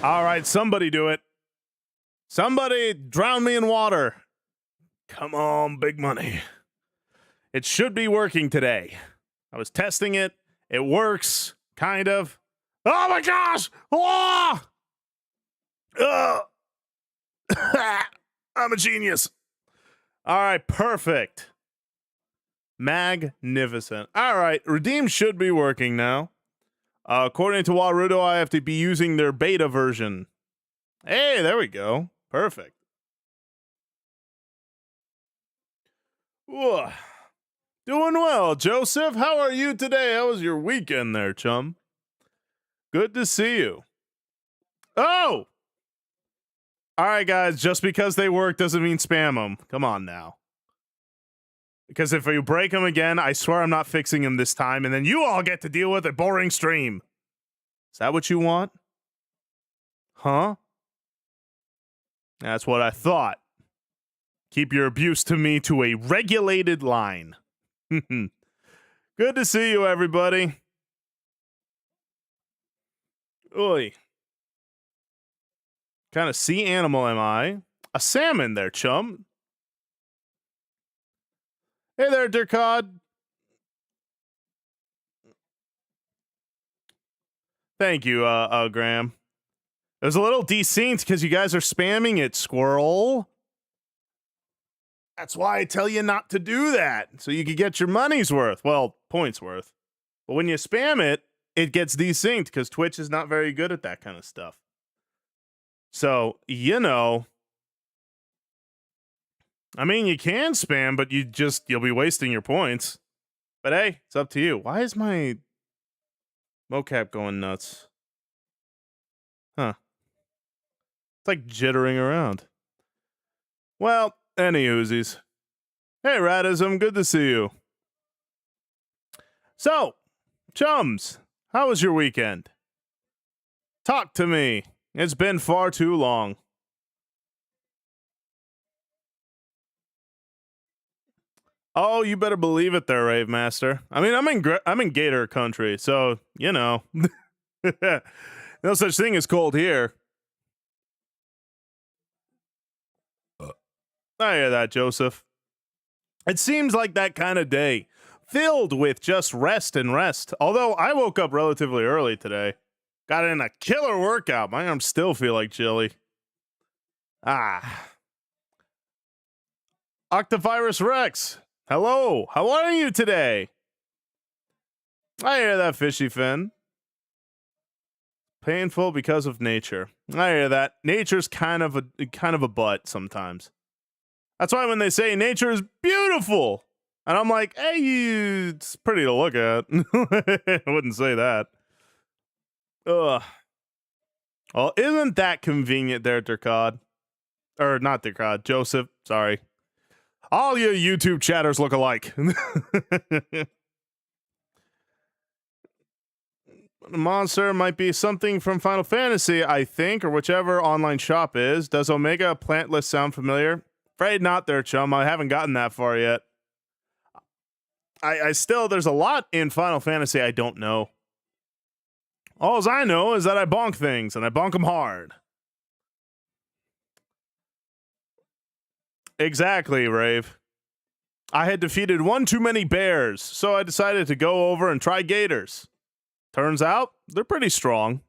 All right, somebody do it. Somebody drown me in water. Come on, big money. It should be working today. I was testing it. It works, kind of. Oh my gosh! Oh! I'm a genius. All right, perfect. Magnificent. All right, Redeem should be working now. According to Warudo, I have to be using their beta version. Hey, there we go. Perfect. Ooh. Doing well, Joseph. How are you today? How was your weekend there, chum? Good to see you. Oh! All right, guys, just because they work doesn't mean spam them. Come on now. Because if you break them again, I swear I'm not fixing them this time, and then you all get to deal with a boring stream. Is that what you want? Huh? That's what I thought. Keep your abuse to me to a regulated line. Good to see you, everybody. Oi. Kind of sea animal am I? A salmon there, chum. Hey there, Dirkod. Thank you, Graham. It was a little desynced because you guys are spamming it, squirrel. That's why I tell you not to do that, so you can get your money's worth. Well, points worth. But when you spam it, it gets desynced because Twitch is not very good at that kind of stuff. So, you know. I mean, you can spam, but you'll be wasting your points. But hey, it's up to you. Why is my mocap going nuts? Huh. It's like jittering around. Well, any Uzis. Hey, Radism, good to see you. So, chums, how was your weekend? Talk to me. It's been far too long. Oh, you better believe it there, Rave Master. I mean, I'm in Gator country, so, you know. No such thing as cold here. I hear that, Joseph. It seems like that kind of day, filled with just rest and rest. Although I woke up relatively early today. Got in a killer workout. My arms still feel like chili. Octovirus Rex. Hello. How are you today? I hear that, Fishy Fin. Painful because of nature. I hear that. Nature's kind of a butt sometimes. That's why when they say nature is beautiful, and I'm like, hey, it's pretty to look at. I wouldn't say that. Ugh. Well, isn't that convenient there, Dirkod? Or not Dirkod, Joseph, sorry. All you YouTube chatters look alike. The monster might be something from Final Fantasy, I think, or whichever online shop is. Does Omega Plantless sound familiar? Afraid not there, chum. I haven't gotten that far yet. I still, there's a lot in Final Fantasy I don't know. All I know is that I bonk things, and I bonk them hard. Exactly, Rave. I had defeated one too many bears, so I decided to go over and try gators. Turns out, they're pretty strong.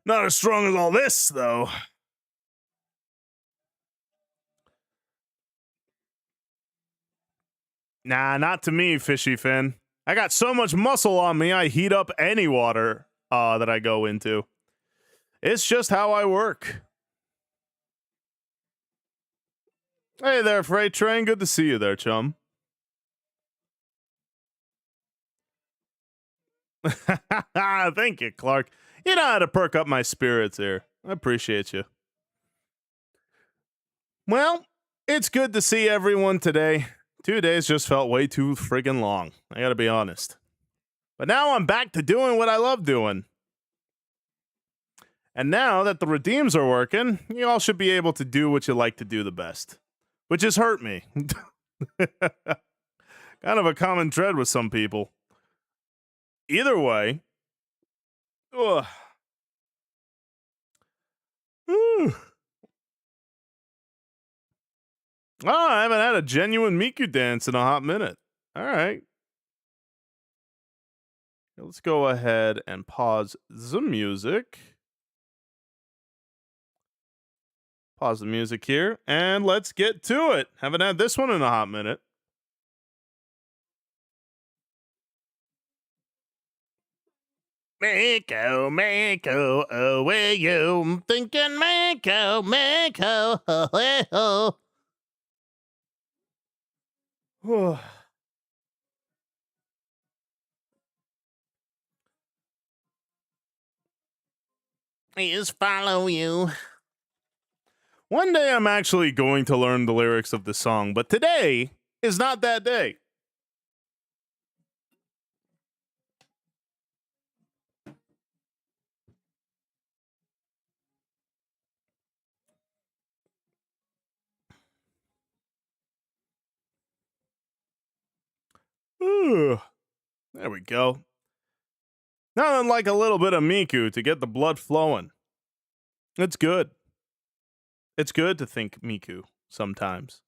Not as strong as all this, though. Nah, not to me, Fishy Fin. I got so much muscle on me, I heat up any water that I go into. It's just how I work. Hey there, Freight Train. Good to see you there, chum. Thank you, Clark. You know how to perk up my spirits here. I appreciate you. Well, it's good to see everyone today. 2 days just felt way too friggin' long. I gotta be honest. But now I'm back to doing what I love doing. And now that the redeems are working, you all should be able to do what you like to do the best. Which has hurt me. Kind of a common thread with some people. Either way. Ugh. Oh, I haven't had a genuine Miku dance in a hot minute. All right. Let's go ahead and pause the music. Pause the music here, and let's get to it. Haven't had this one in a hot minute. Mako, Mako, away you. I'm thinking Mako, Mako, oh, oh. Please follow you. One day I'm actually going to learn the lyrics of the song, but today is not that day. Ooh, there we go. Nothing like a little bit of Miku to get the blood flowing. It's good. It's good to think Miku sometimes.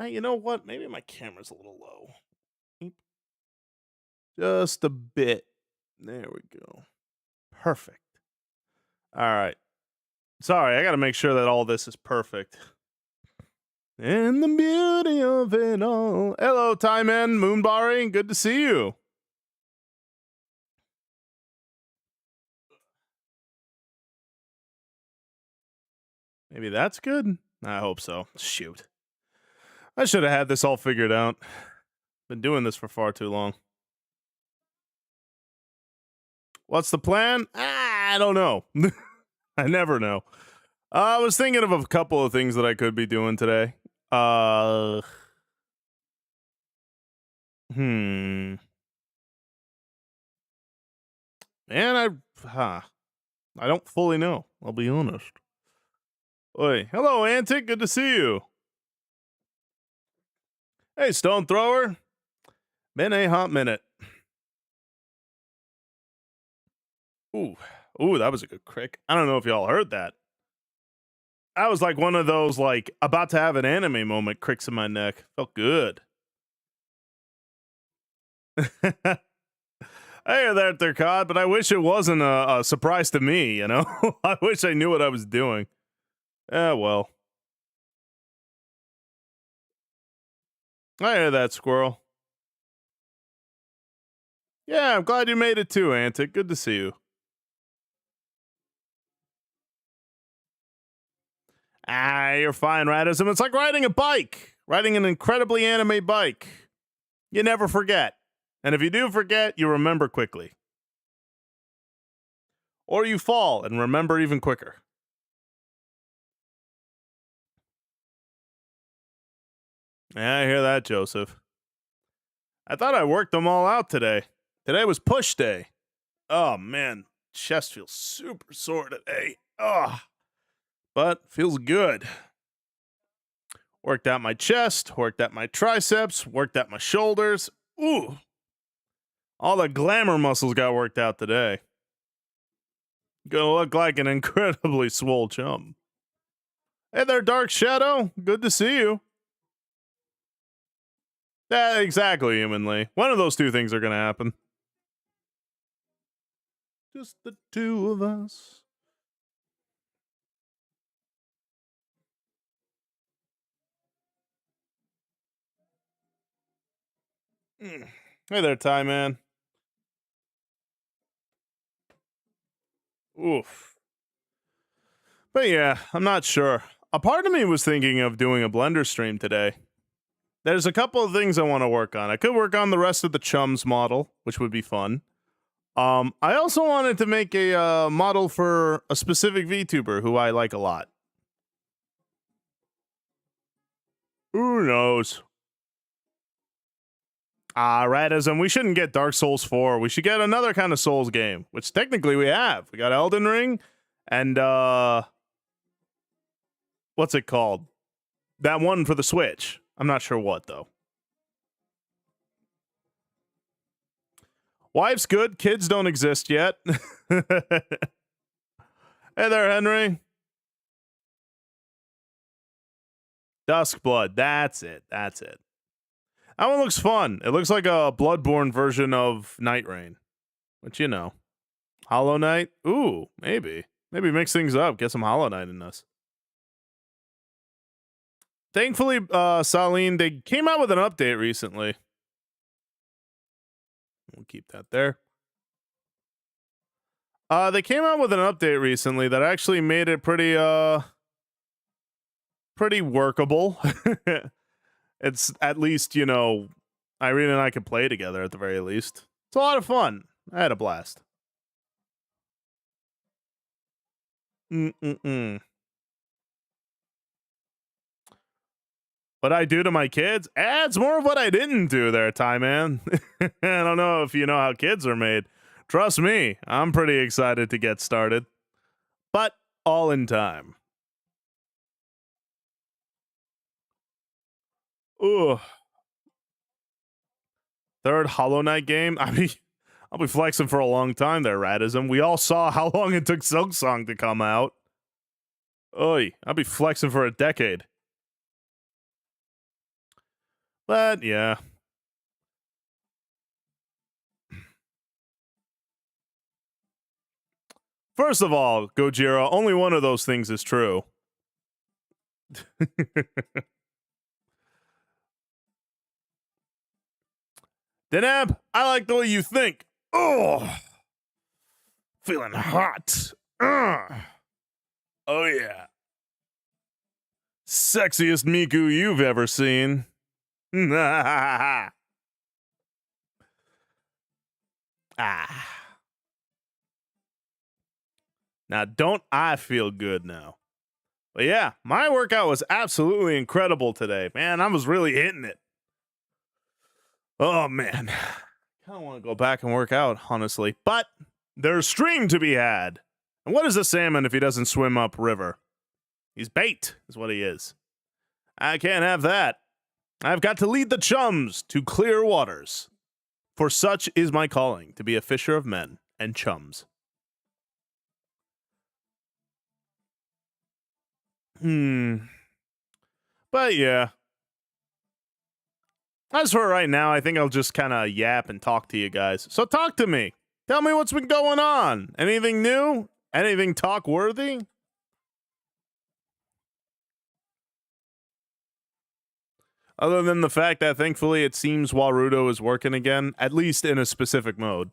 You know what? Maybe my camera's a little low. Just a bit. There we go. Perfect. All right. Sorry, I got to make sure that all this is perfect. And the beauty of it all. Hello, Tyman, Moonbari. Good to see you. Maybe that's good? I hope so. Shoot. I should have had this all figured out. Been doing this for far too long. What's the plan? I don't know. I never know. I was thinking of a couple of things that I could be doing today. Man, I don't fully know. I'll be honest. Oi, hello, Antic. Good to see you. Hey, Stone Thrower. Been a hot minute. Ooh, that was a good crick. I don't know if y'all heard that. That was like one of those, like, about to have an anime moment cricks in my neck. Felt good. Hey there, Thurcod, but I wish it wasn't a surprise to me, you know? I wish I knew what I was doing. Well. I hear that, Squirrel. Yeah, I'm glad you made it too, Antic. Good to see you. You're fine, Radism. It's like riding a bike. Riding an incredibly anime bike. You never forget. And if you do forget, you remember quickly. Or you fall and remember even quicker. Yeah, I hear that, Joseph. I thought I worked them all out today. Today was push day. Oh, man. Chest feels super sore today. Ugh. But feels good. Worked out my chest, worked out my triceps, worked out my shoulders. Ooh. All the glamour muscles got worked out today. Gonna look like an incredibly swole chum. Hey there, Dark Shadow. Good to see you. Yeah, exactly, Humanly. One of those two things are gonna happen. Just the two of us. Hey there, Ty Man. Oof. But yeah, I'm not sure. A part of me was thinking of doing a Blender stream today. There's a couple of things I want to work on. I could work on the rest of the Chums model, which would be fun. I also wanted to make a model for a specific VTuber who I like a lot. Who knows? Radism, we shouldn't get Dark Souls 4. We should get another kind of Souls game, which technically we have. We got Elden Ring and what's it called? That one for the Switch. I'm not sure what though. Wife's good, kids don't exist yet. Hey there, Henry. Duskblood. That's it. That's it. That one looks fun. It looks like a Bloodborne version of Night Rain. But you know. Hollow Knight? Ooh, maybe. Maybe mix things up. Get some Hollow Knight in us. Thankfully, Saline, they came out with an update recently. We'll keep that there. They came out with an update recently that actually made it pretty workable. It's at least, you know, Irene and I could play together at the very least. It's a lot of fun. I had a blast. What I do to my kids adds more of what I didn't do there, Ty Man. I don't know if you know how kids are made. Trust me, I'm pretty excited to get started. But all in time. Ooh. Third Hollow Knight game? I'll be flexing for a long time there, Radism. We all saw how long it took Silksong to come out. Oy, I'll be flexing for a decade. But, yeah. First of all, Gojira, only one of those things is true. Denab, I like the way you think. Oh, feeling hot. Oh, yeah. Sexiest Miku you've ever seen. Ah. Now, don't I feel good now? But yeah, my workout was absolutely incredible today. Man, I was really hitting it. Oh, man. I kind of want to go back and work out, honestly. But there's stream to be had. And what is a salmon if he doesn't swim up river? He's bait, is what he is. I can't have that. I've got to lead the chums to clear waters. For such is my calling, to be a fisher of men and chums. But yeah. As for right now, I think I'll just kind of yap and talk to you guys. So talk to me. Tell me what's been going on. Anything new? Anything talk worthy? Other than the fact that thankfully it seems Warudo is working again, at least in a specific mode,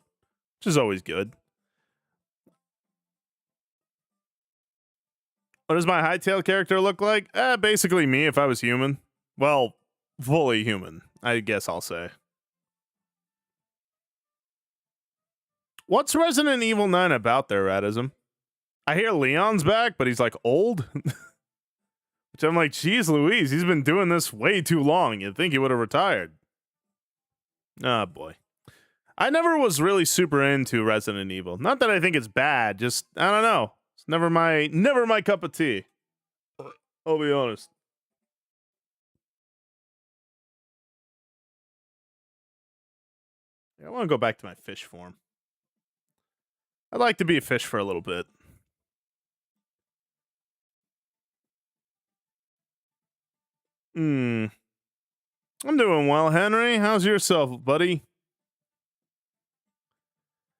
which is always good. What does my Hytale character look like? Basically me if I was human. Well, fully human, I guess I'll say. What's Resident Evil 9 about there, Radism? I hear Leon's back, but he's like old. Which I'm like, geez Louise, he's been doing this way too long. You'd think he would have retired. Oh boy. I never was really super into Resident Evil. Not that I think it's bad, just I don't know. It's never my cup of tea. I'll be honest. Yeah, I want to go back to my fish form. I'd like to be a fish for a little bit. I'm doing well, Henry. How's yourself, buddy?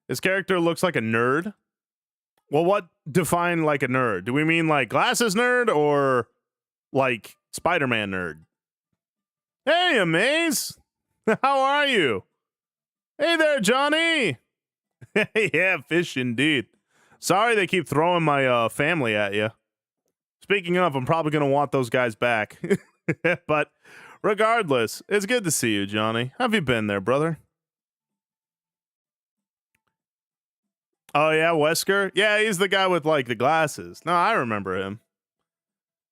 His character looks like a nerd. Well, what define like a nerd? Do we mean like glasses nerd or like Spider-Man nerd? Hey, Amaze! How are you? Hey there, Johnny! Yeah, fish indeed. Sorry they keep throwing my family at you. Speaking of, I'm probably going to want those guys back. But regardless, it's good to see you, Johnny. How have you been there, brother? Oh, yeah, Wesker? Yeah, he's the guy with, like, the glasses. No, I remember him.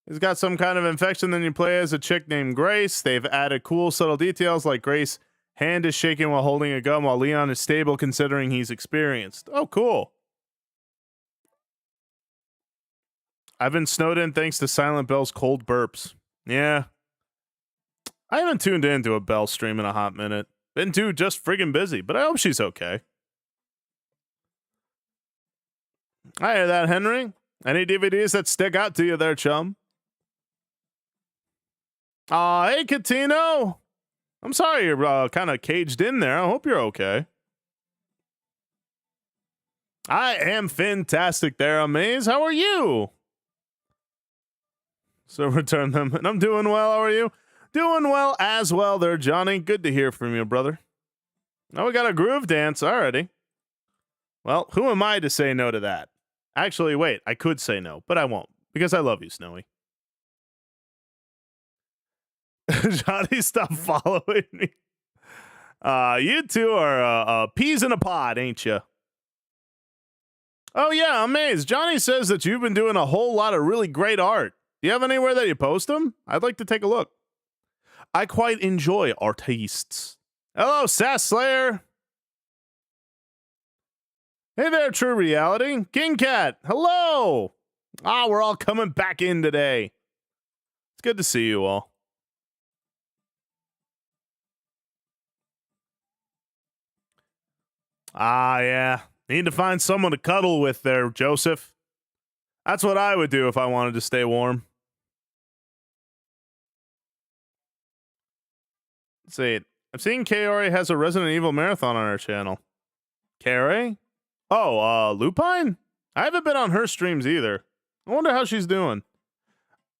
He's got some kind of infection, then you play as a chick named Grace. They've added cool, subtle details, like Grace hand is shaking while holding a gun, while Leon is stable considering he's experienced. Oh, cool. I've been snowed in thanks to Silent Bell's cold burps. Yeah. I haven't tuned into a Bell stream in a hot minute. Been too just friggin' busy, but I hope she's okay. I hear that, Henry. Any DVDs that stick out to you there, chum? Hey, Catino. I'm sorry you're kind of caged in there. I hope you're okay. I am fantastic there, Amaze. How are you? So return them. And I'm doing well. How are you? Doing well as well there, Johnny. Good to hear from you, brother. Now we got a groove dance already. Well, who am I to say no to that? Actually, wait, I could say no, but I won't because I love you, Snowy. Johnny, stop following me. You two are peas in a pod, ain't you? Oh, yeah, Amaze. Johnny says that you've been doing a whole lot of really great art. Do you have anywhere that you post them? I'd like to take a look. I quite enjoy artistes. Hello, Sass Slayer. Hey there, True Reality. King Cat, hello. We're all coming back in today. It's good to see you all. Yeah. Need to find someone to cuddle with there, Joseph. That's what I would do if I wanted to stay warm. Let's see. I'm seeing Kaori has a Resident Evil marathon on her channel. Kaori? Oh, Lupine? I haven't been on her streams either. I wonder how she's doing.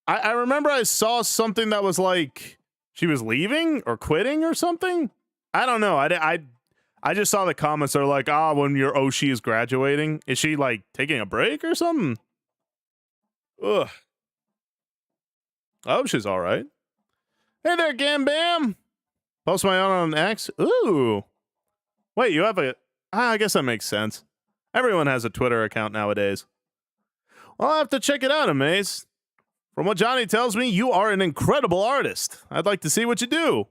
I remember I saw something that was like she was leaving or quitting or something. I don't know. I just saw the comments are like, when your Oshi is graduating, is she like taking a break or something? Ugh. I hope she's all right. Hey there, Gam Bam. Post my own on X. Ooh. Wait, you have a... I guess that makes sense. Everyone has a Twitter account nowadays. Well, I'll have to check it out, Amaze. From what Johnny tells me, you are an incredible artist. I'd like to see what you do.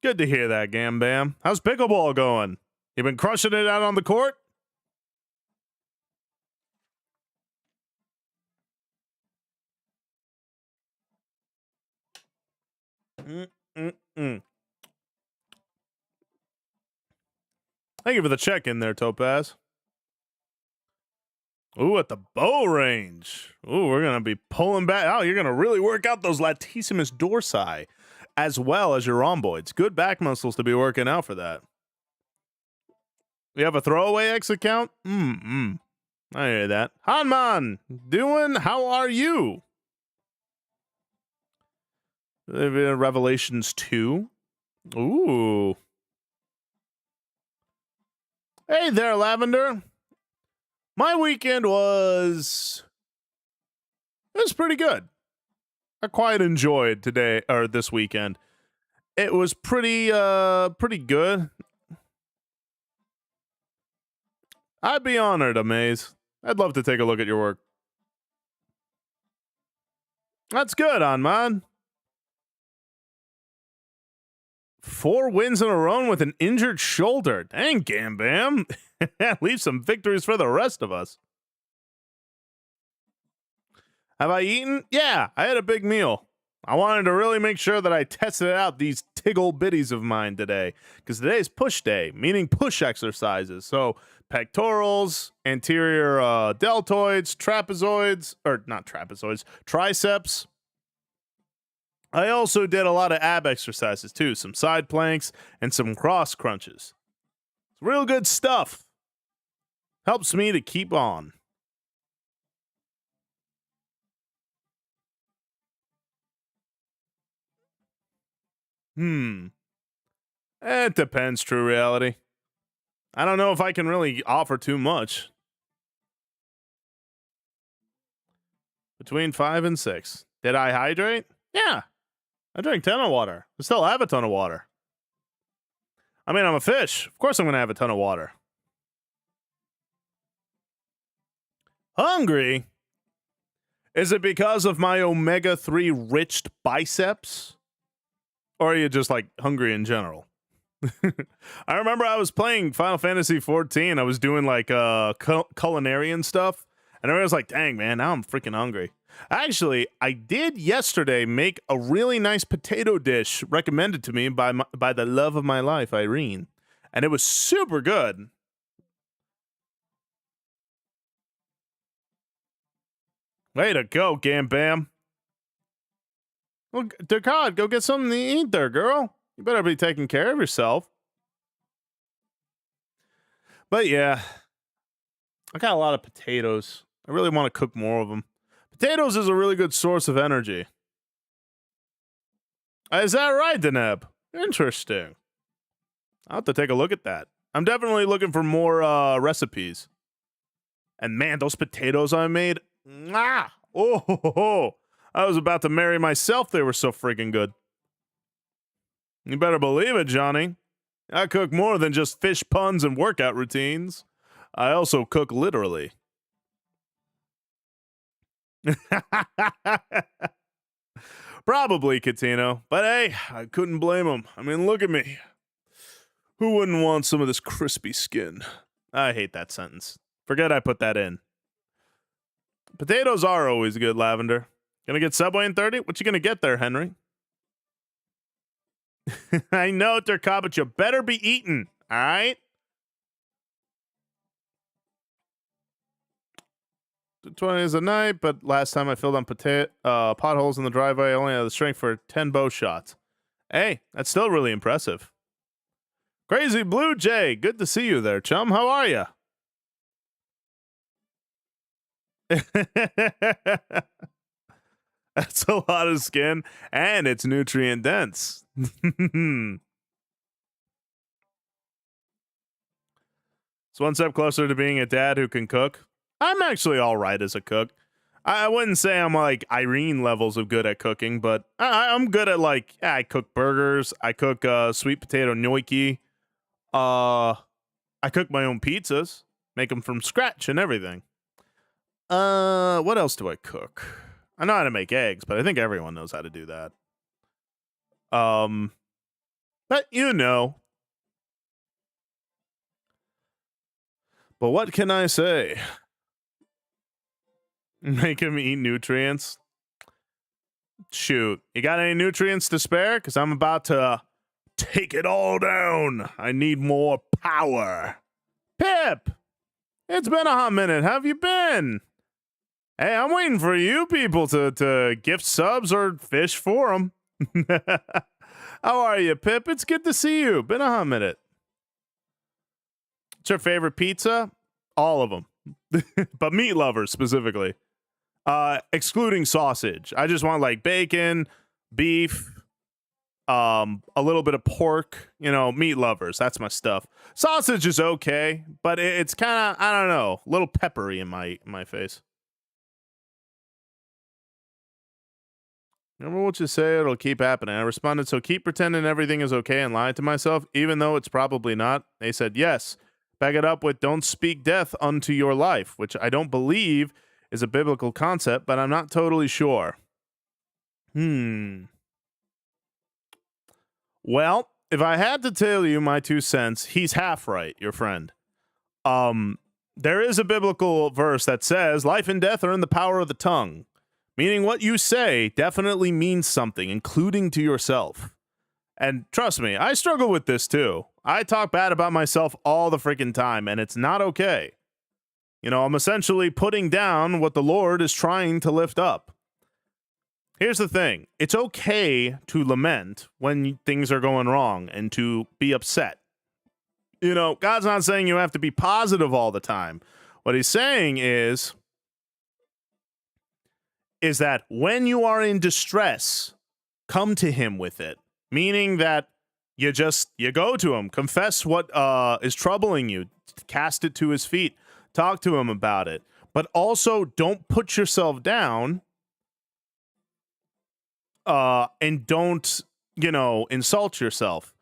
Good to hear that, Gam Bam. How's pickleball going? You been crushing it out on the court? Thank you for the check-in there, Topaz. Ooh, at the bow range. Ooh, we're going to be pulling back. Oh, you're going to really work out those latissimus dorsi as well as your rhomboids. Good back muscles to be working out for that. You have a throwaway X account? I hear that. Hanman, how are you? Revelations 2. Ooh. Hey there, Lavender. My weekend was pretty good. I quite enjoyed this weekend. It was pretty good. I'd be honored, Amaze. I'd love to take a look at your work. That's good, Anman. 4 wins in a row with an injured shoulder. Dang, Gam Bam. Leave some victories for the rest of us. Have I eaten? Yeah, I had a big meal. I wanted to really make sure that I tested out these tiggle bitties of mine today, because today's push day, meaning push exercises. So pectorals, anterior deltoids, triceps. I also did a lot of ab exercises too, some side planks and some cross crunches. It's real good stuff. Helps me to keep on. It depends, True Reality. I don't know if I can really offer too much. Between 5 and 6. Did I hydrate? Yeah. I drank a ton of water. I still have a ton of water. I mean, I'm a fish. Of course I'm going to have a ton of water. Hungry? Is it because of my omega-3 rich biceps? Or are you just like hungry in general? I remember I was playing Final Fantasy 14. I was doing like culinarian stuff. And I was like, dang, man, now I'm freaking hungry. Actually, I did yesterday make a really nice potato dish recommended to me by the love of my life, Irene. And it was super good. Way to go, Gam Bam. Well, Ducad, go get something to eat there, girl. You better be taking care of yourself. But yeah, I got a lot of potatoes. I really want to cook more of them. Potatoes is a really good source of energy. Is that right, Deneb? Interesting. I'll have to take a look at that. I'm definitely looking for more recipes. And man, those potatoes I made, oh, I was about to marry myself. They were so freaking good. You better believe it, Johnny. I cook more than just fish puns and workout routines. I also cook literally. Probably, Catino. But hey, I couldn't blame him. I mean, look at me. Who wouldn't want some of this crispy skin? I hate that sentence. Forget I put that in. Potatoes are always good, Lavender. Gonna get Subway in 30? What you gonna get there, Henry? I know, Turka, but you better be eating, all right? 20 is a night, but last time I filled on potholes in the driveway, I only had the strength for 10 bow shots. Hey, that's still really impressive. Crazy Blue Jay, good to see you there, chum. How are you? That's a lot of skin, and it's nutrient dense. It's one step closer to being a dad who can cook. I'm actually all right as a cook. I wouldn't say I'm like Irene levels of good at cooking, but I'm good at like, I cook burgers. I cook sweet potato gnocchi. I cook my own pizzas, make them from scratch and everything. What else do I cook? I know how to make eggs, but I think everyone knows how to do that. But you know. But what can I say? Make him eat nutrients? Shoot. You got any nutrients to spare? Because I'm about to take it all down. I need more power. Pip! It's been a hot minute. How have you been? Hey, I'm waiting for you people to gift subs or fish for them. How are you, Pip? It's good to see you. Been a hot minute. What's your favorite pizza? All of them. But meat lovers specifically. Excluding sausage. I just want like bacon, beef, a little bit of pork, you know, meat lovers. That's my stuff. Sausage is okay, but it's kind of, I don't know, a little peppery in my face. Remember what you say, it'll keep happening. I responded, so keep pretending everything is okay and lie to myself, even though it's probably not. They said, yes. Back it up with don't speak death unto your life, which I don't believe is a biblical concept, but I'm not totally sure. Well, if I had to tell you my 2 cents, he's half right, your friend. There is a biblical verse that says, life and death are in the power of the tongue. Meaning what you say definitely means something, including to yourself. And trust me, I struggle with this too. I talk bad about myself all the freaking time, and it's not okay. You know, I'm essentially putting down what the Lord is trying to lift up. Here's the thing. It's okay to lament when things are going wrong and to be upset. You know, God's not saying you have to be positive all the time. What he's saying is that when you are in distress, come to him with it. Meaning that you go to him, confess what is troubling you, cast it to his feet, talk to him about it. But also don't put yourself down and don't, insult yourself.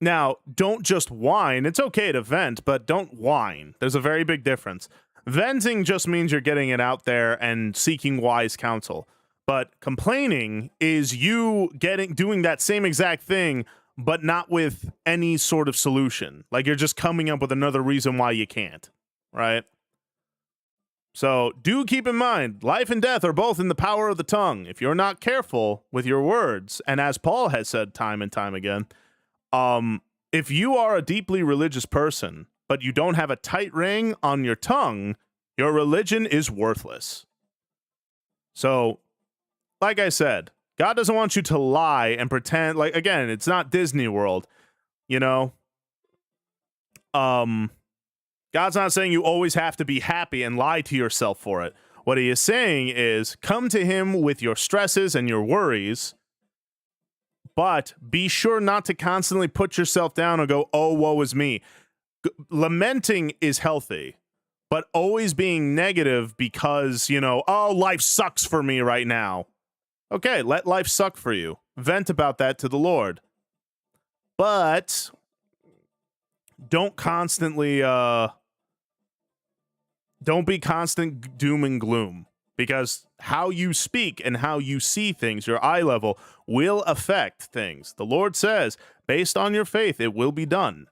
Now, don't just whine. It's okay to vent, but don't whine. There's a very big difference. Venting just means you're getting it out there and seeking wise counsel. But complaining is you doing that same exact thing, but not with any sort of solution. Like you're just coming up with another reason why you can't, right? So do keep in mind, life and death are both in the power of the tongue. If you're not careful with your words, and as Paul has said time and time again, if you are a deeply religious person, but you don't have a tight ring on your tongue, your religion is worthless. So, like I said, God doesn't want you to lie and pretend. Like, again, it's not Disney World, you know? God's not saying you always have to be happy and lie to yourself for it. What he is saying is come to him with your stresses and your worries, but be sure not to constantly put yourself down and go, oh, woe is me. Lamenting is healthy, but always being negative because, oh, life sucks for me right now. Okay, let life suck for you. Vent about that to the Lord. But don't constantly, don't be constant doom and gloom, because how you speak and how you see things, your eye level, will affect things. The Lord says, based on your faith, it will be done.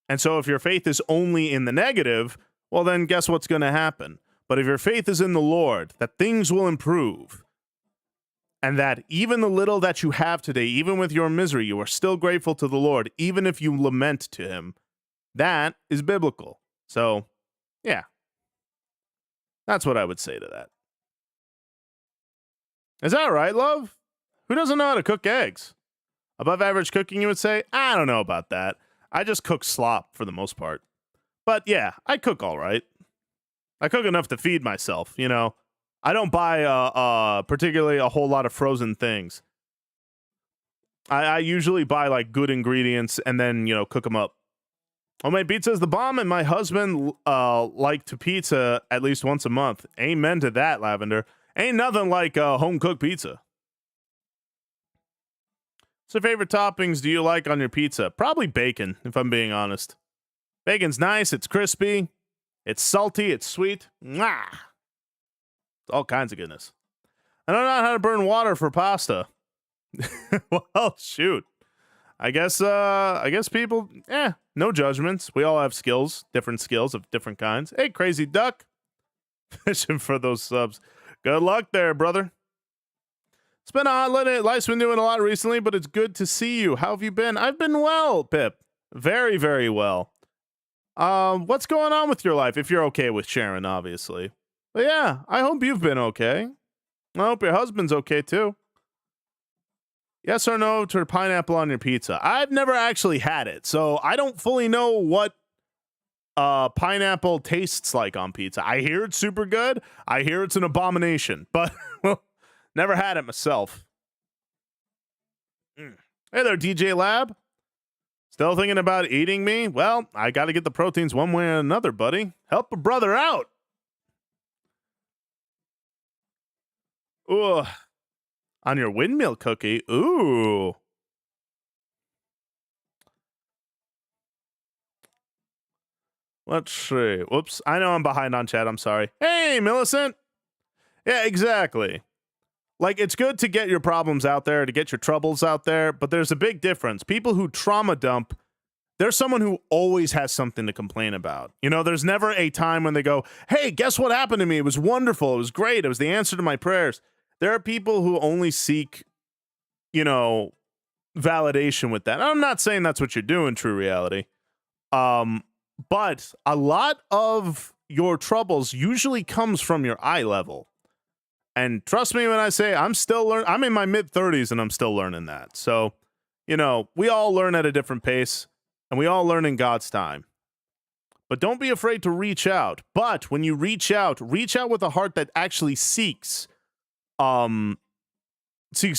And so if your faith is only in the negative, well, then guess what's going to happen? But if your faith is in the Lord, that things will improve, and that even the little that you have today, even with your misery, you are still grateful to the Lord, even if you lament to him, that is biblical. So, yeah. That's what I would say to that. Is that right, love? Who doesn't know how to cook eggs? Above average cooking, you would say? I don't know about that. I just cook slop for the most part. But yeah, I cook all right. I cook enough to feed myself, I don't buy particularly a whole lot of frozen things. I usually buy like good ingredients and then, cook them up. Homemade pizza is the bomb, and my husband like to pizza at least once a month. Amen to that, Lavender. Ain't nothing like home-cooked pizza. So favorite toppings do you like on your pizza? Probably bacon, if I'm being honest. Bacon's nice, it's crispy, it's salty, it's sweet. Mwah! It's all kinds of goodness. I don't know how to burn water for pasta. Well, shoot. I guess people, no judgments. We all have skills, different skills of different kinds. Hey, Crazy Duck. Fishing for those subs. Good luck there, brother. It's been a holiday. Life's been doing a lot recently, but it's good to see you. How have you been? I've been well, Pip. Very, very well. What's going on with your life? If you're okay with sharing, obviously. But yeah, I hope you've been okay. I hope your husband's okay too. Yes or no to pineapple on your pizza? I've never actually had it, so I don't fully know what pineapple tastes like on pizza. I hear it's super good. I hear it's an abomination, but well, never had it myself. Hey there, DJ Lab. Still thinking about eating me? Well, I got to get the proteins one way or another, buddy. Help a brother out. Ooh. On your windmill cookie? Ooh. Let's see. Whoops. I know I'm behind on chat. I'm sorry. Hey, Millicent. Yeah, exactly. Like, it's good to get your problems out there, to get your troubles out there, but there's a big difference. People who trauma dump, there's someone who always has something to complain about. There's never a time when they go, hey, guess what happened to me? It was wonderful. It was great. It was the answer to my prayers. There are people who only seek, validation with that. I'm not saying that's what you're doing, True Reality. But a lot of your troubles usually comes from your eye level. And trust me when I say I'm still learning. I'm in my mid-30s and I'm still learning that. So, we all learn at a different pace and we all learn in God's time. But don't be afraid to reach out. But when you reach out with a heart that actually seeks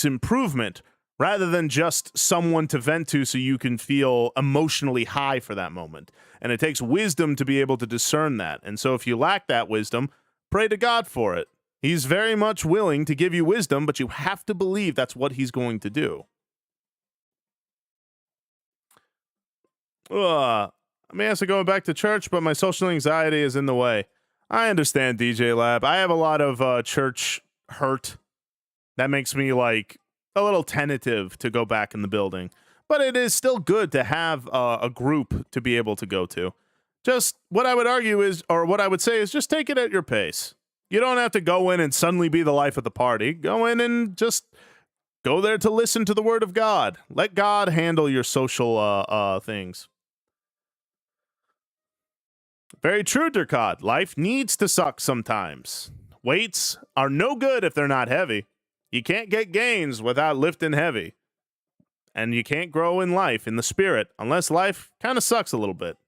improvement rather than just someone to vent to so you can feel emotionally high for that moment. And it takes wisdom to be able to discern that. And so if you lack that wisdom, pray to God for it. He's very much willing to give you wisdom, but you have to believe that's what he's going to do. I may have to go back to church, but my social anxiety is in the way. I understand, DJ Lab. I have a lot of church hurt. That makes me like a little tentative to go back in the building. But it is still good to have a group to be able to go to. Just what I would argue is, or what I would say is, just take it at your pace. You don't have to go in and suddenly be the life of the party. Go in and just go there to listen to the word of God. Let God handle your social things. Very true, Durkot. Life needs to suck sometimes. Weights are no good if they're not heavy. You can't get gains without lifting heavy. And you can't grow in life, in the spirit, unless life kind of sucks a little bit.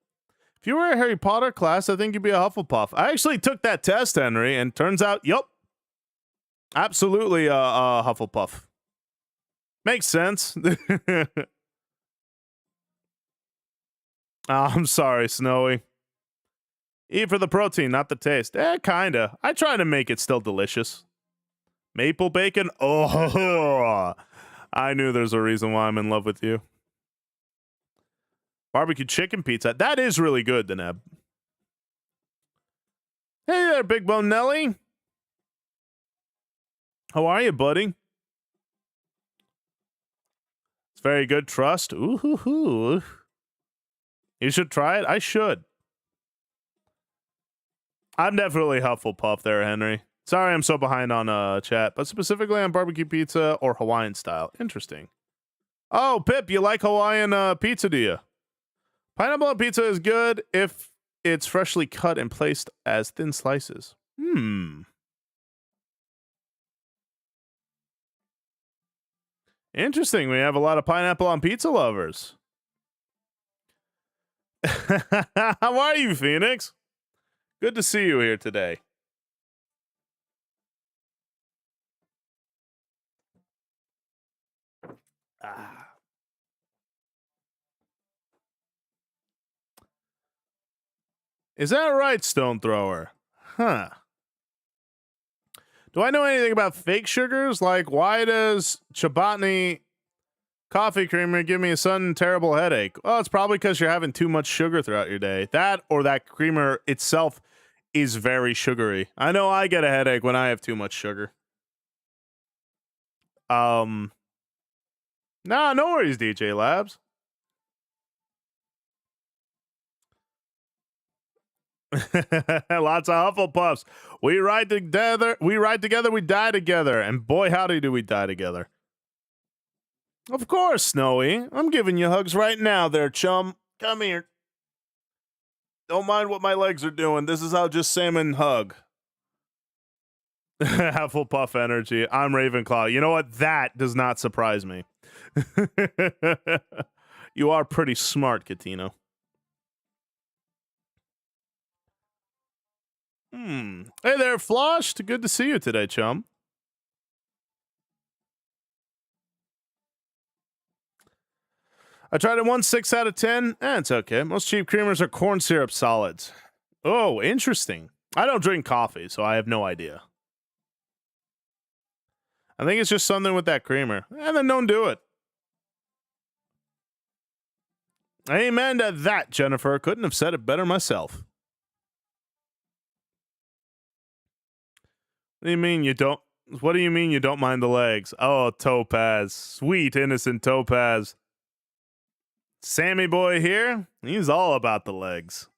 If you were a Harry Potter class, I think you'd be a Hufflepuff. I actually took that test, Henry, and turns out, yup, absolutely a Hufflepuff. Makes sense. I'm sorry, Snowy. Eat for the protein, not the taste. Kinda. I try to make it still delicious. Maple bacon? Oh, I knew there's a reason why I'm in love with you. Barbecue chicken pizza. That is really good, Deneb. Hey there, Big Bone Nelly. How are you, buddy? It's very good. Trust. Ooh. You should try it. I should. I'm definitely Hufflepuff there, Henry. Sorry I'm so behind on chat, but specifically on barbecue pizza or Hawaiian style. Interesting. Oh, Pip, you like Hawaiian pizza, do you? Pineapple on pizza is good if it's freshly cut and placed as thin slices. Interesting. We have a lot of pineapple on pizza lovers. How are you, Phoenix? Good to see you here today. Is that right, Stone Thrower? Huh. Do I know anything about fake sugars? Like, why does Chobotny coffee creamer give me a sudden terrible headache? Well, it's probably because you're having too much sugar throughout your day. That or that creamer itself is very sugary. I know I get a headache when I have too much sugar. No worries, DJ Labs. Lots of Hufflepuffs. We ride together, we die together. And boy, howdy do we die together. Of course, Snowy. I'm giving you hugs right now there, chum. Come here. Don't mind what my legs are doing. This is how just salmon hug. Hufflepuff energy. I'm Ravenclaw. You know what? That does not surprise me. You are pretty smart, Catino. Hey there, Floshed. Good to see you today, chum. I tried it once, 6 out of 10. It's okay. Most cheap creamers are corn syrup solids. Oh, interesting. I don't drink coffee, so I have no idea. I think it's just something with that creamer. And then don't do it. Amen to that, Jennifer. Couldn't have said it better myself. What do you mean you don't? What do you mean you don't mind the legs? Oh, Topaz. Sweet, innocent Topaz. Sammy boy here, he's all about the legs.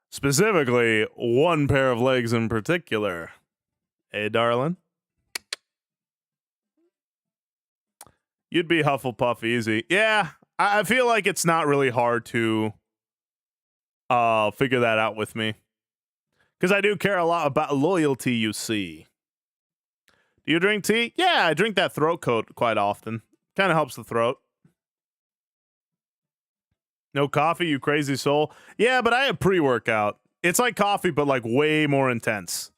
Specifically, one pair of legs in particular. Hey, darling. You'd be Hufflepuff easy. Yeah, I feel like it's not really hard to figure that out with me. Because I do care a lot about loyalty, you see. Do you drink tea? Yeah, I drink that throat coat quite often. Kind of helps the throat. No coffee, you crazy soul? Yeah, but I have pre-workout. It's like coffee, but like way more intense.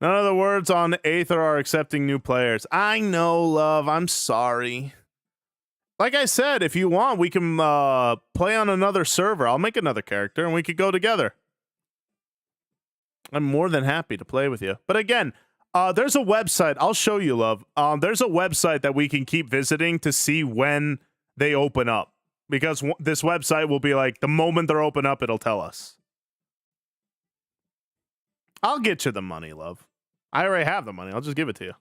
None of the words on Aether are accepting new players. I know, love. I'm sorry. Like I said, if you want, we can play on another server. I'll make another character and we could go together. I'm more than happy to play with you. But again, there's a website. I'll show you, love. There's a website that we can keep visiting to see when they open up. Because this website will be like, the moment they're open up, it'll tell us. I'll get you the money, love. I already have the money. I'll just give it to you.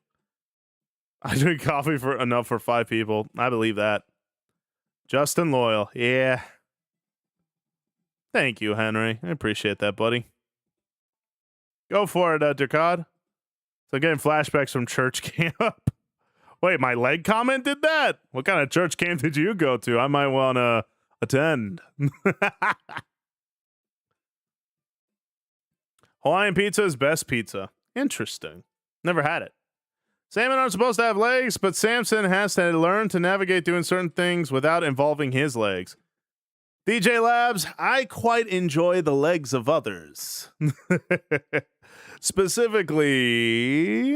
I drink coffee for enough for 5 people. I believe that. Justin Loyal. Yeah. Thank you, Henry. I appreciate that, buddy. Go for it, Ducad. So getting flashbacks from church camp. Wait, my leg comment did that? What kind of church camp did you go to? I might want to attend. Hawaiian pizza is best pizza. Interesting. Never had it. Salmon aren't supposed to have legs, but Samson has to learn to navigate doing certain things without involving his legs. DJ Labs, I quite enjoy the legs of others. Specifically,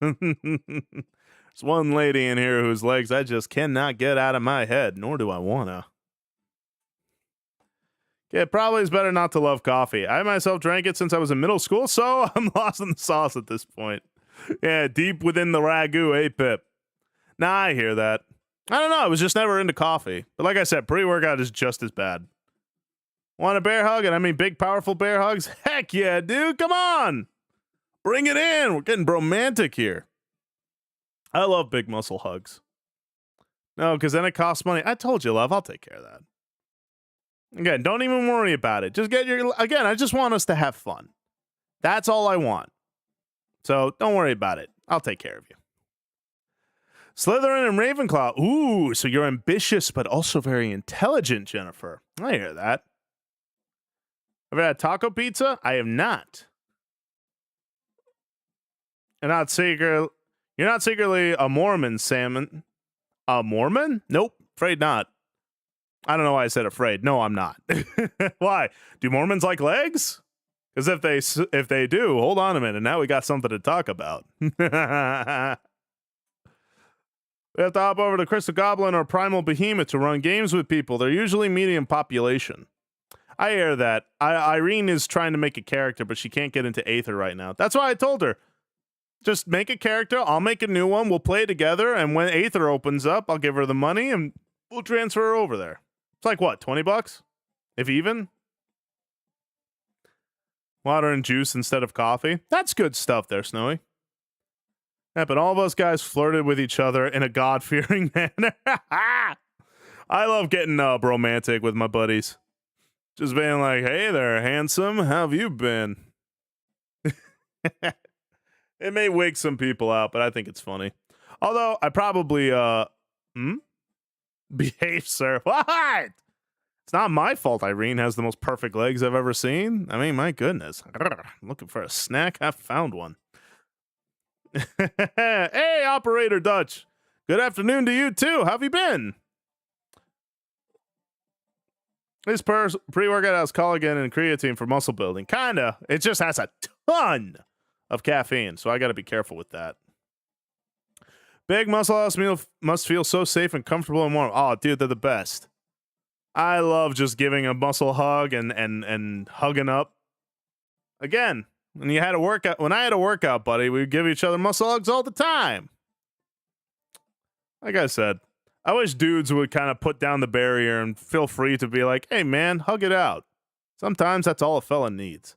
there's one lady in here whose legs I just cannot get out of my head, nor do I wanna. Okay, it probably is better not to love coffee. I myself drank it since I was in middle school, so I'm lost in the sauce at this point. Yeah, deep within the ragu, eh, Pip? Nah, I hear that. I don't know, I was just never into coffee. But like I said, pre-workout is just as bad. Want a bear hug? And I mean big, powerful bear hugs? Heck yeah, dude, come on! Bring it in! We're getting bromantic here. I love big muscle hugs. No, because then it costs money. I told you, love, I'll take care of that. Again, don't even worry about it. Just get your... Again, I just want us to have fun. That's all I want. So don't worry about it. I'll take care of you. Slytherin and Ravenclaw. Ooh, so you're ambitious, but also very intelligent, Jennifer. I hear that. Have you had taco pizza? I have not. You're not secretly a Mormon, Salmon. A Mormon? Nope, afraid not. I don't know why I said afraid. No, I'm not. Why? Do Mormons like legs? Because if they do, hold on a minute. Now we got something to talk about. We have to hop over to Crystal Goblin or Primal Behemoth to run games with people. They're usually medium population. I hear that. Irene is trying to make a character, but she can't get into Aether right now. That's why I told her, just make a character. I'll make a new one. We'll play together. And when Aether opens up, I'll give her the money and we'll transfer her over there. It's like what, $20? If even? Water and juice instead of coffee. That's good stuff there, Snowy. Yeah, but all of us guys flirted with each other in a God-fearing manner. I love getting bromantic with my buddies. Just being like, hey there, handsome. How have you been? It may wake some people out, but I think it's funny. Although, I probably, behave, sir. What? It's not my fault Irene has the most perfect legs I've ever seen. I mean, my goodness. I'm looking for a snack. I found one. Hey, Operator Dutch. Good afternoon to you, too. How have you been? This pre-workout has collagen and creatine for muscle building. Kinda. It just has a ton of caffeine, so I gotta be careful with that. Big muscle house meal must feel so safe and comfortable and warm. Oh, dude, they're the best. I love just giving a muscle hug and hugging up. Again, when I had a workout, buddy, we would give each other muscle hugs all the time. Like I said, I wish dudes would kind of put down the barrier and feel free to be like, hey, man, hug it out. Sometimes that's all a fella needs.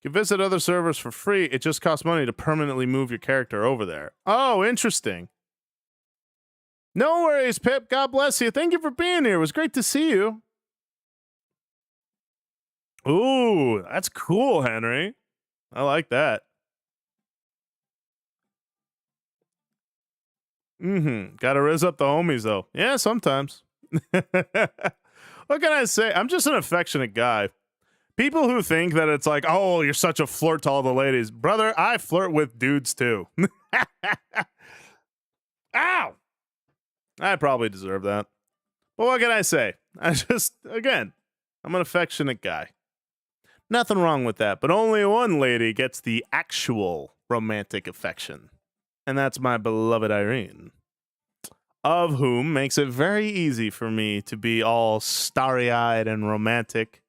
You can visit other servers for free. It just costs money to permanently move your character over there. Oh, interesting. No worries, Pip. God bless you. Thank you for being here. It was great to see you. Ooh, that's cool, Henry. I like that. Gotta raise up the homies, though. Yeah, sometimes. What can I say? I'm just an affectionate guy. People who think that it's like, oh, you're such a flirt to all the ladies. Brother, I flirt with dudes, too. Ow! I probably deserve that. But what can I say? Again, I'm an affectionate guy. Nothing wrong with that, but only one lady gets the actual romantic affection. And that's my beloved Irene. Of whom makes it very easy for me to be all starry-eyed and romantic.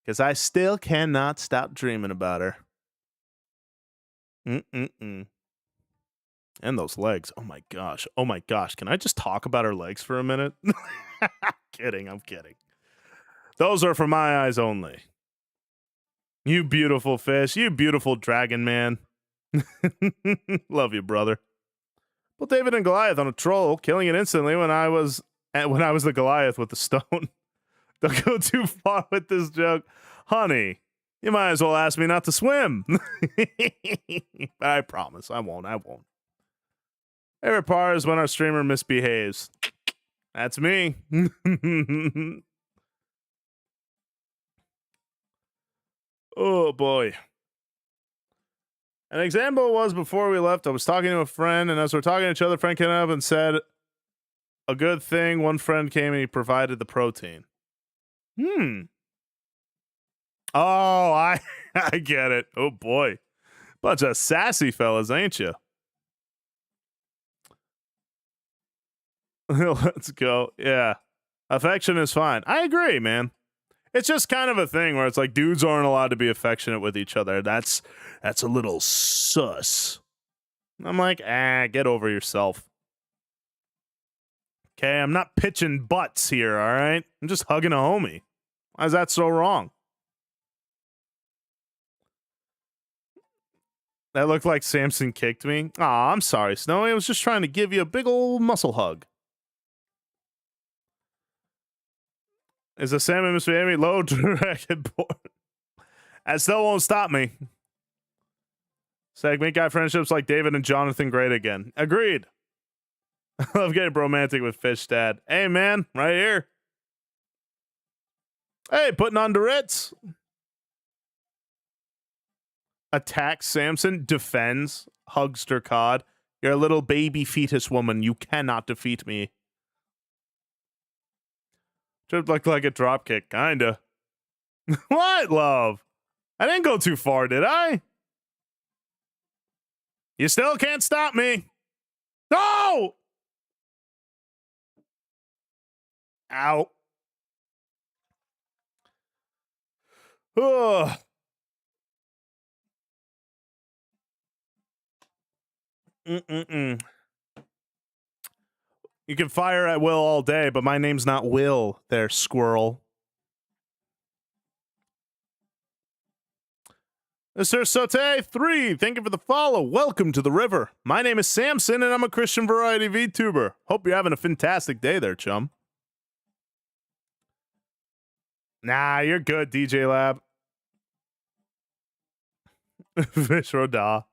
Because I still cannot stop dreaming about her. And those legs. Oh my gosh. Oh my gosh. Can I just talk about her legs for a minute? I'm kidding. Those are for my eyes only. You beautiful fish. You beautiful dragon man. Love you, brother. Well, David and Goliath on a troll, killing it instantly when I was the Goliath with the stone. Don't go too far with this joke. Honey, you might as well ask me not to swim. I promise. I won't. Favorite part is when our streamer misbehaves. That's me. Oh boy. An example was before we left, I was talking to a friend, and as we're talking to each other, friend came up and said a good thing. One friend came and he provided the protein. Oh, I I get it. Oh boy. Bunch of sassy fellas, ain't you? Let's go. Yeah. Affection is fine. I agree, man. It's just kind of a thing where it's like dudes aren't allowed to be affectionate with each other. That's a little sus. I'm like, get over yourself. Okay, I'm not pitching butts here, all right? I'm just hugging a homie. Why is that so wrong? That looked like Samson kicked me. Aw, I'm sorry, Snowy. I was just trying to give you a big old muscle hug. Is a salmon Mr. low directed board? That still won't stop me. Make guy friendships like David and Jonathan great again. Agreed. I love getting romantic with Fish Dad. Hey, man, right here. Hey, putting on the Ritz. Attacks Samson, defends, hugster Cod. You're a little baby fetus woman. You cannot defeat me. Should look like a dropkick, kinda. What, love? I didn't go too far, did I? You still can't stop me. No! Ow. Ugh. Mm-mm-mm. You can fire at will all day, but my name's not Will, there, squirrel. Mr. Sote 3, thank you for the follow. Welcome to the river. My name is Samson, and I'm a Christian variety VTuber. Hope you're having a fantastic day there, chum. Nah, you're good, DJ Lab. Fish Roda.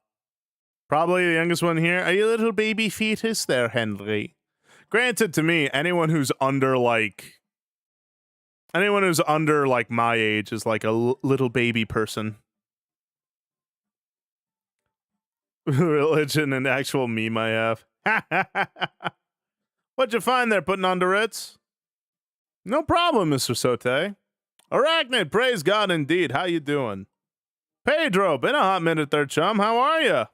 Probably the youngest one here. Are you a little baby fetus there, Henry? Granted, to me, anyone who's under my age is like a little baby person. Religion and actual meme I have. What'd you find there putting on the Ritz? No problem, Mr. Sote. Arachnid, praise God indeed. How you doing? Pedro, been a hot minute there, chum. How are you?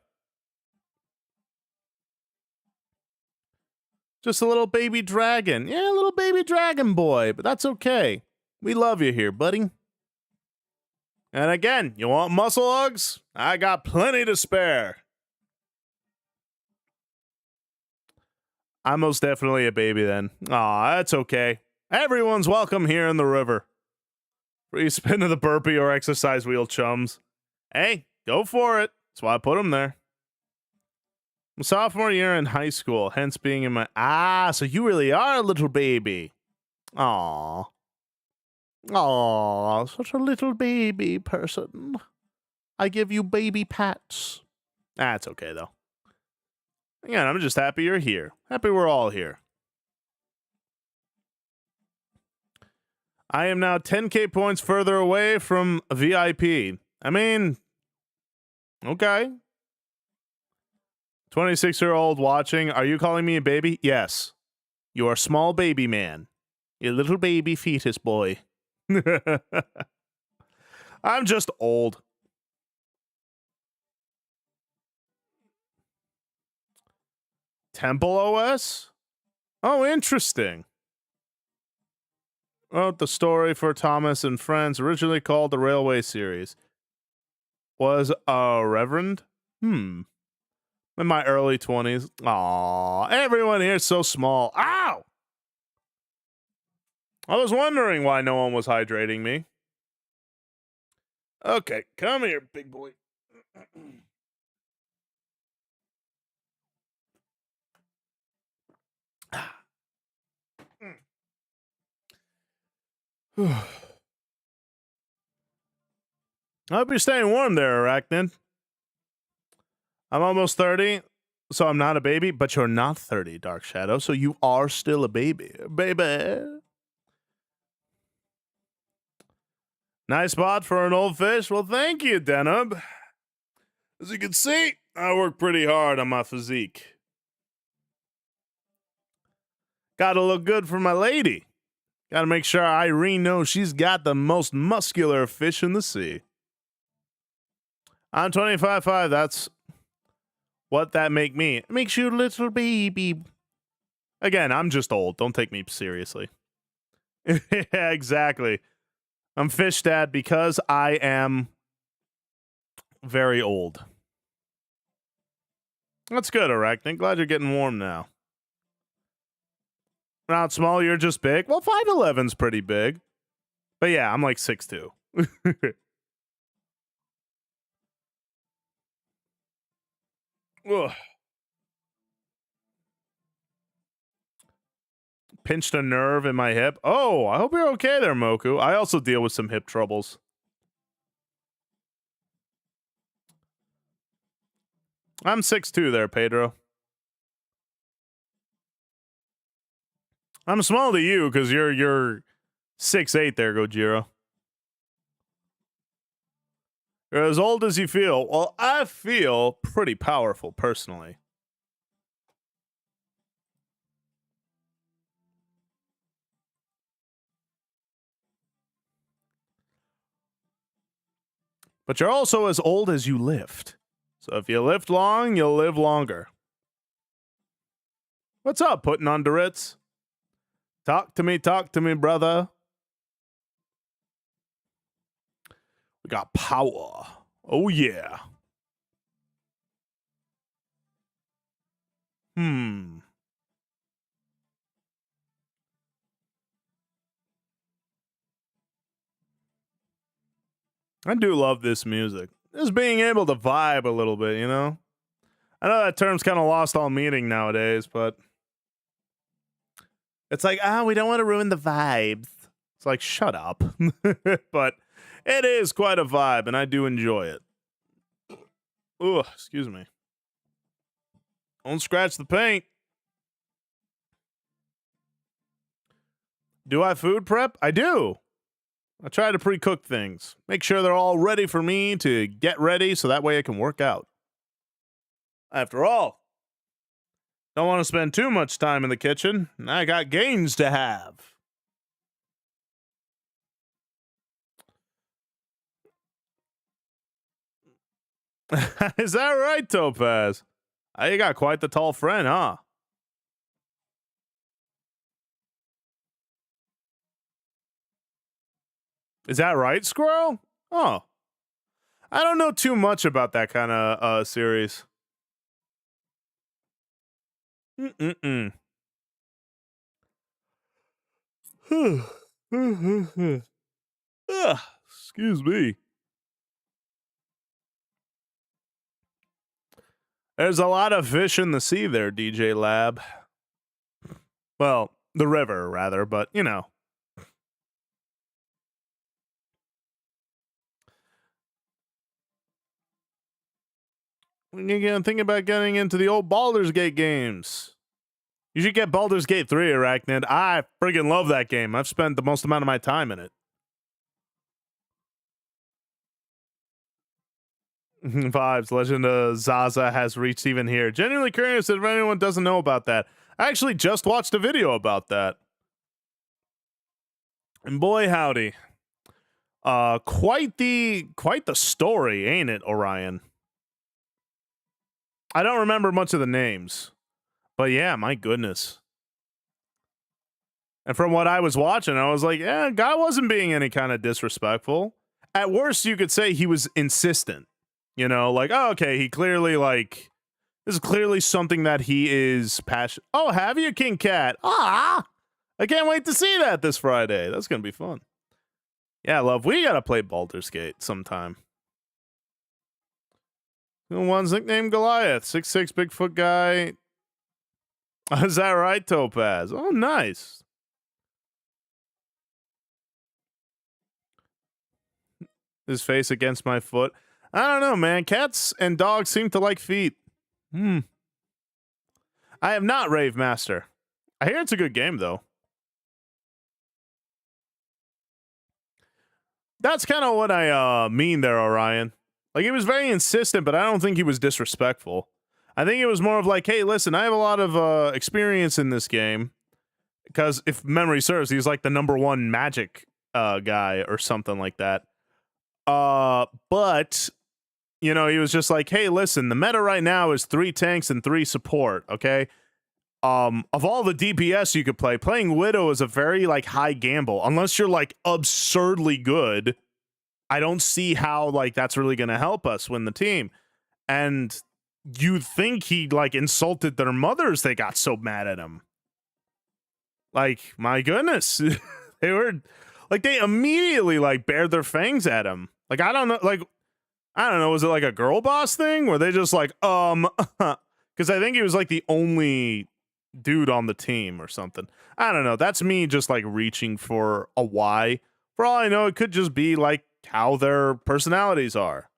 Just a little baby dragon. Yeah, a little baby dragon boy, but that's okay. We love you here, buddy. And again, you want muscle hugs? I got plenty to spare. I'm most definitely a baby then. Aw, that's okay. Everyone's welcome here in the river. Free spin to the burpee or exercise wheel, chums. Hey, go for it. That's why I put them there. I'm sophomore year in high school, hence being in my... so you really are a little baby. Aww. Aww, such a little baby person. I give you baby pats. That's okay, though. Again, I'm just happy you're here. Happy we're all here. I am now 10k points further away from VIP. I mean, okay. 26-year-old watching. Are you calling me a baby? Yes. You are a small baby man. You little baby fetus boy. I'm just old. Temple OS? Oh, interesting. Wrote the story for Thomas and Friends, originally called the Railway Series. Was a reverend? In my early 20s. Aw, everyone here's so small. Ow! I was wondering why no one was hydrating me. Okay, come here, big boy. I hope you're staying warm there, Arachnid. I'm almost 30, So I'm not a baby, but you're not 30, Dark Shadow, so you are still a baby. Baby. Nice spot for an old fish. Well, thank you, Denub. As you can see, I work pretty hard on my physique. Gotta look good for my lady. Gotta make sure Irene knows she's got the most muscular fish in the sea. I'm 25.5. That's what that make me. It makes you a little baby. Again, I'm just old. Don't take me seriously. Yeah, exactly. I'm fish dad because I am very old. That's good, Arachnid. Glad you're getting warm now. Not small, you're just big. Well, 5'11's pretty big. But yeah, I'm like 6'2". Ugh. Pinched a nerve in my hip. Oh, I hope you're okay there, Moku. I also deal with some hip troubles. I'm 6'2" there, Pedro. I'm small to you because you're 6'8" there, Gojiro. You're as old as you feel. Well, I feel pretty powerful, personally. But you're also as old as you lived. So if you lived long, you'll live longer. What's up, putting on Doritz? Talk to me, brother. We got power. Oh, yeah. I do love this music. Just being able to vibe a little bit, you know? I know that term's kind of lost all meaning nowadays, but it's like, we don't want to ruin the vibes. It's like, shut up. But it is quite a vibe, and I do enjoy it. Ugh, excuse me. Don't scratch the paint. Do I food prep? I do. I try to pre-cook things. Make sure they're all ready for me to get ready so that way I can work out. After all, don't want to spend too much time in the kitchen. I got gains to have. Is that right, Topaz? You got quite the tall friend, huh? Is that right, Squirrel? Oh. I don't know too much about that kind of series. Mm-mm-mm. Excuse me. There's a lot of fish in the sea there, DJ Lab. Well, the river, rather, but, you know. I'm thinking about getting into the old Baldur's Gate games. You should get Baldur's Gate 3, Arachnid. I friggin' love that game. I've spent the most amount of my time in it. Vibes. Legend of Zaza has reached even here. Genuinely curious if anyone doesn't know about that. I actually just watched a video about that. And boy howdy. Quite the story, ain't it, Orion? I don't remember much of the names. But yeah, my goodness. And from what I was watching, I was like, yeah, guy wasn't being any kind of disrespectful. At worst, you could say he was insistent. You know, like, oh, okay, he clearly, like, this is clearly something that he is passionate. Oh, have you, King Cat? I can't wait to see that this Friday. That's going to be fun. Yeah, love, we got to play Baldur's Gate sometime. One's nicknamed Goliath, 6'6" Bigfoot guy. Is that right, Topaz? Oh, nice. His face against my foot. I don't know, man. Cats and dogs seem to like feet. I have not Rave Master. I hear it's a good game, though. That's kind of what I mean there, Orion. Like, he was very insistent, but I don't think he was disrespectful. I think it was more of like, hey, listen, I have a lot of experience in this game. Because if memory serves, he's like the #1 magic guy or something like that. But, you know, he was just like, hey, listen, the meta right now is 3 tanks and 3 support, okay? Of all the DPS you could play, playing Widow is a very, like, high gamble. Unless you're, like, absurdly good, I don't see how, like, that's really going to help us win the team. And you'd think he, like, insulted their mothers. They got so mad at him. Like, my goodness. They were, like, they immediately, like, bared their fangs at him. Like, I don't know, was it, like, a girl boss thing? Where they just, like, because I think he was, like, the only dude on the team or something. I don't know. That's me just, like, reaching for a why. For all I know, it could just be, like, how their personalities are.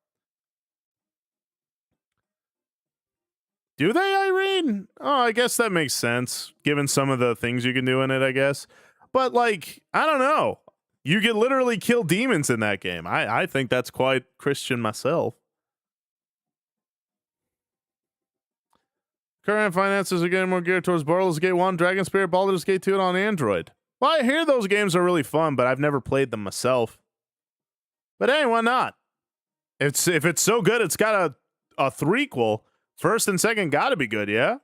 Do they, Irene? Oh, I guess that makes sense, given some of the things you can do in it, I guess. But, like, I don't know. You can literally kill demons in that game. I think that's quite Christian myself. Current finances are getting more geared towards Baldur's Gate 1, Dragon Spirit, Baldur's Gate 2 on Android. Well, I hear those games are really fun, but I've never played them myself. But hey, why not? If it's so good, it's got a threequel. First and second gotta be good, yeah?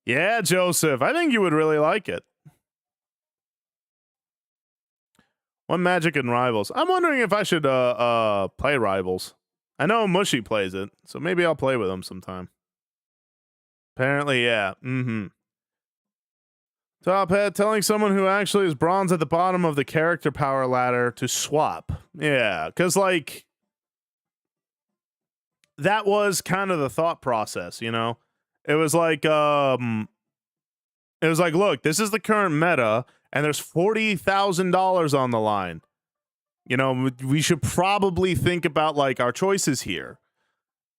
Yeah, Joseph. I think you would really like it. One Magic and Rivals. I'm wondering if I should play Rivals. I know Mushy plays it, so maybe I'll play with him sometime. Apparently, yeah. Top Hat telling someone who actually is bronze at the bottom of the character power ladder to swap. Yeah, because, like, that was kind of the thought process, you know? It was like, look, this is the current meta, and there's $40,000 on the line. You know, we should probably think about, like, our choices here.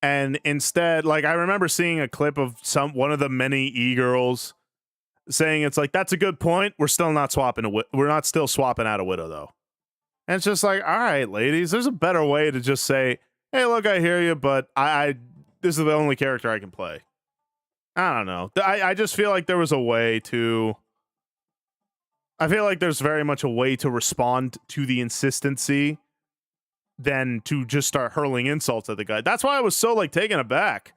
And instead, like, I remember seeing a clip of one of the many e-girls saying it's like, that's a good point. We're still not swapping we're not still swapping out a Widow, though. And it's just like, all right, ladies, there's a better way to just say, hey, look, I hear you, but this is the only character I can play. I don't know. I just feel like there was a way to... I feel like there's very much a way to respond to the insistency than to just start hurling insults at the guy. That's why I was so, like, taken aback.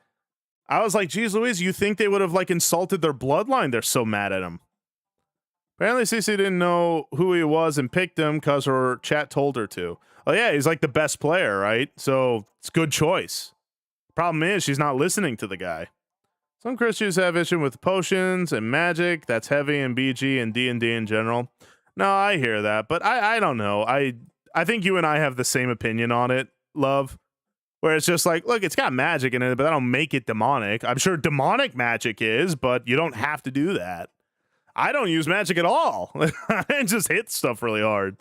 I was like, geez Louise, you think they would have, like, insulted their bloodline? They're so mad at him. Apparently Cece didn't know who he was and picked him because her chat told her to. Oh yeah, he's like the best player, right? So it's a good choice. Problem is, she's not listening to the guy. Some Christians have issue with potions and magic. That's heavy in BG and D&D in general. No, I hear that, but I don't know. I think you and I have the same opinion on it, love. Where it's just like, look, it's got magic in it, but I don't make it demonic. I'm sure demonic magic is, but you don't have to do that. I don't use magic at all. I just hit stuff really hard.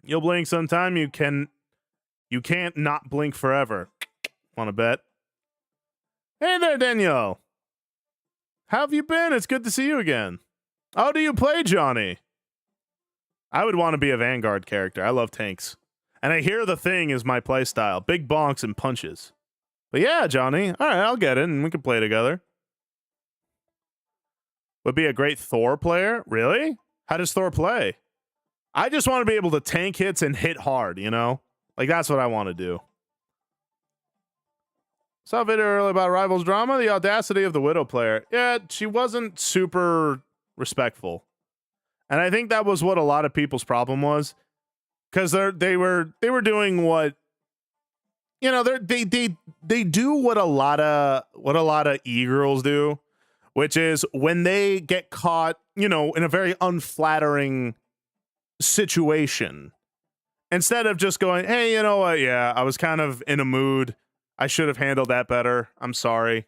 You'll blink sometime. You can't not blink forever. Want to bet? Hey there, Daniel. How have you been? It's good to see you again. Oh, do you play, Johnny? I would want to be a Vanguard character. I love tanks. And I hear the Thing is my playstyle. Big bonks and punches. But yeah, Johnny. All right, I'll get it, and we can play together. Would be a great Thor player? Really? How does Thor play? I just want to be able to tank hits and hit hard, you know? Like, that's what I want to do. Saw a video earlier about Rivals drama, the audacity of the Widow player. Yeah, she wasn't super respectful. And I think that was what a lot of people's problem was. Because they were doing what, you know, they do what a lot of e-girls do, which is when they get caught, you know, in a very unflattering situation, instead of just going, hey, you know what, yeah, I was kind of in a mood, I should have handled that better, I'm sorry.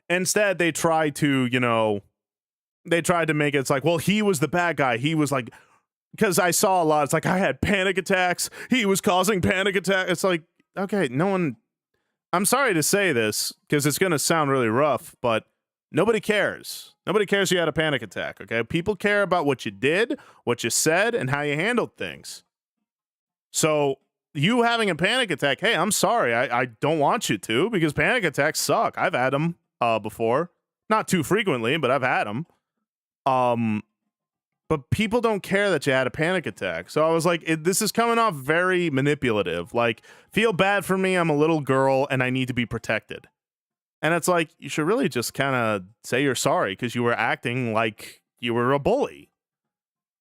Instead they try to, you know, they tried to make it, it's like, well, he was the bad guy, he was like because I saw a lot. It's like, I had panic attacks. He was causing panic attacks. It's like, okay, no one. I'm sorry to say this because it's going to sound really rough, but nobody cares. Nobody cares you had a panic attack, okay? People care about what you did, what you said, and how you handled things. So you having a panic attack, hey, I'm sorry. I don't want you to, because panic attacks suck. I've had them before. Not too frequently, but I've had them. But people don't care that you had a panic attack. So I was like, this is coming off very manipulative. Like, feel bad for me. I'm a little girl and I need to be protected. And it's like, you should really just kind of say you're sorry because you were acting like you were a bully.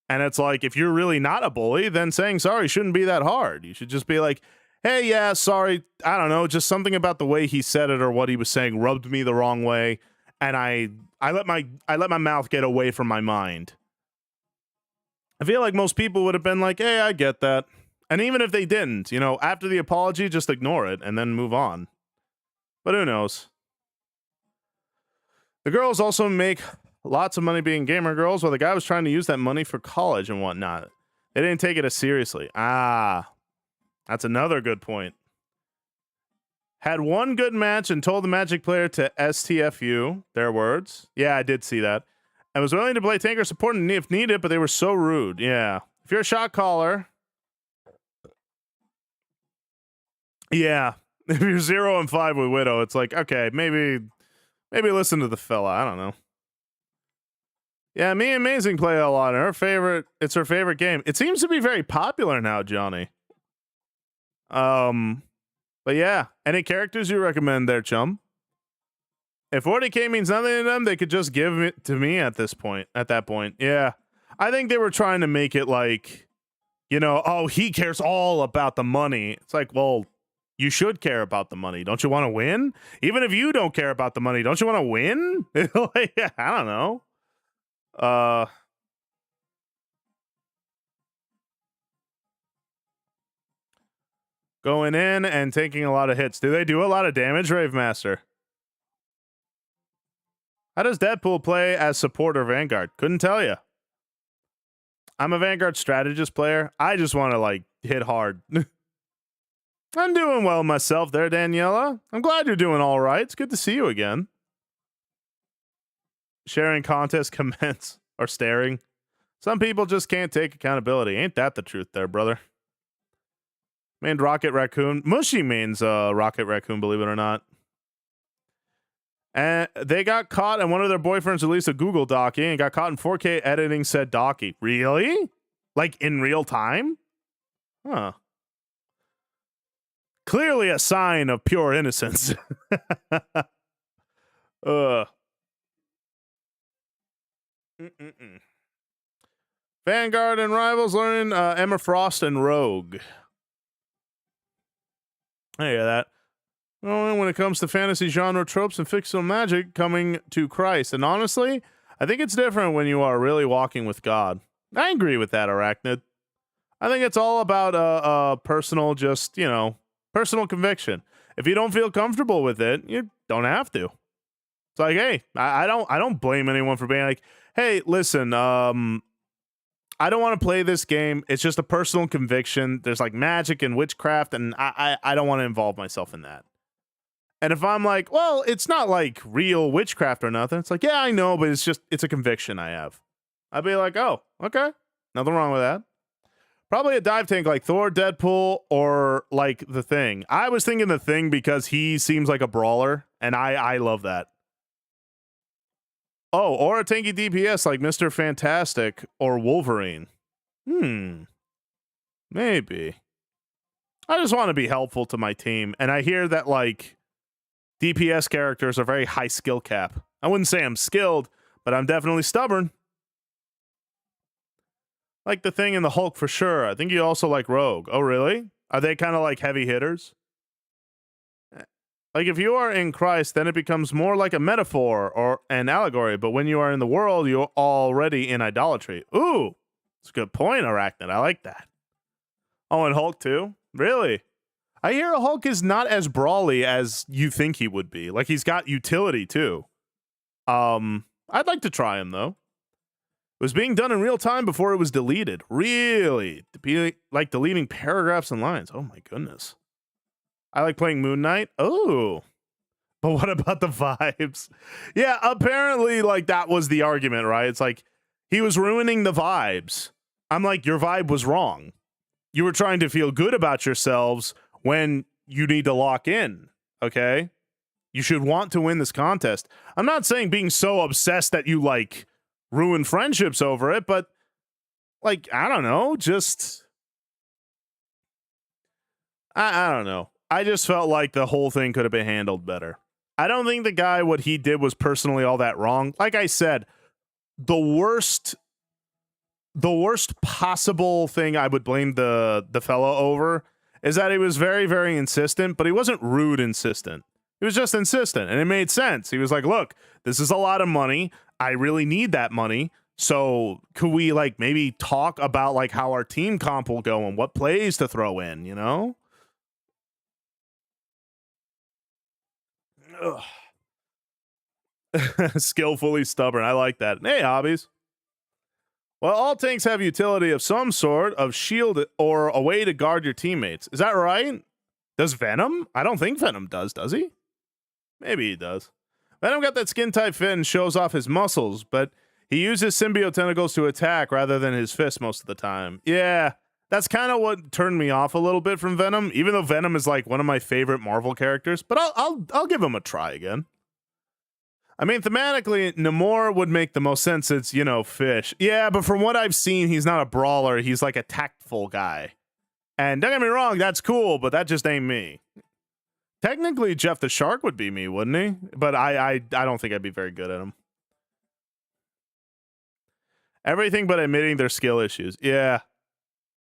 And it's like, if you're really not a bully, then saying sorry shouldn't be that hard. You should just be like, hey, yeah, sorry. I don't know. Just something about the way he said it or what he was saying rubbed me the wrong way. And I let my mouth get away from my mind. I feel like most people would have been like, hey, I get that. And even if they didn't, after the apology, just ignore it and then move on. But who knows? The girls also make lots of money being gamer girls, while the guy was trying to use that money for college and whatnot. They didn't take it as seriously. That's another good point. Had one good match and told the Magic player to STFU, their words. Yeah, I did see that. I was willing to play tanker support if needed, but they were so rude. Yeah. If you're a shot caller. Yeah. If you're 0-5 with Widow, it's like, okay, maybe listen to the fella. I don't know. Yeah, me and Amazing play a lot. It's her favorite game. It seems to be very popular now, Johnny. But yeah, any characters you recommend there, chum? If 40K means nothing to them, they could just give it to me at that point. Yeah. I think they were trying to make it like, oh, he cares all about the money. It's like, well, you should care about the money. Don't you want to win? Even if you don't care about the money, don't you want to win? Like, I don't know. Going in and taking a lot of hits. Do they do a lot of damage, Rave Master? How does Deadpool play as support or Vanguard? Couldn't tell you. I'm a Vanguard strategist player. I just want to, hit hard. I'm doing well myself there, Daniela. I'm glad you're doing all right. It's good to see you again. Sharing contest comments or staring. Some people just can't take accountability. Ain't that the truth there, brother? Mained Rocket Raccoon. Mushy means Rocket Raccoon, believe it or not. And they got caught, and one of their boyfriends released a Google Docky and got caught in 4K editing said Docky. Really? Like in real time? Huh. Clearly a sign of pure innocence. Vanguard and Rivals learning Emma Frost and Rogue. I hear that. Well, when it comes to fantasy genre tropes and fictional magic coming to Christ. And honestly, I think it's different when you are really walking with God. I agree with that, Arachnid. I think it's all about personal, personal conviction. If you don't feel comfortable with it, you don't have to. It's like, hey, I don't blame anyone for being like, hey, listen, I don't want to play this game. It's just a personal conviction. There's magic and witchcraft, and I don't want to involve myself in that. And if I'm like, well, it's not real witchcraft or nothing. It's like, yeah, I know, but it's a conviction I have. I'd be like, oh, okay. Nothing wrong with that. Probably a dive tank like Thor, Deadpool, or The Thing. I was thinking The Thing because he seems like a brawler, and I love that. Oh, or a tanky DPS like Mr. Fantastic or Wolverine. Maybe. I just want to be helpful to my team, and I hear that DPS characters are very high skill cap. I wouldn't say I'm skilled, but I'm definitely stubborn. Like The Thing and the Hulk for sure. I think you also like Rogue. Oh, really? Are they kind of heavy hitters? If you are in Christ, then it becomes more like a metaphor or an allegory. But when you are in the world, you're already in idolatry. Ooh, that's a good point, Arachnid. I like that. Oh, and Hulk too? Really? I hear Hulk is not as brawly as you think he would be. He's got utility too. I'd like to try him though. was being done in real time before it was deleted. Really? Like deleting paragraphs and lines. Oh my goodness. I like playing Moon Knight. Oh. But what about the vibes? Yeah, apparently, like, that was the argument, right? It's like, he was ruining the vibes. I'm like, your vibe was wrong. You were trying to feel good about yourselves when you need to lock in, okay? You should want to win this contest. I'm not saying being so obsessed that you, like, ruin friendships over it, but, like, I don't know, just... I don't know. I just felt like the whole thing could have been handled better. I don't think the guy, what he did was personally all that wrong. Like I said, the worst possible thing I would blame the fellow over is that he was very, very insistent, but he wasn't rude insistent. He was just insistent, and it made sense. He was like, look, this is a lot of money. I really need that money. So could we, like, maybe talk about, like, how our team comp will go and what plays to throw in, you know? Skillfully stubborn. I like that. Hey, hobbies. Well, all tanks have utility of some sort of shield or a way to guard your teammates. Is that right? Does Venom? I don't think Venom does he? Maybe he does. Venom got that skin type fit and shows off his muscles, but he uses symbiote tentacles to attack rather than his fist most of the time. Yeah, that's kind of what turned me off a little bit from Venom, even though Venom is like one of my favorite Marvel characters, but I'll give him a try again. I mean, thematically, Namor would make the most sense. It's, you know, fish. Yeah, but from what I've seen, he's not a brawler. He's like a tactful guy. And don't get me wrong, that's cool, but that just ain't me. Technically, Jeff the Shark would be me, wouldn't he? But I don't think I'd be very good at him. Everything but admitting their skill issues. Yeah.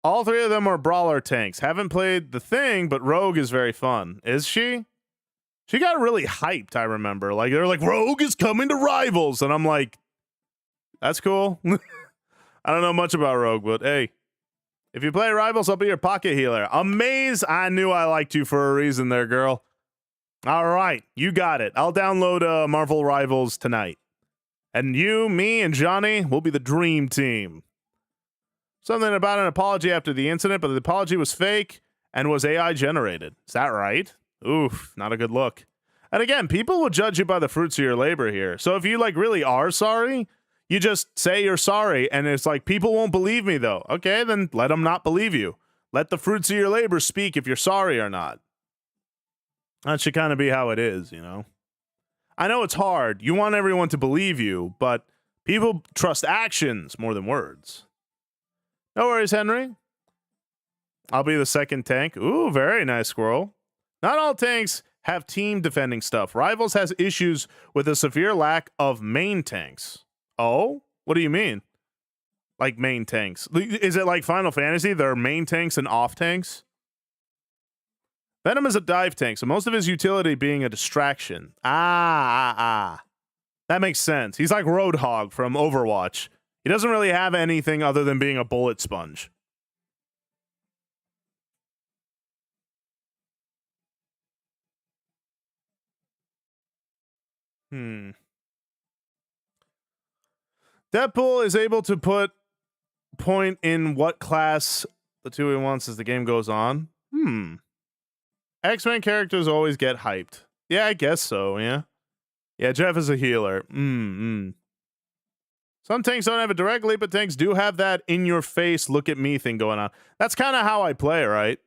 All three of them are brawler tanks. Haven't played the thing, but Rogue is very fun. Is she? She got really hyped, I remember. Like, they're like, Rogue is coming to Rivals. And I'm like, that's cool. I don't know much about Rogue, but hey, if you play Rivals, I'll be your pocket healer. Amaze, I knew I liked you for a reason there, girl. All right, you got it. I'll download Marvel Rivals tonight. And you, me, and Johnny will be the dream team. Something about an apology after the incident, but the apology was fake and was AI generated. Is that right? Oof, not a good look. And again, people will judge you by the fruits of your labor here. So if you, like, really are sorry, you just say you're sorry, and it's like, people won't believe me, though. Okay, then let them not believe you. Let the fruits of your labor speak if you're sorry or not. That should kind of be how it is, you know? I know it's hard. You want everyone to believe you, but people trust actions more than words. No worries, Henry. I'll be the second tank. Ooh, very nice, Squirrel. Not all tanks have team defending stuff. Rivals has issues with a severe lack of main tanks. Oh? What do you mean? Like main tanks? Is it like Final Fantasy? There are main tanks and off tanks? Venom is a dive tank, so most of his utility being a distraction. That makes sense. He's like Roadhog from Overwatch. He doesn't really have anything other than being a bullet sponge. Deadpool is able to put point in what class the two he wants as the game goes on. X-Men characters always get hyped. Yeah, I guess so, yeah. Yeah, Jeff is a healer. Some tanks don't have it directly, but tanks do have that in-your-face, look-at-me thing going on. That's kind of how I play, right?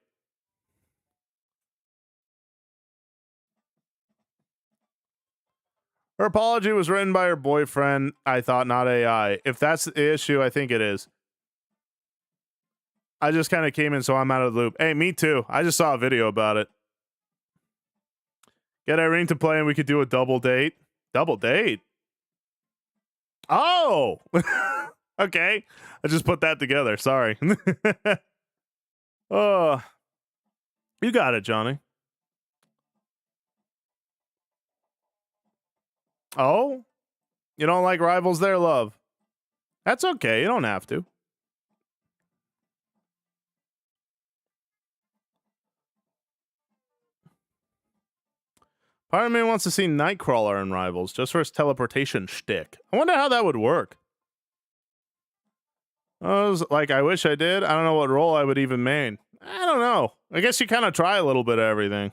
Her apology was written by her boyfriend, I thought, not AI. If that's the issue, I think it is. I just kind of came in, so I'm out of the loop. Hey, me too. I just saw a video about it. Get Irene to play and we could do a double date. Double date? Oh! Okay. I just put that together. Sorry. Oh. You got it, Johnny. Oh? You don't like Rivals there, love? That's okay. You don't have to. Part of me wants to see Nightcrawler in Rivals just for his teleportation shtick. I wonder how that would work. I was like, I wish I did. I don't know what role I would even main. I don't know. I guess you kind of try a little bit of everything.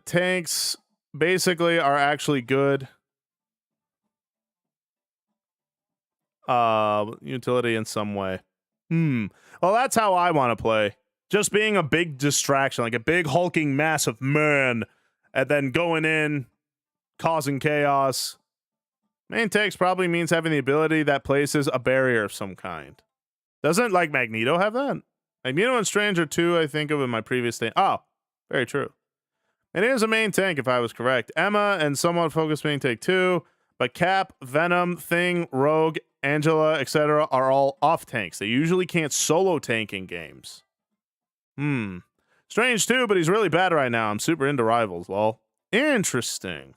Tanks basically are actually good. Utility in some way. Well, that's how I want to play. Just being a big distraction, like a big hulking massive man, and then going in, causing chaos. Main tanks probably means having the ability that places a barrier of some kind. Doesn't like Magneto have that? Magneto and Stranger 2, I think of in my previous thing. Oh, very true. It is a main tank, if I was correct. Emma and somewhat focused main tank too, but Cap, Venom, Thing, Rogue, Angela, etc. are all off tanks. They usually can't solo tank in games. Strange too, but he's really bad right now. I'm super into Rivals, lol. Interesting.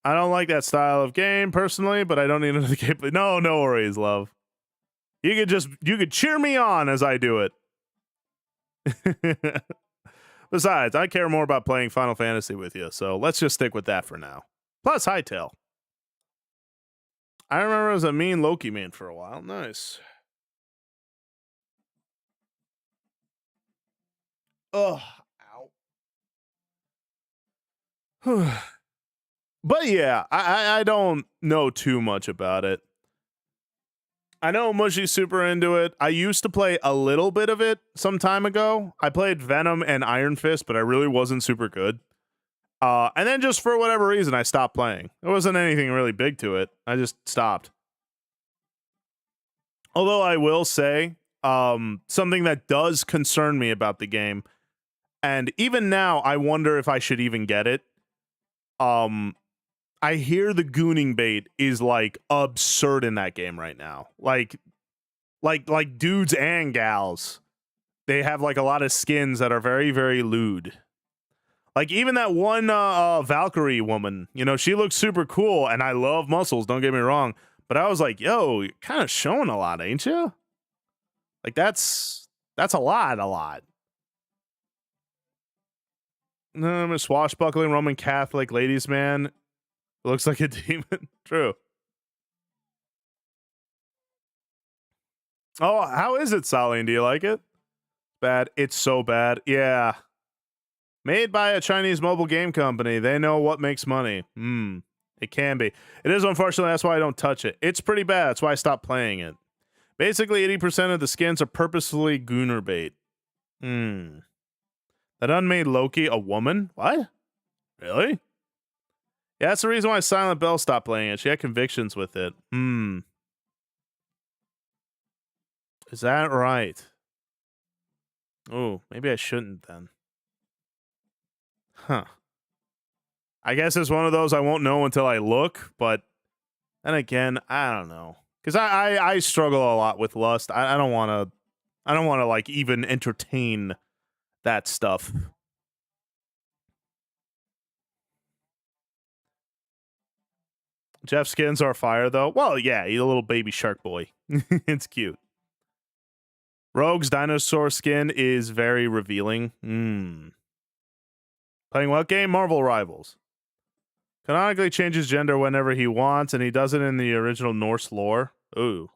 I don't like that style of game personally, but I don't need another gameplay. No worries, love. You could cheer me on as I do it. Besides, I care more about playing Final Fantasy with you, so let's just stick with that for now. Plus Hytale. I remember as a mean Loki main for a while. Nice. Ugh. Ow. But yeah, I don't know too much about it. I know Mushy's super into it. I used to play a little bit of it some time ago. I played Venom and Iron Fist, but I really wasn't super good. And then just for whatever reason, I stopped playing. There wasn't anything really big to it. I just stopped. Although I will say, something that does concern me about the game, and even now I wonder if I should even get it. I hear the gooning bait is like absurd in that game right now. Like dudes and gals. They have like a lot of skins that are very, very lewd. Like even that one Valkyrie woman, you know, she looks super cool and I love muscles, don't get me wrong. But I was like, yo, you're kind of showing a lot, ain't you? Like that's a lot. I'm a swashbuckling Roman Catholic ladies man. Looks like a demon. True. Oh, how is it, Saline? Do you like it? Bad. It's so bad. Yeah. Made by a Chinese mobile game company. They know what makes money. It can be. It is, unfortunately. That's why I don't touch it. It's pretty bad. That's why I stopped playing it. Basically, 80% of the skins are purposefully gooner bait. That unmade Loki a woman? What? Really? Yeah, that's the reason why Silent Bell stopped playing it. She had convictions with it. Is that right? Oh, maybe I shouldn't then. Huh. I guess it's one of those I won't know until I look, but then again, I don't know. Because I struggle a lot with lust. I don't want to like even entertain that stuff. Jeff skins are fire though. Well, yeah, he's a little baby shark boy. It's cute. Rogue's dinosaur skin is very revealing. Playing what game? Marvel Rivals. Canonically changes gender whenever he wants, and he does it in the original Norse lore. Ooh.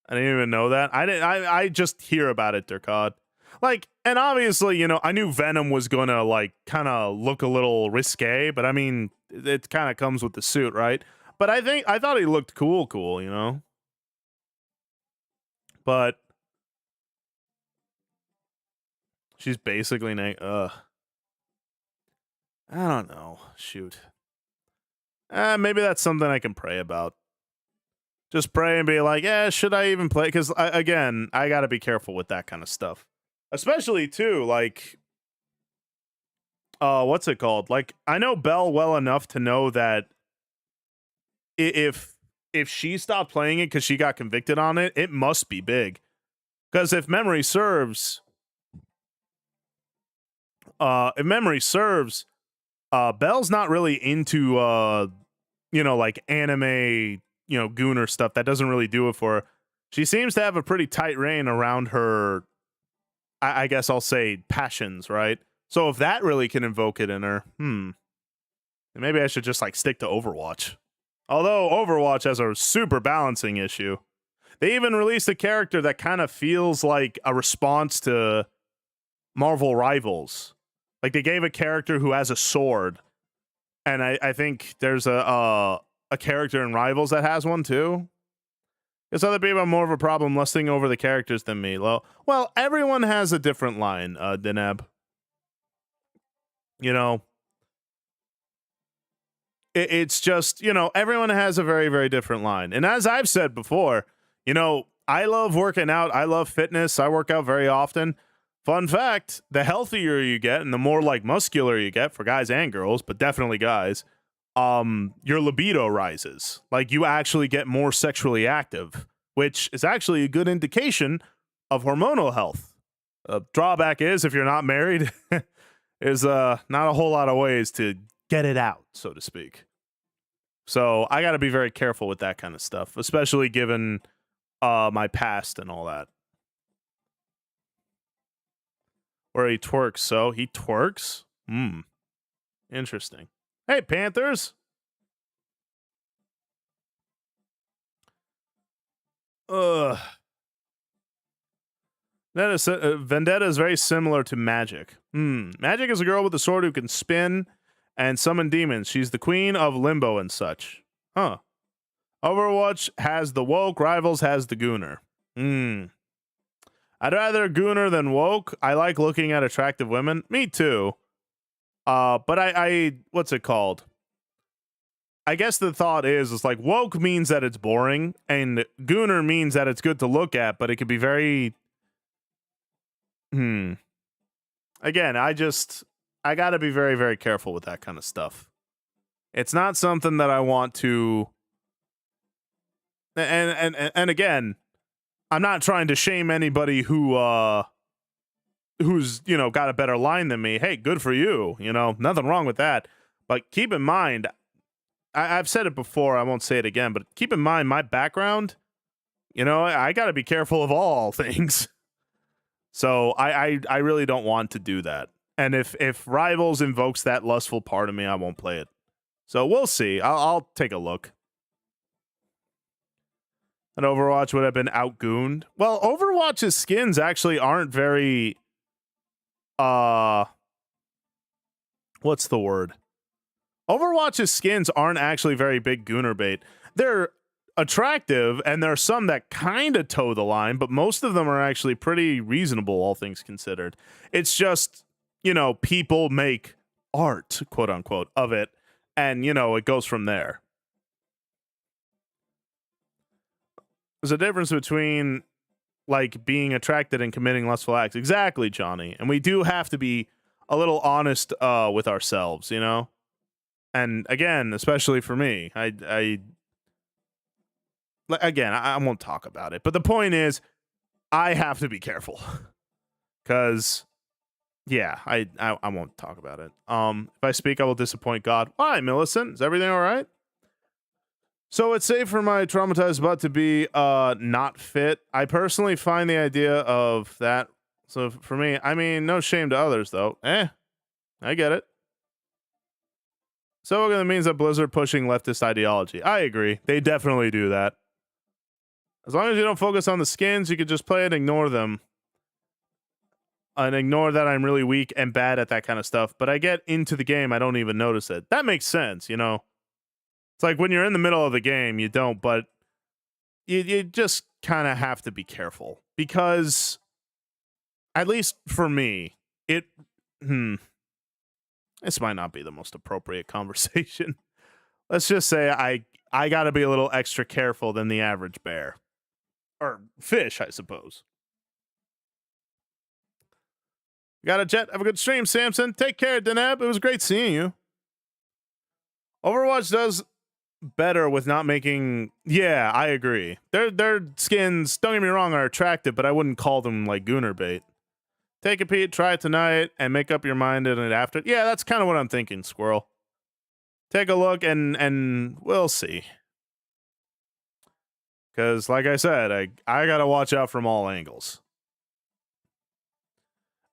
I didn't even know that. I just hear about it, Durkod. Like, and obviously, you know, I knew Venom was gonna like kind of look a little risque, but I mean, it kind of comes with the suit, right? But I thought he looked cool, you know. But she's basically I don't know. Shoot. Maybe that's something I can pray about. Just pray and be like, yeah, should I even play? Because again, I got to be careful with that kind of stuff, especially too. Like, what's it called? Like, I know Belle well enough to know that if she stopped playing it because she got convicted on it, it must be big. Because if memory serves, Belle's not really into you know, like anime, you know, gooner stuff. That doesn't really do it for her. She seems to have a pretty tight rein around her, I guess I'll say, passions, right? So if that really can invoke it in her, Maybe I should just like stick to Overwatch. Although Overwatch has a super balancing issue. They even released a character that kind of feels like a response to Marvel Rivals. Like they gave a character who has a sword, and I think there's a character in Rivals that has one too. Because other people have more of a problem lusting over the characters than me. Well, everyone has a different line, Deneb. You know, it's just, everyone has a very, very different line. And as I've said before, I love working out. I love fitness. I work out very often. Fun fact, the healthier you get and the more like muscular you get for guys and girls, but definitely guys, your libido rises. Like you actually get more sexually active, which is actually a good indication of hormonal health. Drawback is if you're not married, there's not a whole lot of ways to get it out, so to speak. So I got to be very careful with that kind of stuff, especially given my past and all that. Where he twerks, so he twerks? Interesting. Hey, Panthers! Vendetta is very similar to Magic. Magic is a girl with a sword who can spin and summon demons. She's the queen of limbo and such. Huh. Overwatch has the woke, Rivals has the gooner. I'd rather gooner than woke. I like looking at attractive women. Me too. But I what's it called? I guess the thought is like woke means that it's boring, and gooner means that it's good to look at, but it could be very. Again, I got to be very, very careful with that kind of stuff. It's not something that I want to. And again, I'm not trying to shame anybody who's got a better line than me. Hey, good for you. Nothing wrong with that. But keep in mind, I've said it before. I won't say it again. But keep in mind my background. I got to be careful of all things. So I really don't want to do that. And if Rivals invokes that lustful part of me, I won't play it. So we'll see. I'll take a look. And Overwatch would have been outgooned. Well, Overwatch's skins actually aren't very what's the word? Overwatch's skins aren't actually very big gooner bait. They're attractive, and there are some that kind of toe the line, but most of them are actually pretty reasonable, all things considered. It's just, people make art, quote unquote, of it, and, it goes from there. There's a difference between, like, being attracted and committing lustful acts. Exactly, Johnny. And we do have to be a little honest with ourselves, And again, especially for me, I won't talk about it. But the point is, I have to be careful. Because, yeah, I won't talk about it. If I speak, I will disappoint God. Why, Millicent? Is everything all right? So it's safe for my traumatized butt to be not fit. I personally find the idea of that. So for me, no shame to others, though. I get it. So that means that Blizzard pushing leftist ideology. I agree. They definitely do that. As long as you don't focus on the skins, you can just play it, ignore them. And ignore that I'm really weak and bad at that kind of stuff. But I get into the game, I don't even notice it. That makes sense, It's like when you're in the middle of the game, you don't, but you just kind of have to be careful. Because, at least for me, this might not be the most appropriate conversation. Let's just say I got to be a little extra careful than the average bear. Or fish, I suppose. Got a jet. Have a good stream, Samson. Take care, Deneb. It was great seeing you. Overwatch does better with not making. Yeah, I agree. Their skins, don't get me wrong, are attractive, but I wouldn't call them like gooner bait. Take a peek, try it tonight, and make up your mind on it after. Yeah, that's kind of what I'm thinking, Squirrel. Take a look and we'll see. Because, like I said, I got to watch out from all angles.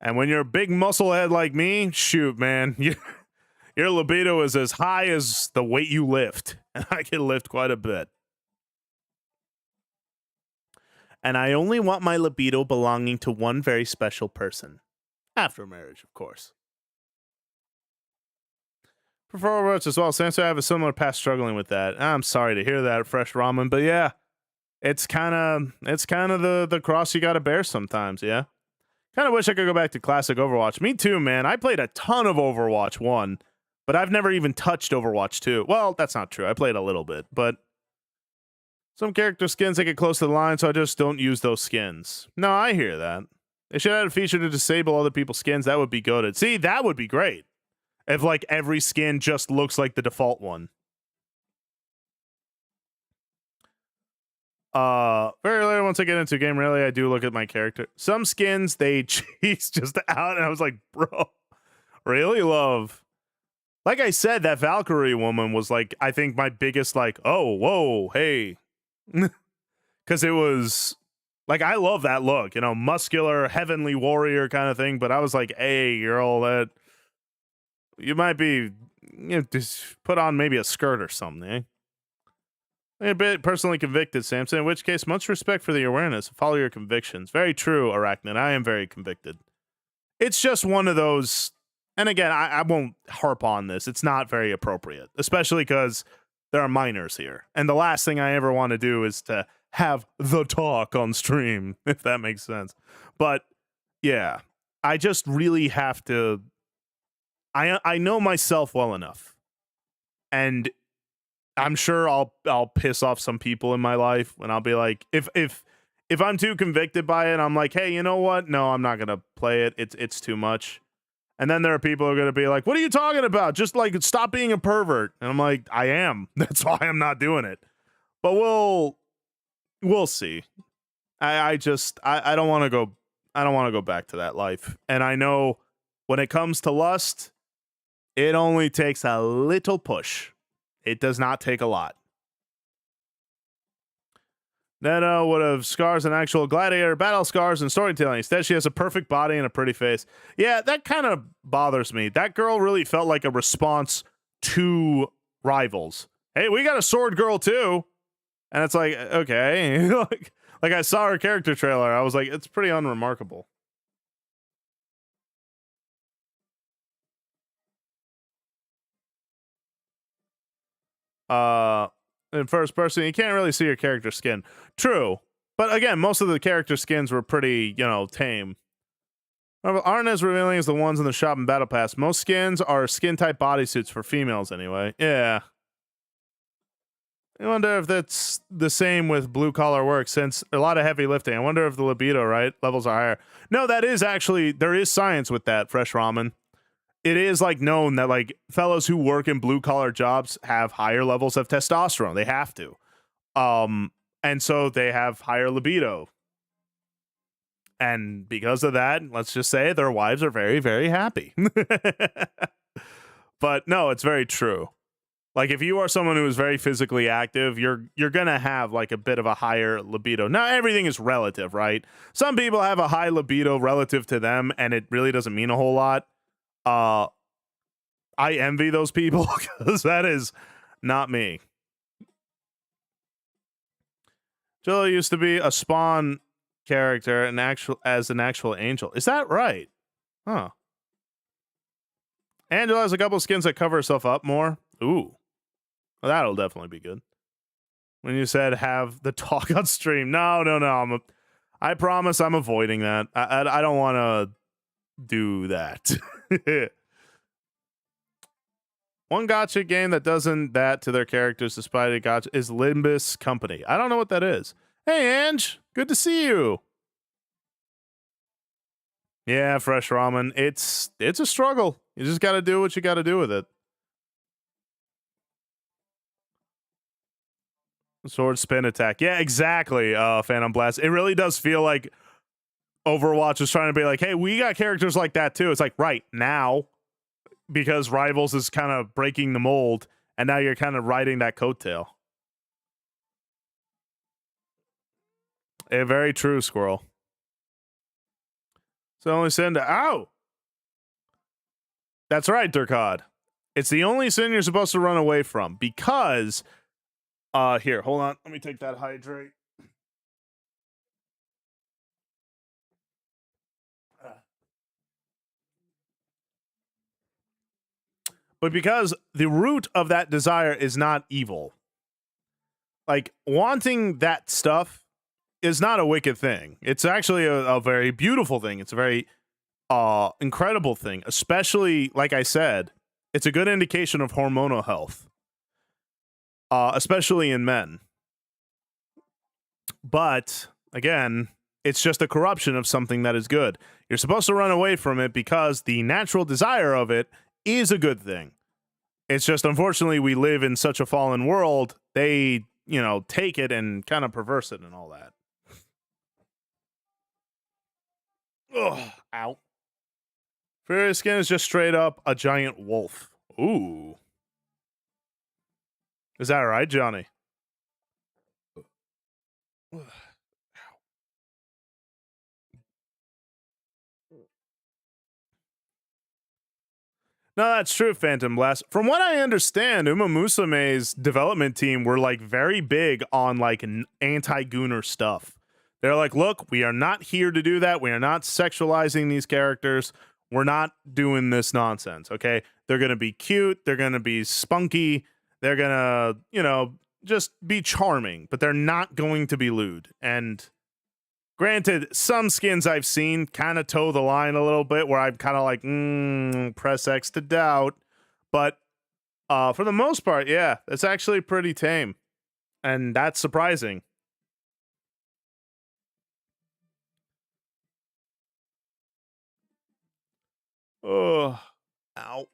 And when you're a big muscle head like me, shoot, man, Your libido is as high as the weight you lift. And I can lift quite a bit. And I only want my libido belonging to one very special person. After marriage, of course. Prefer Overwatch as well. Since I have a similar past struggling with that. I'm sorry to hear that, Fresh Ramen, but yeah. It's kind of the cross you got to bear sometimes, yeah. Kind of wish I could go back to classic Overwatch. Me too, man. I played a ton of Overwatch 1, but I've never even touched Overwatch 2. Well, that's not true. I played a little bit, but some character skins, they get close to the line, so I just don't use those skins. No, I hear that. They should have a feature to disable other people's skins. That would be good. See, that would be great. If, like, every skin just looks like the default one. Very later, once I get into a game, really, I do look at my character. Some skins, they cheese just out, and I was like, bro, really, love? Like I said, that Valkyrie woman was, like, I think my biggest, like, oh, whoa, hey. Because it was, like, I love that look, you know, muscular, heavenly warrior kind of thing, but I was like, hey, girl, that, you might be, you know, just put on maybe a skirt or something, eh? A bit personally convicted, Samson, in which case, much respect for the awareness. Follow your convictions. Very true, Arachnid. I am very convicted. It's just one of those, and again, I won't harp on this. It's not very appropriate, especially because there are minors here. And the last thing I ever want to do is to have the talk on stream, if that makes sense. But, yeah, I just really have to, I know myself well enough. And I'm sure I'll piss off some people in my life, and I'll be like, if I'm too convicted by it, I'm like, hey, you know what? No, I'm not gonna play it. It's too much. And then there are people who are gonna be like, what are you talking about? Just like stop being a pervert. And I'm like, I am. That's why I'm not doing it. But we'll see. I don't want to go. I don't want to go back to that life. And I know when it comes to lust, it only takes a little push. It does not take a lot. Neno would have scars and actual gladiator battle scars and storytelling. Instead, she has a perfect body and a pretty face. Yeah, that kind of bothers me. That girl really felt like a response to Rivals. Hey, we got a sword girl too. And it's like, okay. like I saw her character trailer. I was like, it's pretty unremarkable. In first person, you can't really see your character skin. True. But again, most of the character skins were pretty, you know, tame. Aren't as revealing as the ones in the shop and battle pass. Most skins are skin type bodysuits for females anyway. Yeah. I wonder if that's the same with blue collar work, since a lot of heavy lifting. I wonder if the libido, right, levels are higher. No, that is actually, there is science with that, Fresh Ramen. It is like known that like fellows who work in blue collar jobs have higher levels of testosterone. They have to. And so they have higher libido. And because of that, let's just say their wives are very, very happy. But no, it's very true. Like if you are someone who is very physically active, you're going to have like a bit of a higher libido. Now everything is relative, right? Some people have a high libido relative to them and it really doesn't mean a whole lot. I envy those people because that is not me. Jill used to be a Spawn character as an actual angel. Is that right? Huh. Angela has a couple skins that cover herself up more. Ooh. Well, that'll definitely be good. When you said have the talk on stream. No. I promise I'm avoiding that. I don't want to do that. One gacha game that doesn't that to their characters despite a gacha is Limbus Company. I don't know what that is. Hey, Ange. Good to see you. Yeah, Fresh Ramen. It's a struggle. You just got to do what you got to do with it. Sword spin attack. Yeah, exactly, Phantom Blast. It really does feel like Overwatch is trying to be like, hey, we got characters like that too. It's like, right, now, because Rivals is kind of breaking the mold, and now you're kind of riding that coattail. Very true, Squirrel. So only send ow! That's right, Durkod. It's the only sin you're supposed to run away from because here, hold on. Let me take that hydrate. But because the root of that desire is not evil. Like wanting that stuff is not a wicked thing. It's actually a very beautiful thing. It's a very incredible thing, especially like I said, it's a good indication of hormonal health, especially in men. But again, it's just a corruption of something that is good. You're supposed to run away from it because the natural desire of it is a good thing. It's just unfortunately we live in such a fallen world, they, take it and kind of perverse it and all that. Ugh, ow. Furious Skin is just straight up a giant wolf. Ooh. Is that right, Johnny? No, that's true, Phantom Blast. From what I understand, Uma Musume's development team were like very big on like anti-gooner stuff. They're like, look, we are not here to do that. We are not sexualizing these characters. We're not doing this nonsense, okay? They're going to be cute. They're going to be spunky. They're going to, just be charming, but they're not going to be lewd. And granted, some skins I've seen kind of toe the line a little bit where I'm kind of like, press X to doubt. But for the most part, yeah, it's actually pretty tame. And that's surprising. Oh, ow.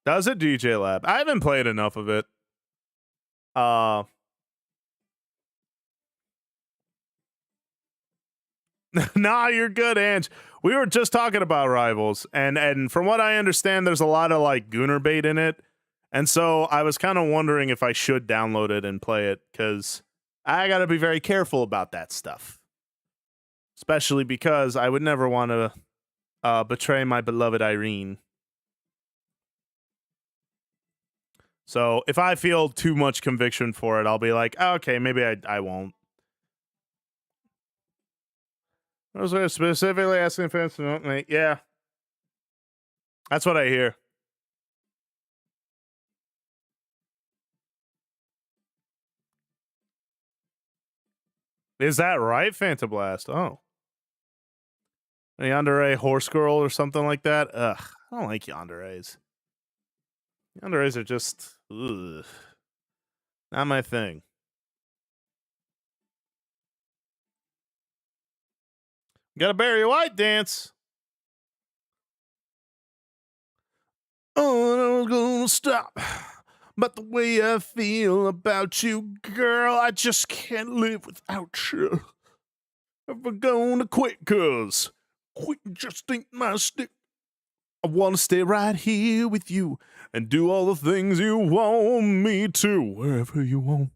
Does it, DJ Lab? I haven't played enough of it. Nah, you're good, Ange. We were just talking about Rivals, and from what I understand, there's a lot of like gooner bait in it, and so I was kind of wondering if I should download it and play it because I got to be very careful about that stuff, especially because I would never want to betray my beloved Irene. So if I feel too much conviction for it, I'll be like, okay, maybe I won't. I was specifically asking fans to not make. Yeah, that's what I hear. Is that right, Phantom Blast? Oh. A Yandere Horse Girl or something like that? Ugh, I don't like Yanderes. Yanderes are just, ugh, not my thing. Got a Barry White dance. Oh, I was gonna stop. But the way I feel about you, girl, I just can't live without you. If we're gonna quit, cause quitting just ain't my stick. I wanna stay right here with you and do all the things you want me to, wherever you want.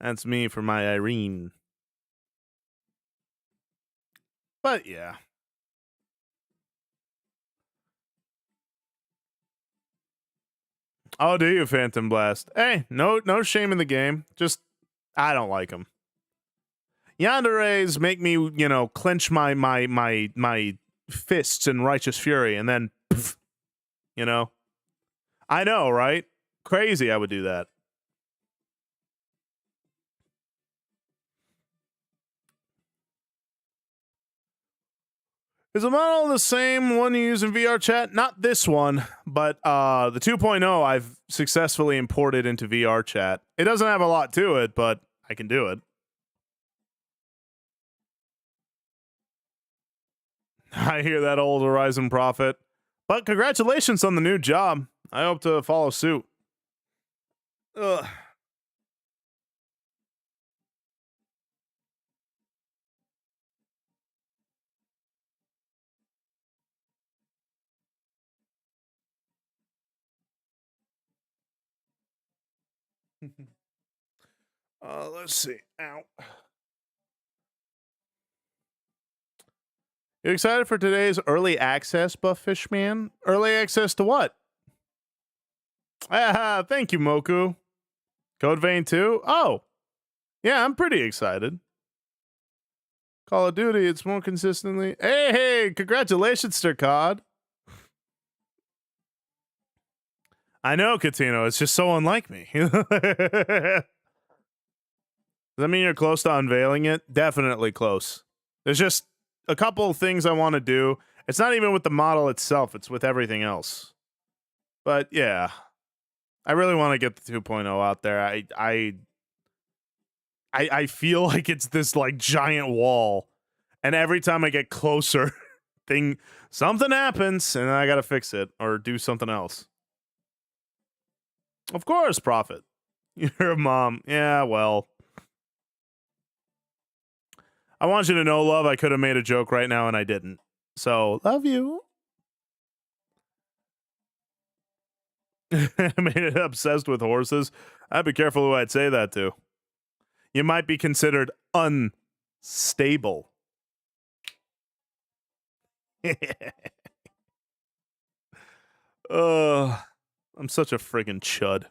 That's me for my Irene. But yeah. Oh, do you, Phantom Blast? Hey, no shame in the game. Just I don't like them. Yanderes make me, clench my fists in righteous fury, and then, pff, I know, right? Crazy, I would do that. Is the model the same one you use in VR chat? Not this one, but the 2.0 I've successfully imported into VR chat. It doesn't have a lot to it, but I can do it. I hear that, old Horizon prophet. But congratulations on the new job. I hope to follow suit. Ugh. Let's see. Ow. You excited for today's early access, Buff Fishman? Early access to what? Ah, thank you, Moku. Code Vein 2? Oh, yeah, I'm pretty excited. Call of Duty, it's more consistently. Hey, congratulations, Sturcod. I know, Catino, it's just so unlike me. Does that mean you're close to unveiling it? Definitely close. There's just a couple of things I want to do. It's not even with the model itself, it's with everything else. But yeah, I really want to get the 2.0 out there. I feel like it's this like giant wall, and every time I get closer, something happens, and I gotta fix it or do something else. Of course, Prophet. You're a mom. Yeah, well. I want you to know, love, I could have made a joke right now and I didn't. So, love you. I made it obsessed with horses. I'd be careful who I'd say that to. You might be considered unstable. I'm such a friggin' chud.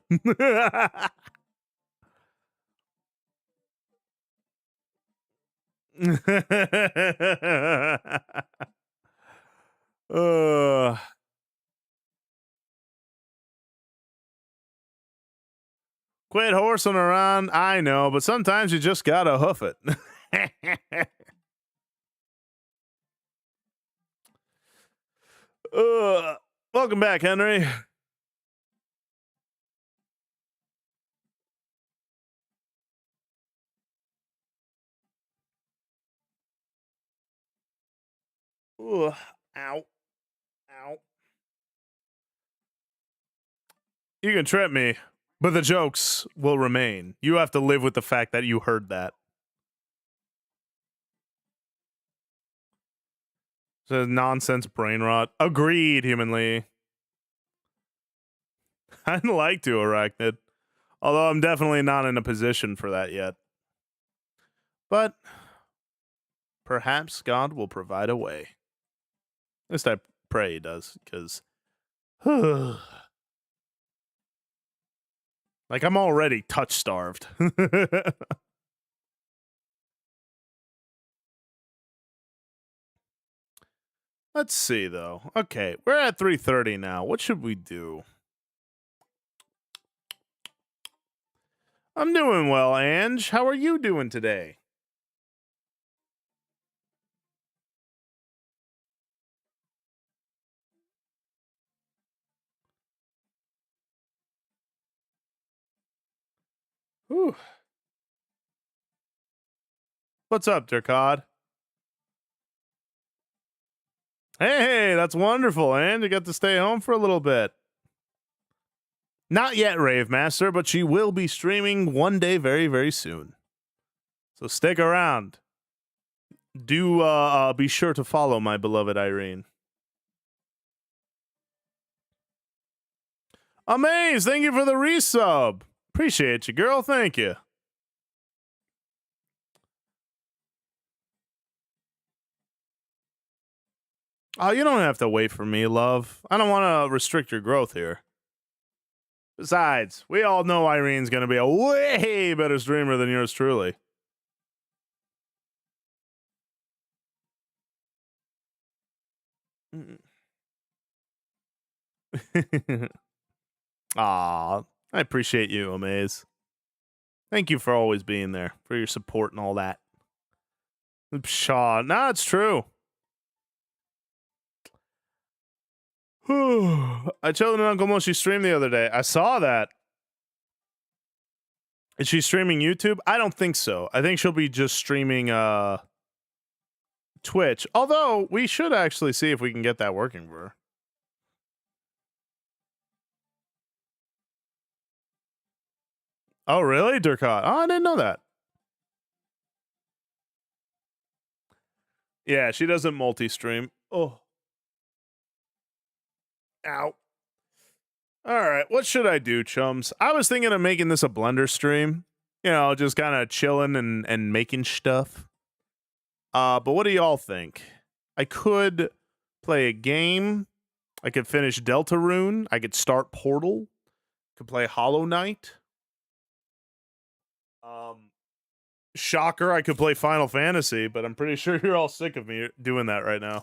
Quit horsing around, I know, but sometimes you just gotta hoof it. Welcome back, Henry. Ow. Ow. You can trip me, but the jokes will remain. You have to live with the fact that you heard that. So nonsense brain rot. Agreed, Humanly. I'd like to, Arachnid. Although I'm definitely not in a position for that yet. But perhaps God will provide a way. At least I pray he does, because like I'm already touch starved. Let's see though. Okay, we're at 3:30 now. What should we do? I'm doing well, Ange. How are you doing today? Whew. What's up, Durkod? Hey, that's wonderful, and you got to stay home for a little bit. Not yet, Rave Master, but she will be streaming one day very, very soon. So stick around. Do be sure to follow my beloved Irene. Amaze, thank you for the resub. Appreciate you, girl. Thank you. Oh, you don't have to wait for me, love. I don't want to restrict your growth here. Besides, we all know Irene's going to be a way better streamer than yours truly. Aw, I appreciate you, Amaze. Thank you for always being there, for your support and all that. Pshaw, nah, it's true. I chilled in Uncle Moshi stream the other day. I saw that. Is she streaming YouTube? I don't think so. I think she'll be just streaming Twitch. Although, we should actually see if we can get that working for her. Oh, really, Durkot? Oh, I didn't know that. Yeah, she doesn't multi-stream. Oh. Ow. All right, what should I do, chums? I was thinking of making this a Blender stream. You know, just kind of chilling and making stuff. But what do y'all think? I could play a game. I could finish Deltarune. I could start Portal. Could play Hollow Knight. Shocker, I could play Final Fantasy, but I'm pretty sure you're all sick of me doing that right now.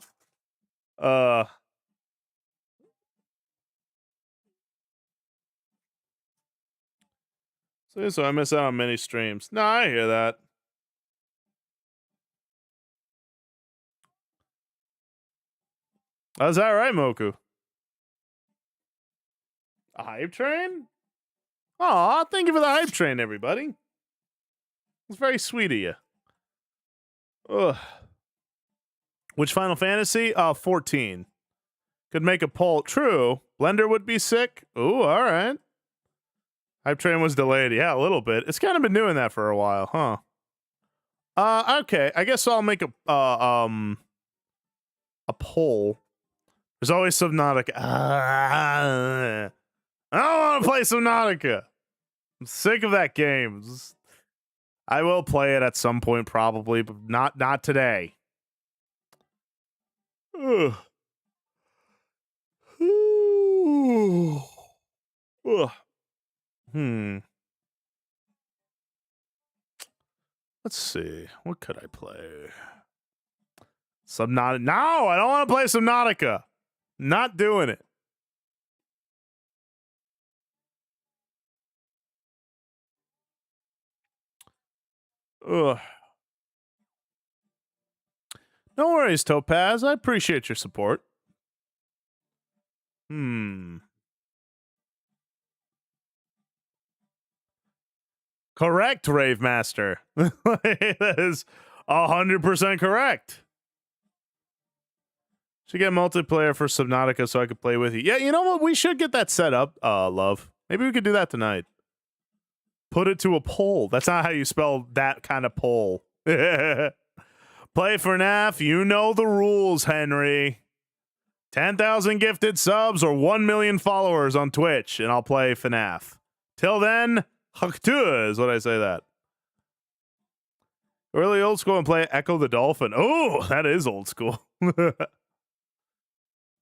So I miss out on many streams. No, I hear that. Is that right, Moku? A hype train? Aw, thank you for the hype train, everybody. It's very sweet of you. Ugh. Which Final Fantasy? 14. Could make a poll. True. Blender would be sick. Ooh, all right. Hype train was delayed. Yeah, a little bit. It's kind of been doing that for a while, huh? Okay. I guess I'll make a poll. There's always Subnautica. I don't want to play Subnautica. I'm sick of that game. I will play it at some point, probably, but not today. Ugh. Ugh. Let's see. What could I play? Subnautica. No, I don't want to play Subnautica. Not doing it. Ugh. No worries, Topaz. I appreciate your support. Correct, Rave Master. That is 100% correct. Should get multiplayer for Subnautica so I could play with you. Yeah, you know what? We should get that set up, love. Maybe we could do that tonight. Put it to a poll. That's not how you spell that kind of poll. Play FNAF. You know the rules, Henry. 10,000 gifted subs or 1 million followers on Twitch, and I'll play FNAF. Till then, Haktu is what I say that. Really old school and play Echo the Dolphin. Oh, that is old school.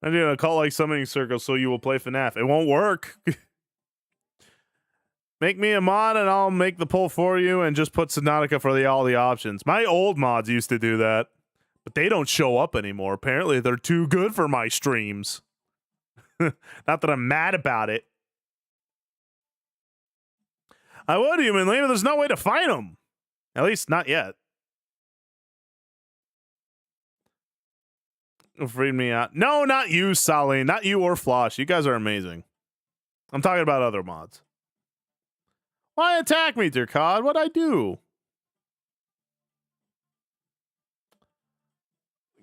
I need a cult-like summoning circle so you will play FNAF. It won't work. Make me a mod and I'll make the poll for you and just put Subnautica for all the options. My old mods used to do that, but they don't show up anymore. Apparently, they're too good for my streams. Not that I'm mad about it. I would, humanly, but there's no way to fight them. At least not yet. Freed me out. No, not you, Saline. Not you or Flosh. You guys are amazing. I'm talking about other mods. Why attack me, dear COD? What'd I do?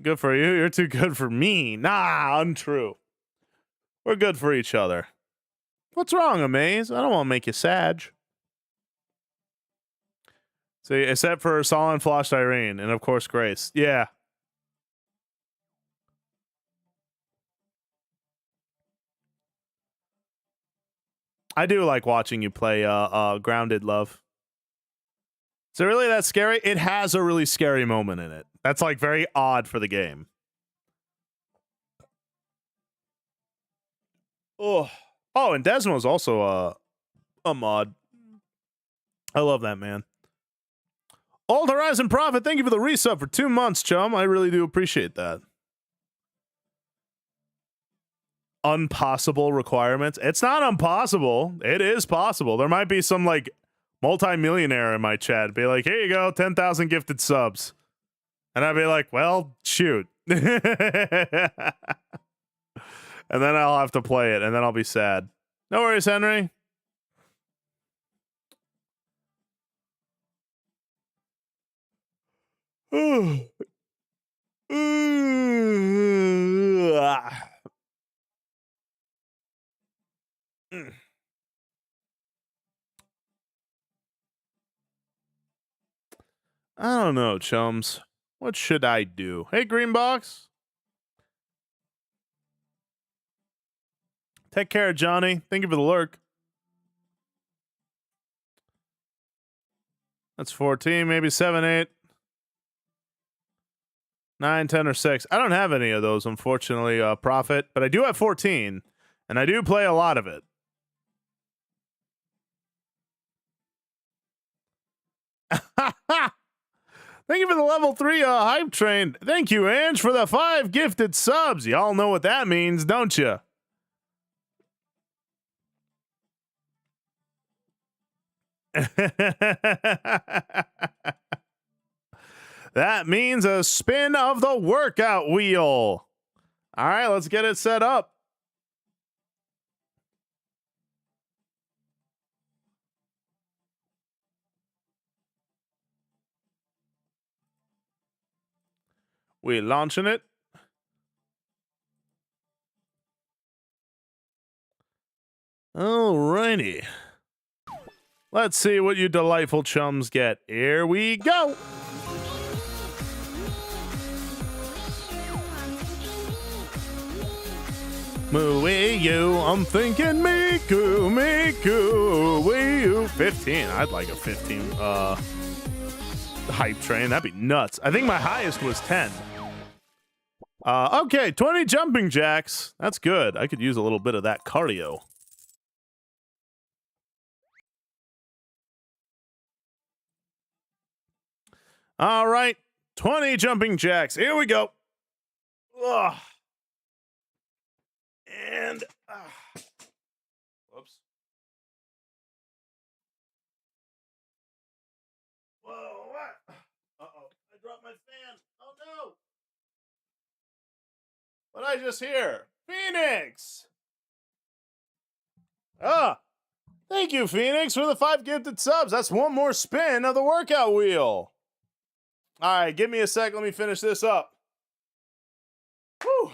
Good for you. You're too good for me. Nah, untrue. We're good for each other. What's wrong, Amaze? I don't want to make you sad. See, except for Solon, Flosh, Irene, and of course Grace. Yeah. I do like watching you play Grounded, love. Is it really that scary? It has a really scary moment in it. That's like very odd for the game. Oh, and Desmo's also a mod. I love that, man. Old Horizon Prophet, thank you for the resub for 2 months, chum. I really do appreciate that. Impossible requirements. It's not impossible. It is possible. There might be some like multi-millionaire in my chat be like, here you go, 10,000 gifted subs. And I'd be like, well, shoot. And then I'll have to play it, and then I'll be sad. No worries, Henry. I don't know, chums. What should I do? Hey, Greenbox. Take care, Johnny. Thank you for the lurk. That's 14, maybe 7, 8. 9, 10, or 6. I don't have any of those, unfortunately, Prophet, but I do have 14, and I do play a lot of it. Thank you for the level 3 hype train. Thank you, Ange, for the 5 gifted subs. Y'all know what that means, don't you? That means a spin of the workout wheel. All right, let's get it set up. We launching it. Alrighty. Let's see what you delightful chums get. Here we go. Wii U, I'm thinking Miku, Wii U. 15. I'd like a 15 hype train. That'd be nuts. I think my highest was 10. Okay, 20 jumping jacks. That's good. I could use a little bit of that cardio. All right, 20 jumping jacks. Here we go. Ugh. And whoops. Whoa, what? Uh-oh, I dropped my fan. Oh no. What did I just hear? Phoenix. Thank you, Phoenix, for the 5 gifted subs. That's one more spin of the workout wheel. All right, give me a sec. Let me finish this up. Whew.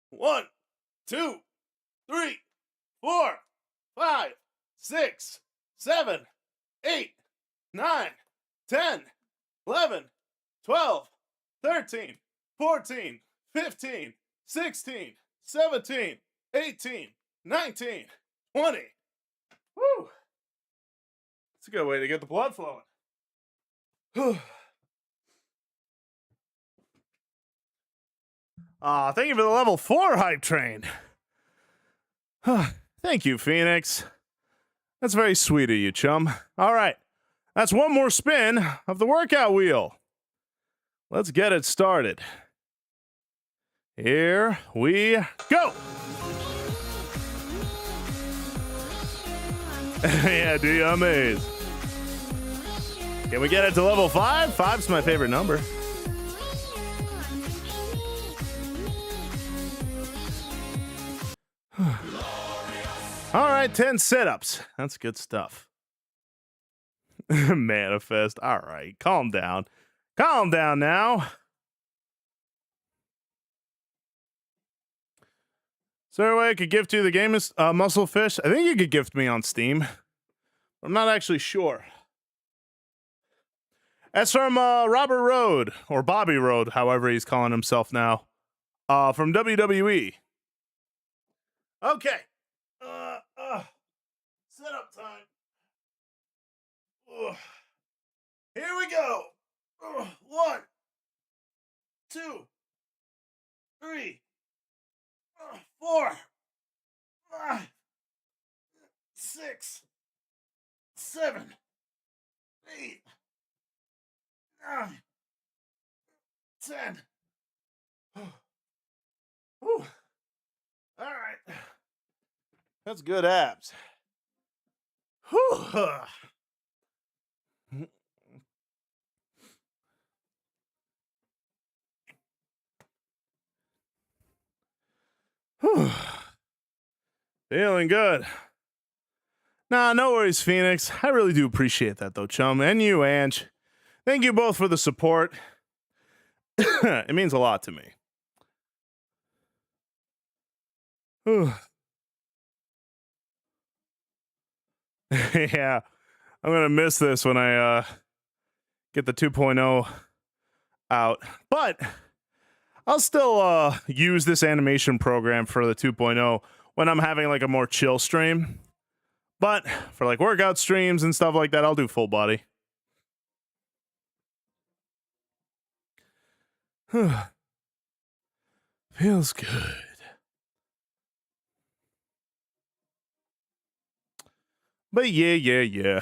1, 2, 3, 4, 5, 6, 7, 8, 9, 10, 11, 12, 13, 14, 15, 16, 17, 18, 19, 20. Woo! It's a good way to get the blood flowing. Thank you for the level 4 hype train. Thank you, Phoenix. That's very sweet of you, chum. All right. That's one more spin of the workout wheel. Let's get it started. Here we go. Yeah, do you amaze? Can we get it to level 5? 5's my favorite number. All right, 10 sit-ups. That's good stuff. Manifest. All right, calm down. Calm down now. Is there a way I could gift you the game Muscle Fish? I think you could gift me on Steam. I'm not actually sure. That's from Robert Roode, or Bobby Roode, however he's calling himself now, from WWE. Okay. Setup time. Here we go. 1, 2, 3, 4, 5, 6, 7, 8, 9, 10. Whew. All right. That's good abs. Whew. Whew. Feeling good. Nah, no worries, Phoenix. I really do appreciate that, though, chum. And you, Ange. Thank you both for the support. It means a lot to me. Whew. Yeah, I'm going to miss this when I get the 2.0 out. But I'll still use this animation program for the 2.0 when I'm having like a more chill stream. But for like workout streams and stuff like that, I'll do full body. Feels good. But yeah.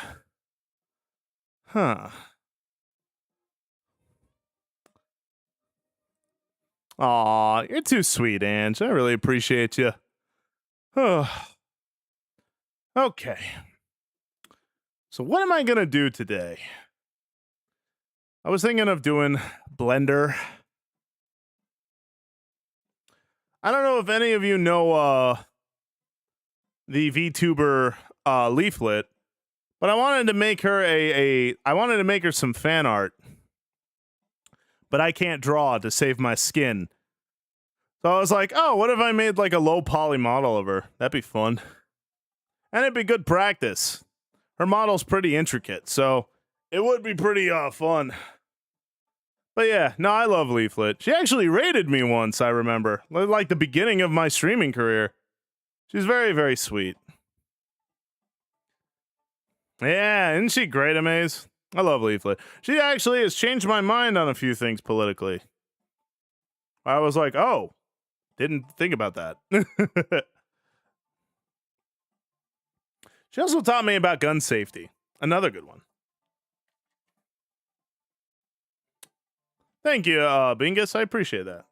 Huh. Aw, you're too sweet, Ange. I really appreciate you. Okay. So what am I gonna do today? I was thinking of doing Blender. I don't know if any of you know the VTuber Leaflet, but I wanted to make her I wanted to make her some fan art. But I can't draw to save my skin. So I was like, oh, what if I made like a low poly model of her? That'd be fun. And it'd be good practice. Her model's pretty intricate, so it would be pretty fun. But yeah, no, I love Leaflet. She actually rated me once, I remember. Like the beginning of my streaming career. She's very, very sweet. Yeah, isn't she great, Amaze? I love Leaflet. She actually has changed my mind on a few things politically. I was like, oh, didn't think about that. She also taught me about gun safety. Another good one. Thank you, Bingus. I appreciate that.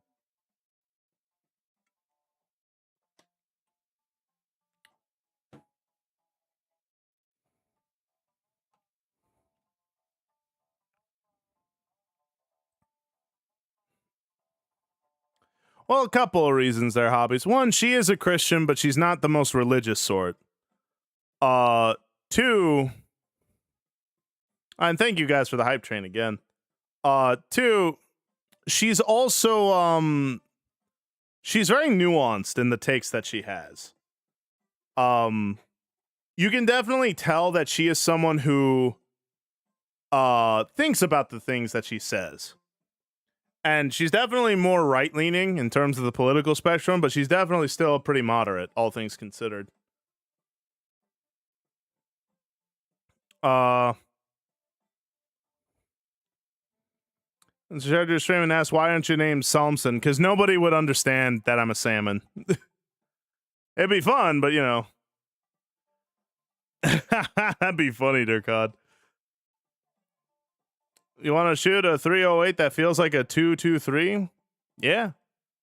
Well, a couple of reasons there, Hobbies. One, she is a Christian, but she's not the most religious sort. Two, and thank you guys for the hype train again. Two, she's also she's very nuanced in the takes that she has. You can definitely tell that she is someone who thinks about the things that she says. And she's definitely more right-leaning in terms of the political spectrum, but she's definitely still pretty moderate, all things considered. Shared your stream and asked, why aren't you named Salmson? Because nobody would understand that I'm a salmon. It'd be fun, but you know. That'd be funny, Durkod. You want to shoot a 308 that feels like a 223? Yeah.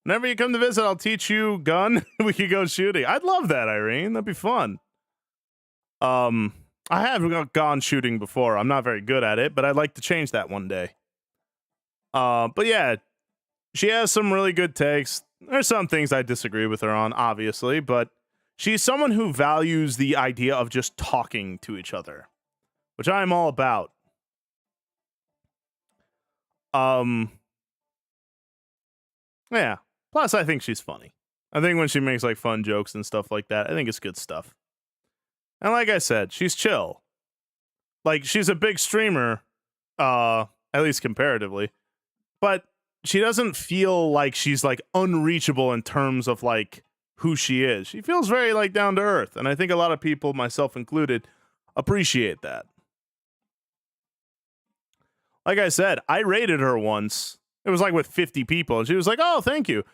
Whenever you come to visit, I'll teach you gun. We could go shooting. I'd love that, Irene. That'd be fun. I have gone shooting before. I'm not very good at it, but I'd like to change that one day. But yeah, she has some really good takes. There's some things I disagree with her on, obviously, but she's someone who values the idea of just talking to each other, which I'm all about. Yeah. Plus, I think she's funny. I think when she makes like fun jokes and stuff like that, I think it's good stuff. And like I said, she's chill. Like, she's a big streamer, at least comparatively, but she doesn't feel like she's like unreachable in terms of like who she is. She feels very like down to earth, and I think a lot of people, myself included, appreciate that. Like I said, I rated her once. It was like with 50 people, and she was like, "Oh, thank you."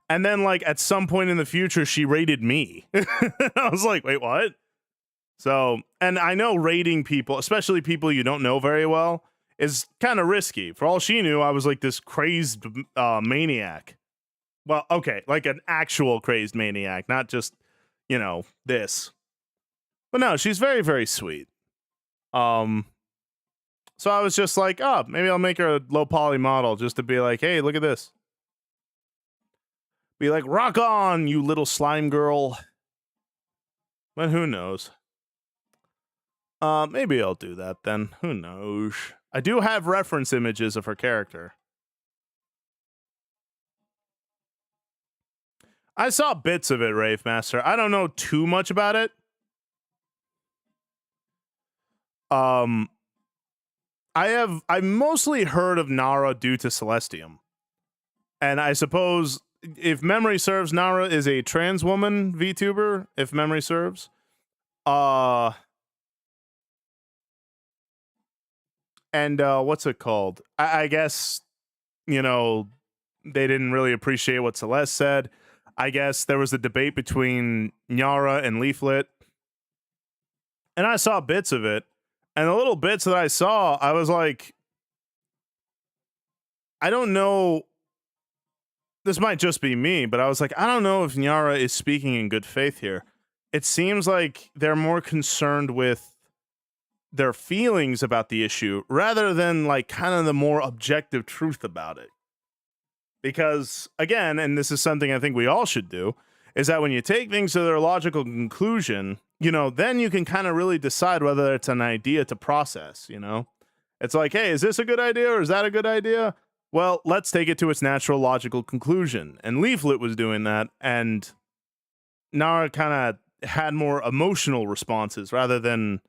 And then like at some point in the future, she rated me. I was like, "Wait, what?" So, and I know rating people, especially people you don't know very well, is kind of risky. For all she knew, I was like this crazed maniac. Well, okay, like an actual crazed maniac, not just, you know, this. But no, she's very, very sweet. So I was just like, oh, maybe I'll make her a low poly model just to be like, hey, look at this. Be like, rock on, you little slime girl. But who knows? Maybe I'll do that then. Who knows? I do have reference images of her character. I saw bits of it, Rave Master. I don't know too much about it. I've mostly heard of Nara due to Celestium. And I suppose, if memory serves, Nara is a trans woman VTuber, if memory serves. And what's it called? I guess, you know, they didn't really appreciate what Celeste said. I guess there was a debate between Nyara and Leaflet, and I saw bits of it. And the little bits that I saw, I was like, I don't know. This might just be me, but I was like, I don't know if Nyara is speaking in good faith here. It seems like they're more concerned with their feelings about the issue rather than like kind of the more objective truth about it. Because again, and this is something I think we all should do, is that when you take things to their logical conclusion, you know, then you can kind of really decide whether it's an idea to process, you know? It's like, hey, is this a good idea or is that a good idea? Well, let's take it to its natural logical conclusion. And Leaflet was doing that, and Nara kind of had more emotional responses rather than,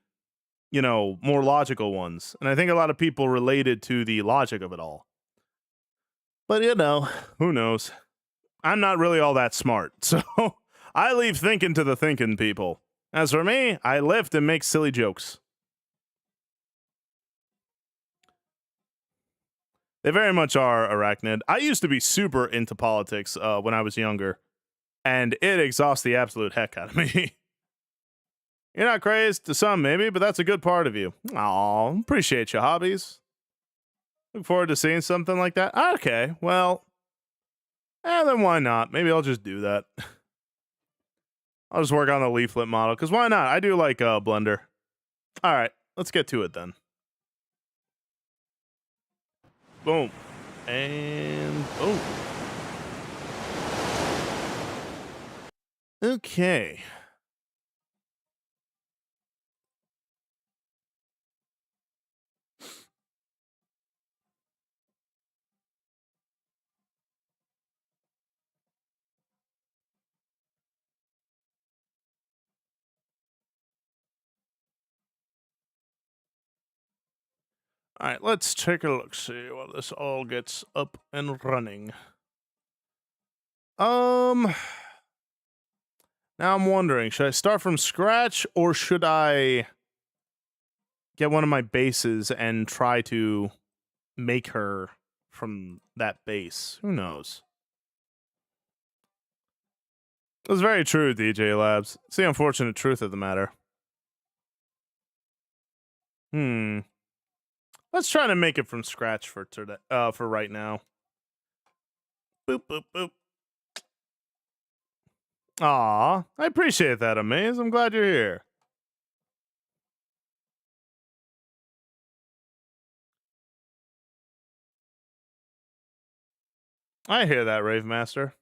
you know, more logical ones. And I think a lot of people related to the logic of it all. But, you know, who knows? I'm not really all that smart, so I leave thinking to the thinking people. As for me, I lift and make silly jokes. They very much are, Arachnid. I used to be super into politics when I was younger, and it exhausts the absolute heck out of me. You're not crazed to some, maybe, but that's a good part of you. Aw, appreciate your hobbies. Look forward to seeing something like that. Okay, well, then why not? Maybe I'll just do that. I'll just work on the Leaflet model, because why not? I do like Blender. All right, let's get to it then. Boom. And boom. Okay. All right, let's take a look, see while this all gets up and running. Now I'm wondering, should I start from scratch or should I get one of my bases and try to make her from that base? Who knows? That's very true, DJ Labs. It's the unfortunate truth of the matter. Let's try to make it from scratch for today, for right now. Boop, boop, boop. Aw, I appreciate that, Amaze. I'm glad you're here. I hear that, Rave Master.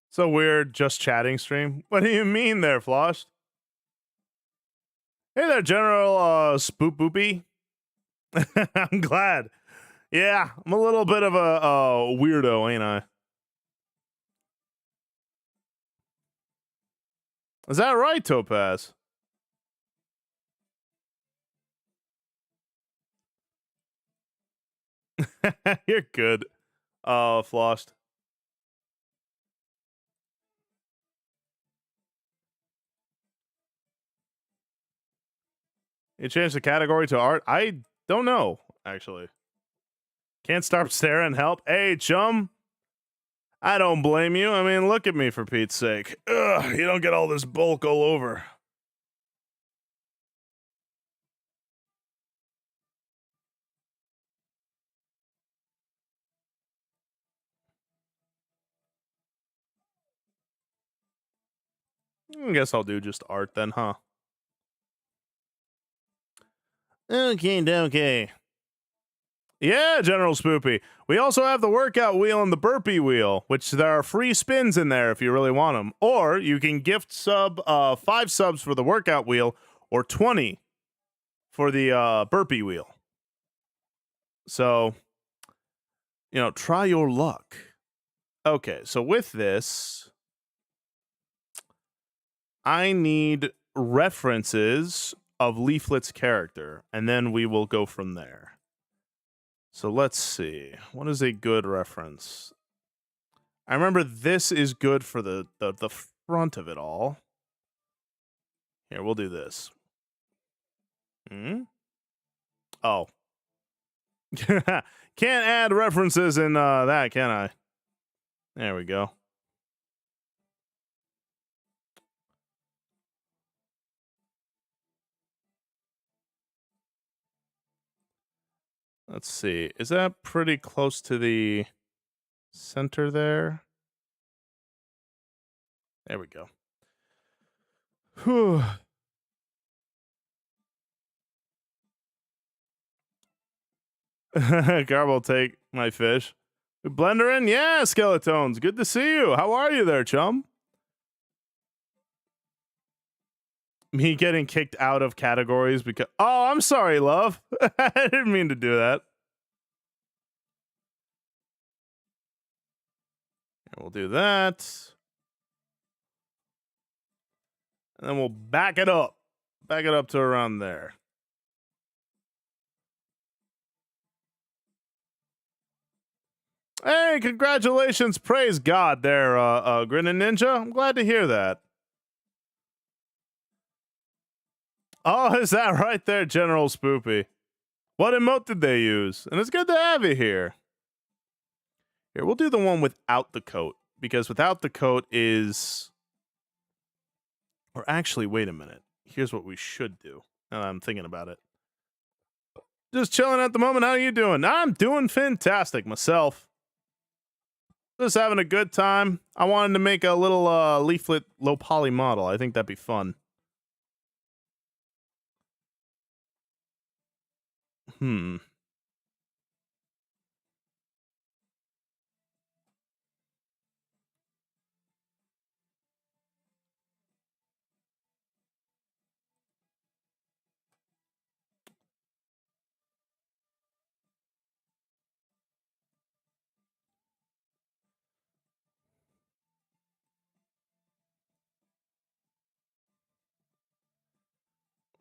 So weird, just chatting stream. What do you mean there, Floss? Hey there, General Spoop Boopy. I'm glad. Yeah, I'm a little bit of a weirdo, ain't I? Is that right, Topaz? You're good, Flossed. You changed the category to art? I don't know, actually. Can't stop staring, help. Hey, chum. I don't blame you. I mean, look at me, for Pete's sake. Ugh, you don't get all this bulk all over. I guess I'll do just art then, huh? Okay. Yeah, General Spoopy. We also have the workout wheel and the burpee wheel, which there are free spins in there if you really want them. Or you can gift 5 subs for the workout wheel or 20 for the burpee wheel. So, you know, try your luck. Okay, so with this, I need references of Leaflet's character, and then we will go from there. So let's see. What is a good reference? I remember this is good for the front of it all. Here, we'll do this. Oh. Can't add references in that, can I? There we go. Let's see. Is that pretty close to the center there? There we go. Whew. Carb will take my fish. Blender in? Yeah, Skeletones. Good to see you. How are you there, chum? Me getting kicked out of categories because... Oh, I'm sorry, love. I didn't mean to do that. We'll do that. And then we'll back it up. Back it up to around there. Hey, congratulations. Praise God there, Grinning Ninja. I'm glad to hear that. Oh, is that right there, General Spoopy? What emote did they use? And it's good to have you here. Here, we'll do the one without the coat. Because without the coat is... Or actually, wait a minute. Here's what we should do. Now that I'm thinking about it. Just chilling at the moment. How are you doing? I'm doing fantastic myself. Just having a good time. I wanted to make a little leaflet low poly model. I think that'd be fun.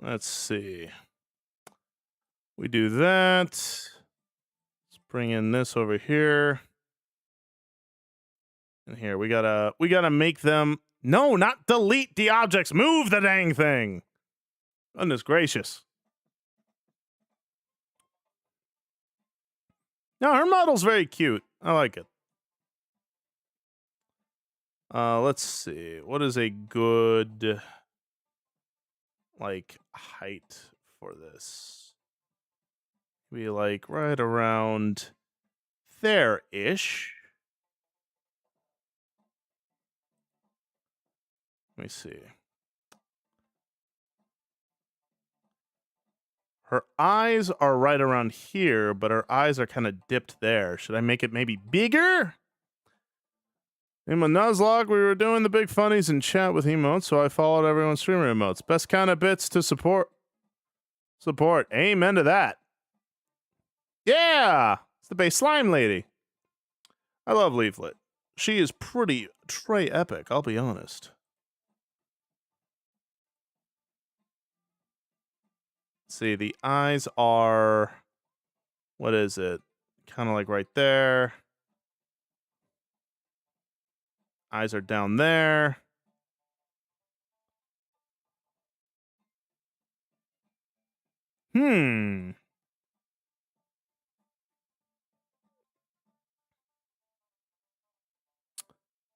Let's see. We do that. Let's bring in this over here. And here we gotta make them. No, not delete the objects. Move the dang thing. Goodness gracious. No, her model's very cute. I like it. Let's see. What is a good like height for this? Be like right around there-ish. Let me see. Her eyes are right around here, but her eyes are kind of dipped there. Should I make it maybe bigger? In my Nuzlocke, we were doing the big funnies in chat with emotes, so I followed everyone's streamer emotes. Best kind of bits to support. Amen to that. Yeah! It's the base slime lady. I love Leaflet. She is pretty Trey epic, I'll be honest. Let's see, the eyes are... What is it? Kind of like right there. Eyes are down there.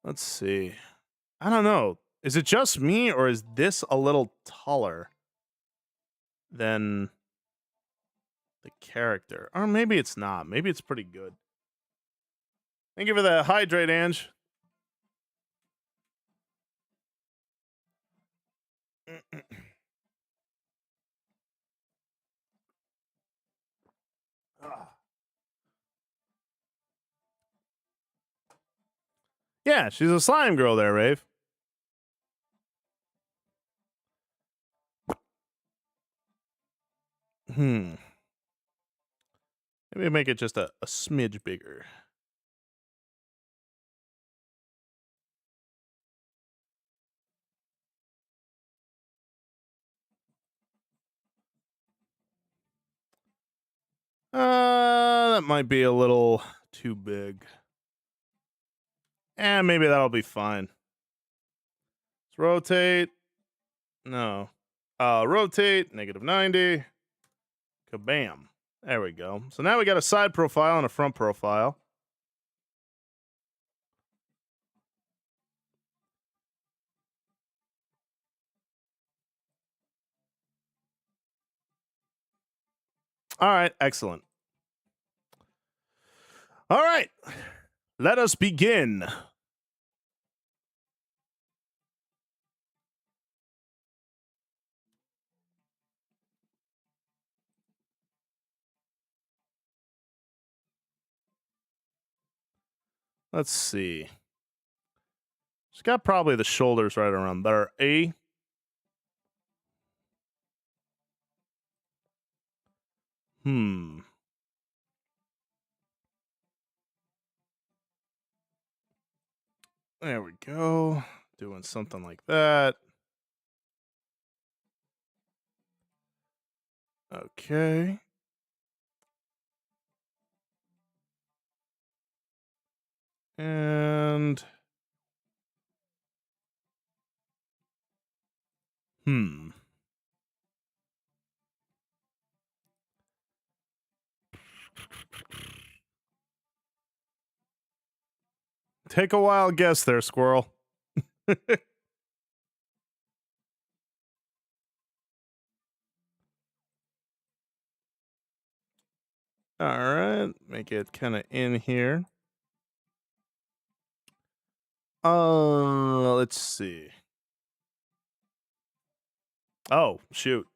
Let's see. I don't know. Is it just me, or is this a little taller than the character? Or maybe it's not. Maybe it's pretty good. Thank you for the hydrate, Ange. Yeah, she's a slime girl there, Rave. Maybe make it just a smidge bigger. That might be a little too big. And maybe that'll be fine. Let's rotate. No. Rotate, -90. Kabam. There we go. So now we got a side profile and a front profile. All right, excellent. All right, let us begin. Let's see. She's got probably the shoulders right around there. A. Hmm. There we go. Doing something like that. Okay. And hmm. Take a wild guess there, squirrel. All right, make it kind of in here. Let's see. Oh, shoot.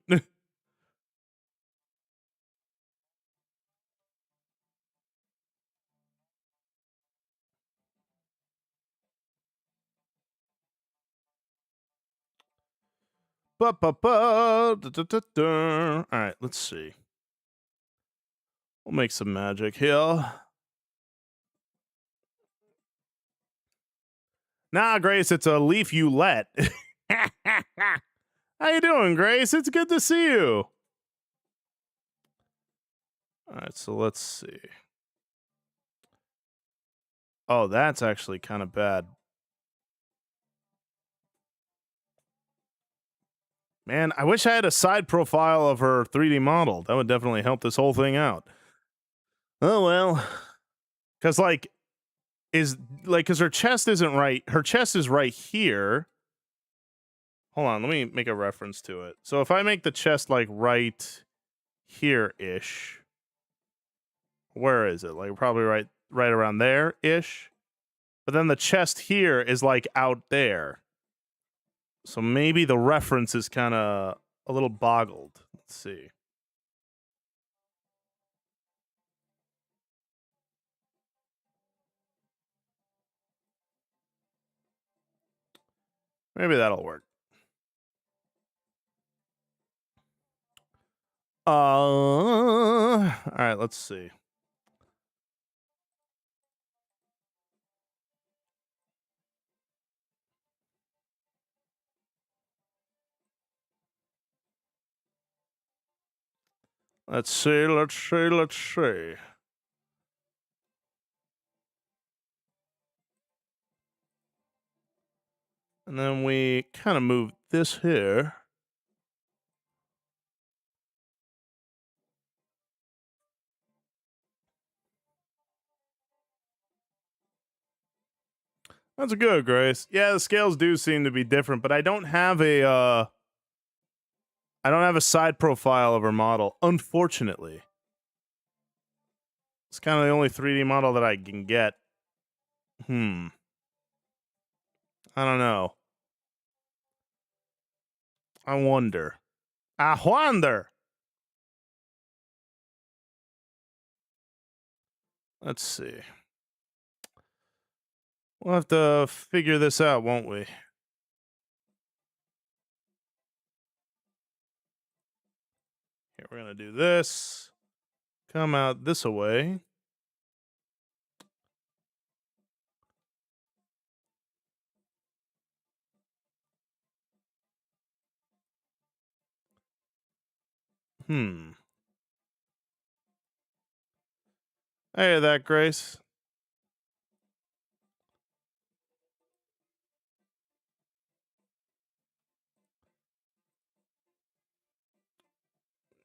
All right, let's see. We'll make some magic here. Nah, Grace, it's a leaf you let. How you doing, Grace? It's good to see you. All right, so let's see. Oh, that's actually kind of bad. Man, I wish I had a side profile of her 3D model. That would definitely help this whole thing out. Oh well. Cause cause her chest isn't right. Her chest is right here. Hold on, let me make a reference to it. So if I make the chest like right here-ish, where is it? Like probably right around there-ish. But then the chest here is like out there. So maybe the reference is kind of a little boggled. Let's see. Maybe that'll work. All right, let's see. Let's see. And then we kind of move this here. That's good, Grace. Yeah, the scales do seem to be different, but I don't have a side profile of her model, unfortunately. It's kind of the only 3D model that I can get. I don't know. I wonder. I wonder. Let's see. We'll have to figure this out, won't we? Here, we're going to do this. Come out this way. Hey, that, Grace.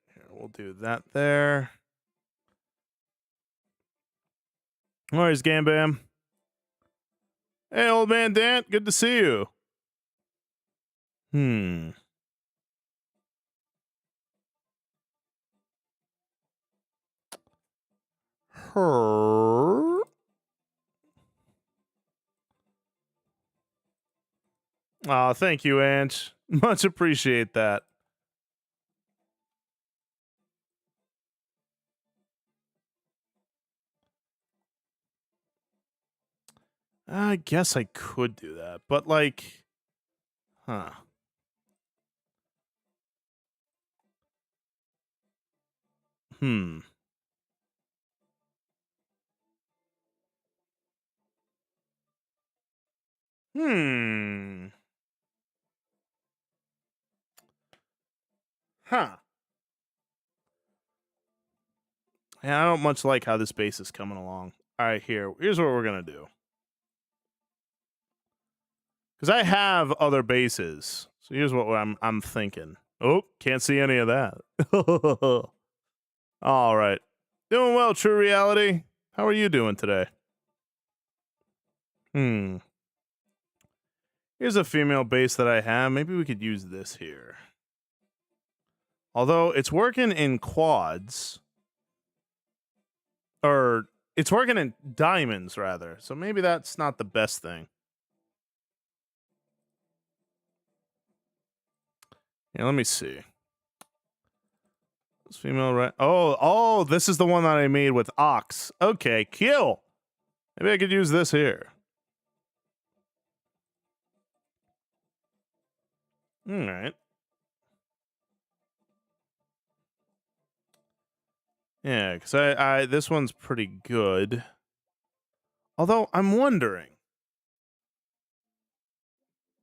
Here, we'll do that there. No worries, Gambam. Hey, old man Dant, good to see you. Hmm. Her. Oh, thank you, Ange. Much appreciate that. I guess I could do that, but like, huh. Hmm. Hmm. Huh. Yeah, I don't much like how this base is coming along. All right, here's what we're gonna do. Because I have other bases, so here's what I'm thinking. Oh, can't see any of that. All right, doing well, True Reality. How are you doing today? Hmm. Here's a female base that I have. Maybe we could use this here. Although it's working in quads, or it's working in diamonds rather. So maybe that's not the best thing. Yeah, let me see. This female right. Oh, this is the one that I made with ox. Okay, kill. Maybe I could use this here. All right. Yeah, because I this one's pretty good. Although I'm wondering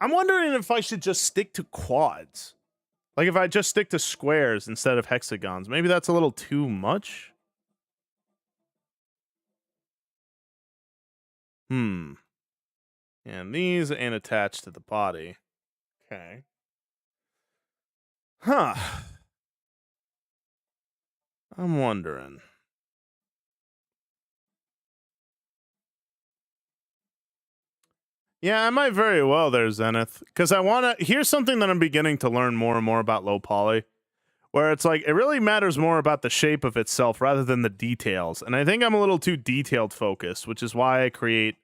if I should just stick to quads. Like if I just stick to squares instead of hexagons. Maybe that's a little too much. Hmm. And these ain't attached to the body. Okay. Huh. I'm wondering. Yeah, I might very well there, Zenith. Because I want to. Here's something that I'm beginning to learn more and more about low poly, where it's like it really matters more about the shape of itself rather than the details. And I think I'm a little too detailed focused, which is why I create.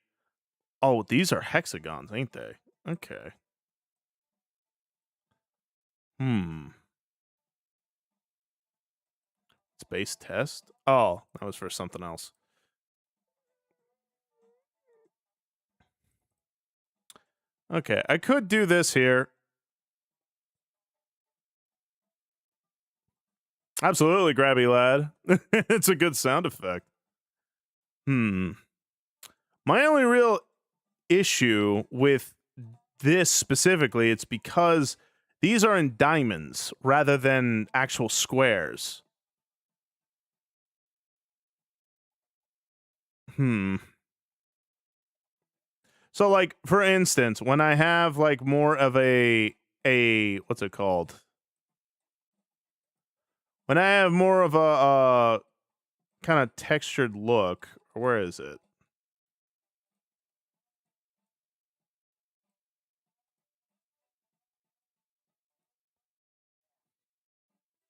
Oh, these are hexagons, ain't they? Okay. Hmm. Space test? Oh, that was for something else. Okay, I could do this here. Absolutely, grabby lad. It's a good sound effect. Hmm. My only real issue with this specifically, it's because these are in diamonds rather than actual squares. Hmm. So like for instance, when I have like more of a what's it called? When I have more of a kind of textured look, where is it?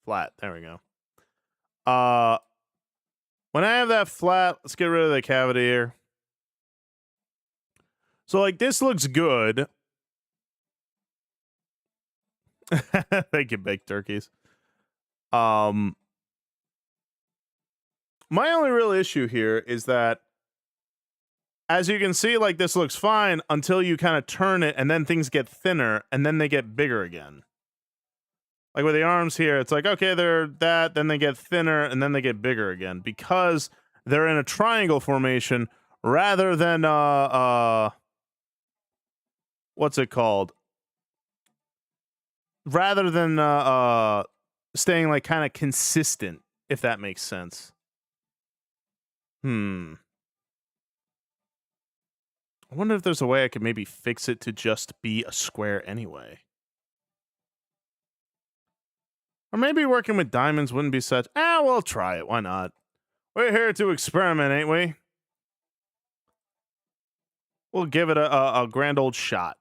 Flat. There we go. Uh when I have that flat, let's get rid of the cavity here. So like this looks good. Thank you, baked turkeys. Um my only real issue here is that as you can see, like this looks fine until you kind of turn it and then things get thinner and then they get bigger again. Like with the arms here, it's like, okay, they're that, then they get thinner and then they get bigger again because they're in a triangle formation rather than what's it called? Rather than staying like kind of consistent, if that makes sense. Hmm. I wonder if there's a way I could maybe fix it to just be a square anyway. Or maybe working with diamonds wouldn't be such. We'll try it. Why not? We're here to experiment, ain't we? We'll give it a grand old shot.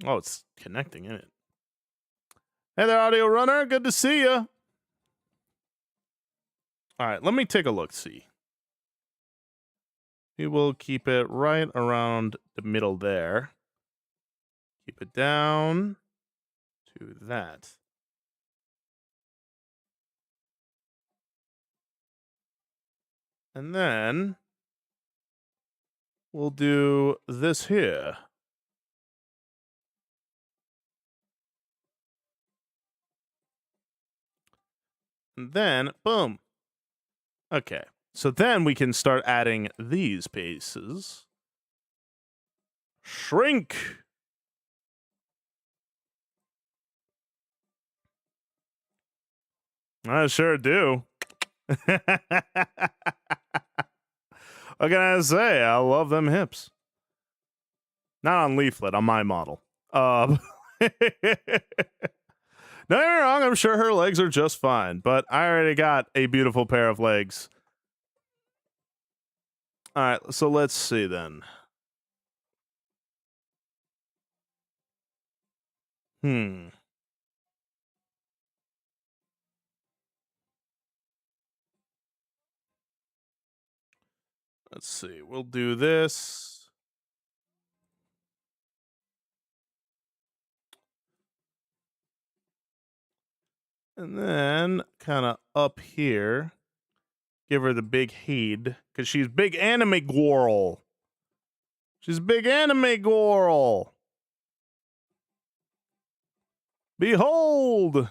Oh, it's connecting, isn't it? Hey there, audio runner. Good to see you. All right, let me take a look. See. We will keep it right around the middle there. Keep it down to that. And then we'll do this here. And then, boom. Okay. So then we can start adding these pieces. Shrink. I sure do. What can I say? I love them hips. Not on Leaflet, on my model. Don't get me wrong, I'm sure her legs are just fine, but I already got a beautiful pair of legs. All right, so let's see then. Let's see. We'll do this. And then kind of up here, give her the big head because she's big anime girl. She's big anime girl. Behold.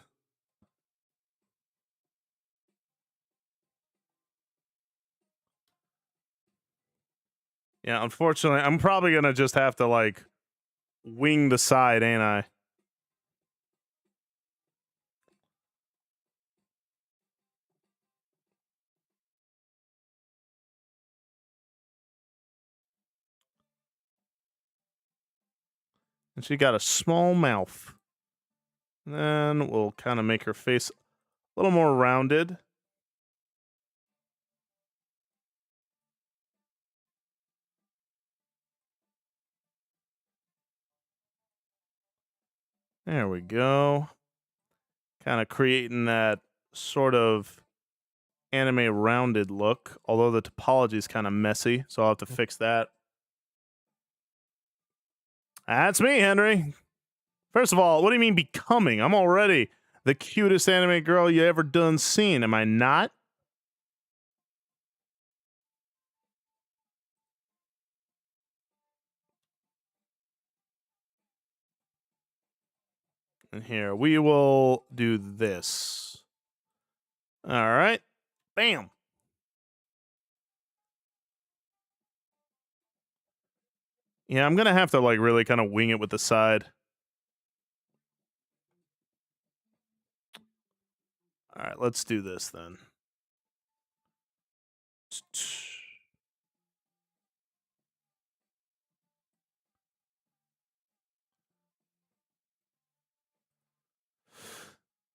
Yeah, unfortunately, I'm probably going to just have to, like, wing the side, ain't I? And she got a small mouth. And then we'll kind of make her face a little more rounded. There we go. Kind of creating that sort of anime rounded look, although the topology is kind of messy, so I'll have to fix that. That's me, Henry. First of all, what do you mean becoming? I'm already the cutest anime girl you ever done seen. Am I not? And here, we will do this. All right. Bam. Yeah, I'm going to have to, like, really kind of wing it with the side. All right, let's do this then.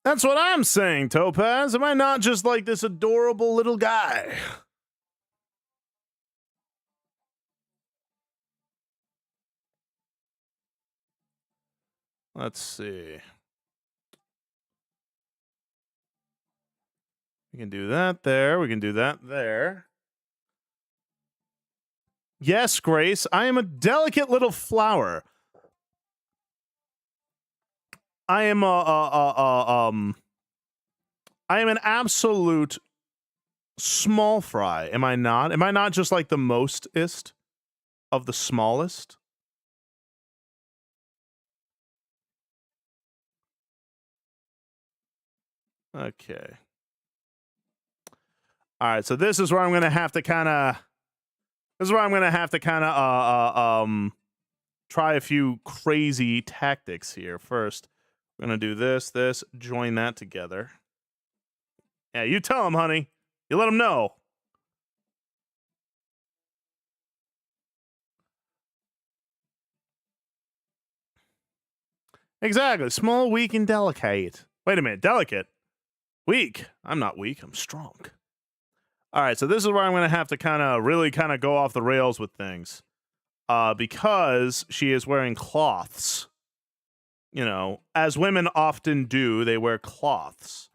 That's what I'm saying, Topaz. Am I not just like this adorable little guy? Let's see. We can do that there. We can do that there. Yes, Grace, I am a delicate little flower. I am I am an absolute small fry. Am I not? Am I not just like the mostest of the smallest? Okay. All right, so this is where I'm gonna have to kind of. This is where I'm gonna have to kind of try a few crazy tactics here. First, we're gonna do this, join that together. Yeah, you tell him, honey. You let him know. Exactly. Small, weak, and delicate. Wait a minute, delicate? Weak. I'm not weak. I'm strong. All right, so this is where I'm going to have to really go off the rails with things. Because she is wearing cloths. You know, as women often do, they wear cloths.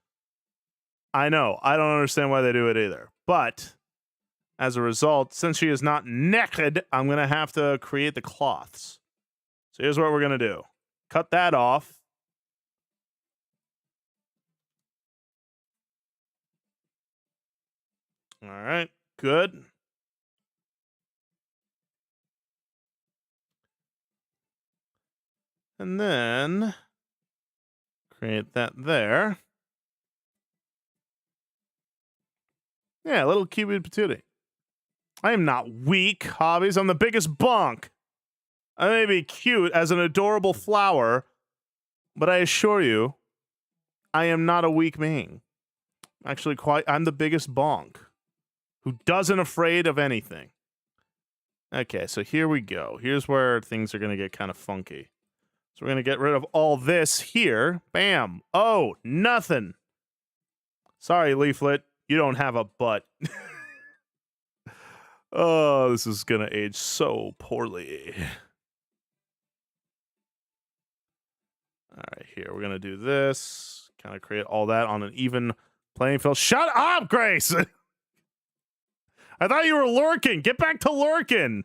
I know. I don't understand why they do it either. But as a result, since she is not naked, I'm going to have to create the cloths. So here's what we're going to do. Cut that off. All right, good. And then create that there. Yeah, little Cupid patootie. I am not weak, hobbies. I'm the biggest bonk. I may be cute as an adorable flower, but I assure you, I am not a weak being. Actually, I'm the biggest bonk who doesn't afraid of anything. Okay, so here we go. Here's where things are going to get kind of funky. So we're going to get rid of all this here. Bam. Oh, nothing. Sorry, Leaflet. You don't have a butt. Oh, this is going to age so poorly. All right, here. We're going to do this. Kind of create all that on an even playing field. Shut up, Grace! I thought you were lurking. Get back to lurking.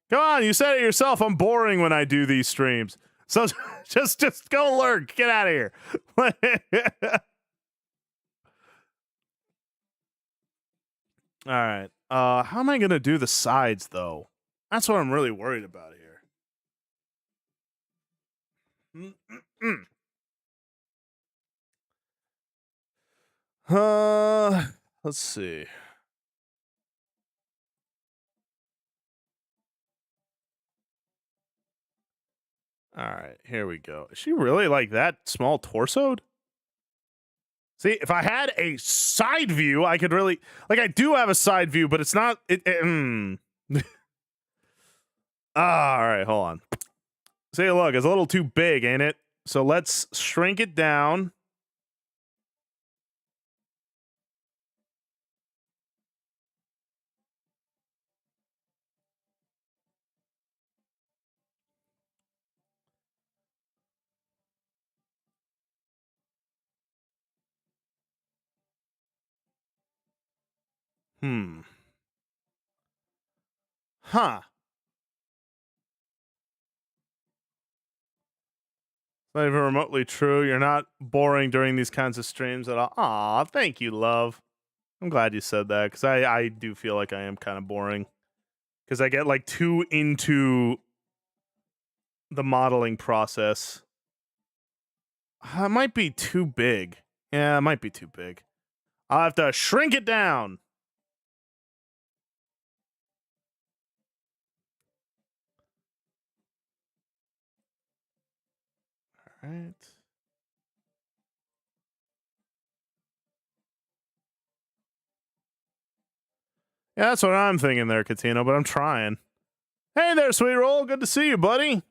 Come on, you said it yourself. I'm boring when I do these streams. So just go lurk. Get out of here. All right. How am I going to do the sides, though? That's what I'm really worried about here. Let's see. All right, here we go. Is she really like that small torsoed? See, if I had a side view, I could really I do have a side view, but it's not all right, hold on. See, look, it's a little too big, ain't it? So let's shrink it down. Huh. Not even remotely true. You're not boring during these kinds of streams at all. Aw, thank you, love. I'm glad you said that, because I do feel like I am kind of boring. Because I get too into the modeling process. It might be too big. Yeah, it might be too big. I'll have to shrink it down. All right. Yeah, that's what I'm thinking there, Katino, but I'm trying. Hey there, Sweet Roll. Good to see you, buddy.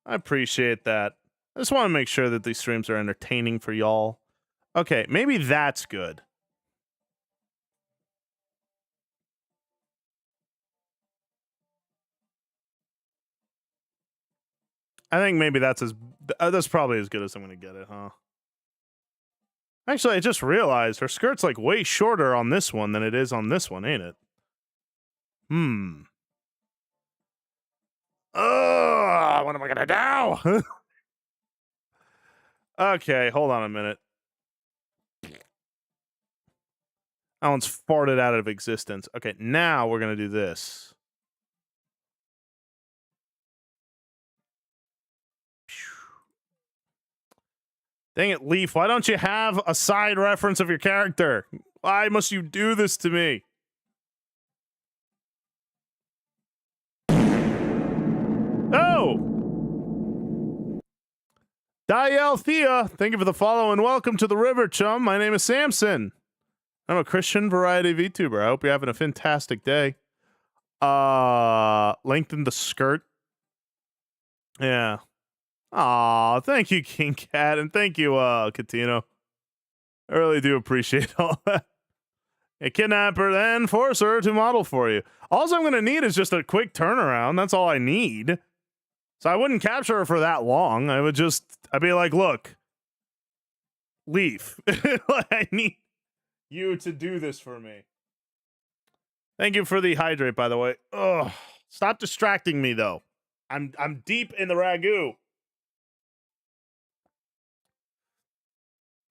I appreciate that. I just want to make sure that these streams are entertaining for y'all. Okay, maybe that's good. I think maybe that's probably as good as I'm going to get it, huh? Actually, I just realized her skirt's way shorter on this one than it is on this one, ain't it? What am I going to do? Okay, hold on a minute. That one's farted out of existence. Okay, now we're going to do this. Dang it, Leaf. Why don't you have a side reference of your character? Why must you do this to me? Oh! Diel Thea, thank you for the follow and welcome to the River, chum. My name is Samson. I'm a Christian variety VTuber. I hope you're having a fantastic day. Lengthen the skirt. Yeah. Aw, thank you, King Cat, and thank you, Catino. I really do appreciate all that. A kidnapper, then force her to model for you. All I'm gonna need is just a quick turnaround. That's all I need. So I wouldn't capture her for that long. I'd be like, look, Leaf, I need you to do this for me. Thank you for the hydrate, by the way. Ugh, stop distracting me though. I'm deep in the ragu.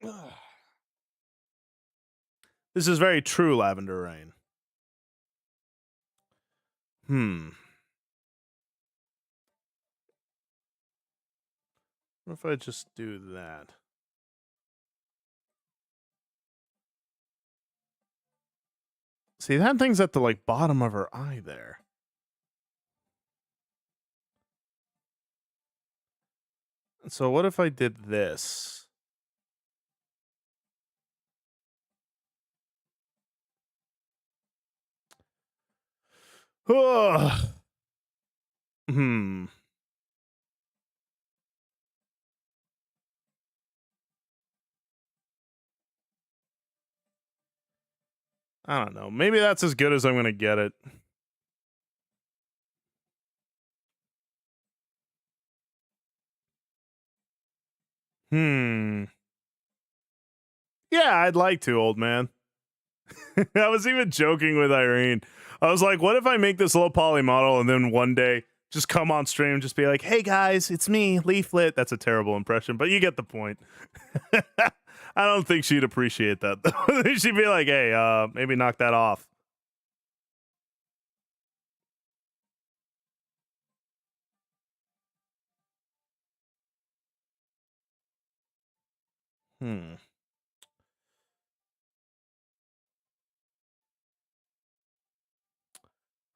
Ugh. This is very true, Lavender Rain. What if I just do that? See, that thing's at the like bottom of her eye there. So what if I did this? Ugh. I don't know. Maybe that's as good as I'm going to get it. Yeah, I'd like to, old man. I was even joking with Irene. I was like, what if I make this little poly model and then one day just come on stream and just be like, hey guys, it's me, Leaflet. That's a terrible impression, but you get the point. I don't think she'd appreciate that, though. She'd be like, hey, maybe knock that off.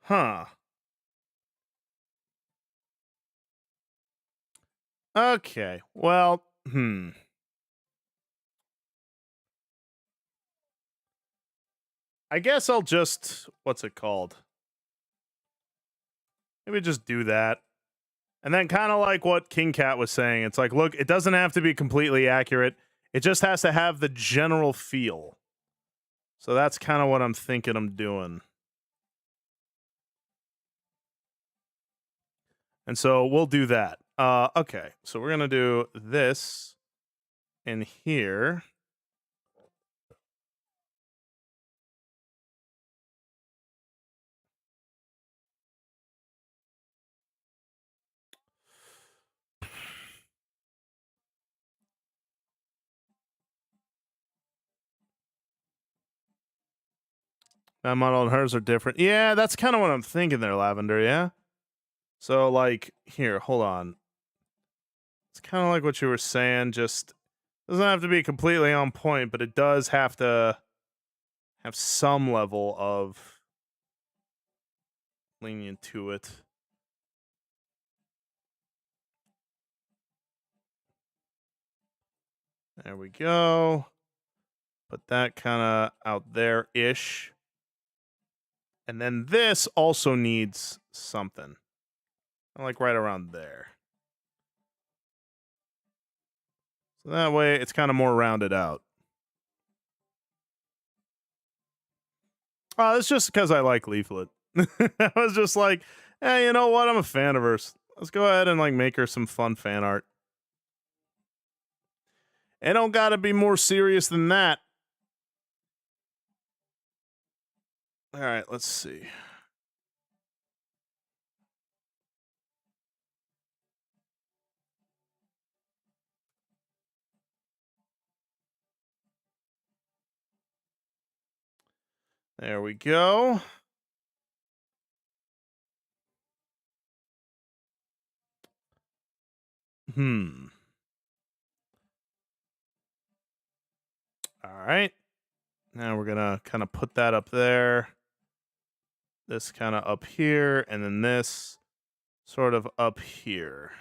Huh. Okay. Well, I guess I'll just, what's it called? Maybe just do that. And then kind of like what King Cat was saying, it's like, look, it doesn't have to be completely accurate. It just has to have the general feel. So that's kind of what I'm thinking I'm doing. And so we'll do that. Okay, so we're going to do this in here. That model and hers are different. Yeah, that's kind of what I'm thinking there, Lavender, yeah? So, like, here, hold on. It's kind of like what you were saying, just doesn't have to be completely on point, but it does have to have some level of lenient to it. There we go. Put that kind of out there-ish. And then this also needs something. Like right around there. So that way it's kind of more rounded out. Oh, it's just because I like Leaflet. I was just like, hey, you know what? I'm a fan of hers. Let's go ahead and like make her some fun fan art. It don't gotta be more serious than that. All right, let's see. There we go. All right. Now we're gonna kind of put that up there. This kind of up here, and then this sort of up here.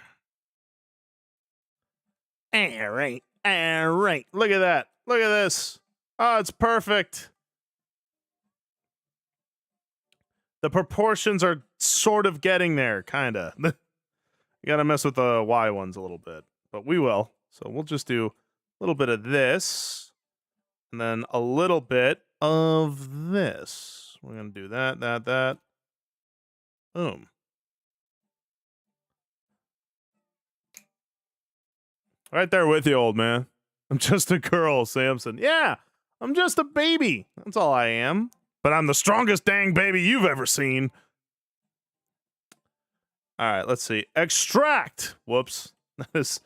All right. All right. Look at that. Look at this. Oh, it's perfect. The proportions are sort of getting there, kind of. You gotta mess with the Y ones a little bit, but we will. So we'll just do a little bit of this, and then a little bit of this. We're gonna do that, that. Boom. Right there with you, old man. I'm just a girl, Samson. Yeah, I'm just a baby. That's all I am. But I'm the strongest dang baby you've ever seen. All right, let's see. Extract. Whoops. That is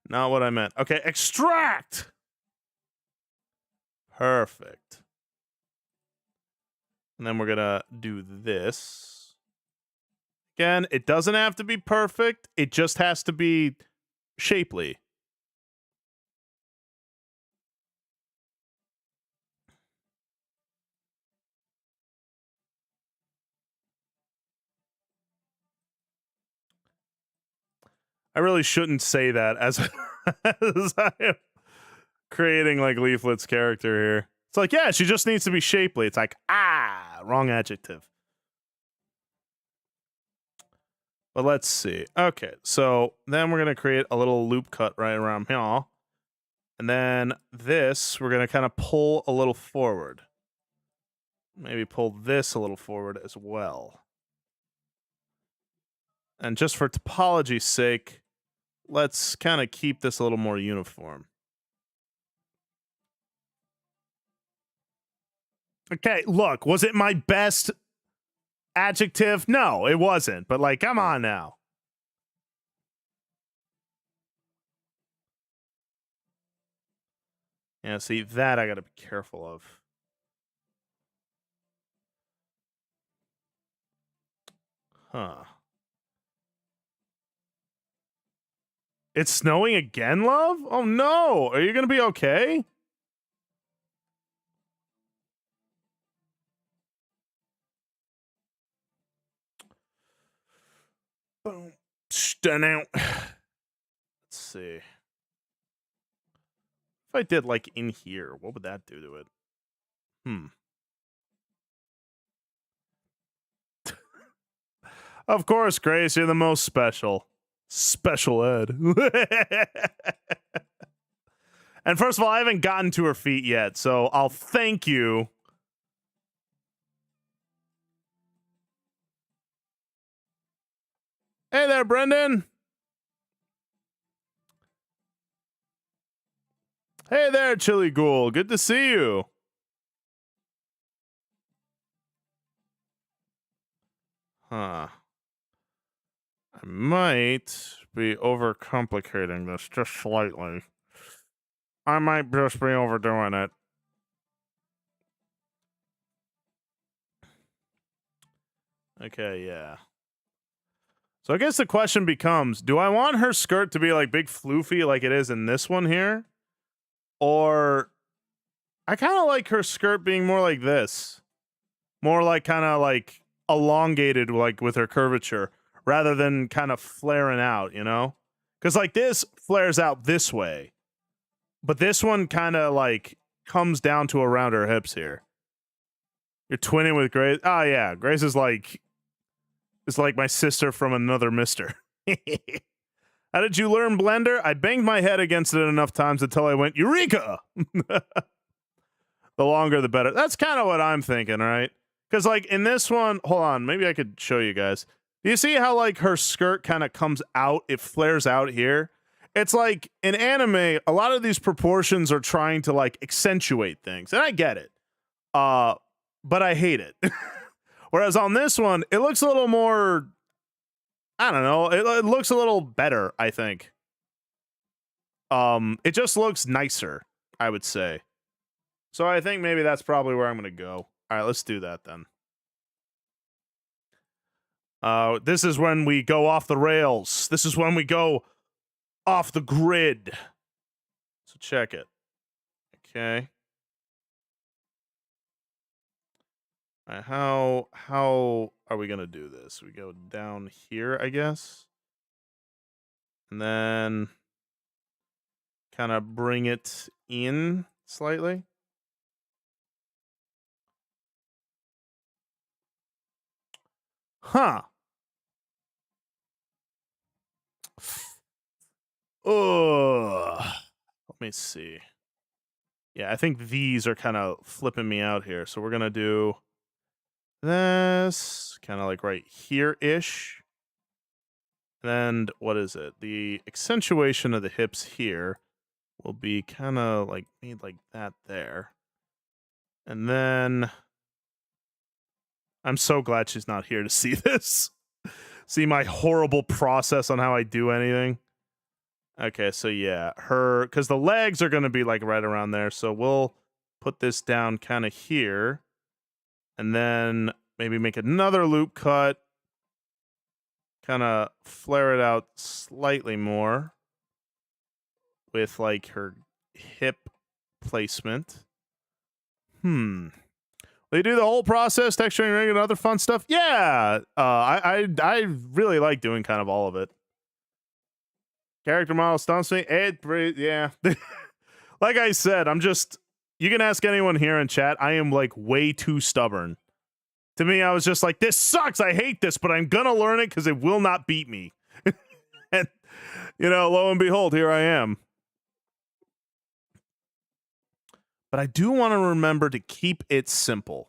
not what I meant. Okay, extract. Perfect. And then we're going to do this. Again, it doesn't have to be perfect. It just has to be shapely. I really shouldn't say that as, as I am creating like Leaflet's character here. It's like, yeah, she just needs to be shapely. It's like, wrong adjective. But let's see. Okay, so then we're going to create a little loop cut right around here. And then this, we're going to kind of pull a little forward. Maybe pull this a little forward as well. And just for topology's sake, let's kind of keep this a little more uniform. Okay, look, was it my best adjective? No, it wasn't. But like, come on now. Yeah, see, that I got to be careful of. Huh. It's snowing again, love? Oh no. Are you going to be okay? Boom. Stun out. Let's see. If I did like in here, what would that do to it? Of course, Grace, you're the most special. Special ed. And first of all, I haven't gotten to her feet yet, so I'll thank you. Hey there, Brendan. Hey there, Chili Ghoul. Good to see you. Huh. I might be overcomplicating this just slightly. I might just be overdoing it. Okay, yeah. So I guess the question becomes, do I want her skirt to be like big floofy like it is in this one here? Or I kind of like her skirt being more like this. More like kind of like elongated like with her curvature rather than kind of flaring out, you know? Cuz like this flares out this way. But this one kind of like comes down to around her hips here. You're twinning with Grace. Oh yeah, Grace is like my sister from another mister. How did you learn Blender? I banged my head against it enough times until I went, Eureka! The longer, the better. That's kind of what I'm thinking, right? Because, like, in this one, hold on, maybe I could show you guys. Do you see how, like, her skirt kind of comes out? It flares out here. It's like, in anime, a lot of these proportions are trying to, like, accentuate things. And I get it. But I hate it. Whereas on this one, it looks a little more, I don't know, it looks a little better, I think. It just looks nicer, I would say. So I think maybe that's probably where I'm going to go. All right, let's do that then. This is when we go off the rails. This is when we go off the grid. So check it. Okay. All right, how are we going to do this? We go down here, I guess. And then kind of bring it in slightly. Huh. Ugh. Let me see. Yeah, I think these are kind of flipping me out here. So we're going to do this kind of like right here-ish. And what is it? The accentuation of the hips here will be kind of like made like that there. And then I'm so glad she's not here to see this. See my horrible process on how I do anything. Okay, so yeah, because the legs are going to be like right around there. So we'll put this down kind of here. And then maybe make another loop cut. Kind of flare it out slightly more with like her hip placement. They do the whole process, texturing, ring, and other fun stuff. Yeah, I really like doing kind of all of it. Character model stunts me. Yeah. Like I said, you can ask anyone here in chat. I am like way too stubborn. To me, I was just like, this sucks. I hate this, but I'm gonna learn it because it will not beat me. And lo and behold, here I am. But I do want to remember to keep it simple.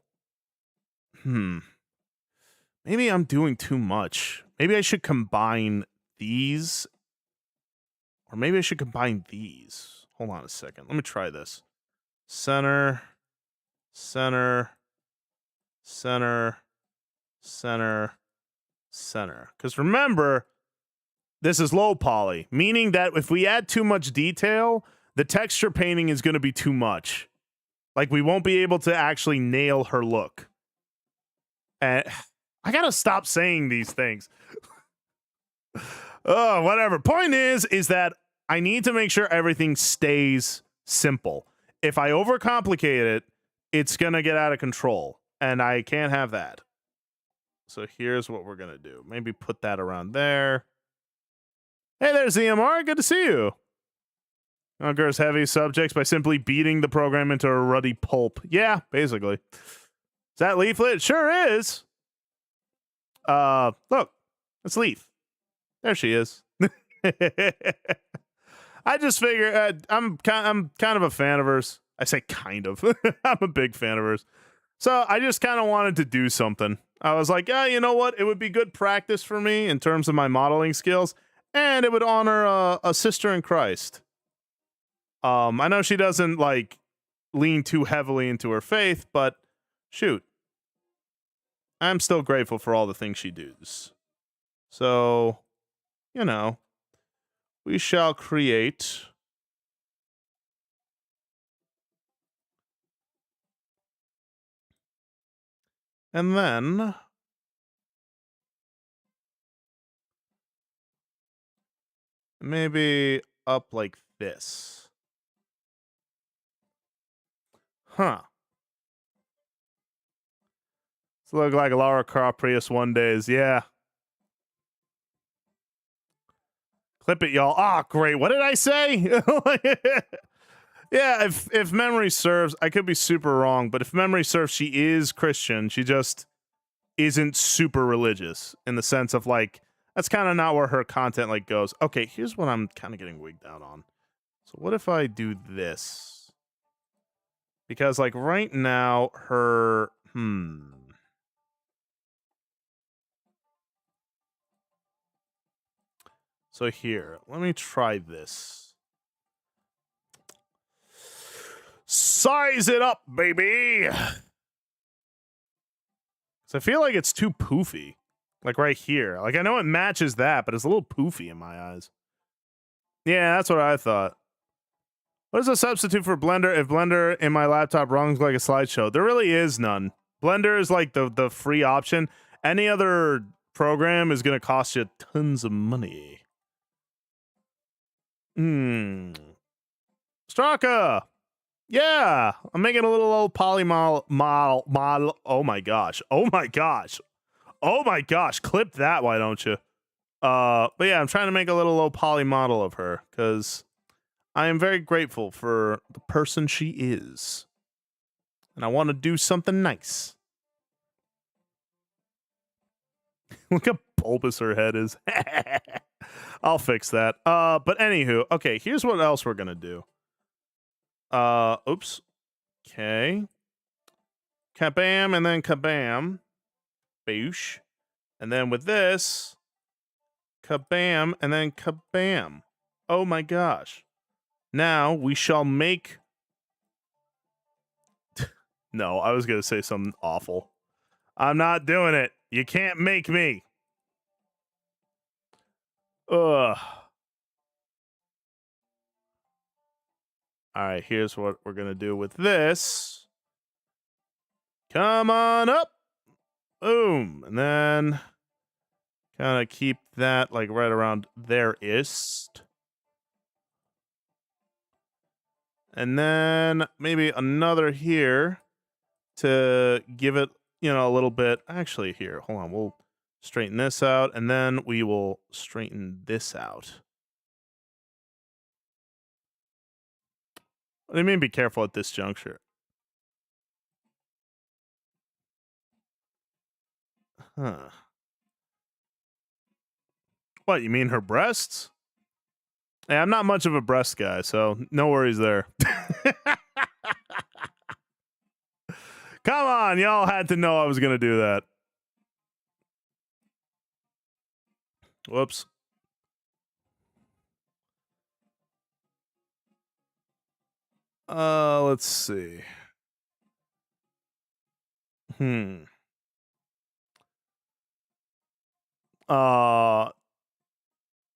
Maybe I'm doing too much. Maybe I should combine these. Or maybe I should combine these. Hold on a second. Let me try this. Center, center, center, center, center. Because remember, this is low poly, meaning that if we add too much detail, the texture painting is going to be too much. Like, we won't be able to actually nail her look. And I got to stop saying these things. Oh, whatever. Point is that I need to make sure everything stays simple. If I overcomplicate it, it's going to get out of control. And I can't have that. So here's what we're going to do. Maybe put that around there. Hey, there's EMR. Good to see you. Conquers heavy subjects by simply beating the program into a ruddy pulp. Yeah, basically. Is that Leaflet? Sure is. Look. It's Leaf. There she is. I just figure I'm kind of a fan of hers. I say kind of. I'm a big fan of hers. So I just kind of wanted to do something. I was like, yeah, you know what? It would be good practice for me in terms of my modeling skills, and it would honor a sister in Christ. I know she doesn't like lean too heavily into her faith, but shoot, I'm still grateful for all the things she does. So, we shall create and then maybe up like this. Huh. This look like Lara Croft Prius one days. Yeah. Clip it, y'all. Ah, great. What did I say? Yeah, if memory serves, I could be super wrong, but if memory serves, she is Christian. She just isn't super religious in the sense of like, that's kind of not where her content like goes. Okay, here's what I'm kind of getting wigged out on. So what if I do this? Because like right now, her, So here, let me try this. Size it up, baby! So I feel like it's too poofy. Like right here. Like I know it matches that, but it's a little poofy in my eyes. Yeah, that's what I thought. What is a substitute for Blender if Blender in my laptop runs like a slideshow? There really is none. Blender is like the free option. Any other program is going to cost you tons of money. Straka! Yeah! I'm making a little old poly model. Oh my gosh. Oh my gosh. Oh my gosh. Clip that, why don't you? But yeah, I'm trying to make a little low poly model of her because I am very grateful for the person she is. And I want to do something nice. Look how bulbous her head is. I'll fix that. But anywho, okay, here's what else we're gonna do. Oops. Okay. Kabam, and then kabam. Boosh. And then with this, kabam, and then kabam. Oh my gosh. Now we shall make... No, I was going to say something awful. I'm not doing it. You can't make me. Ugh. All right, here's what we're going to do with this. Come on up. Boom. And then kind of keep that like right around there-ist. And then maybe another here to give it, you know, a little bit. Actually, here, hold on. We'll straighten this out, and then we will straighten this out. What do you mean be careful at this juncture? Huh. What, you mean her breasts? Hey, I'm not much of a breast guy, so no worries there. Come on, y'all had to know I was going to do that. Whoops. Let's see.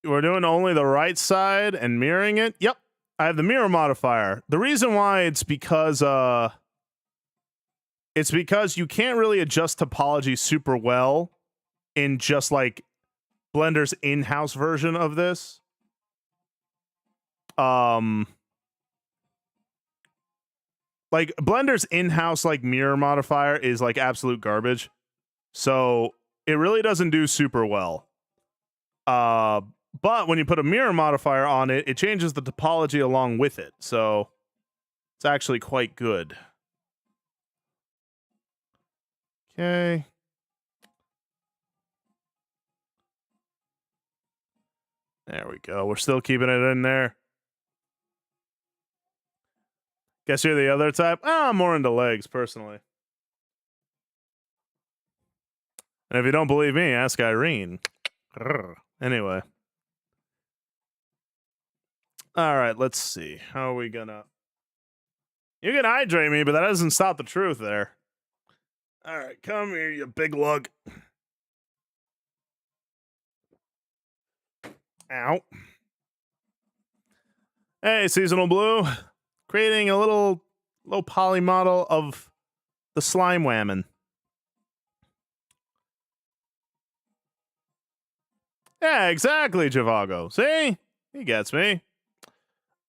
We're doing only the right side and mirroring it. Yep. I have the mirror modifier. The reason why it's because you can't really adjust topology super well in just like Blender's in-house version of this. Like Blender's in-house like mirror modifier is like absolute garbage. So it really doesn't do super well. But when you put a mirror modifier on it, it changes the topology along with it. So it's actually quite good. Okay. There we go. We're still keeping it in there. Guess you're the other type? I'm more into legs, personally. And if you don't believe me, ask Irene. Anyway. All right, let's see. How are we gonna... You can hydrate me, but that doesn't stop the truth there. All right, come here, you big lug. Ow. Hey, Seasonal Blue. Creating a little low poly model of the slime whammon. Yeah, exactly, Javago. See? He gets me.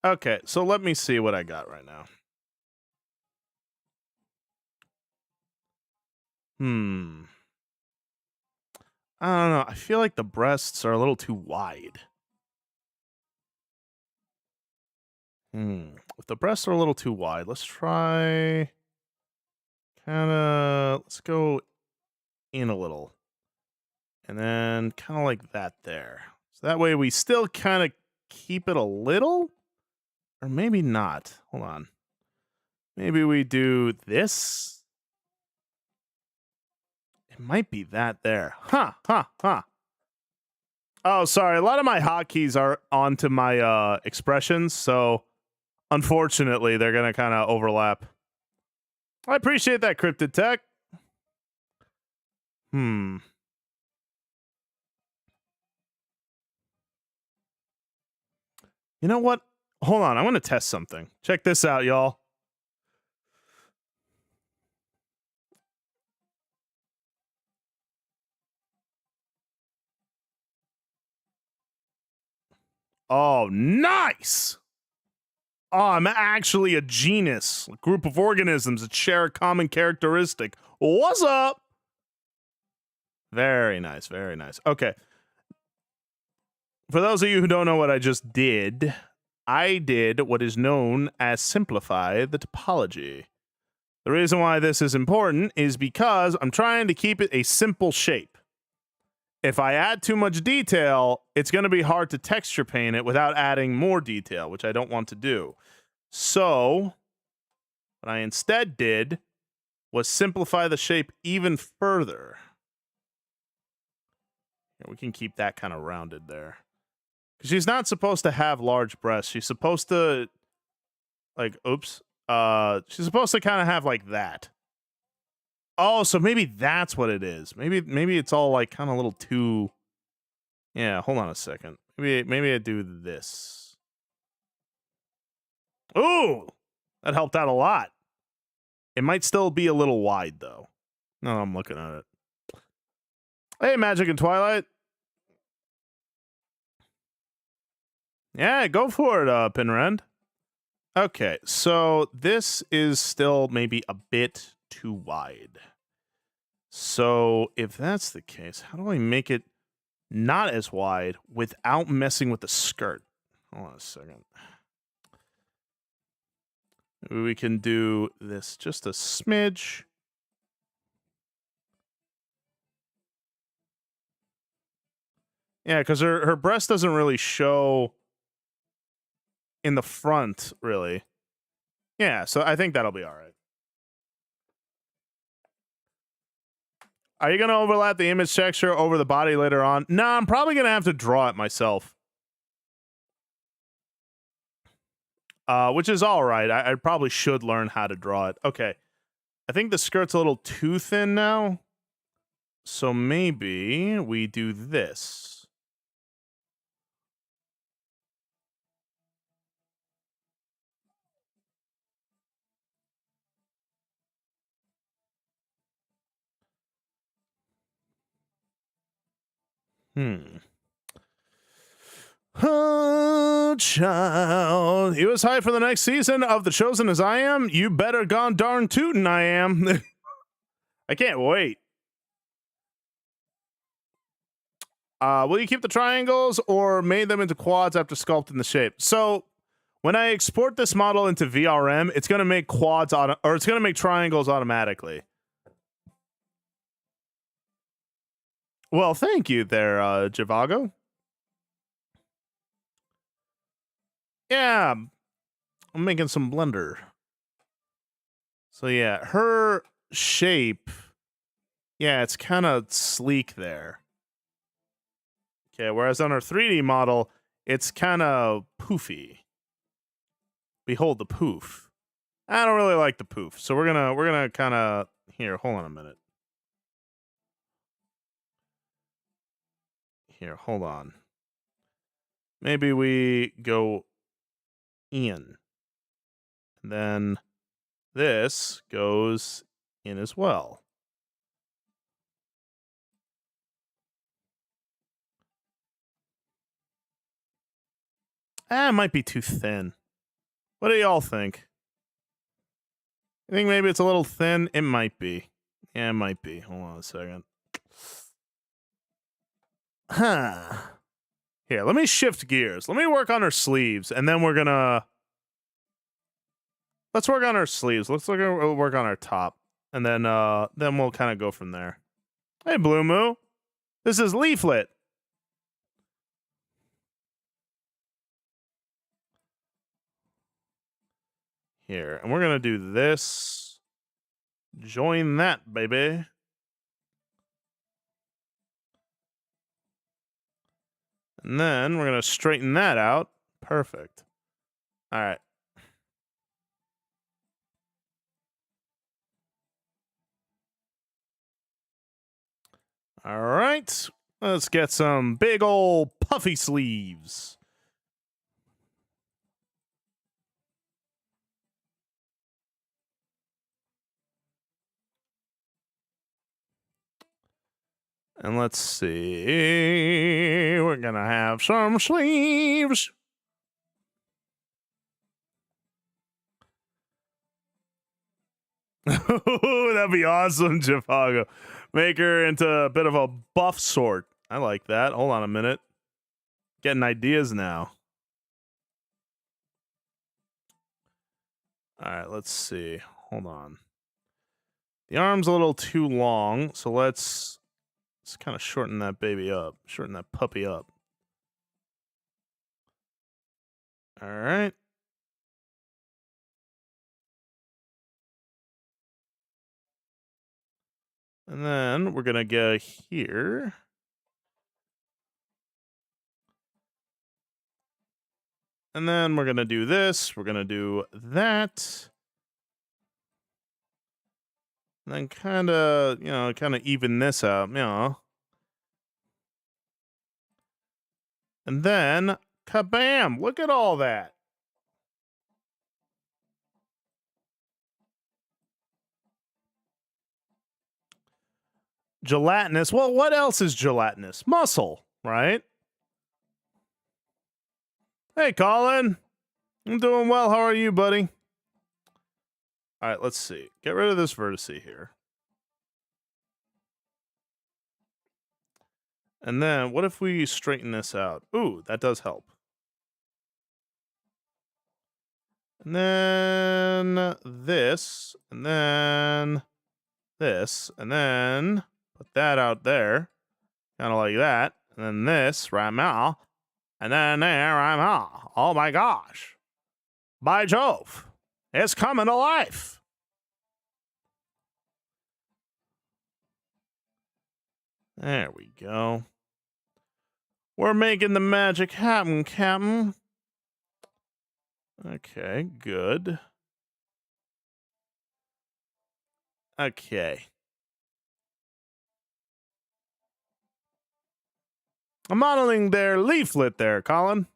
Okay, so let me see what I got right now. I don't know. I feel like the breasts are a little too wide. If the breasts are a little too wide, let's try let's go in a little. And then kind of like that there. So that way we still kind of keep it a little. Or maybe not. Hold on. Maybe we do this. It might be that there. Huh. Oh, sorry. A lot of my hotkeys are onto my expressions, so unfortunately, they're going to kind of overlap. I appreciate that, Cryptid Tech. You know what? Hold on. I want to test something. Check this out, y'all. Oh, nice! Oh, I'm actually a genus. A group of organisms that share a common characteristic. What's up? Very nice, very nice. Okay. For those of you who don't know what I just did, I did what is known as simplify the topology. The reason why this is important is because I'm trying to keep it a simple shape. if I add too much detail, it's going to be hard to texture paint it without adding more detail, which I don't want to do. So what I instead did was simplify the shape even further. We can keep that kind of rounded there. Because she's not supposed to have large breasts. She's supposed to, like, oops. She's supposed to kind of have like that. Oh, so maybe that's what it is. Maybe it's all like kind of a little too. Yeah, hold on a second. Maybe I do this. Ooh, that helped out a lot. It might still be a little wide though. No, I'm looking at it. Hey, Magic and Twilight. Yeah, go for it, Pinrend. Okay, so this is still maybe a bit too wide. So if that's the case, how do I make it not as wide without messing with the skirt? Hold on a second. Maybe we can do this just a smidge. Yeah, because her breast doesn't really show in the front, really. Yeah, so I think that'll be all right. Are you going to overlap the image texture over the body later on? No, I'm probably going to have to draw it myself. Which is all right. I probably should learn how to draw it. Okay. I think the skirt's a little too thin now. So maybe we do this. Oh, child. You as hyped for the next season of The Chosen as I am? You better gone darn tootin' I am. I can't wait. Will you keep the triangles or made them into quads after sculpting the shape? So when I export this model into VRM, it's going to make quads or it's going to make triangles automatically. Well, thank you there, Javago. Yeah, I'm making some Blender. So yeah, her shape, yeah, it's kind of sleek there. Okay, whereas on our 3D model, it's kind of poofy. Behold the poof. I don't really like the poof, so we're gonna kind of here. Hold on a minute. Here, hold on. Maybe we go in, and then this goes in as well. It might be too thin. What do y'all think? I think maybe it's a little thin. It might be. Yeah, it might be. Hold on a second. Huh. Here, let me shift gears. Let me work on her sleeves, and then we're gonna... Let's work on her sleeves. Let's work on her top. And then we'll kind of go from there. Hey, Blue Moo. This is Leaflet. Here, and we're gonna do this. Join that, baby. And then we're gonna straighten that out. Perfect. All right. All right. Let's get some big old puffy sleeves. And let's see. We're going to have some sleeves. That'd be awesome, Japago. Make her into a bit of a buff sort. I like that. Hold on a minute. Getting ideas now. All right, let's see. Hold on. The arm's a little too long, so let's Let's kind of shorten that baby up. Shorten that puppy up. All right. And then we're going to go here. And then we're going to do this. We're going to do that. And then kind of, kind of even this out, And then, kabam! Look at all that. Gelatinous. Well, what else is gelatinous? Muscle, right? Hey, Colin. I'm doing well. How are you, buddy? All right, let's see. Get rid of this vertice here. And then what if we straighten this out? Ooh, that does help. And then this, and then this, and then put that out there, kind of like that. And then this right now, and then there right now. Oh my gosh. By Jove, it's coming to life. There we go. We're making the magic happen, Captain. Okay, good. Okay. I'm modeling their leaflet there, Colin.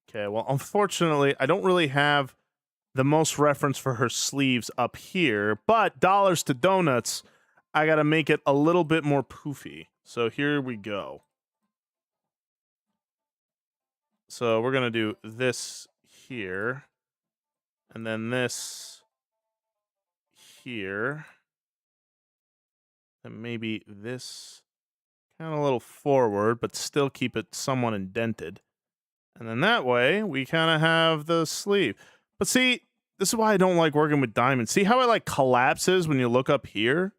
Okay, well, unfortunately, I don't really have the most reference for her sleeves up here, but dollars to donuts, I gotta make it a little bit more poofy. So here we go. So we're gonna do this here, and then this here, and maybe this kind of a little forward, but still keep it somewhat indented. And then that way, we kind of have the sleeve. But see, this is why I don't like working with diamonds. See how it like collapses when you look up here?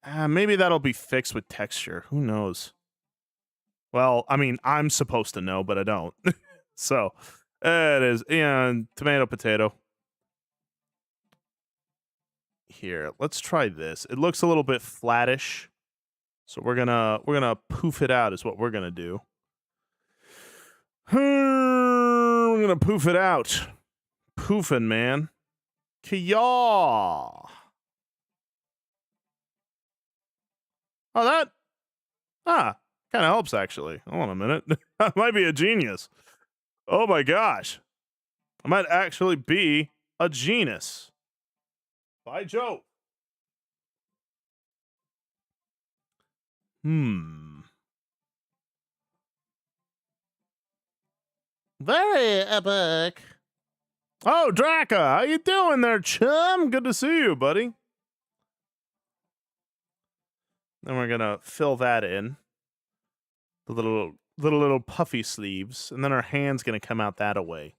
Maybe that'll be fixed with texture. Who knows? Well, I mean, I'm supposed to know, but I don't. So, it is. Tomato, potato. Here, let's try this. It looks a little bit flattish. So we're gonna poof it out is what we're gonna do. We're gonna poof it out. Poofing, man. Kyaw. Oh, that kind of helps actually. Hold on a minute. I might be a genius. Oh my gosh. I might actually be a genius. By Joe. Very epic. Oh, Draka, how you doing there, chum? Good to see you, buddy. Then we're gonna fill that in. The little puffy sleeves, and then our hand's gonna come out that away.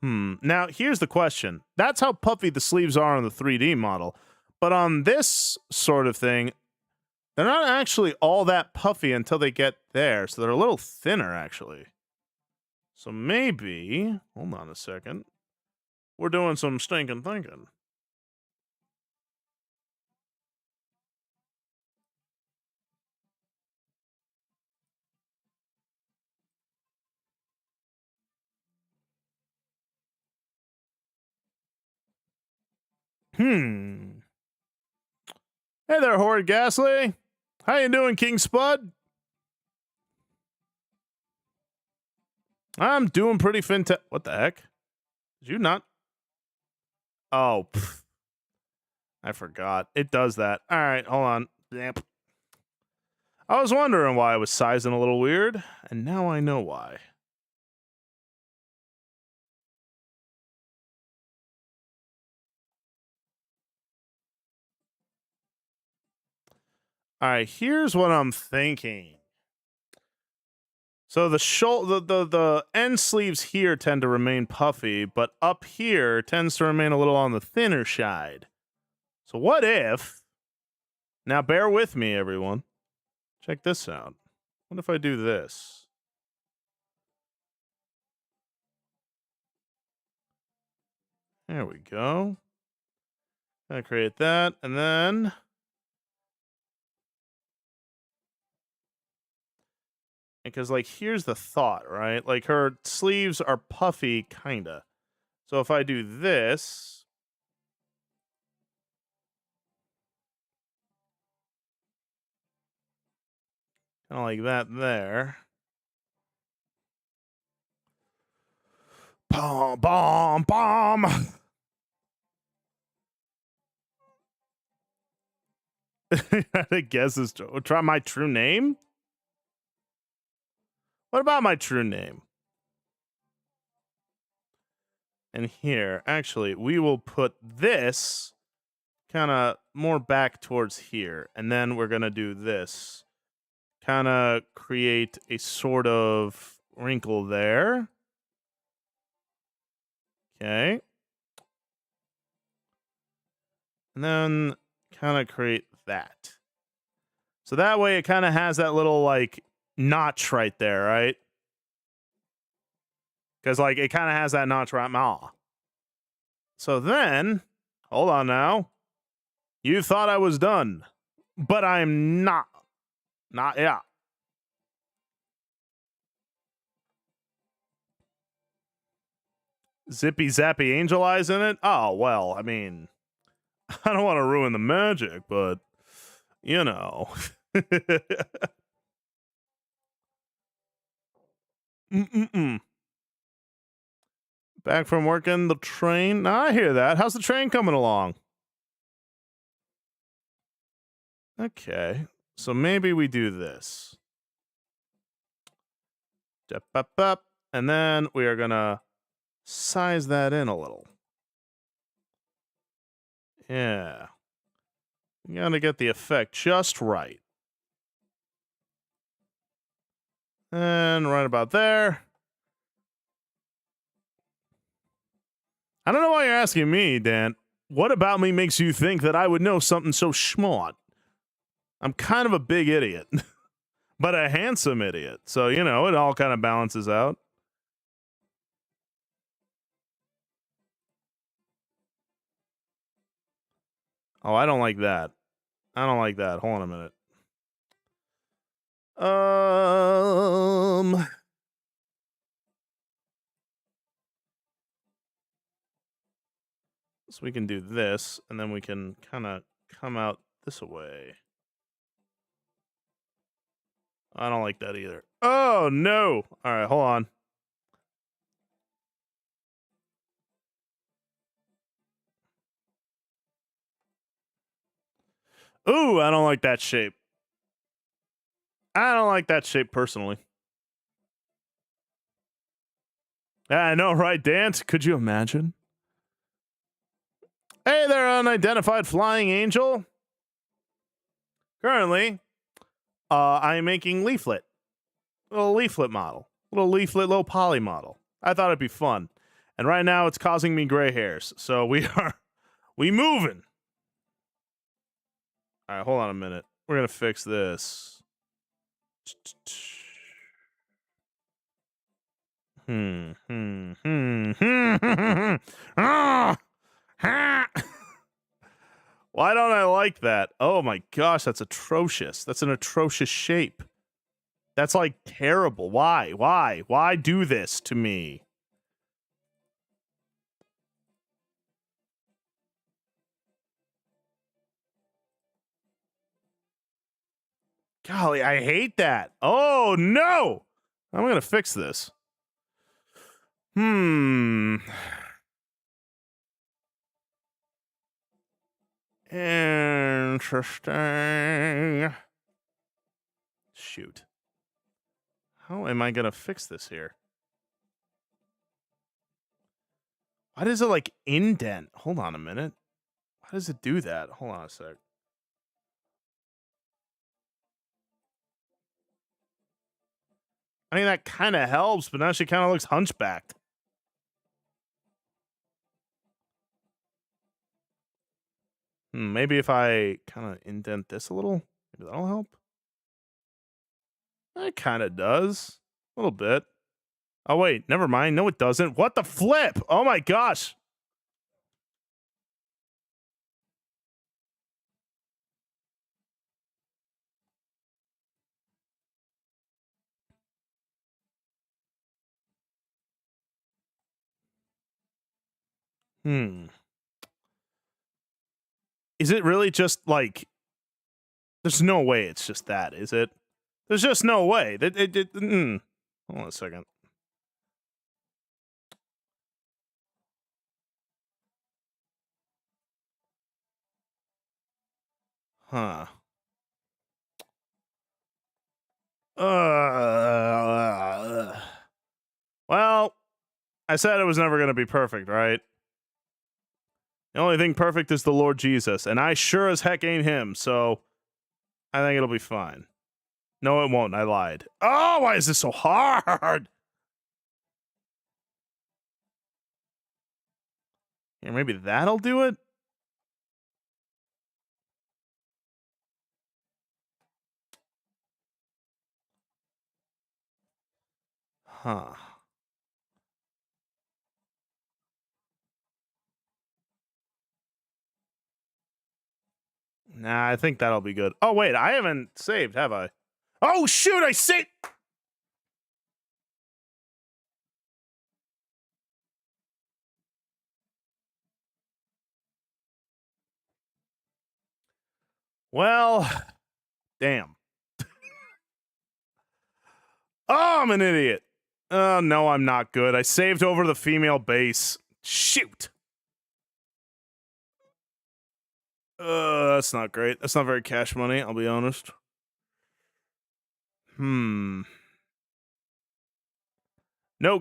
Now here's the question. That's how puffy the sleeves are on the 3D model. But on this sort of thing, they're not actually all that puffy until they get there, so they're a little thinner actually. So maybe, hold on a second. We're doing some stinking thinking. Hey there, Horde Ghastly. How you doing, King Spud? I'm doing pretty What the heck? Did you not? Oh, I forgot. It does that. All right, hold on. Yep. I was wondering why I was sizing a little weird, and now I know why. All right, here's what I'm thinking. So the end sleeves here tend to remain puffy, but up here tends to remain a little on the thinner side. So what if, now bear with me everyone, check this out. What if I do this? There we go. Gonna create that, and then because like here's the thought, right? Like her sleeves are puffy kinda. So if I do this, kind of like that there. Bomb, bomb, bomb. I guess is try my true name. What about my true name? And here, actually, we will put this kind of more back towards here, and then we're gonna do this. Kind of create a sort of wrinkle there. Okay. And then kind of create that. So that way it kind of has that little like notch right there, right? Because like it kind of has that notch right now. So then, hold on now. You thought I was done, but I'm not. Not yet. Zippy zappy angel eyes in it? Oh, well, I mean, I don't want to ruin the magic, but, you know. Mm-mm-mm. Back from working the train? Nah, I hear that. How's the train coming along? Okay, so maybe we do this. And then we are gonna size that in a little. Yeah. You gotta get the effect just right. And right about there. I don't know why you're asking me, Dan. What about me makes you think that I would know something so smart? I'm kind of a big idiot, but a handsome idiot. So, you know, it all kind of balances out. Oh, I don't like that. I don't like that. Hold on a minute. So we can do this, and then we can kind of come out this way. I don't like that either. Oh, no. All right, hold on. Ooh, I don't like that shape. I don't like that shape personally. I know, right, Dance? Could you imagine? Hey there, unidentified flying angel. Currently, I am making leaflet. Little leaflet model. Little leaflet, low poly model. I thought it'd be fun. And right now it's causing me gray hairs. So we moving. All right, hold on a minute. We're going to fix this. Why don't I like that? Oh my gosh, that's atrocious. That's an atrocious shape. That's like terrible. Why? Why do this to me? Golly, I hate that. Oh no! I'm gonna fix this. Interesting. Shoot. How am I gonna fix this here? Why does it like indent? Hold on a minute. Why does it do that? Hold on a sec. I mean, that kind of helps, but now she kind of looks hunchbacked. Maybe if I kind of indent this a little, maybe that'll help. It kind of does. A little bit. Oh, wait. Never mind. No, it doesn't. What the flip? Oh, my gosh. Is it really just like... There's no way it's just that, is it? There's just no way. Hold on a second. Huh. Well, I said it was never going to be perfect, right? The only thing perfect is the Lord Jesus, and I sure as heck ain't him, so I think it'll be fine. No, it won't. I lied. Oh, why is this so hard? Here, maybe that'll do it? Huh. Nah, I think that'll be good. Oh, wait, I haven't saved, have I? Oh, shoot, I saved... Well, damn. Oh, I'm an idiot. Oh, no, I'm not good. I saved over the female base. Shoot. That's not great. That's not very cash money, I'll be honest. No,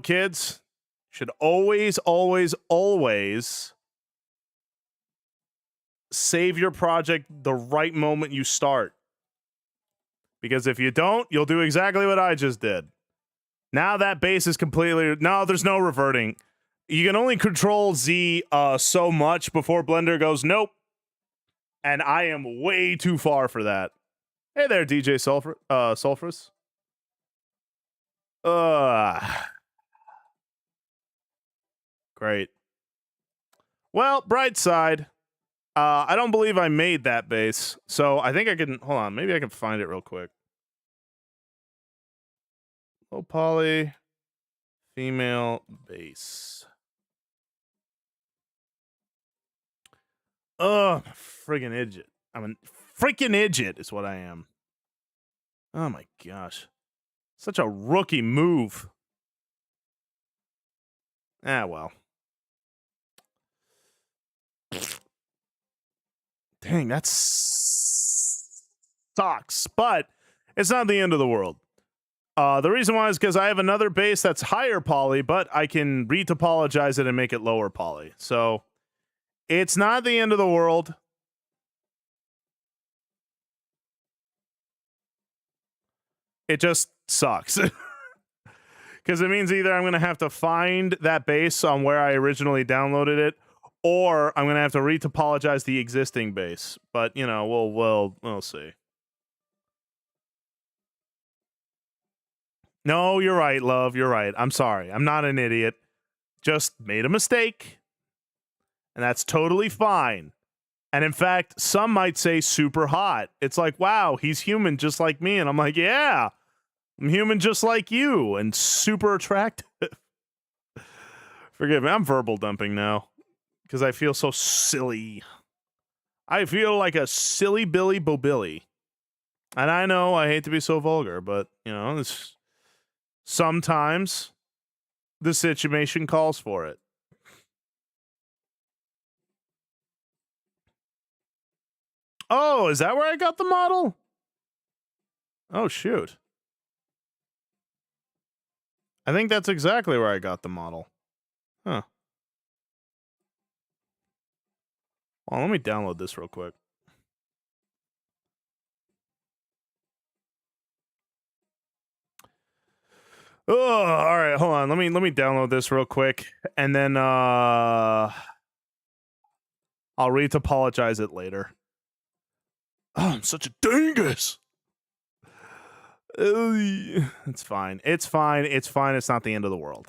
kids. Should always, always, always save your project the right moment you start. Because if you don't, you'll do exactly what I just did. Now that base is completely... No, there's no reverting. You can only control Z so much before Blender goes, nope. And I am way too far for that. Hey there, DJ Sulfurous. Great. Well, bright side. I don't believe I made that base, so I think I can... Hold on, maybe I can find it real quick. Low poly, female base. Ugh, friggin' idiot. I'm a freaking idiot is what I am. Oh my gosh. Such a rookie move. Ah, well. Dang, that sucks, but it's not the end of the world. The reason why is because I have another base that's higher poly, but I can retopologize it and make it lower poly. So it's not the end of the world. It just sucks. Because it means either I'm going to have to find that base on where I originally downloaded it, or I'm going to have to retopologize the existing base. But, you know, we'll see. No, you're right, love. You're right. I'm sorry. I'm not an idiot. Just made a mistake. And that's totally fine. And in fact, some might say super hot. It's like, wow, he's human just like me. And I'm like, yeah, I'm human just like you and super attractive. Forgive me, I'm verbal dumping now because I feel so silly. I feel like a silly Billy Bobilly. And I know I hate to be so vulgar, but, you know, this, sometimes the situation calls for it. Oh, is that where I got the model? Oh, shoot. I think that's exactly where I got the model. Huh. Well, let me download this real quick. Oh, all right, hold on. Let me download this real quick, and then I'll re-topologize it later. Oh, I'm such a dingus. It's fine. It's fine. It's fine. It's not the end of the world.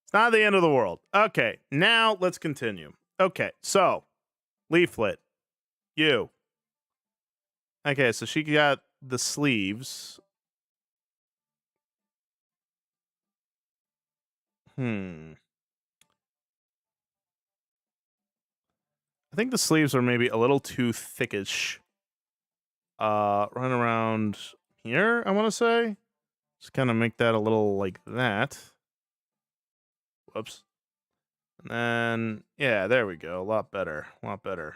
It's not the end of the world. Okay, now let's continue. Okay, so leaflet, you. Okay, so she got the sleeves. I think the sleeves are maybe a little too thickish. Run around here, I want to say. Just kind of make that a little like that. Whoops. And then, yeah, there we go. A lot better. A lot better.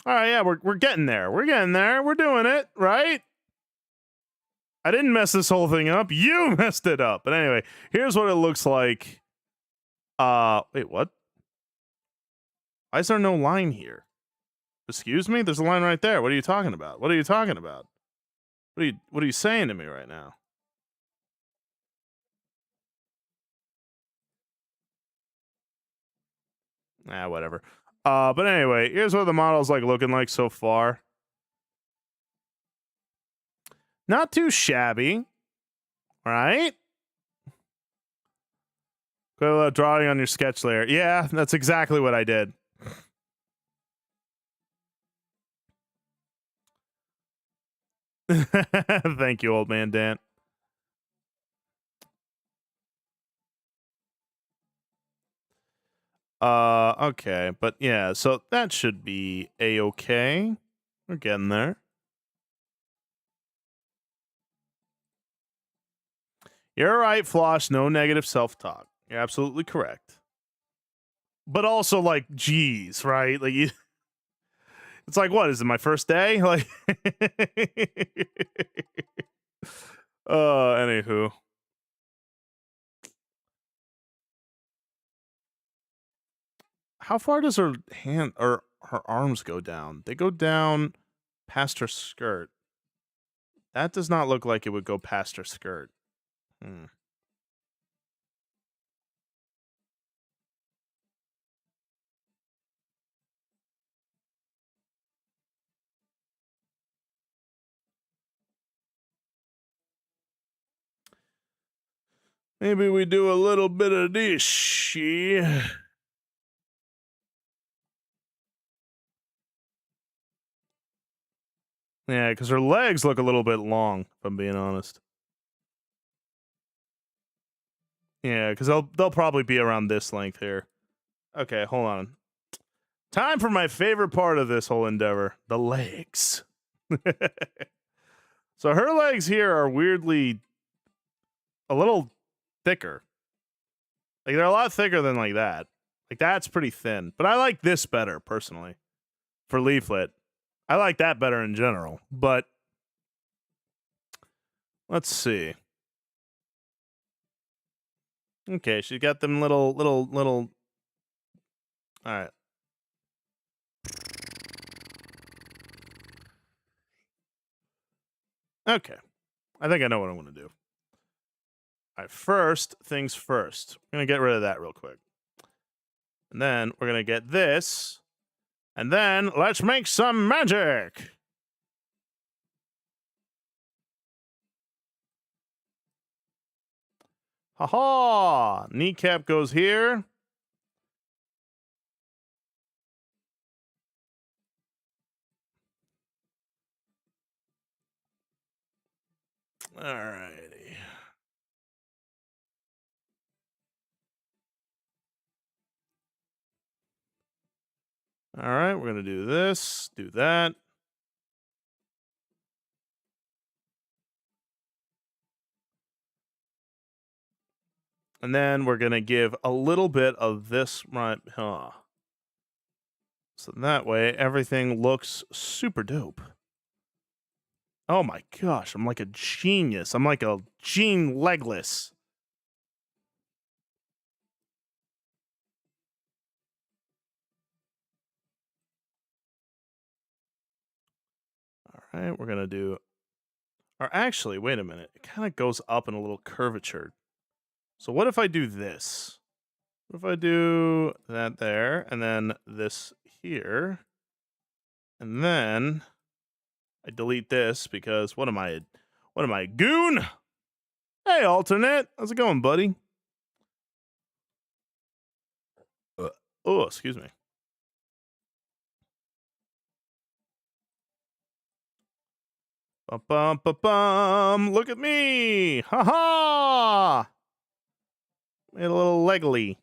All right, yeah, we're getting there. We're getting there. We're doing it, right? I didn't mess this whole thing up. You messed it up. But anyway, here's what it looks like. Wait, what? Why is there no line here? Excuse me? There's a line right there. What are you talking about? What are you talking about? What are you saying to me right now? Whatever. But anyway, here's what the model's like looking like so far. Not too shabby, right? Go drawing on your sketch layer. Yeah, that's exactly what I did. Thank you, old man Dan. Okay, but yeah, so that should be a-okay. We're getting there. You're right, Floss. No negative self-talk. You're absolutely correct. But also, like, geez, right? Like, it's like, what is it? My first day? Like, anywho. How far does her hand or her arms go down? They go down past her skirt. That does not look like it would go past her skirt. Maybe we do a little bit of this. Yeah, because her legs look a little bit long, if I'm being honest. Yeah, because they'll probably be around this length here. Okay, hold on. Time for my favorite part of this whole endeavor, the legs. So her legs here are weirdly a little thicker. Like, they're a lot thicker than like that. Like, that's pretty thin. But I like this better, personally, for Leaflet. I like that better in general. But let's see. Okay, she got them little. All right. Okay. I think I know what I'm going to do. All right, first things first. I'm going to get rid of that real quick. And then we're going to get this. And then let's make some magic. Ha-ha! Kneecap goes here. Alrighty. All right, we're going to do this, do that. And then we're going to give a little bit of this right. So that way everything looks super dope. Oh my gosh, I'm like a genius. I'm like a Gene Legless. All right, we're going to do Or actually, wait a minute. It kind of goes up in a little curvature. So what if I do this? What if I do that there, and then this here, and then I delete this because what am I, a goon? Hey, alternate, how's it going, buddy? Oh, excuse me. Bum, bum, bum, bum. Look at me! Ha ha! Made a little legly.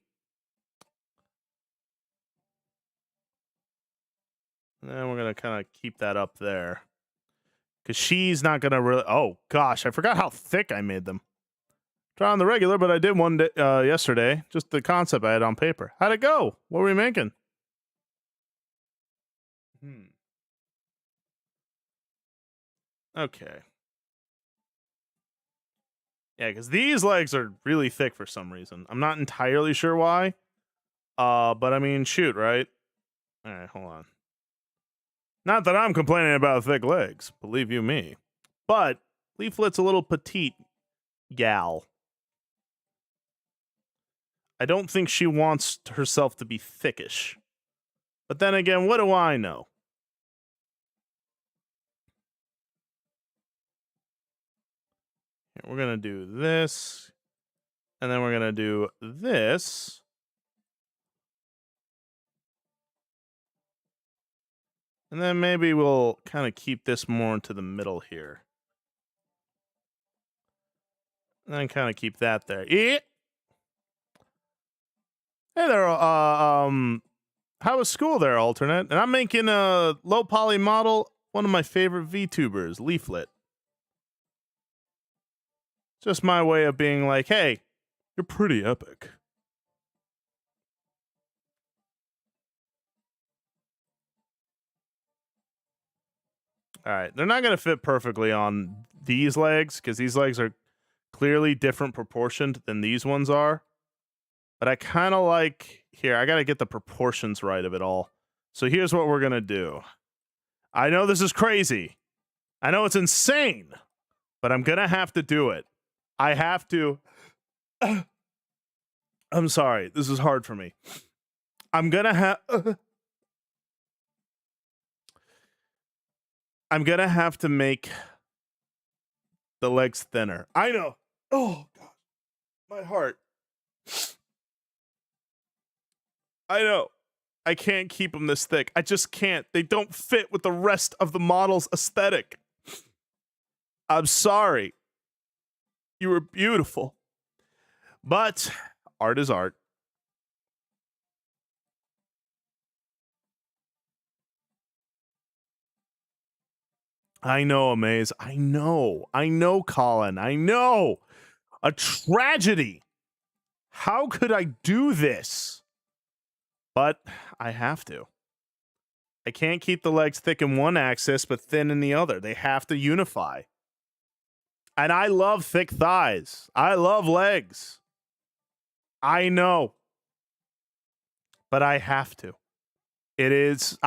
And then we're gonna kind of keep that up there. Because she's not gonna really. Oh, gosh, I forgot how thick I made them. Try on the regular, but I did one yesterday. Just the concept I had on paper. How'd it go? What were we making? Okay. Yeah, because these legs are really thick for some reason. I'm not entirely sure why. But I mean, shoot, right? All right, hold on. Not that I'm complaining about thick legs, believe you me. But Leaflet's a little petite gal. I don't think she wants herself to be thickish. But then again, what do I know? Here, we're going to do this. And then we're going to do this. And then maybe we'll kind of keep this more into the middle here. And then kind of keep that there. Yeah. Hey there, how was school there, alternate? And I'm making a low poly model, one of my favorite VTubers, Leaflet. Just my way of being like, hey, you're pretty epic. All right, they're not going to fit perfectly on these legs because these legs are clearly different proportioned than these ones are. But I kind of like, here, I got to get the proportions right of it all. So here's what we're going to do. I know this is crazy. I know it's insane, but I'm going to have to do it. I have to. I'm sorry. This is hard for me. I'm going to have. I'm going to have to make the legs thinner. I know. Oh, God. My heart. I know. I can't keep them this thick. I just can't. They don't fit with the rest of the model's aesthetic. I'm sorry. You were beautiful. But art is art. I know, Amaze. I know, Colin. I know. A tragedy. How could I do this? But I have to. I can't keep the legs thick in one axis but thin in the other. They have to unify. And I love thick thighs. I love legs. I know. But I have to. It is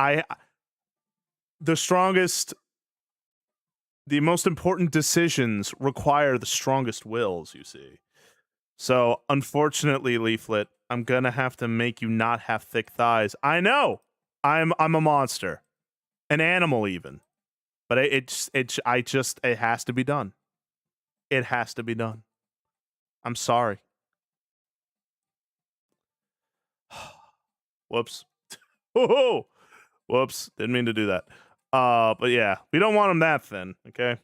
the strongest, the most important decisions require the strongest wills, you see. So, unfortunately, Leaflet, I'm gonna have to make you not have thick thighs. I know. I'm a monster. An animal even. But it has to be done. It has to be done. I'm sorry. Whoops. Whoops. Didn't mean to do that. But yeah, we don't want them that thin, okay?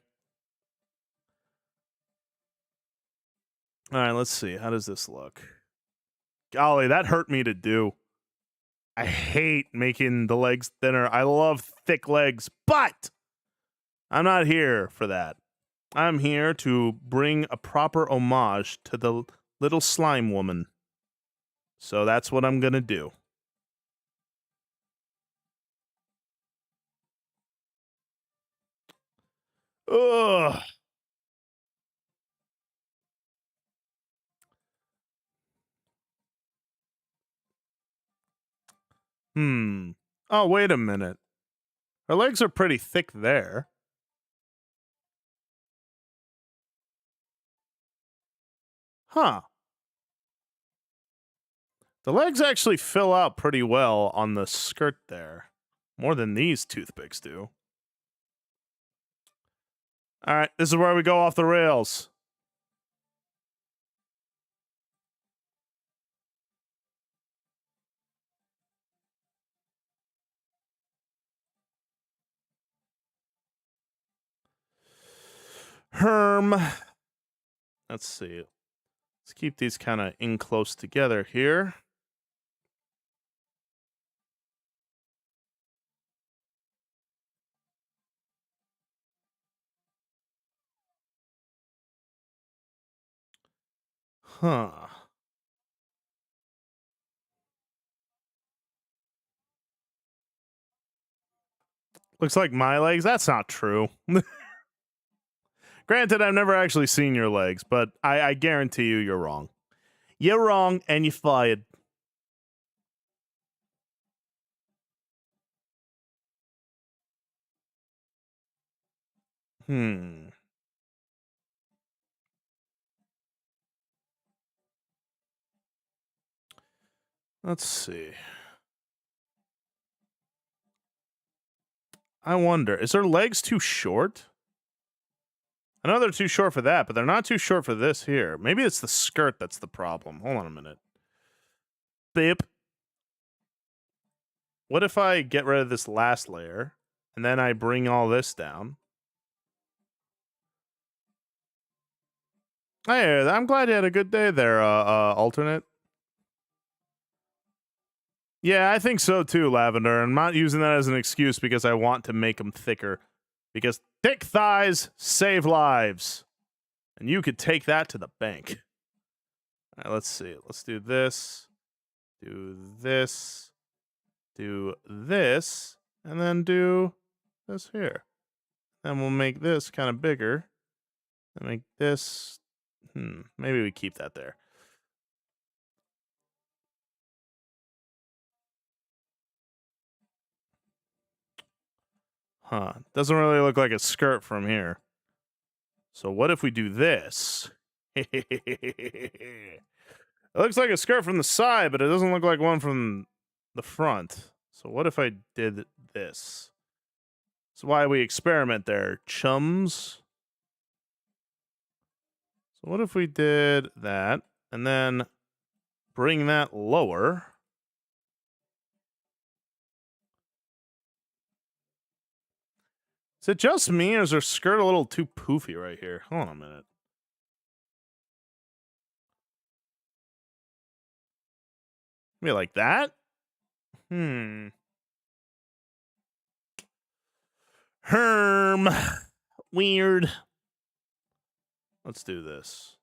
All right, let's see. How does this look? Golly, that hurt me to do. I hate making the legs thinner. I love thick legs, but I'm not here for that. I'm here to bring a proper homage to the little slime woman. So that's what I'm going to do. Ugh. Oh, wait a minute. Her legs are pretty thick there. Huh. The legs actually fill out pretty well on the skirt there. More than these toothpicks do. All right, this is where we go off the rails. Herm. Let's see. Let's keep these kind of in close together here. Huh. Looks like my legs. That's not true. Granted, I've never actually seen your legs, but I guarantee you you're wrong. You're wrong and you're fired. Let's see. I wonder, is her legs too short? I know they're too short for that, but they're not too short for this here. Maybe it's the skirt that's the problem. Hold on a minute. Beep. What if I get rid of this last layer, and then I bring all this down? Hey, I'm glad you had a good day there, alternate. Yeah, I think so too, Lavender. I'm not using that as an excuse because I want to make them thicker. Because thick thighs save lives. And you could take that to the bank. All right, let's see. Let's do this. Do this. Do this. And then do this here. Then we'll make this kind of bigger. And make this... maybe we keep that there. Huh. Doesn't really look like a skirt from here. So what if we do this? It looks like a skirt from the side, but it doesn't look like one from the front. So what if I did this? That's why we experiment there, chums. So what if we did that, and then bring that lower? Is it just me, or is her skirt a little too poofy right here? Hold on a minute. Maybe like that? Herm. Weird. Let's do this.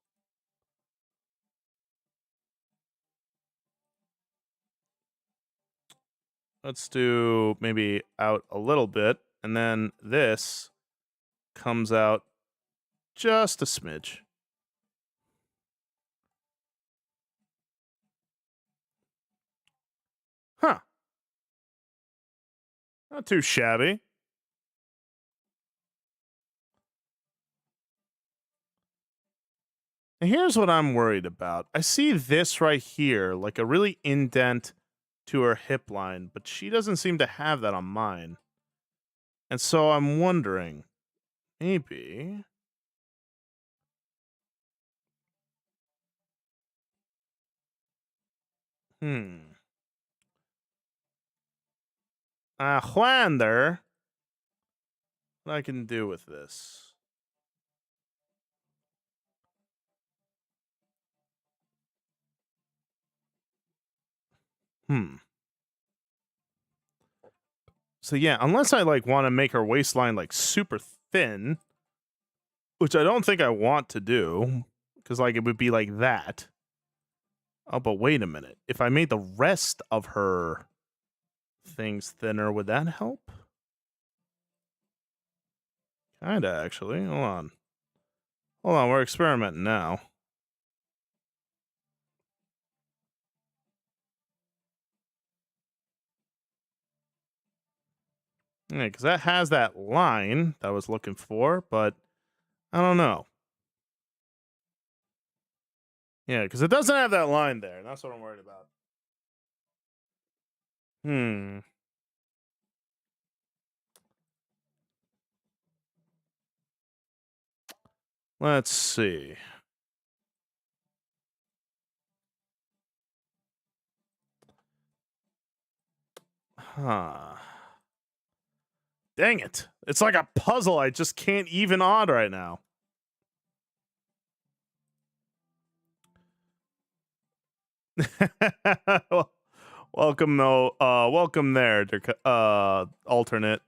Let's do maybe out a little bit, and then this comes out just a smidge. Huh. Not too shabby. And here's what I'm worried about. I see this right here, like a really indent to her hip line, but she doesn't seem to have that on mine. And so I'm wondering, maybe... I wonder what I can do with this. So yeah, unless I like want to make her waistline like super thin, which I don't think I want to do, because like it would be like that. Oh, but wait a minute. If I made the rest of her things thinner, would that help? Kinda, actually. Hold on. Hold on, we're experimenting now. Yeah, because that has that line that I was looking for, but I don't know. Yeah, because it doesn't have that line there. And that's what I'm worried about. Let's see. Huh. Dang it. It's like a puzzle I just can't even odd right now. Welcome though. Welcome there, alternate.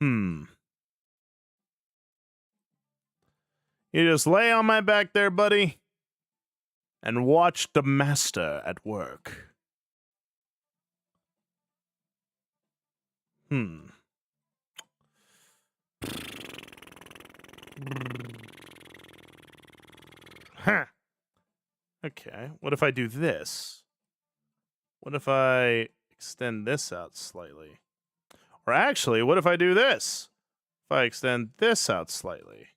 You just lay on my back there, buddy, and watch the master at work. Huh. Okay, what if I do this? What if I extend this out slightly? Or actually, what if I do this? If I extend this out slightly.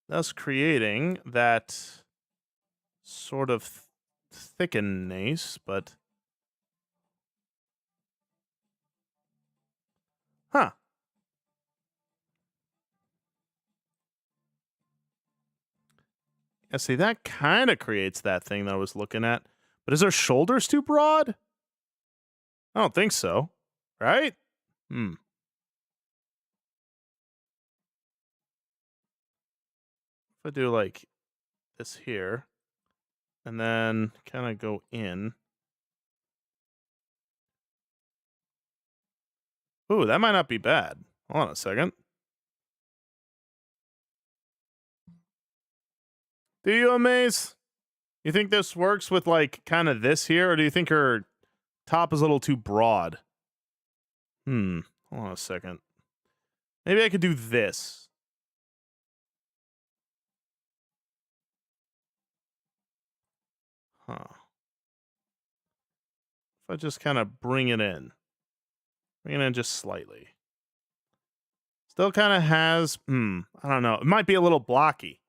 Thus creating that sort of thickenness, but... Huh. Yeah, see, that kind of creates that thing that I was looking at. But is her shoulders too broad? I don't think so. Right? If I do like this here, and then kind of go in. Ooh, that might not be bad. Hold on a second. Do you, Amaze? You think this works with like kind of this here, or do you think her top is a little too broad? Hold on a second. Maybe I could do this. Huh. If I just kind of bring it in just slightly. Still kind of has, I don't know. It might be a little blocky.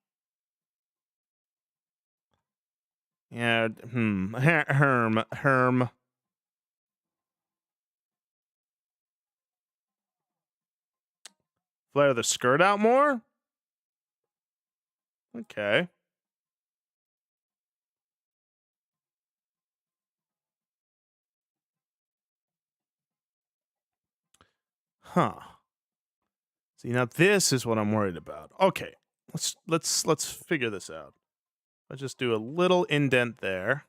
Yeah, herm. Flare the skirt out more? Okay. Huh. See, now this is what I'm worried about. Okay. Let's figure this out. Let's just do a little indent there.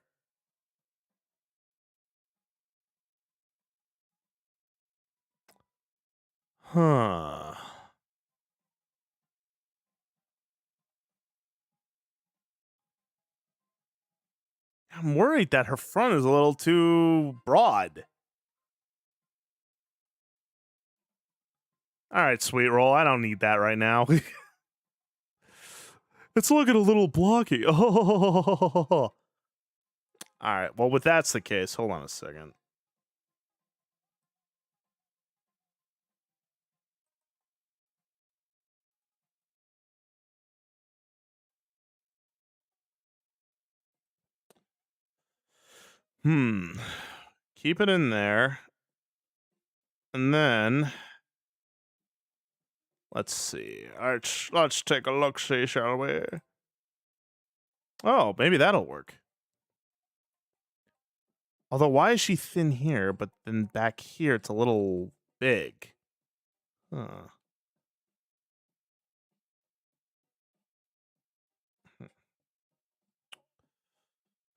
Huh. I'm worried that her front is a little too broad. All right, sweet roll. I don't need that right now. It's looking a little blocky. Oh. All right. Well, if that's the case, hold on a second. Keep it in there. And then let's see. Let's take a look, see, shall we? Oh, maybe that'll work. Although, why is she thin here, but then back here it's a little big? Huh.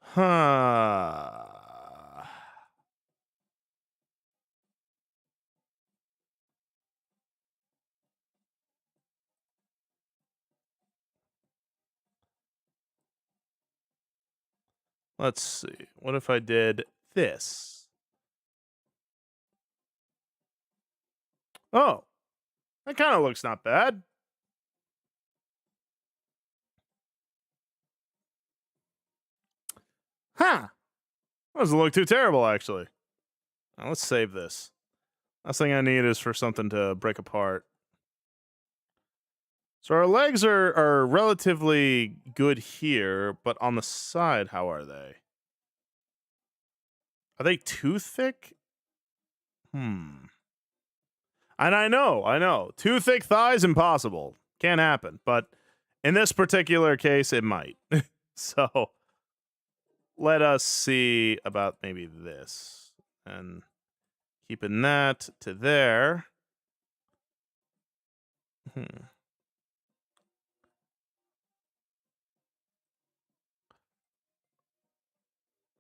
Huh. Let's see. What if I did this? Oh, that kind of looks not bad. Huh. That doesn't look too terrible, actually. Now, let's save this. Last thing I need is for something to break apart. So our legs are relatively good here, but on the side, how are they? Are they too thick? Hmm. And I know. Too thick thighs, impossible. Can't happen. But in this particular case, it might. So let us see about maybe this. And keeping that to there. Hmm.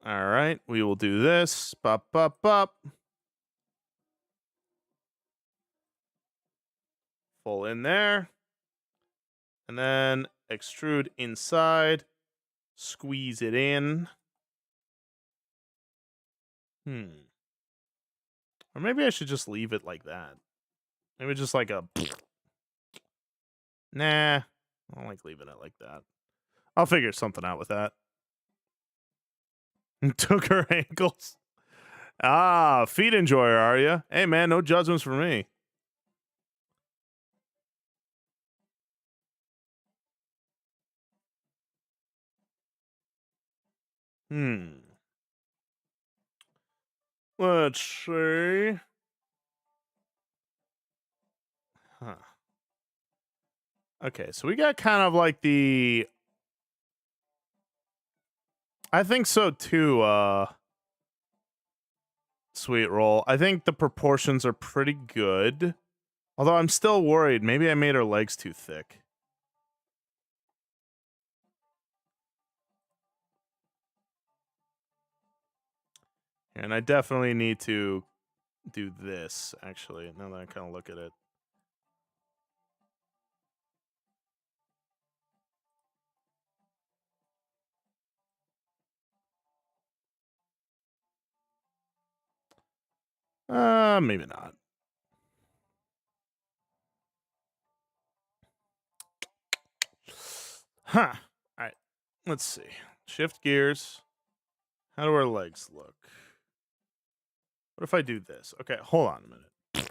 All right, we will do this. Bop, bop, bop. Full in there. And then extrude inside. Squeeze it in. Or maybe I should just leave it like that. Maybe just like a... Nah, I don't like leaving it like that. I'll figure something out with that. Took her ankles. Ah, feet enjoyer, are you? Hey, man, no judgments for me. Let's see. Huh. Okay, so we got kind of like the... I think so, too, Sweet Roll. I think the proportions are pretty good. Although I'm still worried. Maybe I made her legs too thick. And I definitely need to do this, actually, now that I kind of look at it. Maybe not. Huh. All right. Let's see. Shift gears. How do our legs look? What if I do this? Okay, hold on a minute.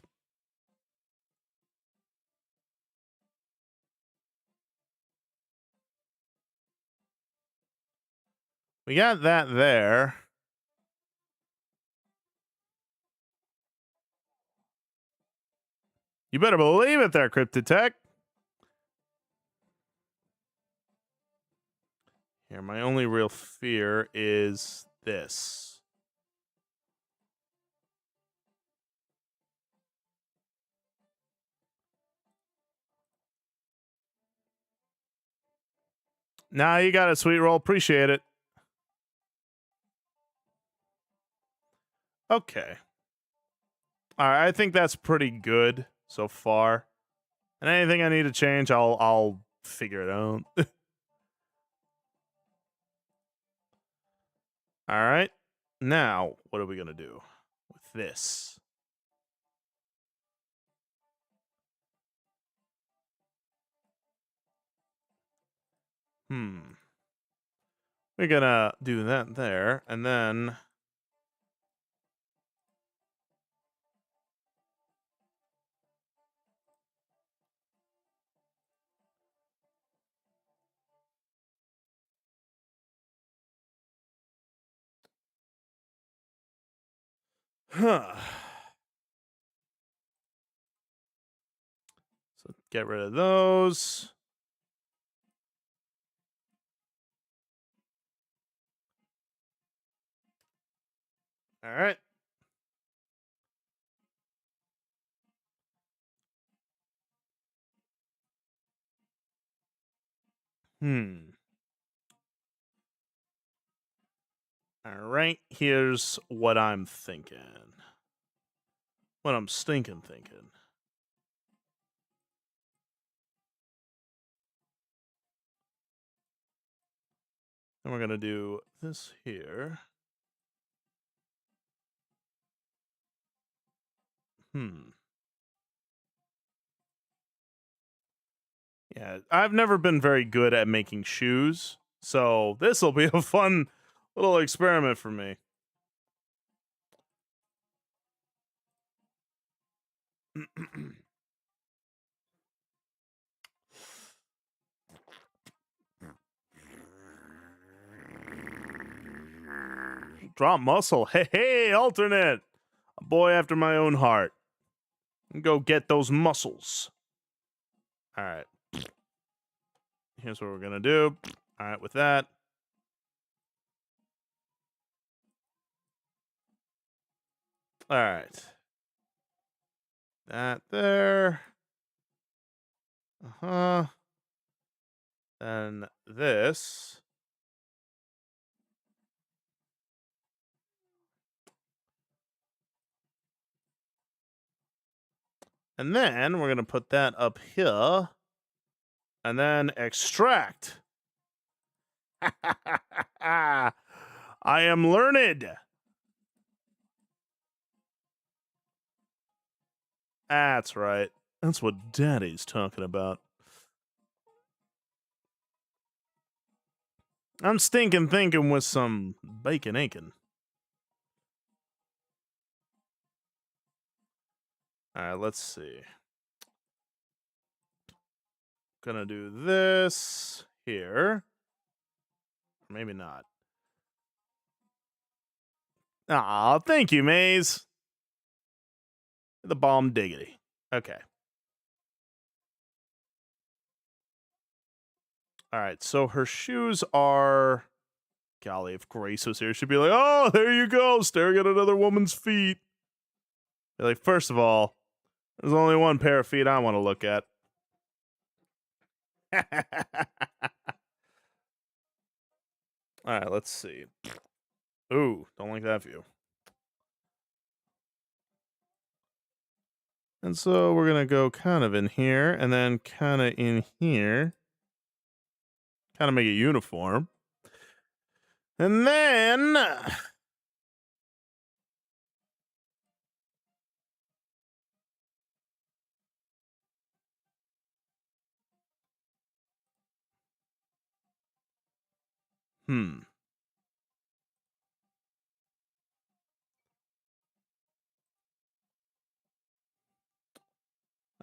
We got that there. You better believe it there, Cryptotech. Here, my only real fear is this. Nah, you got it, Sweet Roll. Appreciate it. Okay. All right, I think that's pretty good so far. And anything I need to change, I'll figure it out. All right. Now, what are we gonna do with this? We're gonna do that there, and then so get rid of those. All right. All right. Here's what I'm thinking. What I'm thinking. And we're gonna do this here. Yeah, I've never been very good at making shoes, so this will be a fun little experiment for me. Drop muscle. Hey, alternate. A boy after my own heart. Go get those muscles. All right. Here's what we're going to do. All right, with that. All right. That there. Uh-huh. Then this. And then we're going to put that up here. And then extract. I am learned. That's right. That's what Daddy's talking about. I'm stinking thinking with some bacon aching. Alright, let's see. Gonna do this here. Maybe not. Aw, thank you, Maze. The bomb diggity. Okay. Alright, so her shoes are... Golly, if Grace was here, she'd be like, oh, there you go, staring at another woman's feet. Be like, first of all, there's only one pair of feet I want to look at. Alright, let's see. Ooh, don't like that view. And so we're going to go kind of in here, and then kind of in here. Kind of make it uniform. And then...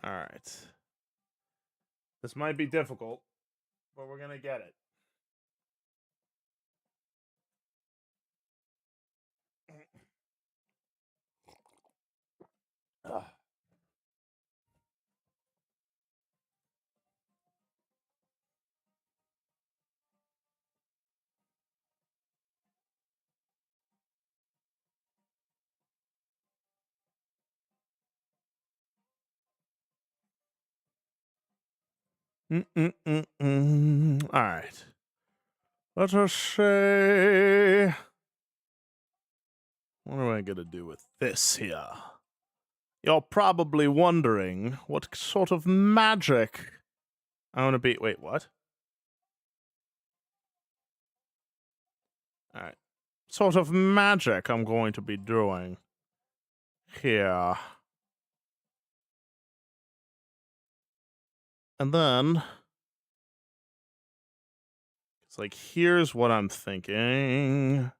All right. This might be difficult, but we're going to get it. Ugh. All right. Let us say... What am I going to do with this here? You're probably wondering what sort of magic I want to be... Wait, what? All right. Sort of magic I'm going to be doing here. And then... It's like, here's what I'm thinking.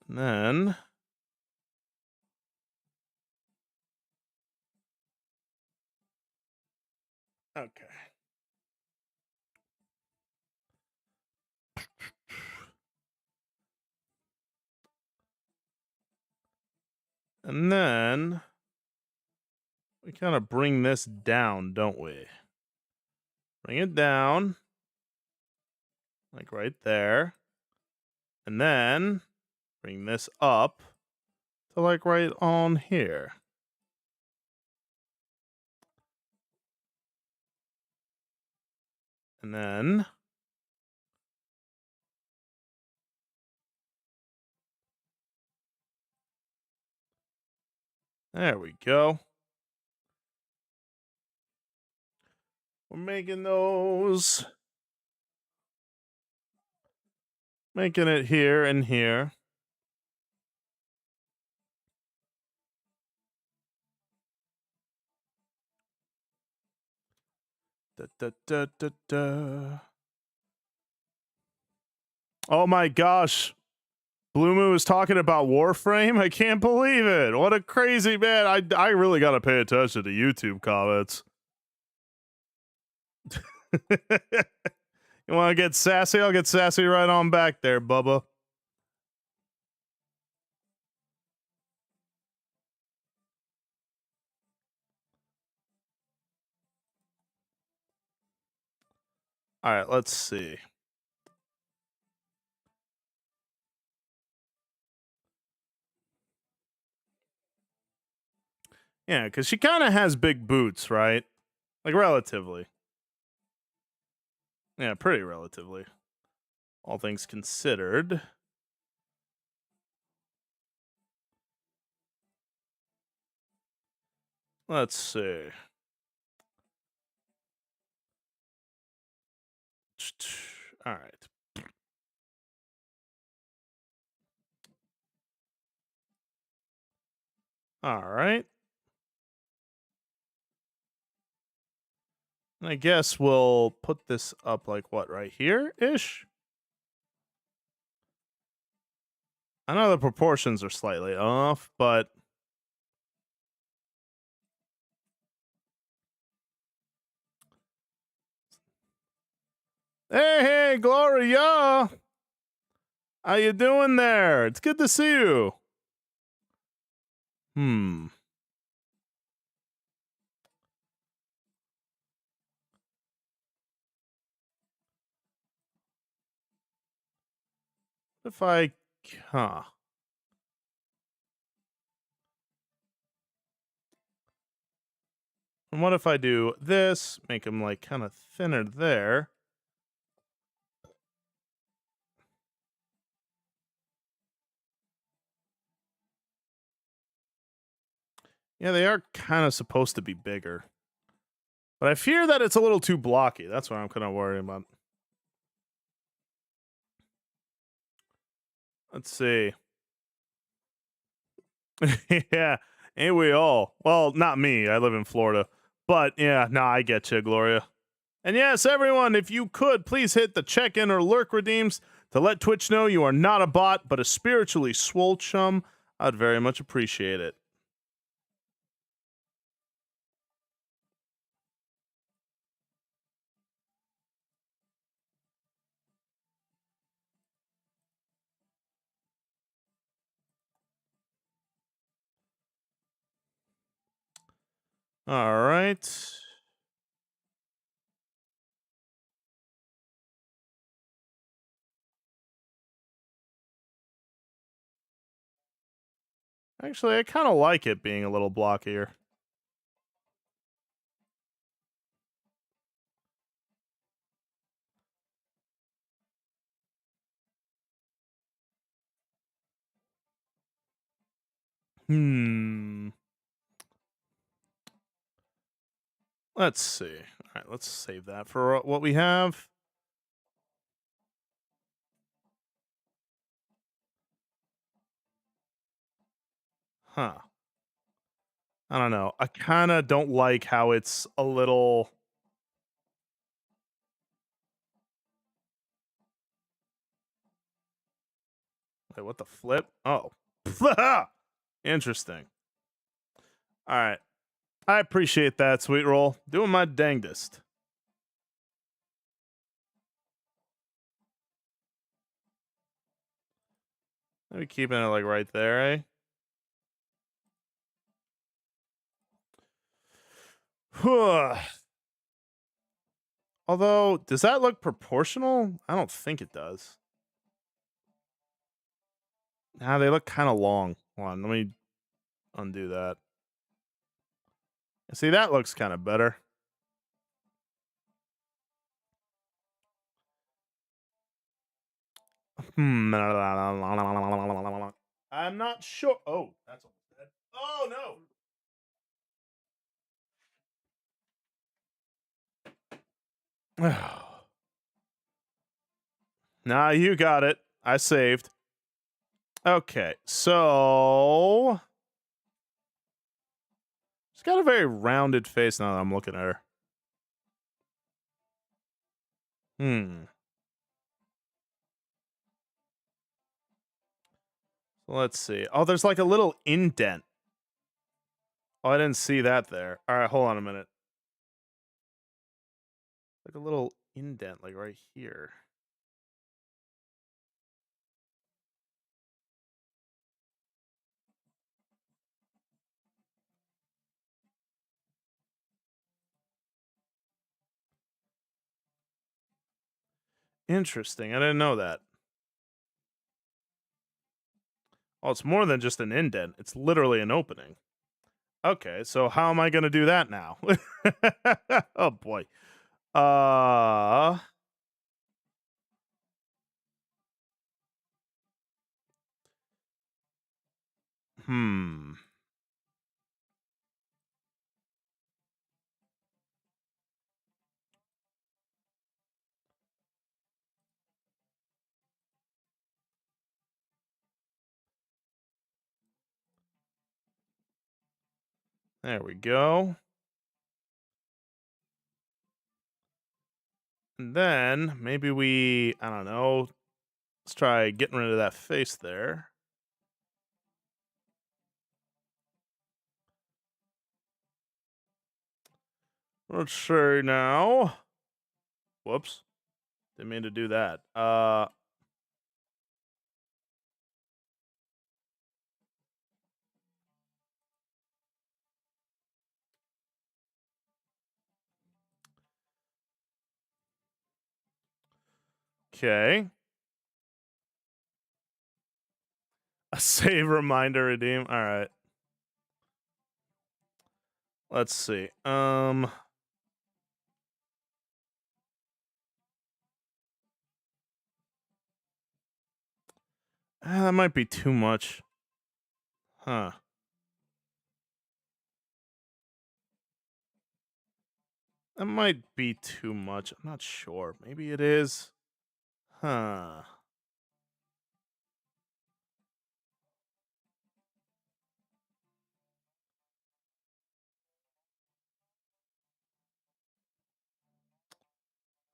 And then... Okay. And then... We kind of bring this down, don't we? Bring it down. Like right there. And then bring this up to like right on here. And then there we go. We're making those. Making it here and here. Da, da, da, da, da. Oh my gosh. Blue Moon was talking about Warframe? I can't believe it. What a crazy man. I really got to pay attention to YouTube comments. You want to get sassy? I'll get sassy right on back there, Bubba. All right, let's see. Yeah, because she kind of has big boots, right? Like, relatively. Yeah, pretty relatively. All things considered. Let's see. All right. All right. I guess we'll put this up like what, right here ish? I know the proportions are slightly off, but hey, Gloria! How you doing there? It's good to see you. Hmm. If I, huh? And what if I do this? Make him like kind of thinner there. Yeah, they are kind of supposed to be bigger. But I fear that it's a little too blocky. That's what I'm kind of worried about. Let's see. Yeah, ain't we all? Well, not me. I live in Florida. But yeah, nah, I get you, Gloria. And yes, everyone, if you could, please hit the check-in or lurk redeems to let Twitch know you are not a bot, but a spiritually swole chum. I'd very much appreciate it. All right. Actually, I kind of like it being a little blockier. Hmm. Let's see. All right, let's save that for what we have. Huh. I don't know. I kind of don't like how it's a little. Wait, what the flip? Oh. Interesting. All right. I appreciate that, Sweet Roll. Doing my dangdest. Maybe keeping it like right there, eh? Although, does that look proportional? I don't think it does. Nah, they look kind of long. Hold on, let me undo that. See, that looks kind of better. I'm not sure. Oh, that's almost dead. Oh no. Nah, you got it. I saved. Okay, so she's got a very rounded face now that I'm looking at her. Let's see. Oh, there's like a little indent. Oh, I didn't see that there. All right, hold on a minute. Like a little indent, like right here. Interesting. I didn't know that. Oh, it's more than just an indent. It's literally an opening. Okay, so how am I going to do that now? Oh boy. Uh hmm. There we go. And then maybe I don't know, let's try getting rid of that face there. Let's see now. Whoops. Didn't mean to do that. Okay. A save reminder redeem. All right. Let's see. That might be too much. Huh. That might be too much. I'm not sure. Maybe it is. Huh.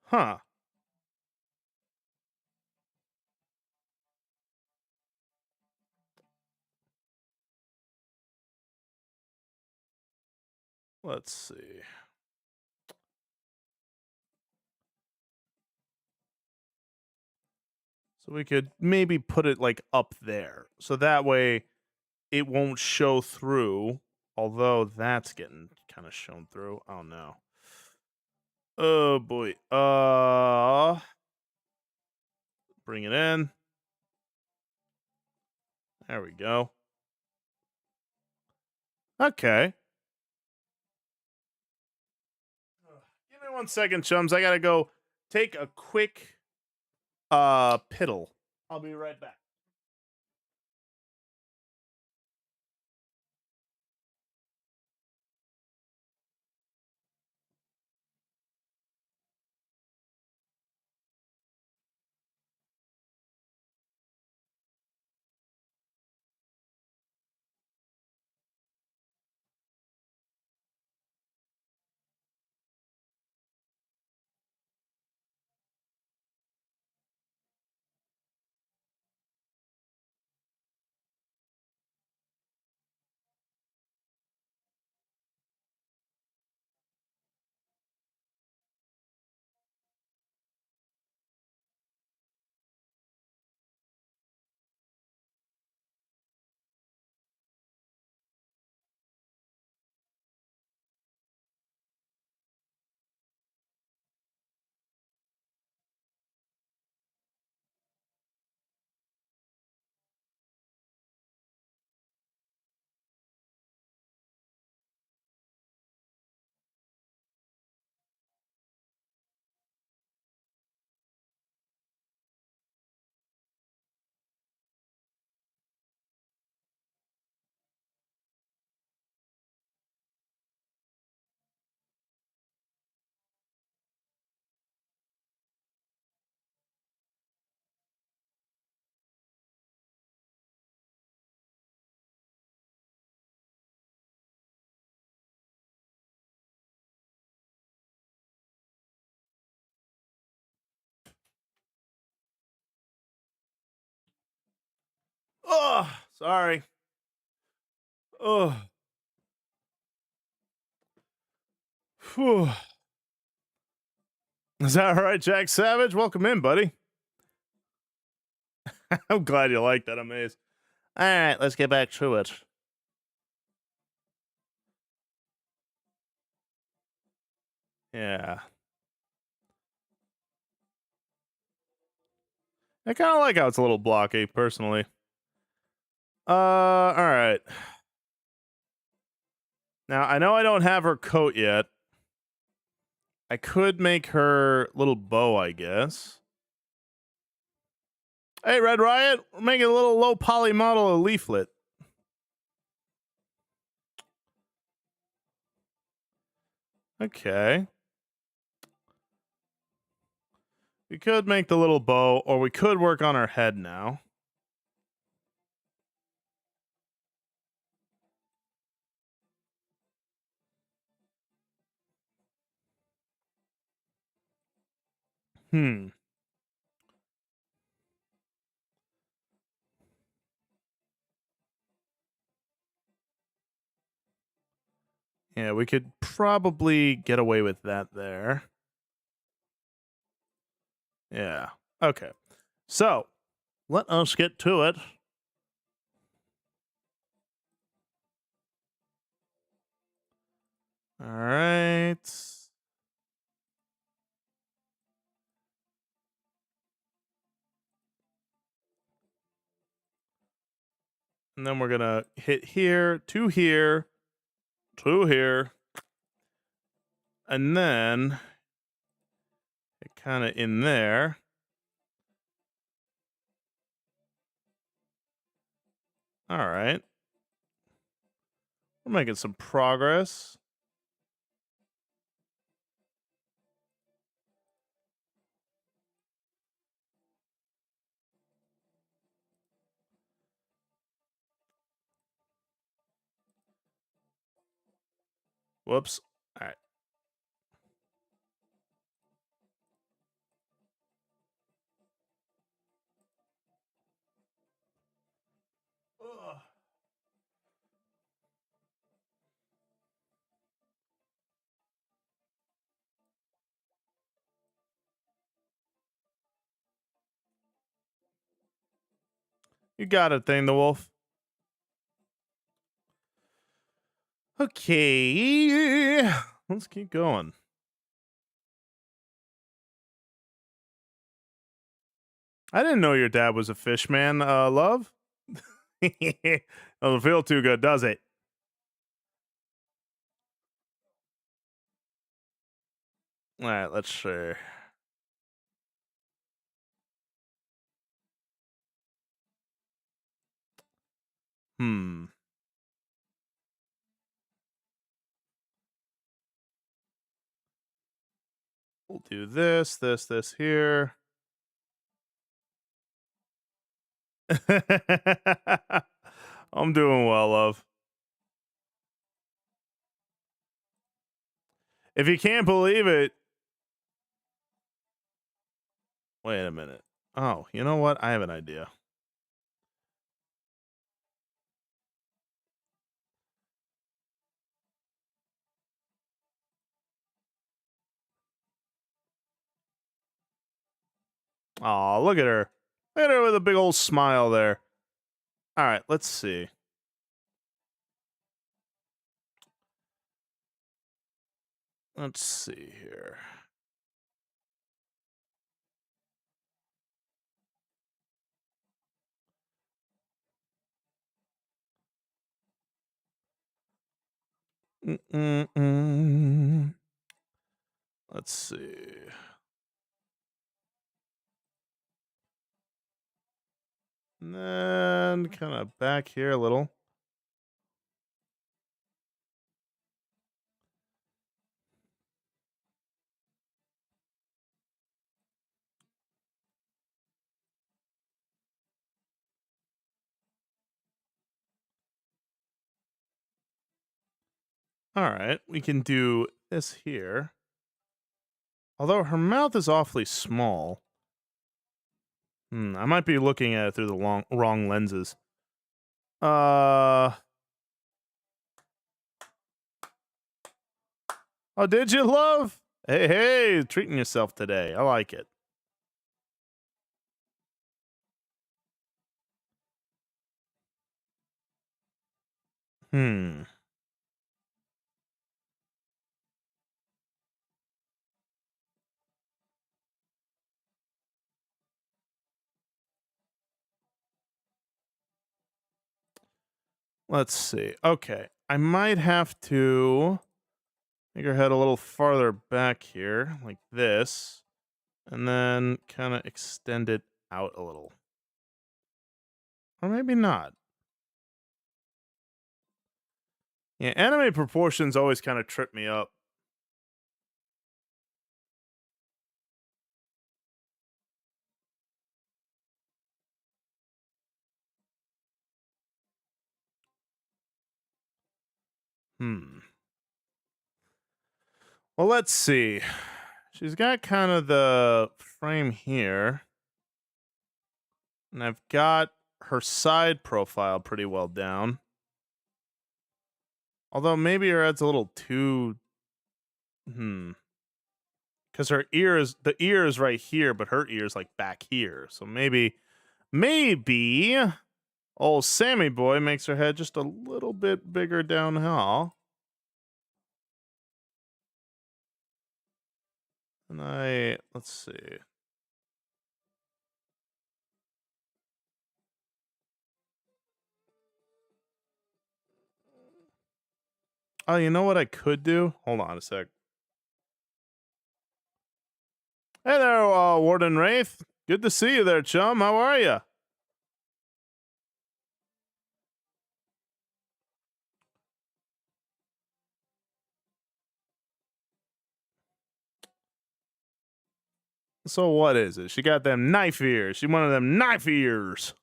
Huh. Let's see. So we could maybe put it like up there. So that way it won't show through. Although that's getting kind of shown through. Oh no. Oh boy. Bring it in. There we go. Okay. Give me 1 second, chums. I gotta go take a quick piddle. I'll be right back. Oh, sorry. Oh. Whew. Is that all right, Jack Savage? Welcome in, buddy. I'm glad you like that. Amazing. All right, let's get back to it. Yeah. I kind of like how it's a little blocky, personally. All right. Now, I know I don't have her coat yet. I could make her little bow, I guess. Hey, Red Riot, we're making a little low poly model of Leaflet. Okay. We could make the little bow, or we could work on her head now. Yeah, we could probably get away with that there. Yeah. Okay. So, let us get to it. All right. And then we're going to hit here, to here, to here. And then kind of in there. All right. We're making some progress. Whoops. All right. Ugh. You got it, Thing the Wolf. Okay. Let's keep going. I didn't know your dad was a fish man, love. Doesn't feel too good, does it? All right, let's see. Hmm. We'll do this here. I'm doing well, love. If you can't believe it, wait a minute. Oh, you know what? I have an idea. Oh, look at her. Look at her with a big old smile there. All right, let's see. Let's see here. Mm-mm-mm. Let's see. And then kind of back here a little. All right, we can do this here. Although her mouth is awfully small. I might be looking at it through the wrong lenses. Oh, did you, love? Hey, hey, treating yourself today. I like it. Hmm. Let's see. Okay. I might have to make her head a little farther back here, like this, and then kind of extend it out a little. Or maybe not. Yeah, anime proportions always kind of trip me up. Hmm. Well, let's see. She's got kind of the frame here, and I've got her side profile pretty well down. Although maybe her head's a little too. Because the ear is right here, but her ear is like back here. So maybe old Sammy boy makes her head just a little bit bigger downhill. And let's see. Oh, you know what I could do? Hold on a sec. Hey there, Warden Wraith. Good to see you there, chum. How are you? So what is it? She got them knife ears. She one of them knife ears.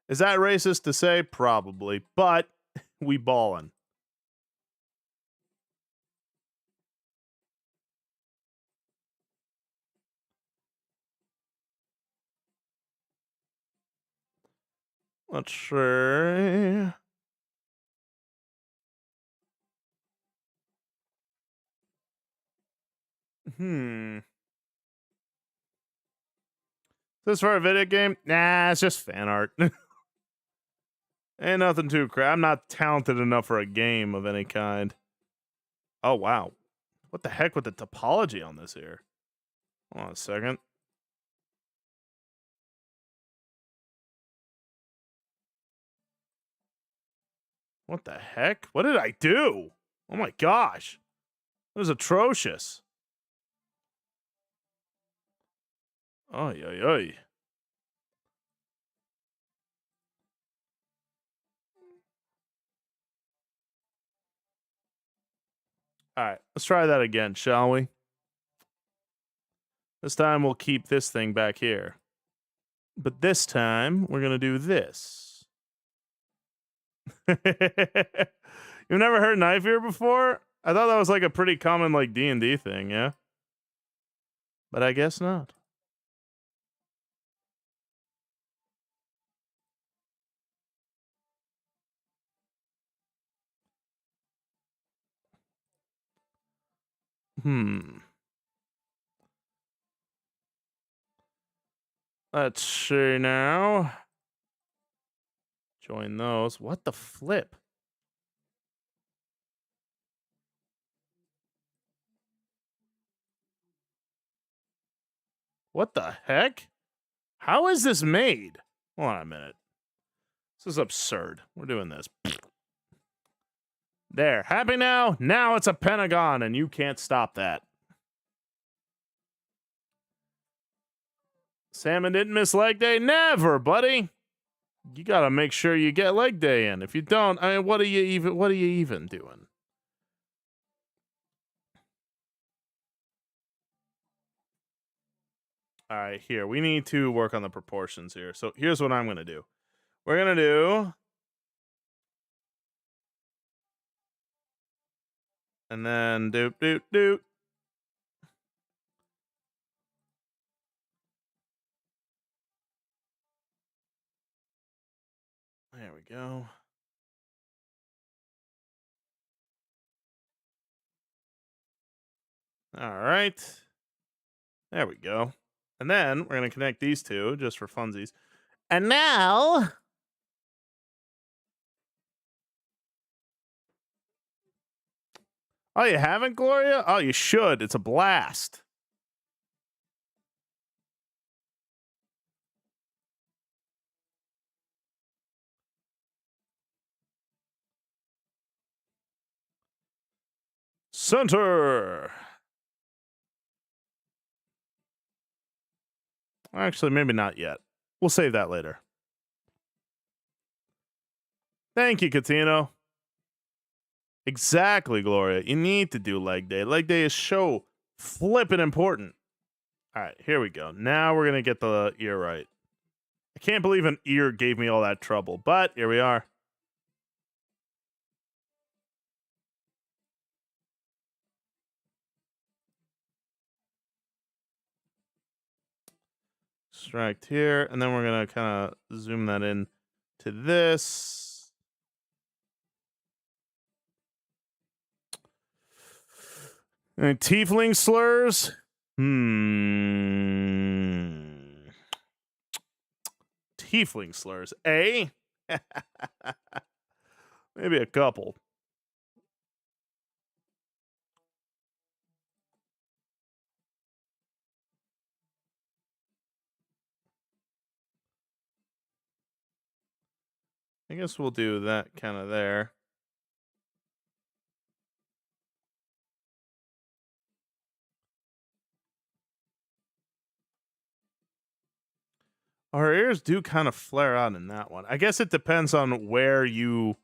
Is that racist to say? Probably, but we ballin'. Let's see. Hmm. Is this for a video game? Nah, it's just fan art. Ain't nothing too I'm not talented enough for a game of any kind. Oh wow. What the heck with the topology on this here? Hold on a second. What the heck? What did I do? Oh my gosh. That was atrocious. Oy oy oy. Alright, let's try that again, shall we? This time we'll keep this thing back here. But this time we're gonna do this. You've never heard knife ear before? I thought that was like a pretty common like D&D thing, yeah? But I guess not. Hmm. Let's see now. Join those. What the flip? What the heck? How is this made? Hold on a minute. This is absurd. We're doing this. There. Happy now? Now it's a pentagon, and you can't stop that. Salmon didn't miss leg day? Never, buddy. You gotta make sure you get leg day in. If you don't, I mean, what are you even doing? All right, here. We need to work on the proportions here. So here's what I'm gonna do. We're gonna do, and then doop doop doop. There we go. All right. There we go. And then we're going to connect these two just for funsies. And now. Oh, you haven't, Gloria? Oh, you should. It's a blast. Center. Actually, maybe not yet. We'll save that later. Thank you, Catino. Exactly, Gloria. You need to do leg day. Leg day is so flippin' important. All right, here we go. Now we're going to get the ear right. I can't believe an ear gave me all that trouble, but here we are. Extract here, and then we're going to kind of zoom that in to this. And tiefling slurs? Tiefling slurs, eh? Maybe a couple. I guess we'll do that kind of there. Our ears do kind of flare out in that one. I guess it depends on where you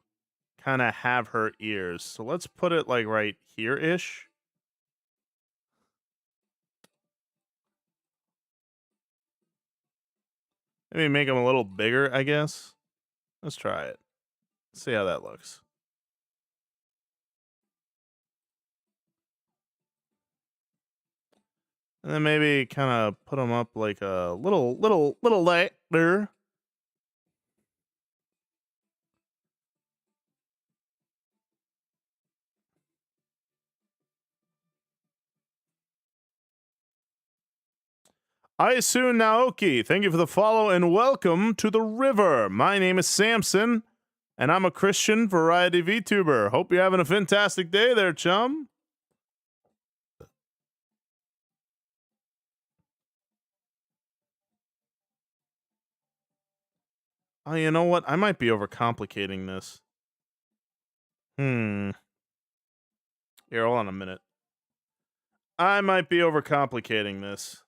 kind of have her ears. So let's put it like right here-ish. Maybe make them a little bigger, I guess. Let's try it. See how that looks. And then maybe kind of put them up like a little later. Aisu Naoki, thank you for the follow and welcome to the river. My name is Samson, and I'm a Christian variety VTuber. Hope you're having a fantastic day there, chum. Oh, you know what? I might be overcomplicating this. Here, hold on a minute. I might be overcomplicating this.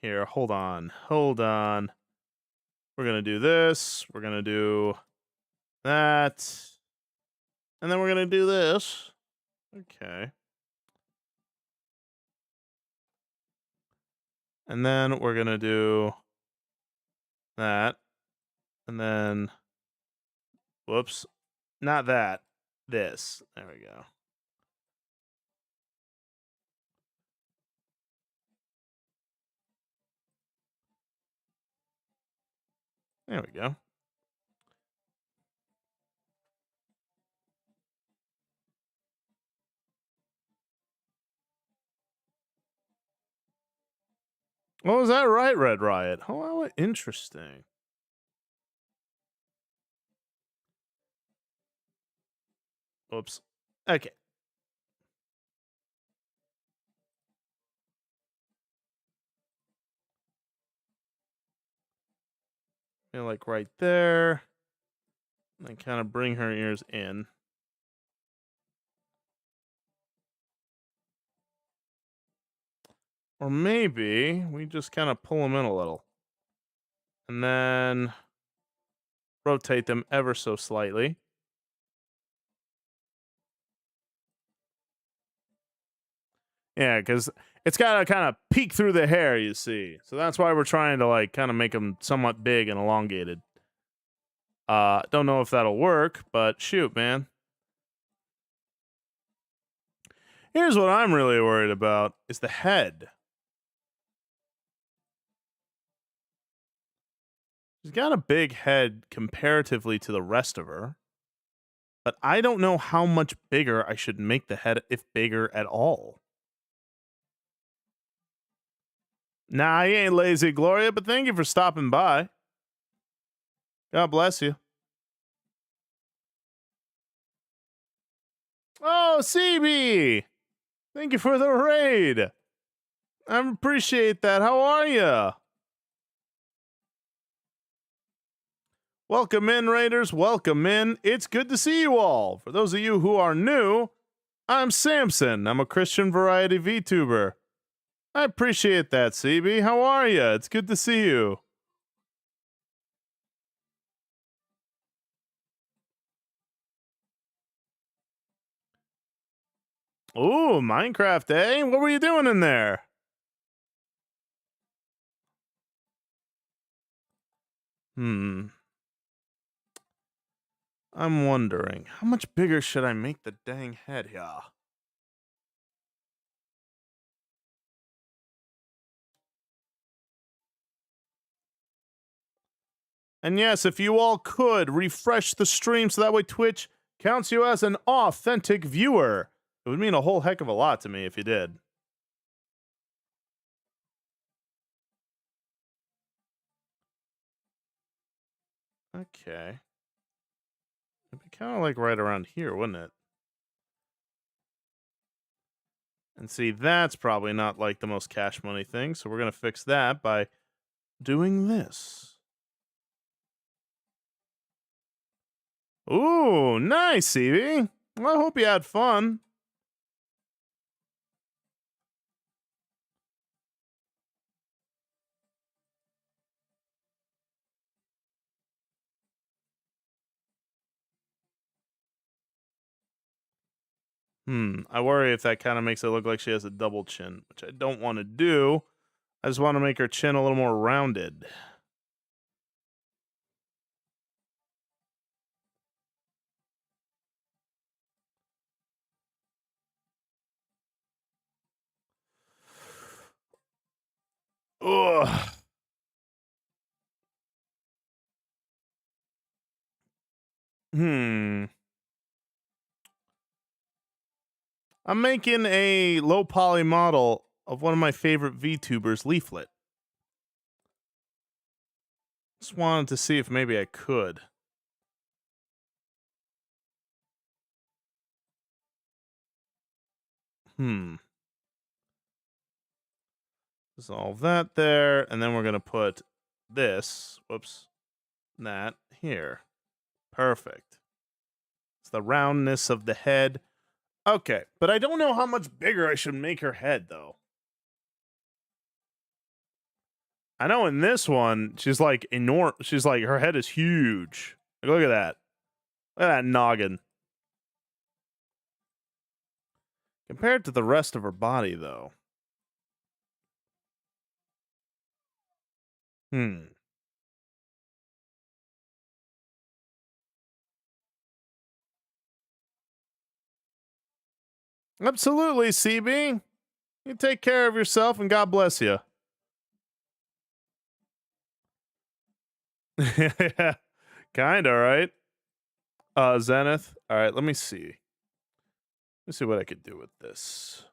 Here, hold on. Hold on. We're going to do this. We're going to do that. And then we're going to do this. Okay. And then we're going to do that. And then, whoops. Not that. This. There we go. There we go. Oh, is that right, Red Riot? Oh, interesting. Oops. Okay. Like right there. And kind of bring her ears in. Or maybe we just kind of pull them in a little. And then rotate them ever so slightly. Yeah, because it's got to kind of peek through the hair, you see. So that's why we're trying to like kind of make them somewhat big and elongated. Don't know if that'll work, but shoot, man. Here's what I'm really worried about is the head. She's got a big head comparatively to the rest of her. But I don't know how much bigger I should make the head, if bigger at all. Nah, I ain't lazy, Gloria, but thank you for stopping by. God bless you. Oh, CB! Thank you for the raid. I appreciate that. How are you? Welcome in, Raiders. Welcome in. It's good to see you all. For those of you who are new, I'm Samson. I'm a Christian variety VTuber. I appreciate that, CB. How are you? It's good to see you. Ooh, Minecraft, eh? What were you doing in there? I'm wondering, how much bigger should I make the dang head here? And yes, if you all could refresh the stream so that way Twitch counts you as an authentic viewer. It would mean a whole heck of a lot to me if you did. Okay. It'd be kind of like right around here, wouldn't it? And see, that's probably not like the most cash money thing, so we're going to fix that by doing this. Ooh, nice, Evie. Well, I hope you had fun. I worry if that kind of makes it look like she has a double chin, which I don't want to do. I just want to make her chin a little more rounded. Ugh. I'm making a low poly model of one of my favorite VTubers, Leaflet. Just wanted to see if maybe I could. Dissolve that there, and then we're gonna put this, that here. Perfect. It's the roundness of the head. Okay, but I don't know how much bigger I should make her head, though. I know in this one, she's like enormous. She's like, her head is huge. Like, look at that. Look at that noggin. Compared to the rest of her body, though. Absolutely, CB. You take care of yourself and God bless you. Yeah, kinda, right? Zenith. All right, let me see. Let's see what I could do with this.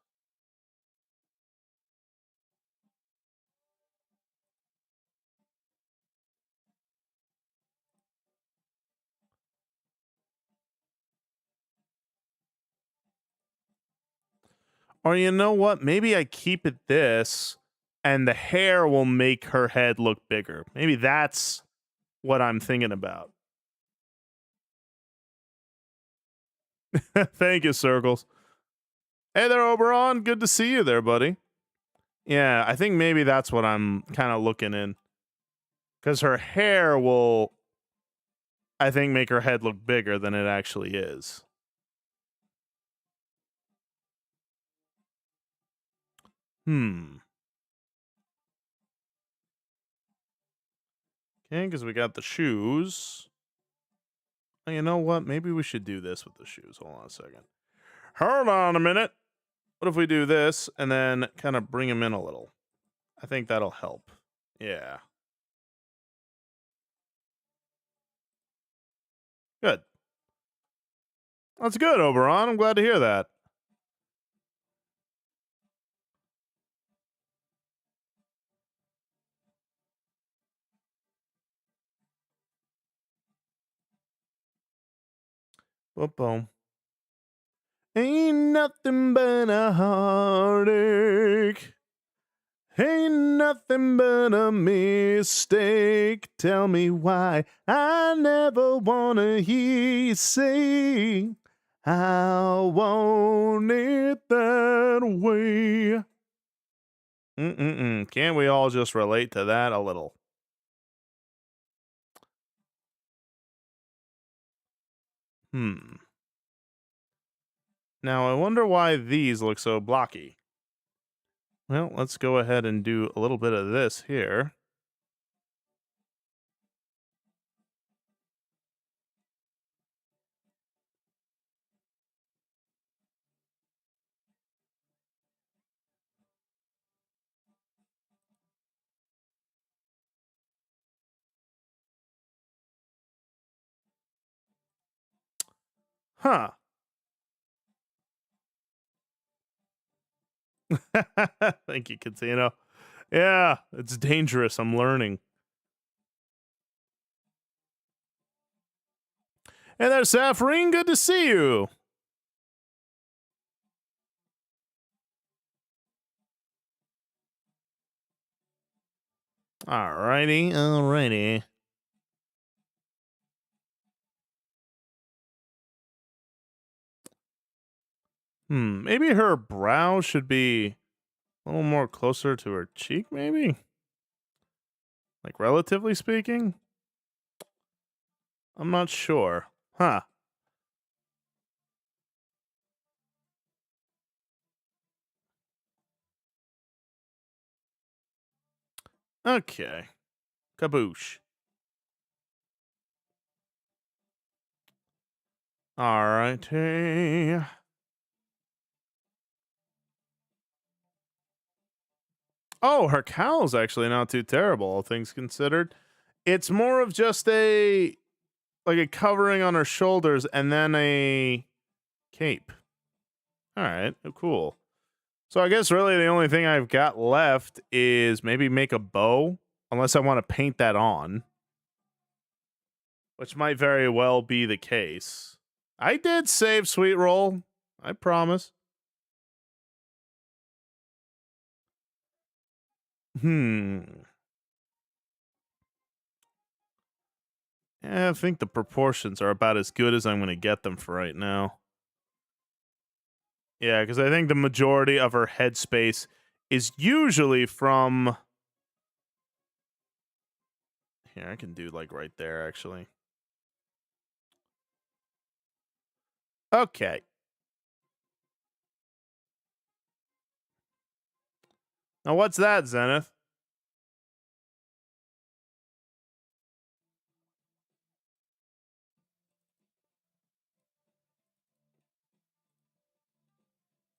Or you know what? Maybe I keep it this and the hair will make her head look bigger. Maybe that's what I'm thinking about. Thank you, Circles. Hey there, Oberon. Good to see you there, buddy. Yeah, I think maybe that's what I'm kind of looking in. Because her hair will, I think, make her head look bigger than it actually is. Okay, because we got the shoes. Oh, you know what? Maybe we should do this with the shoes. Hold on a second. Hold on a minute. What if we do this and then kind of bring them in a little? I think that'll help. Yeah. Good. That's good, Oberon. I'm glad to hear that. Boom. Ain't nothing but a heartache. Ain't nothing but a mistake. Tell me why I never wanna hear you say I want it that way. Can't we all just relate to that a little? Now I wonder why these look so blocky. Well, let's go ahead and do a little bit of this here. Huh. Thank you, Catino. Yeah, it's dangerous. I'm learning. Hey there, Saffrine. Good to see you. Alrighty. Maybe her brow should be a little more closer to her cheek, maybe? Like, relatively speaking? I'm not sure. Huh. Okay. Kaboosh. Alrighty. Oh, her cowl's actually not too terrible, all things considered. It's more of just a covering on her shoulders and then a cape. All right, cool. So I guess really the only thing I've got left is maybe make a bow, unless I want to paint that on, which might very well be the case. I did save Sweet Roll, I promise. I think the proportions are about as good as I'm going to get them for right now. Yeah, because I think the majority of her headspace is usually from. Here, I can do like right there, actually. Okay. Now, what's that, Zenith?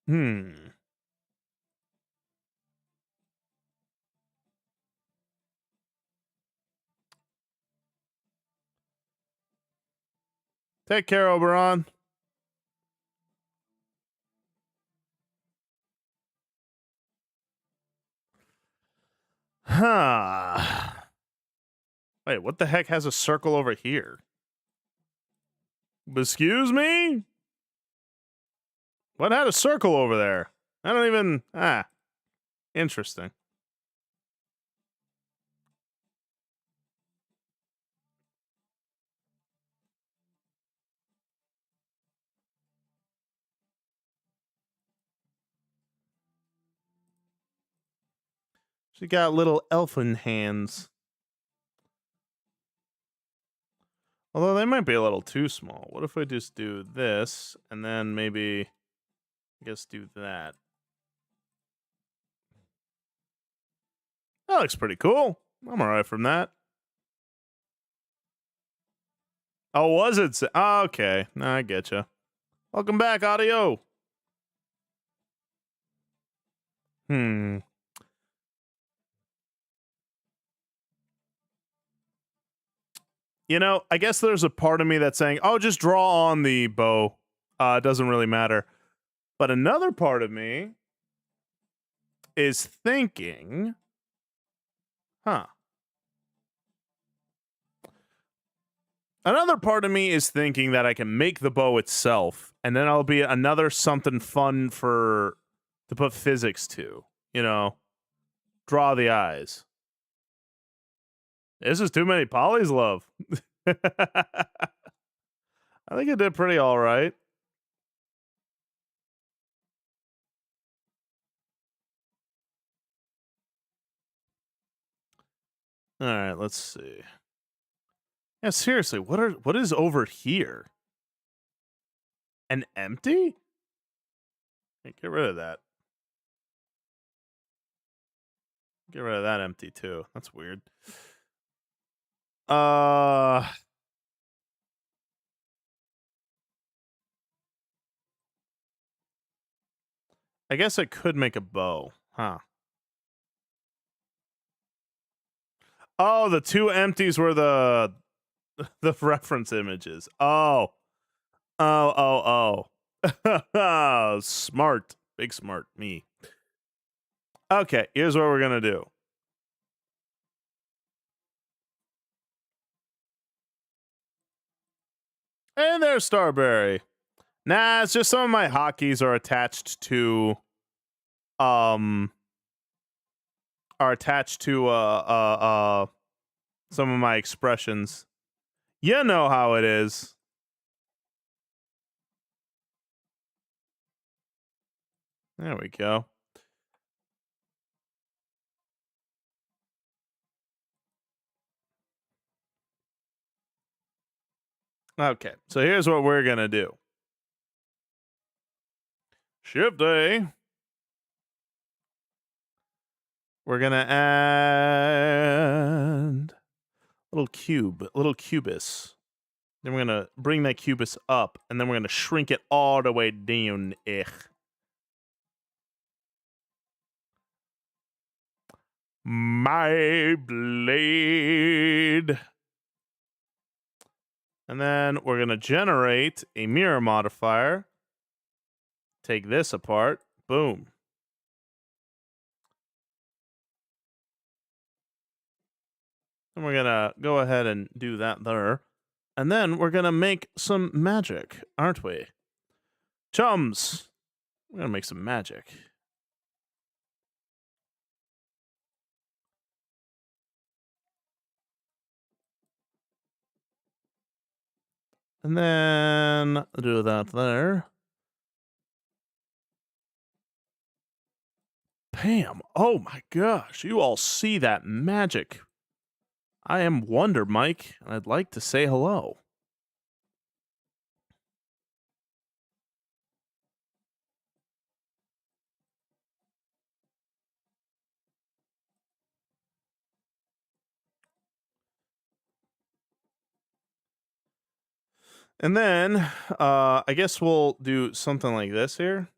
Hmm. Take care, Oberon. Huh. Wait, what the heck has a circle over here? Excuse me? What had a circle over there? I don't even. Interesting. She got little elfin hands. Although they might be a little too small. What if I just do this and then maybe, I guess, do that? That looks pretty cool. I'm alright from that. Oh, was it? Okay. Nah, I getcha. Welcome back, Audio. Hmm. You know, I guess there's a part of me that's saying, oh, just draw on the bow. It doesn't really matter. But another part of me is thinking, huh? Another part of me is thinking that I can make the bow itself, and then I'll be another something fun for to put physics to. You know, draw the eyes. This is too many polys, love. I think it did pretty all right. All right, let's see. Yeah, seriously, what is over here? An empty? Hey, get rid of that. Get rid of that empty too. That's weird. I guess I could make a bow, huh? Oh, the two empties were the reference images. Oh. Smart. Big smart. Me. Okay, here's what we're gonna do. And there's Starberry. Nah, it's just some of my hotkeys are attached to um some of my expressions. You know how it is. There we go. Okay, so here's what we're gonna do. Shift A. We're gonna add little cubus. Then we're gonna bring that cubus up, and then we're gonna shrink it all the way down. My blade. And then we're gonna generate a mirror modifier. Take this apart. Boom. And we're gonna go ahead and do that there. And then we're gonna make some magic, aren't we? Chums! We're gonna make some magic. And then do that there. Bam! Oh my gosh, you all see that magic. I am Wonder Mike, and I'd like to say hello. And then I guess we'll do something like this here.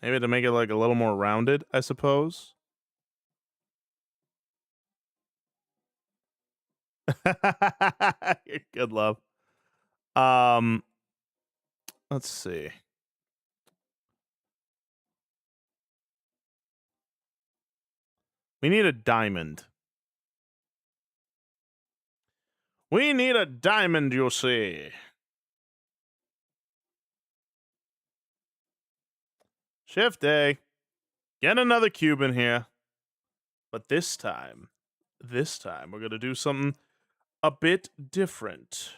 Maybe to make it like a little more rounded, I suppose. Good love. Let's see. We need a diamond. We need a diamond, you'll see. Shift A. Get another cube in here. But this time, we're going to do something a bit different.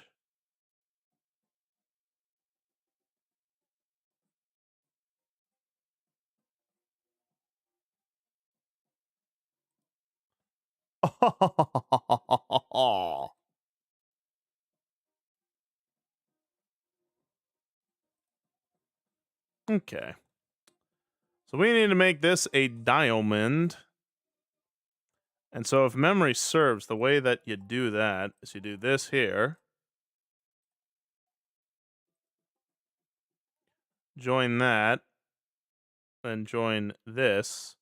Okay. So we need to make this a diamond. And so if memory serves, the way that you do that is you do this here. Join that. Then join this.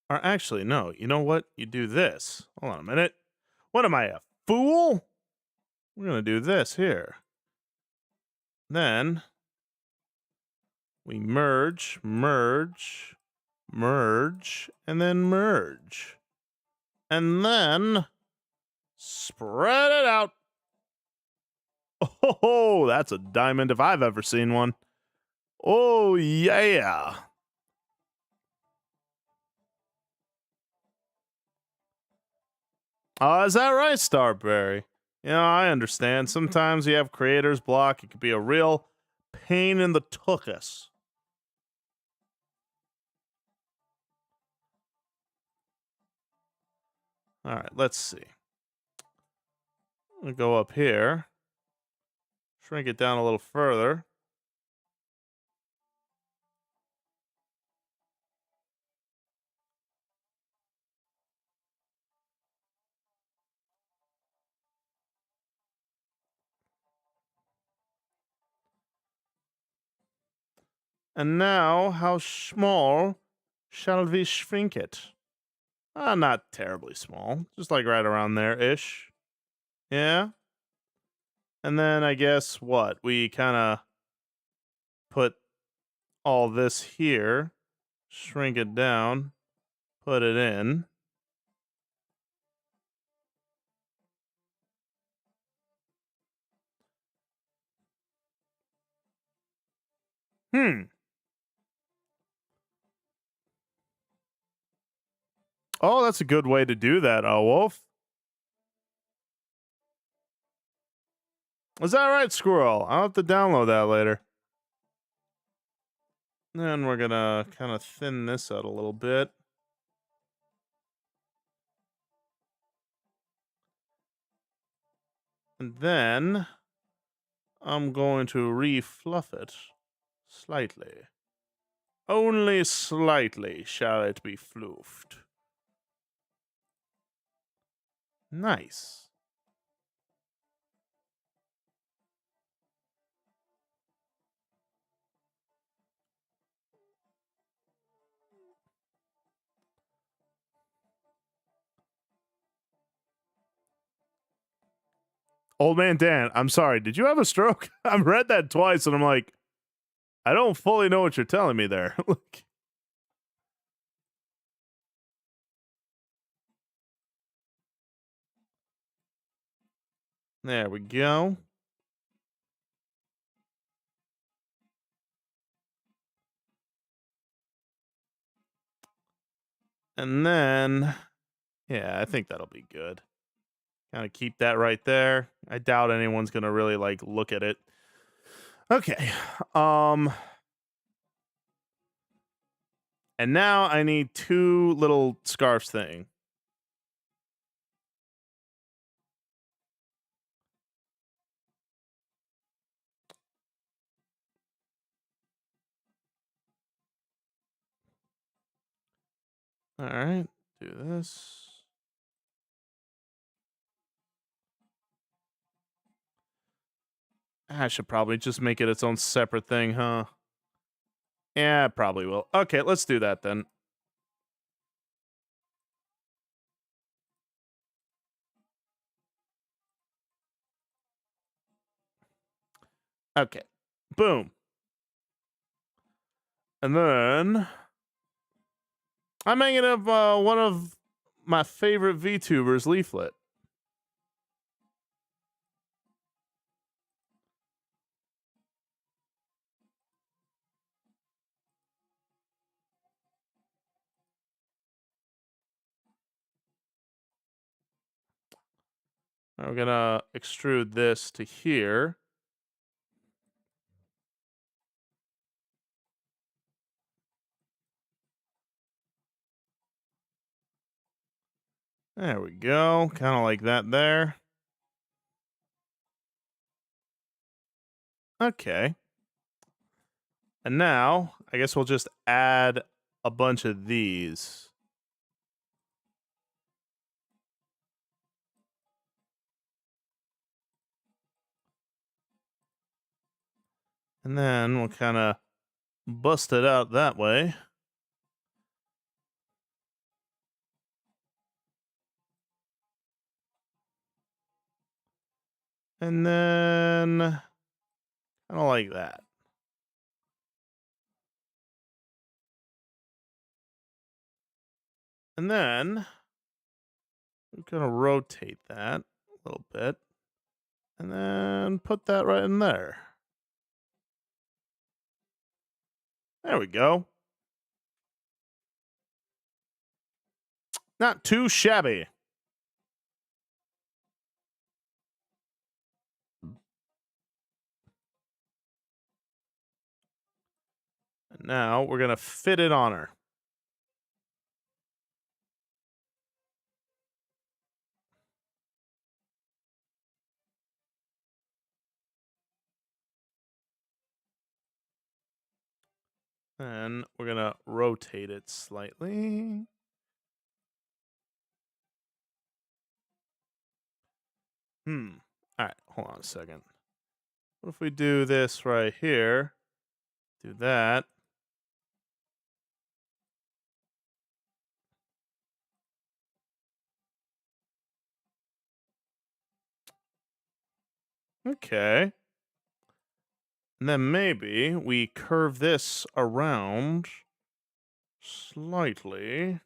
Or actually, no. You know what? You do this. Hold on a minute. What am I, a fool? We're going to do this here. Then we merge, merge, merge, and then merge. And then spread it out. Oh, that's a diamond if I've ever seen one. Oh, yeah. Oh, is that right, Starberry? You know, I understand. Sometimes you have creator's block. It could be a real pain in the tuchus. All right, let's see. I'm going to go up here. Shrink it down a little further. And now, how small shall we shrink it? Not terribly small. Just like right around there-ish. Yeah? And then I guess what? We kind of put all this here, shrink it down, put it in. Hmm. Oh, that's a good way to do that, Wolf. Is that right, Squirrel? I'll have to download that later. Then we're gonna kind of thin this out a little bit. And then I'm going to refluff it slightly. Only slightly shall it be floofed. Nice. Old man Dan, I'm sorry. Did you have a stroke? I've read that twice and I'm like, I don't fully know what you're telling me there. There we go. And then, yeah, I think that'll be good. Kind of keep that right there. I doubt anyone's gonna really like look at it. Okay. And now I need two little scarves thing. All right. Do this. I should probably just make it its own separate thing, huh? Yeah, probably will. Okay, let's do that then. Okay. Boom. And then I'm making up one of my favorite VTubers, Leaflet. We're gonna extrude this to here. There we go. Kind of like that there. Okay. And now, I guess we'll just add a bunch of these. And then we'll kind of bust it out that way. And then kind of like that. And then we're going to rotate that a little bit. And then put that right in there. There we go. Not too shabby. And now we're going to fit it on her. Then we're going to rotate it slightly. All right, hold on a second. What if we do this right here? Do that. Okay. And then maybe we curve this around slightly.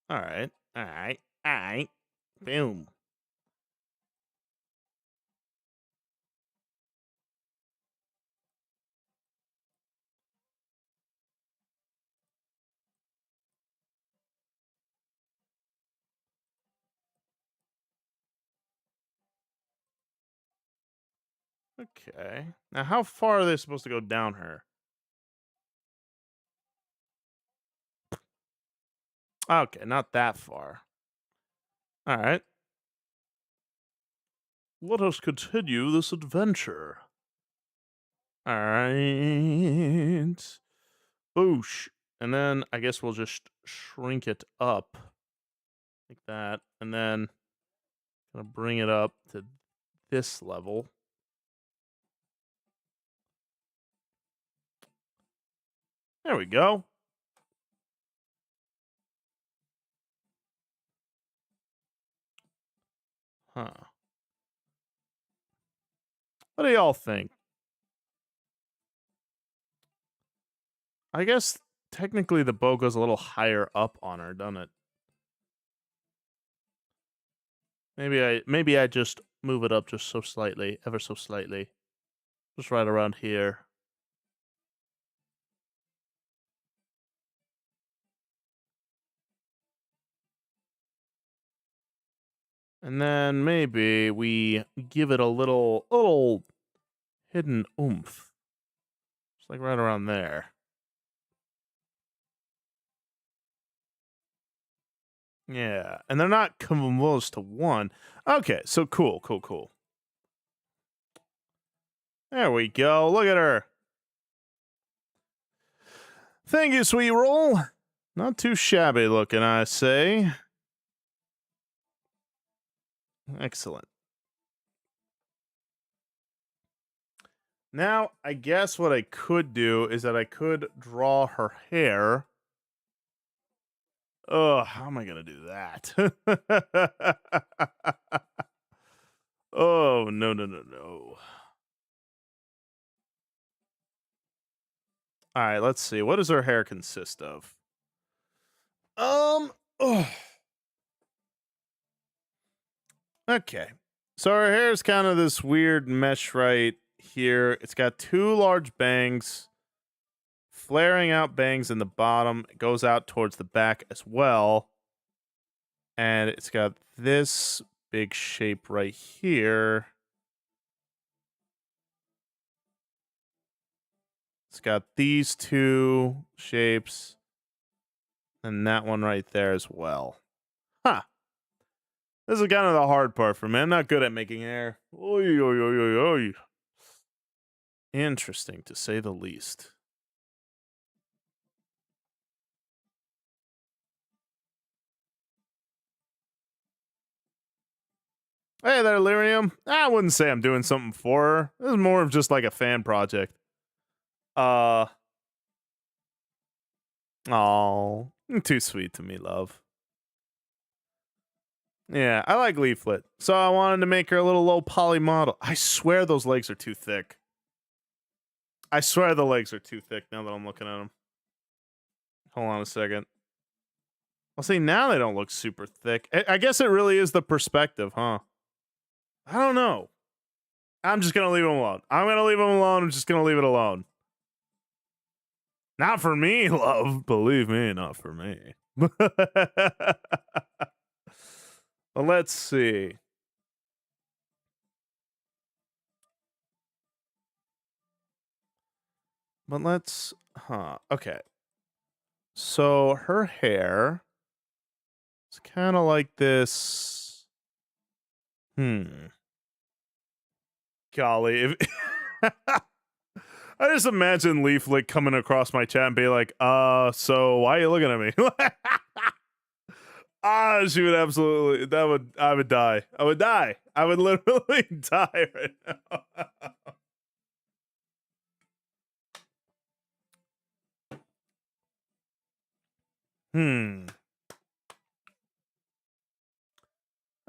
All right. All right. All right. Boom. Okay. Now, how far are they supposed to go down her? Okay, not that far. All right. Let us continue this adventure. All right. Boosh. And then I guess we'll just shrink it up like that. And then gonna bring it up to this level. There we go. Huh. What do y'all think? I guess technically the bow goes a little higher up on her, doesn't it? Maybe I just move it up just so slightly, ever so slightly. Just right around here. And then maybe we give it a little hidden oomph. Just like right around there. Yeah. And they're not close to one. Okay, so cool. There we go. Look at her. Thank you, sweet roll. Not too shabby looking, I say. Excellent. Now, I guess what I could do is that I could draw her hair. Oh, how am I going to do that? Oh, no. All right, let's see. What does her hair consist of? Oh. Okay. So her hair is kind of this weird mesh right here. It's got two large bangs, flaring out bangs in the bottom. It goes out towards the back as well. And it's got this big shape right here. It's got these two shapes and that one right there as well. Huh. This is kind of the hard part for me. I'm not good at making hair. Oy. Interesting, to say the least. Hey there, Lyrium. I wouldn't say I'm doing something for her. This is more of just like a fan project. Oh, too sweet to me, love. Yeah, I like Leaflet. So I wanted to make her a little low poly model. I swear those legs are too thick. I swear the legs are too thick now that I'm looking at them. Hold on a second. I'll see, now they don't look super thick. I guess it really is the perspective, huh? I don't know. I'm just going to leave them alone. I'm going to leave them alone. I'm just going to leave it alone. Not for me, love. Believe me, not for me. Well, let's see. But let's, okay. So her hair is kind of like this. Golly. If I just imagine Leaflet coming across my chat and be like, so why are you looking at me? She would absolutely, I would die. I would die. I would literally die right now.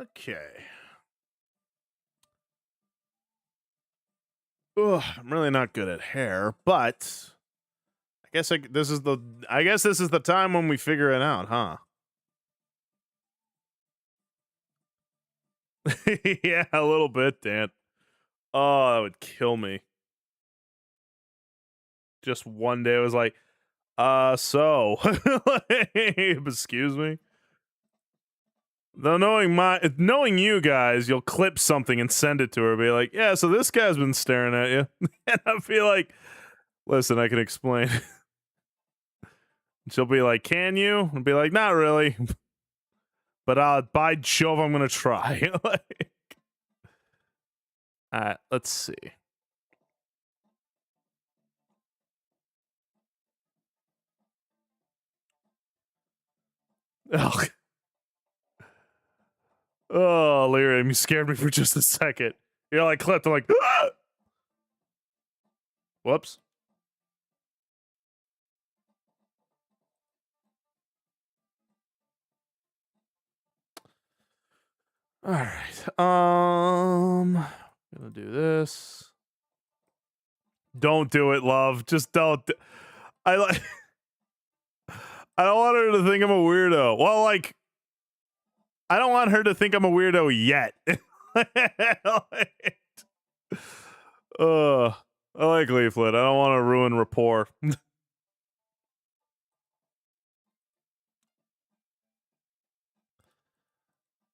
Okay. Ugh, I'm really not good at hair, but I guess this is the time when we figure it out, huh? Yeah, a little bit, Dan. Oh, that would kill me. Just one day I was like, so excuse me. Though knowing you guys, you'll clip something and send it to her, be like, yeah, so this guy's been staring at you. And I'll be like, listen, I can explain. She'll be like, can you? And be like, not really. But by Jove, I'm gonna try. Like, all right, let's see. Oh, oh, Lyrium, you scared me for just a second. You're like clipped. I'm like, ah! Whoops. All right. Gonna do this. Don't do it, love. Just don't. I like. I don't want her to think I'm a weirdo. Well, like, I don't want her to think I'm a weirdo yet. I like Leaflet. I don't want to ruin rapport.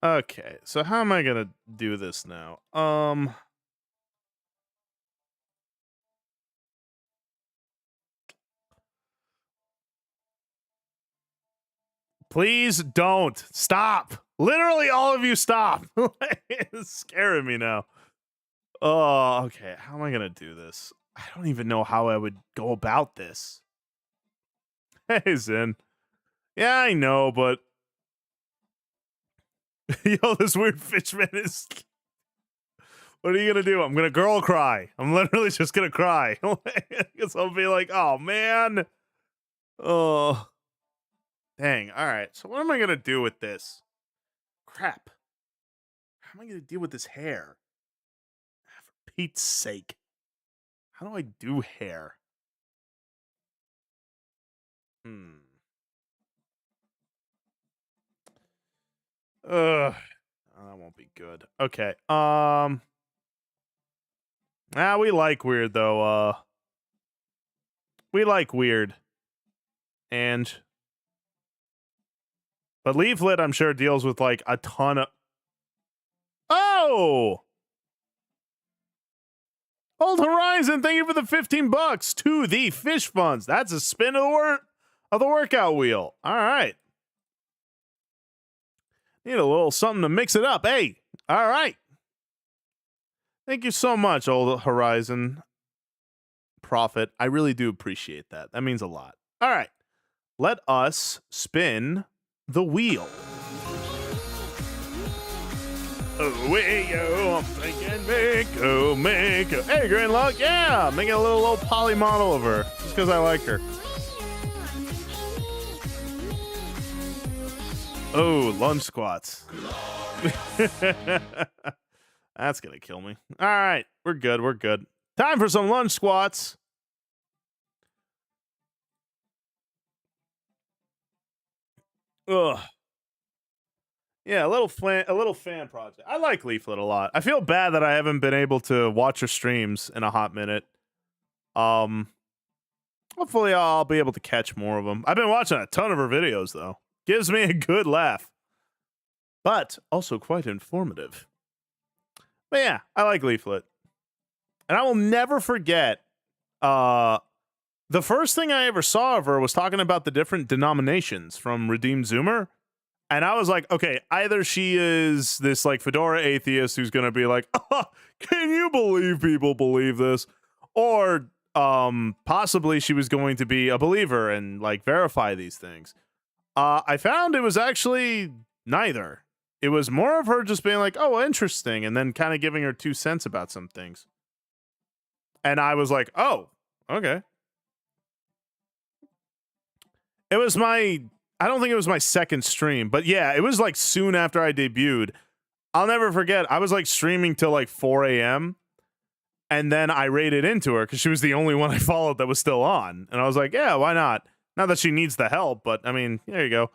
Okay, so how am I gonna do this now? Please don't. Stop. Literally all of you stop. It's scaring me now. Oh, okay. How am I gonna do this? I don't even know how I would go about this. Hey, Zen. Yeah, I know, but yo, this weird fishman is. What are you gonna do? I'm gonna girl cry. I'm literally just gonna cry. Because I'll be like, oh man. Oh. Dang. All right. So what am I gonna do with this? Crap. How am I gonna deal with this hair? For Pete's sake. How do I do hair? Ugh. That won't be good. Okay. We like weird though. We like weird. But Leaflet, I'm sure, deals with like a ton of. Oh! Old Horizon, thank you for the $15 to the fish funds. That's a spin of the workout wheel. All right. Need a little something to mix it up. Hey, all right. Thank you so much, Old Horizon Prophet. I really do appreciate that. That means a lot. All right. Let us spin the wheel. Away yo, I'm thinking Mako. Hey, Green Luck, yeah, making a little poly model of her just because I like her. Oh, lunge squats. That's gonna kill me. All right, we're good. We're good. Time for some lunge squats. Ugh. Yeah, a little fan project. I like Leaflet a lot. I feel bad that I haven't been able to watch her streams in a hot minute. Hopefully I'll be able to catch more of them. I've been watching a ton of her videos though. Gives me a good laugh. But also quite informative. But yeah, I like Leaflet. And I will never forget the first thing I ever saw of her was talking about the different denominations from Redeemed Zoomer. And I was like, okay, either she is this like Fedora atheist who's going to be like, oh, can you believe people believe this? Or possibly she was going to be a believer and like verify these things. I found it was actually neither. It was more of her just being like, oh, interesting, and then kind of giving her 2 cents about some things. And I was like, oh, okay. It was I don't think it was my second stream, but yeah, it was like soon after I debuted. I'll never forget, I was like streaming till like 4 a.m. and then I raided into her because she was the only one I followed that was still on. And I was like, yeah, why not? Not that she needs the help, but I mean, there you go.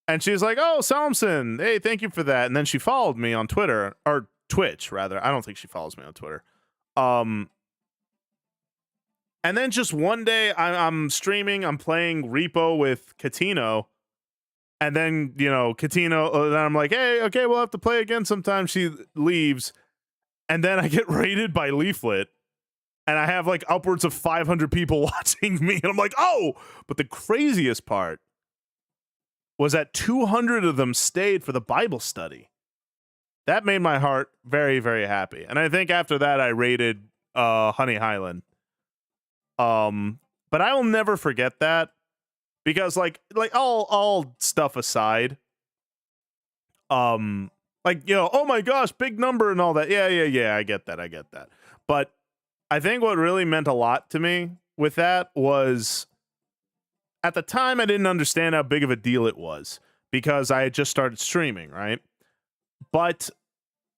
And she's like, oh, Salmson, hey, thank you for that. And then she followed me on Twitter, or Twitch, rather. I don't think she follows me on Twitter. And then just one day, I'm streaming, I'm playing Repo with Catino. And then, you know, Catino, then I'm like, hey, okay, we'll have to play again sometime. She leaves. And then I get raided by Leaflet. And I have like upwards of 500 people watching me. And I'm like, oh, but the craziest part was that 200 of them stayed for the Bible study. That made my heart very, very happy. And I think after that, I raided Honey Highland. But I will never forget that because like all stuff aside, like, you know, oh my gosh, big number and all that. Yeah. I get that. But I think what really meant a lot to me with that was at the time I didn't understand how big of a deal it was because I had just started streaming, right? But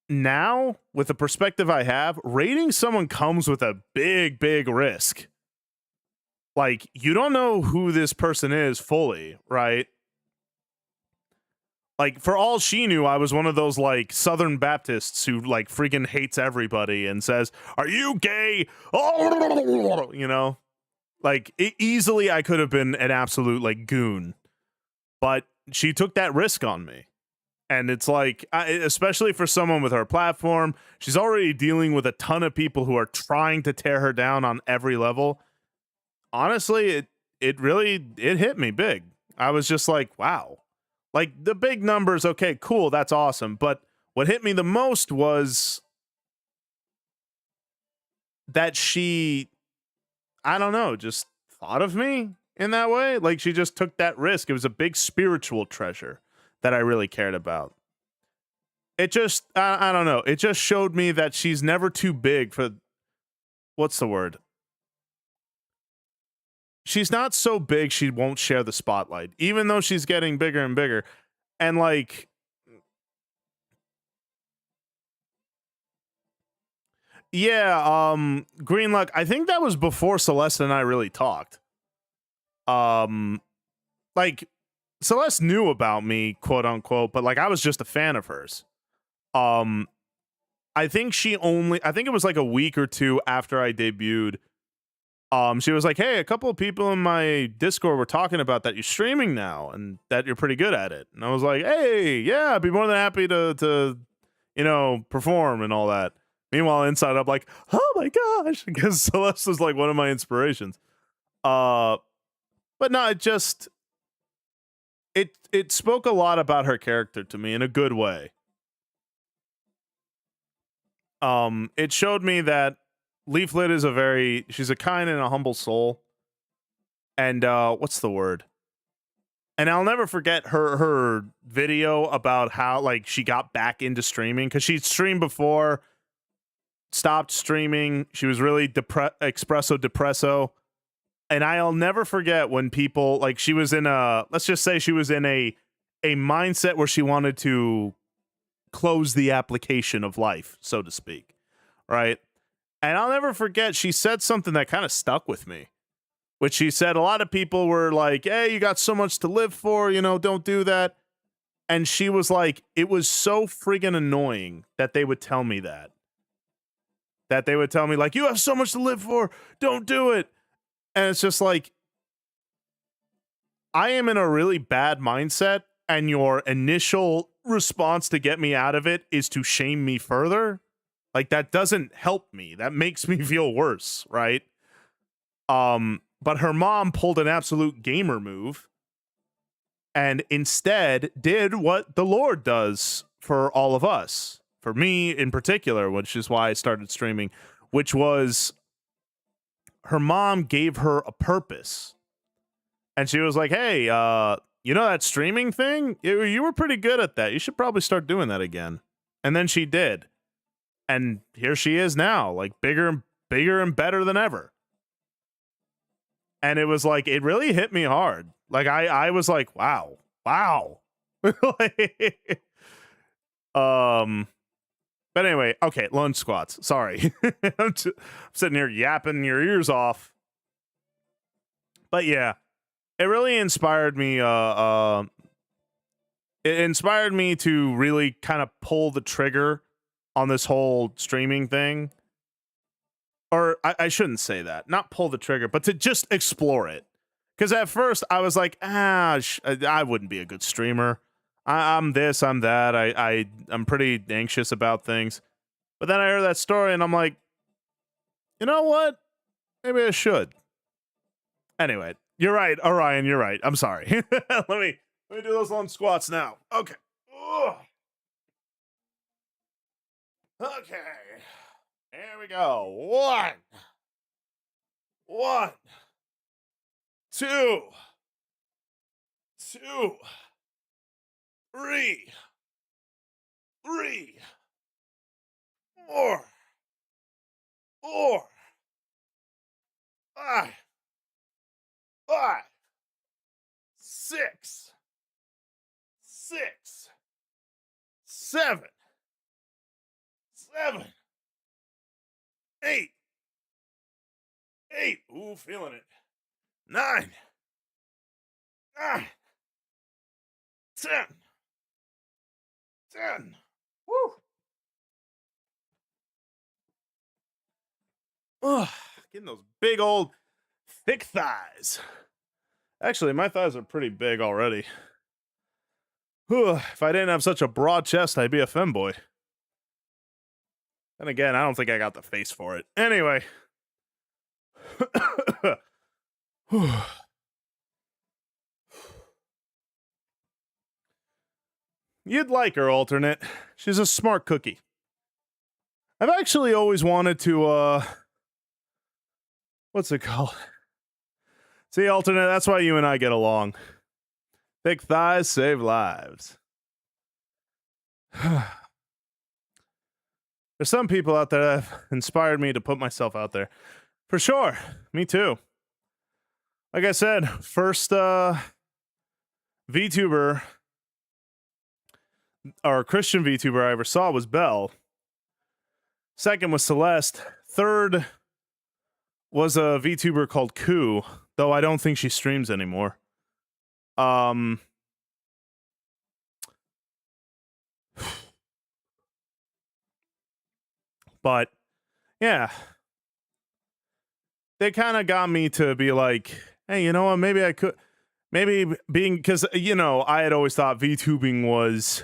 now with the perspective I have, raiding someone comes with a big, big risk. Like, you don't know who this person is fully, right? Like, for all she knew, I was one of those, like, Southern Baptists who, like, freaking hates everybody and says, are you gay? Oh, you know? Like, easily I could have been an absolute, like, goon. But she took that risk on me. And it's like, especially for someone with her platform, she's already dealing with a ton of people who are trying to tear her down on every level. Honestly, it really hit me big. I was just like, wow. Like, the big numbers, okay, cool, that's awesome. But what hit me the most was that she, I don't know, just thought of me in that way. Like, she just took that risk. It was a big spiritual treasure that I really cared about. It just, I don't know. It just showed me that she's never too big for, what's the word? She's not so big she won't share the spotlight, even though she's getting bigger and bigger. And like, yeah, Green Luck, I think that was before Celeste and I really talked. Like, Celeste knew about me, quote unquote, but like I was just a fan of hers. I think it was like a week or two after I debuted. She was like, hey, a couple of people in my Discord were talking about that you're streaming now and that you're pretty good at it. And I was like, hey, yeah, I'd be more than happy to you know, perform and all that. Meanwhile, inside I'm like, oh my gosh, because Celeste was like one of my inspirations. But no, it spoke a lot about her character to me in a good way. It showed me that Leaflet is she's a kind and a humble soul. And what's the word? And I'll never forget her video about how like she got back into streaming because she'd streamed before, stopped streaming. She was really espresso depresso. And I'll never forget when people like she was in let's just say she was in a a mindset where she wanted to close the application of life, so to speak, right? And I'll never forget, she said something that kind of stuck with me, which she said a lot of people were like, hey, you got so much to live for, you know, don't do that. And she was like, it was so friggin' annoying that they would tell me that. That they would tell me, like, you have so much to live for, don't do it. And it's just like, I am in a really bad mindset, and your initial response to get me out of it is to shame me further. Like, that doesn't help me. That makes me feel worse, right? But her mom pulled an absolute gamer move and instead did what the Lord does for all of us. For me in particular, which is why I started streaming, which was her mom gave her a purpose. And she was like, hey, you know that streaming thing? You were pretty good at that. You should probably start doing that again. And then she did. And here she is now, like bigger and better than ever. And it was like, it really hit me hard. Like I was like, wow. But anyway, okay, lunge squats. Sorry. I'm sitting here yapping your ears off. But yeah, it really inspired me. It inspired me to really kind of pull the trigger on this whole streaming thing. Or I shouldn't say that. Not pull the trigger, but to just explore it. Because at first I was like, I wouldn't be a good streamer. I'm this, I'm that. I'm pretty anxious about things. But then I heard that story and I'm like, you know what? Maybe I should. Anyway, you're right, Orion, you're right. I'm sorry. let me do those lunge squats now. Okay. Ugh. Okay. Here we go. One. Two. Three. Four. Five. Six. Seven. Eight. Ooh, feeling it. 9. 10. Woo. Ugh, getting those big old thick thighs. Actually, my thighs are pretty big already. If I didn't have such a broad chest, I'd be a femboy. And again, I don't think I got the face for it. Anyway. You'd like her, alternate. She's a smart cookie. I've actually always wanted to, what's it called? See, alternate, that's why you and I get along. Thick thighs save lives. There's some people out there that have inspired me to put myself out there. For sure. Me too. Like I said, first VTuber or Christian VTuber I ever saw was Belle. Second was Celeste. Third was a VTuber called Koo, though I don't think she streams anymore. But yeah, they kind of got me to be like, hey, you know what? Maybe I could, maybe being, because, you know, I had always thought VTubing was,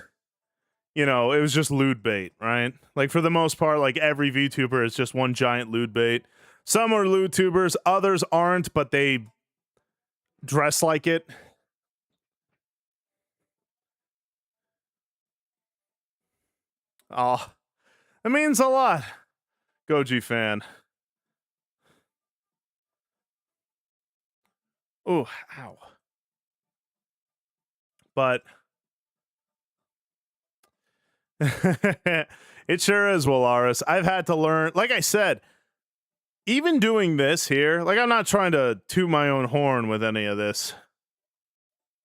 you know, it was just lewd bait, right? Like, for the most part, like, every VTuber is just one giant lewd bait. Some are lewd tubers, others aren't, but they dress like it. Oh, it means a lot, Goji fan. Oh, ow. But it sure is, Willaris. I've had to learn, like I said, even doing this here, like, I'm not trying to toot my own horn with any of this.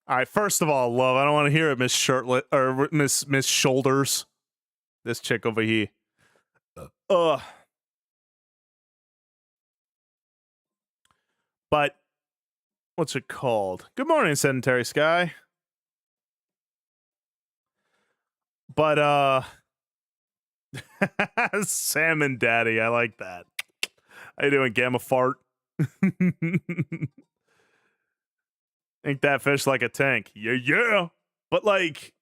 All right, first of all, love. I don't want to hear it, Miss Shirtlet or Miss Shoulders. This chick over here. But what's it called? Good morning, Sedentary Sky. But Salmon Daddy, I like that. How you doing, Gamma Fart? Ain't that fish like a tank? Yeah. But like,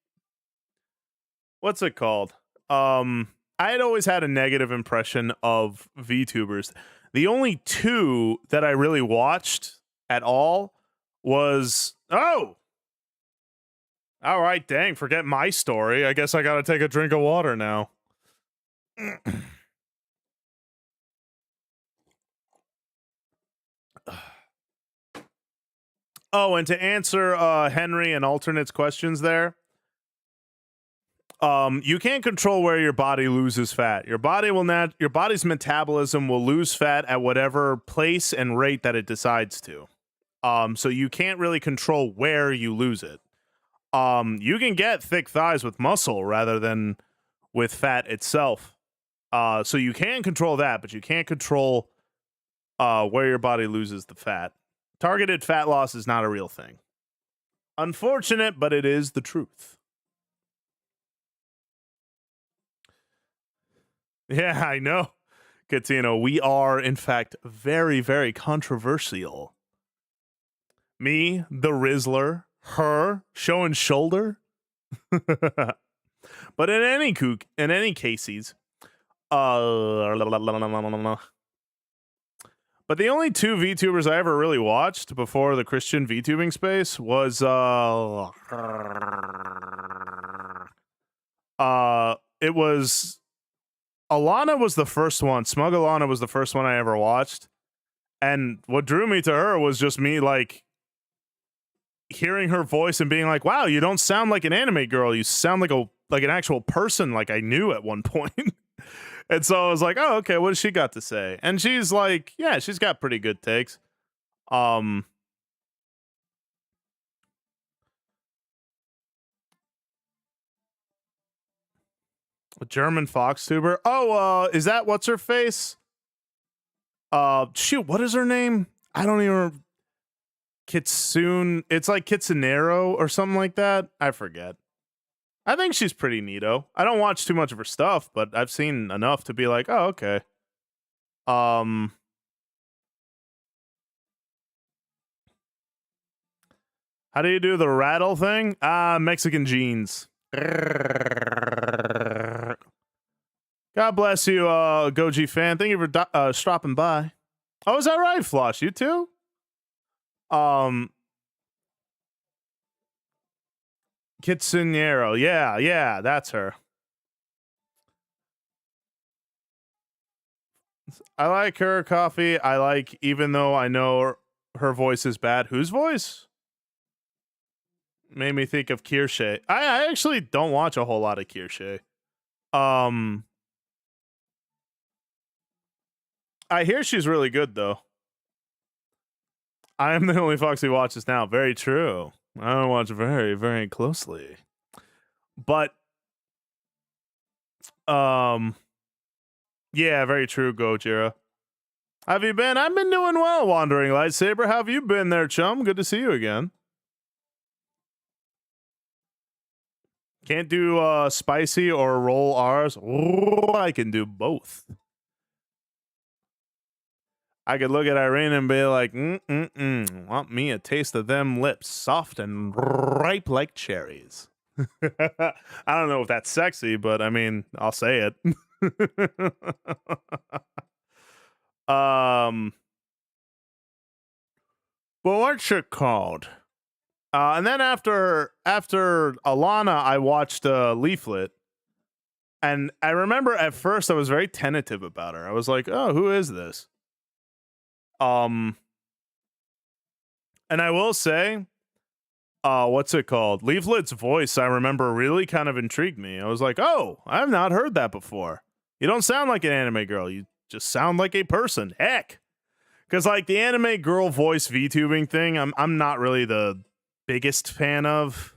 what's it called? I had always had a negative impression of VTubers. The only two that I really watched at all was all right, dang, forget my story. I guess I gotta take a drink of water now. Oh, and to answer Henry and Alternate's questions there, you can't control where your body loses fat. Your body's metabolism will lose fat at whatever place and rate that it decides to. So you can't really control where you lose it. You can get thick thighs with muscle rather than with fat itself. So you can control that, but you can't control where your body loses the fat. Targeted fat loss is not a real thing. Unfortunate, but it is the truth. Yeah, I know. Katino, we are, in fact, very, very controversial. Me, the Rizzler, her, showing shoulder. But in any cases, but the only two VTubers I ever really watched before the Christian VTubing space was it was Alana was the first one. Smug Alana was the first one I ever watched. And what drew me to her was just me like hearing her voice and being like, wow, you don't sound like an anime girl. You sound like an actual person like I knew at one point. And so I was like, oh, okay, what does she got to say? And she's like, yeah, she's got pretty good takes. I A German fox tuber. Oh, is that what's her face? Shoot, what is her name? I don't even. Kitsune. It's like Kitsunero or something like that. I forget. I think she's pretty neato. I don't watch too much of her stuff, but I've seen enough to be like, oh, okay. How do you do the rattle thing? Mexican jeans. God bless you, Goji fan. Thank you for stopping by. Oh, is that right, Floss? You too? Kitsunero. Yeah, that's her. I like her coffee. I like, even though I know her voice is bad. Whose voice? Made me think of Kirsche. I actually don't watch a whole lot of Kirsche. I hear she's really good, though. I am the only fox who watches now. Very true. I don't watch very, very closely. But, yeah, very true, Gojira. Have you been? I've been doing well, Wandering Lightsaber. How have you been there, chum? Good to see you again. Can't do spicy or roll R's. I can do both. I could look at Irene and be like, want me a taste of them lips, soft and ripe like cherries. I don't know if that's sexy, but I mean, I'll say it. But what's it called? And then after Alana, I watched Leaflet. And I remember at first I was very tentative about her. I was like, oh, who is this? And I will say, what's it called? Leaflet's voice, I remember, really kind of intrigued me. I was like, oh, I've not heard that before. You don't sound like an anime girl. You just sound like a person. Heck. Because, like, the anime girl voice VTubing thing, I'm not really the biggest fan of.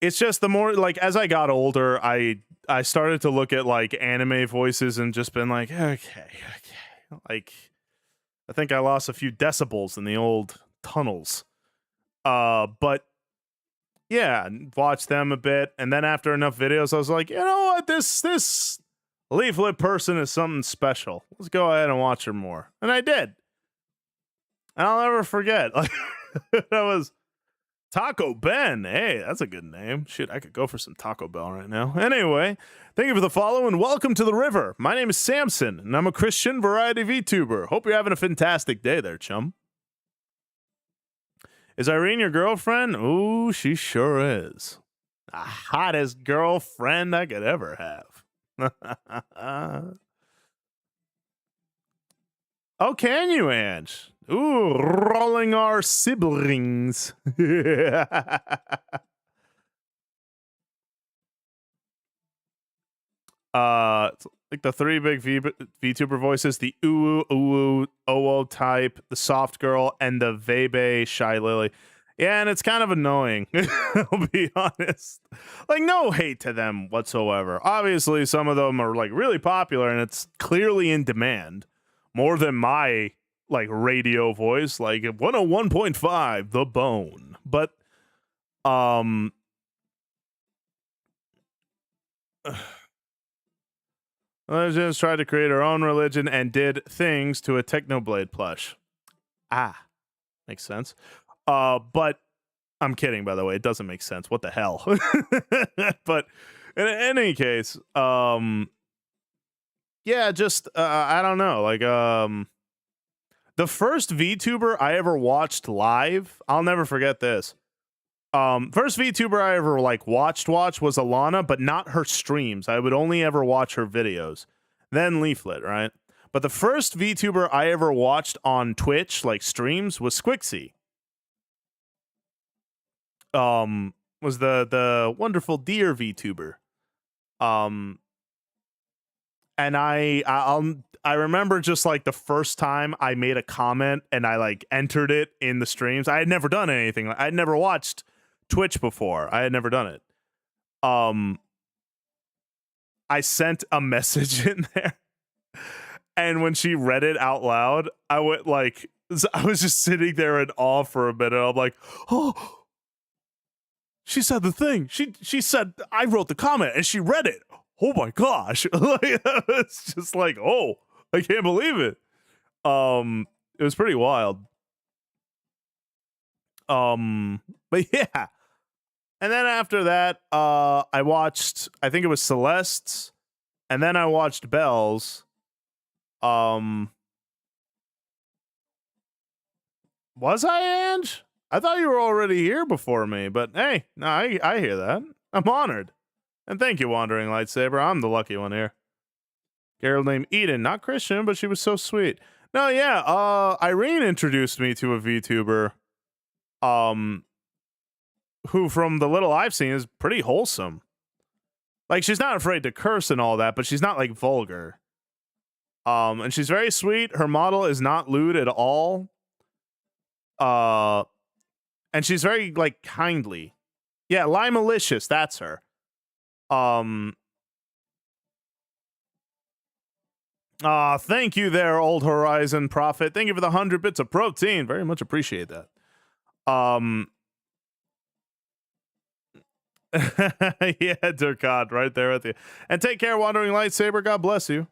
It's just the more like as I got older, I started to look at like anime voices and just been like, okay. Like I think I lost a few decibels in the old tunnels. But yeah, watch them a bit, and then after enough videos, I was like, you know what, this Leaflet person is something special. Let's go ahead and watch her more, and I did, and I'll never forget. Like that was Taco Ben. Hey, that's a good name. Shit, I could go for some Taco Bell right now. Anyway, thank you for the follow and welcome to the river. My name is Samson, and I'm a Christian variety VTuber. Hope you're having a fantastic day there, chum. Is Irene your girlfriend? Ooh, she sure is. The hottest girlfriend I could ever have. Oh, can you, Ange? Ooh, rolling our siblings. It's like the three big VTuber voices: the Oo type, the soft girl, and the Vebe Shy Lily. Yeah, and it's kind of annoying. I'll be honest. Like, no hate to them whatsoever. Obviously, some of them are like really popular, and it's clearly in demand more than my like radio voice, like 101.5, The Bone. But Legends tried to create her own religion and did things to a Technoblade plush. Ah, makes sense. But I'm kidding, by the way. It doesn't make sense. What the hell? But in any case, yeah, just I don't know. Like the first VTuber I ever watched live, I'll never forget this. First VTuber I ever like watched was Alana, but not her streams. I would only ever watch her videos. Then Leaflet, right? But the first VTuber I ever watched on Twitch, like streams, was Squixie. Was the wonderful deer VTuber. And I remember just like the first time I made a comment and I like entered it in the streams. I had never done anything. I had never watched Twitch before. I had never done it. I sent a message in there, and when she read it out loud, I went like, I was just sitting there in awe for a minute. I'm like, oh, she said the thing. She said I wrote the comment and she read it. Oh my gosh. Like, it's just like, oh, I can't believe it. It was pretty wild. But yeah. And then after that, I watched, I think it was Celeste's, and then I watched Belle's. Was I, Ange? I thought you were already here before me, but hey, no, I hear that. I'm honored. And thank you, Wandering Lightsaber. I'm the lucky one here. Girl named Eden, not Christian, but she was so sweet. No, yeah, Irene introduced me to a VTuber, who from the little I've seen is pretty wholesome. Like, she's not afraid to curse and all that, but she's not like vulgar. And she's very sweet. Her model is not lewd at all. And she's very like kindly. Yeah, Lie Malicious, that's her. Thank you there, Old Horizon Prophet. Thank you for the 100 bits of protein. Very much appreciate that. Yeah, Durkot, right there with you. And take care, Wandering Lightsaber. God bless you.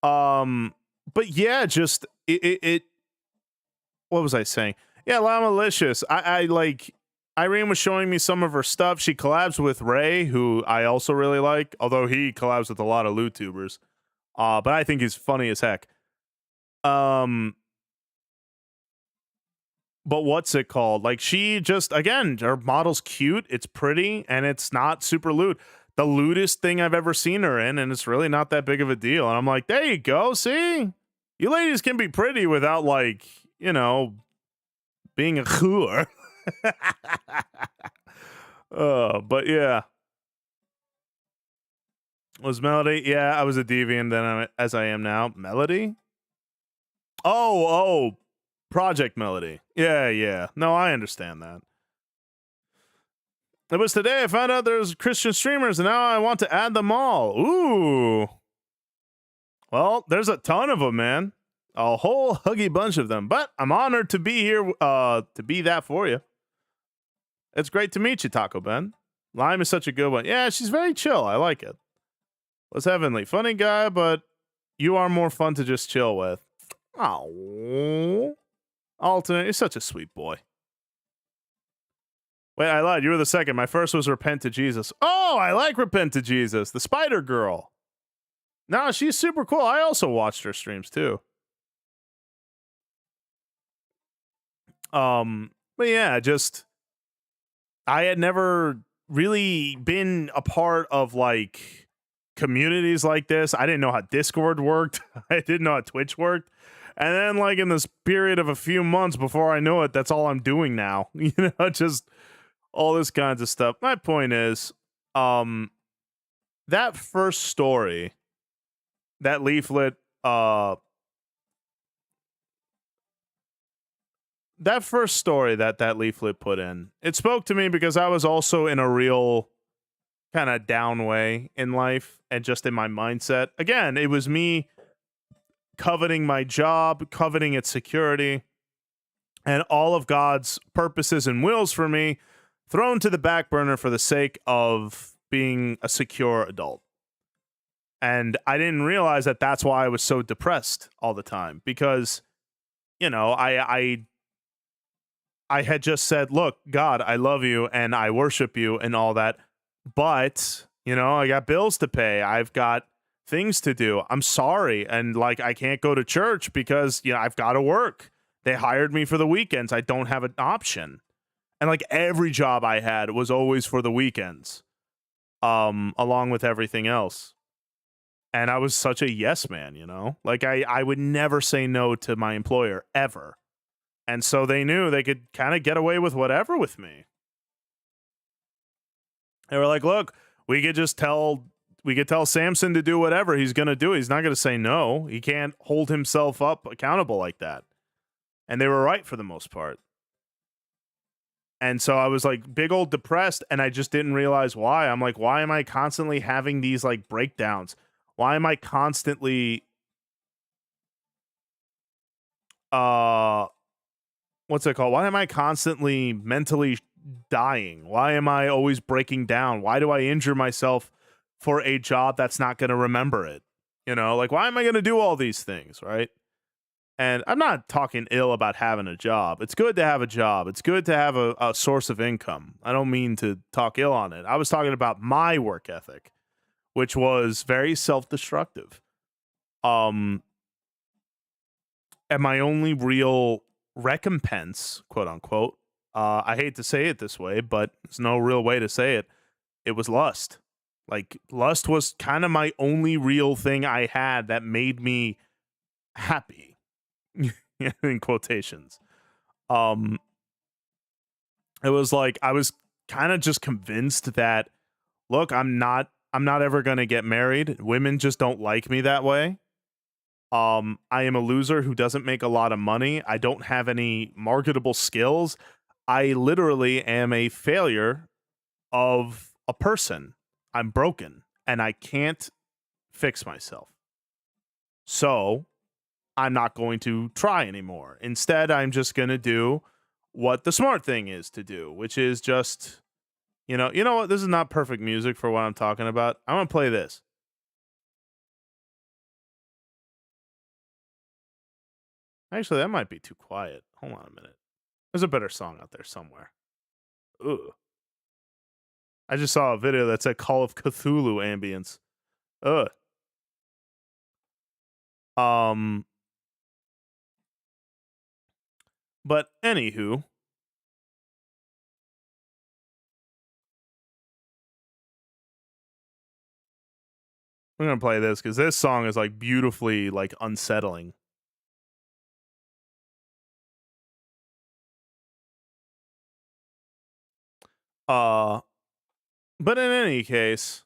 But yeah, just it what was I saying? Yeah, Lie Malicious. I like Irene was showing me some of her stuff. She collabs with Ray, who I also really like, although he collabs with a lot of LootTubers. But I think he's funny as heck. But what's it called? Like, she just, again, her model's cute, it's pretty, and it's not super lewd. The lewdest thing I've ever seen her in, and it's really not that big of a deal. And I'm like, there you go, see? You ladies can be pretty without, like, you know, being a whore. But yeah. Was Melody? Yeah, I was a deviant then as I am now. Melody? Oh, Project Melody. Yeah. No, I understand that. It was today I found out there's Christian streamers, and now I want to add them all. Ooh. Well, there's a ton of them, man. A whole huggy bunch of them. But I'm honored to be here, to be that for you. It's great to meet you, Taco Ben. Lime is such a good one. Yeah, she's very chill. I like it. Was heavenly. Funny guy, but you are more fun to just chill with. Oh. Alternate, you're such a sweet boy. Wait, I lied. You were the second. My first was Repent to Jesus. Oh, I like Repent to Jesus. The Spider Girl. No, she's super cool. I also watched her streams too. But yeah, just I had never really been a part of like communities like this. I didn't know how Discord worked. I didn't know how Twitch worked. And then like in this period of a few months before I know it, that's all I'm doing now. You know, just all this kinds of stuff. My point is, that first story, that leaflet, that first story that leaflet put in, it spoke to me because I was also in a real kind of down way in life and just in my mindset. Again, it was me coveting my job, coveting its security, and all of God's purposes and wills for me thrown to the back burner for the sake of being a secure adult. And I didn't realize that that's why I was so depressed all the time, because, you know, I had just said, look, God, I love you and I worship you and all that. But, you know, I got bills to pay. I've got things to do. I'm sorry. And like, I can't go to church because, you know, I've got to work. They hired me for the weekends. I don't have an option. And like every job I had was always for the weekends, along with everything else. And I was such a yes man, you know, like I would never say no to my employer ever. And so they knew they could kind of get away with whatever with me. They were like, look, we could tell Samson to do whatever he's going to do. He's not going to say no. He can't hold himself up accountable like that. And they were right for the most part. And so I was like big old depressed, and I just didn't realize why. I'm like, why am I constantly having these like breakdowns? Why am I constantly what's it called? Why am I constantly mentally dying? Why am I always breaking down? Why do I injure myself for a job that's not going to remember it? You know, like, why am I going to do all these things, right? And I'm not talking ill about having a job. It's good to have a job. It's good to have a source of income. I don't mean to talk ill on it. I was talking about my work ethic, which was very self-destructive. And my only real recompense, quote unquote, I hate to say it this way, but there's no real way to say it. It was lust. Like, lust was kind of my only real thing I had that made me happy. In quotations. It was like I was kind of just convinced that, look, I'm not ever going to get married. Women just don't like me that way. I am a loser who doesn't make a lot of money. I don't have any marketable skills. I literally am a failure of a person. I'm broken and I can't fix myself. So I'm not going to try anymore. Instead, I'm just going to do what the smart thing is to do, which is just, you know what? This is not perfect music for what I'm talking about. I'm going to play this. Actually, that might be too quiet. Hold on a minute. There's a better song out there somewhere. Ugh. I just saw a video that said Call of Cthulhu ambience. Ugh. But anywho, I'm gonna play this because this song is like beautifully like unsettling. But in any case,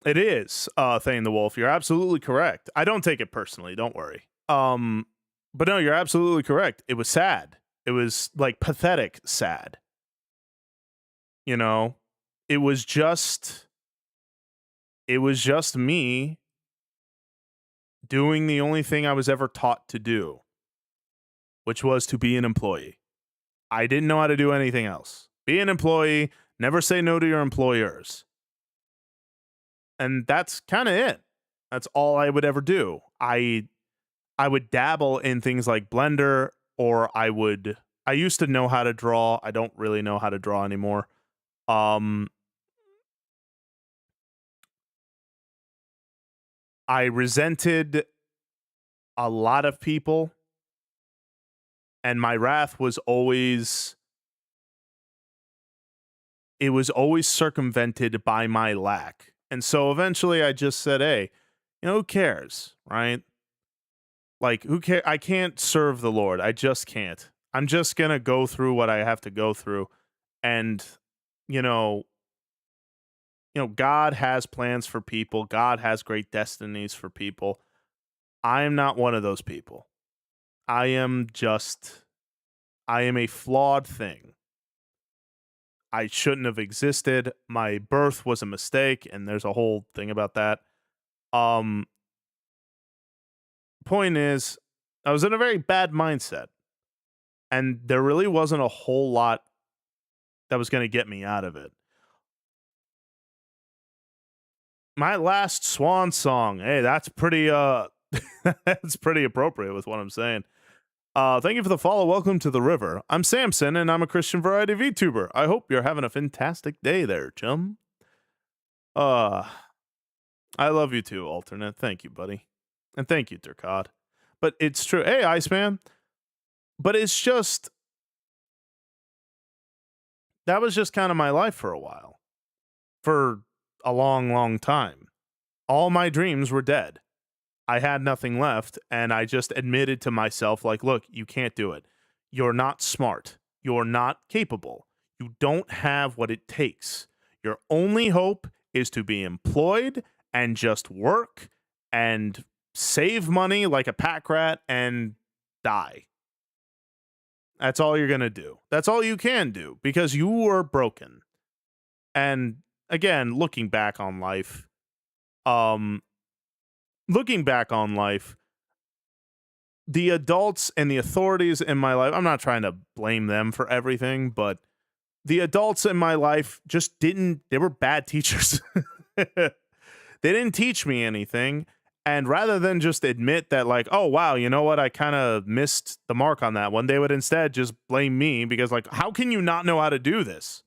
it is Thane the Wolf. You're absolutely correct. I don't take it personally. Don't worry. But no, you're absolutely correct. It was sad. It was like pathetic sad. You know, it was just me doing the only thing I was ever taught to do, which was to be an employee. I didn't know how to do anything else. Be an employee, never say no to your employers. And that's kind of it. That's all I would ever do. I would dabble in things like Blender, or I used to know how to draw. I don't really know how to draw anymore. I resented a lot of people, and my wrath was always circumvented by my lack. And so eventually I just said, hey, who cares, right? Like, who cares? I can't serve the Lord. I just can't. I'm just going to go through what I have to go through. And, God has plans for people. God has great destinies for people. I am not one of those people. I am a flawed thing. I shouldn't have existed. My birth was a mistake, and there's a whole thing about that. Point is, I was in a very bad mindset, and there really wasn't a whole lot that was going to get me out of it. My last swan song. Hey, that's pretty that's pretty appropriate with what I'm saying. Thank you for the follow. Welcome to the river. I'm Samson, and I'm a Christian variety VTuber. I hope you're having a fantastic day there, chum. I love you too, alternate. Thank you, buddy. And thank you, Durkad. But it's true. Hey, Iceman. But it's just, that was just kind of my life for a while. For a long, long time. All my dreams were dead. I had nothing left, and I just admitted to myself, like, look, you can't do it. You're not smart. You're not capable. You don't have what it takes. Your only hope is to be employed and just work and save money like a pack rat and die. That's all you're going to do. That's all you can do, because you were broken. And again, looking back on life, the adults and the authorities in my life, I'm not trying to blame them for everything, but the adults in my life just they were bad teachers. They didn't teach me anything. And rather than just admit that, like, oh, wow, you know what, I kind of missed the mark on that one, they would instead just blame me because, like, how can you not know how to do this?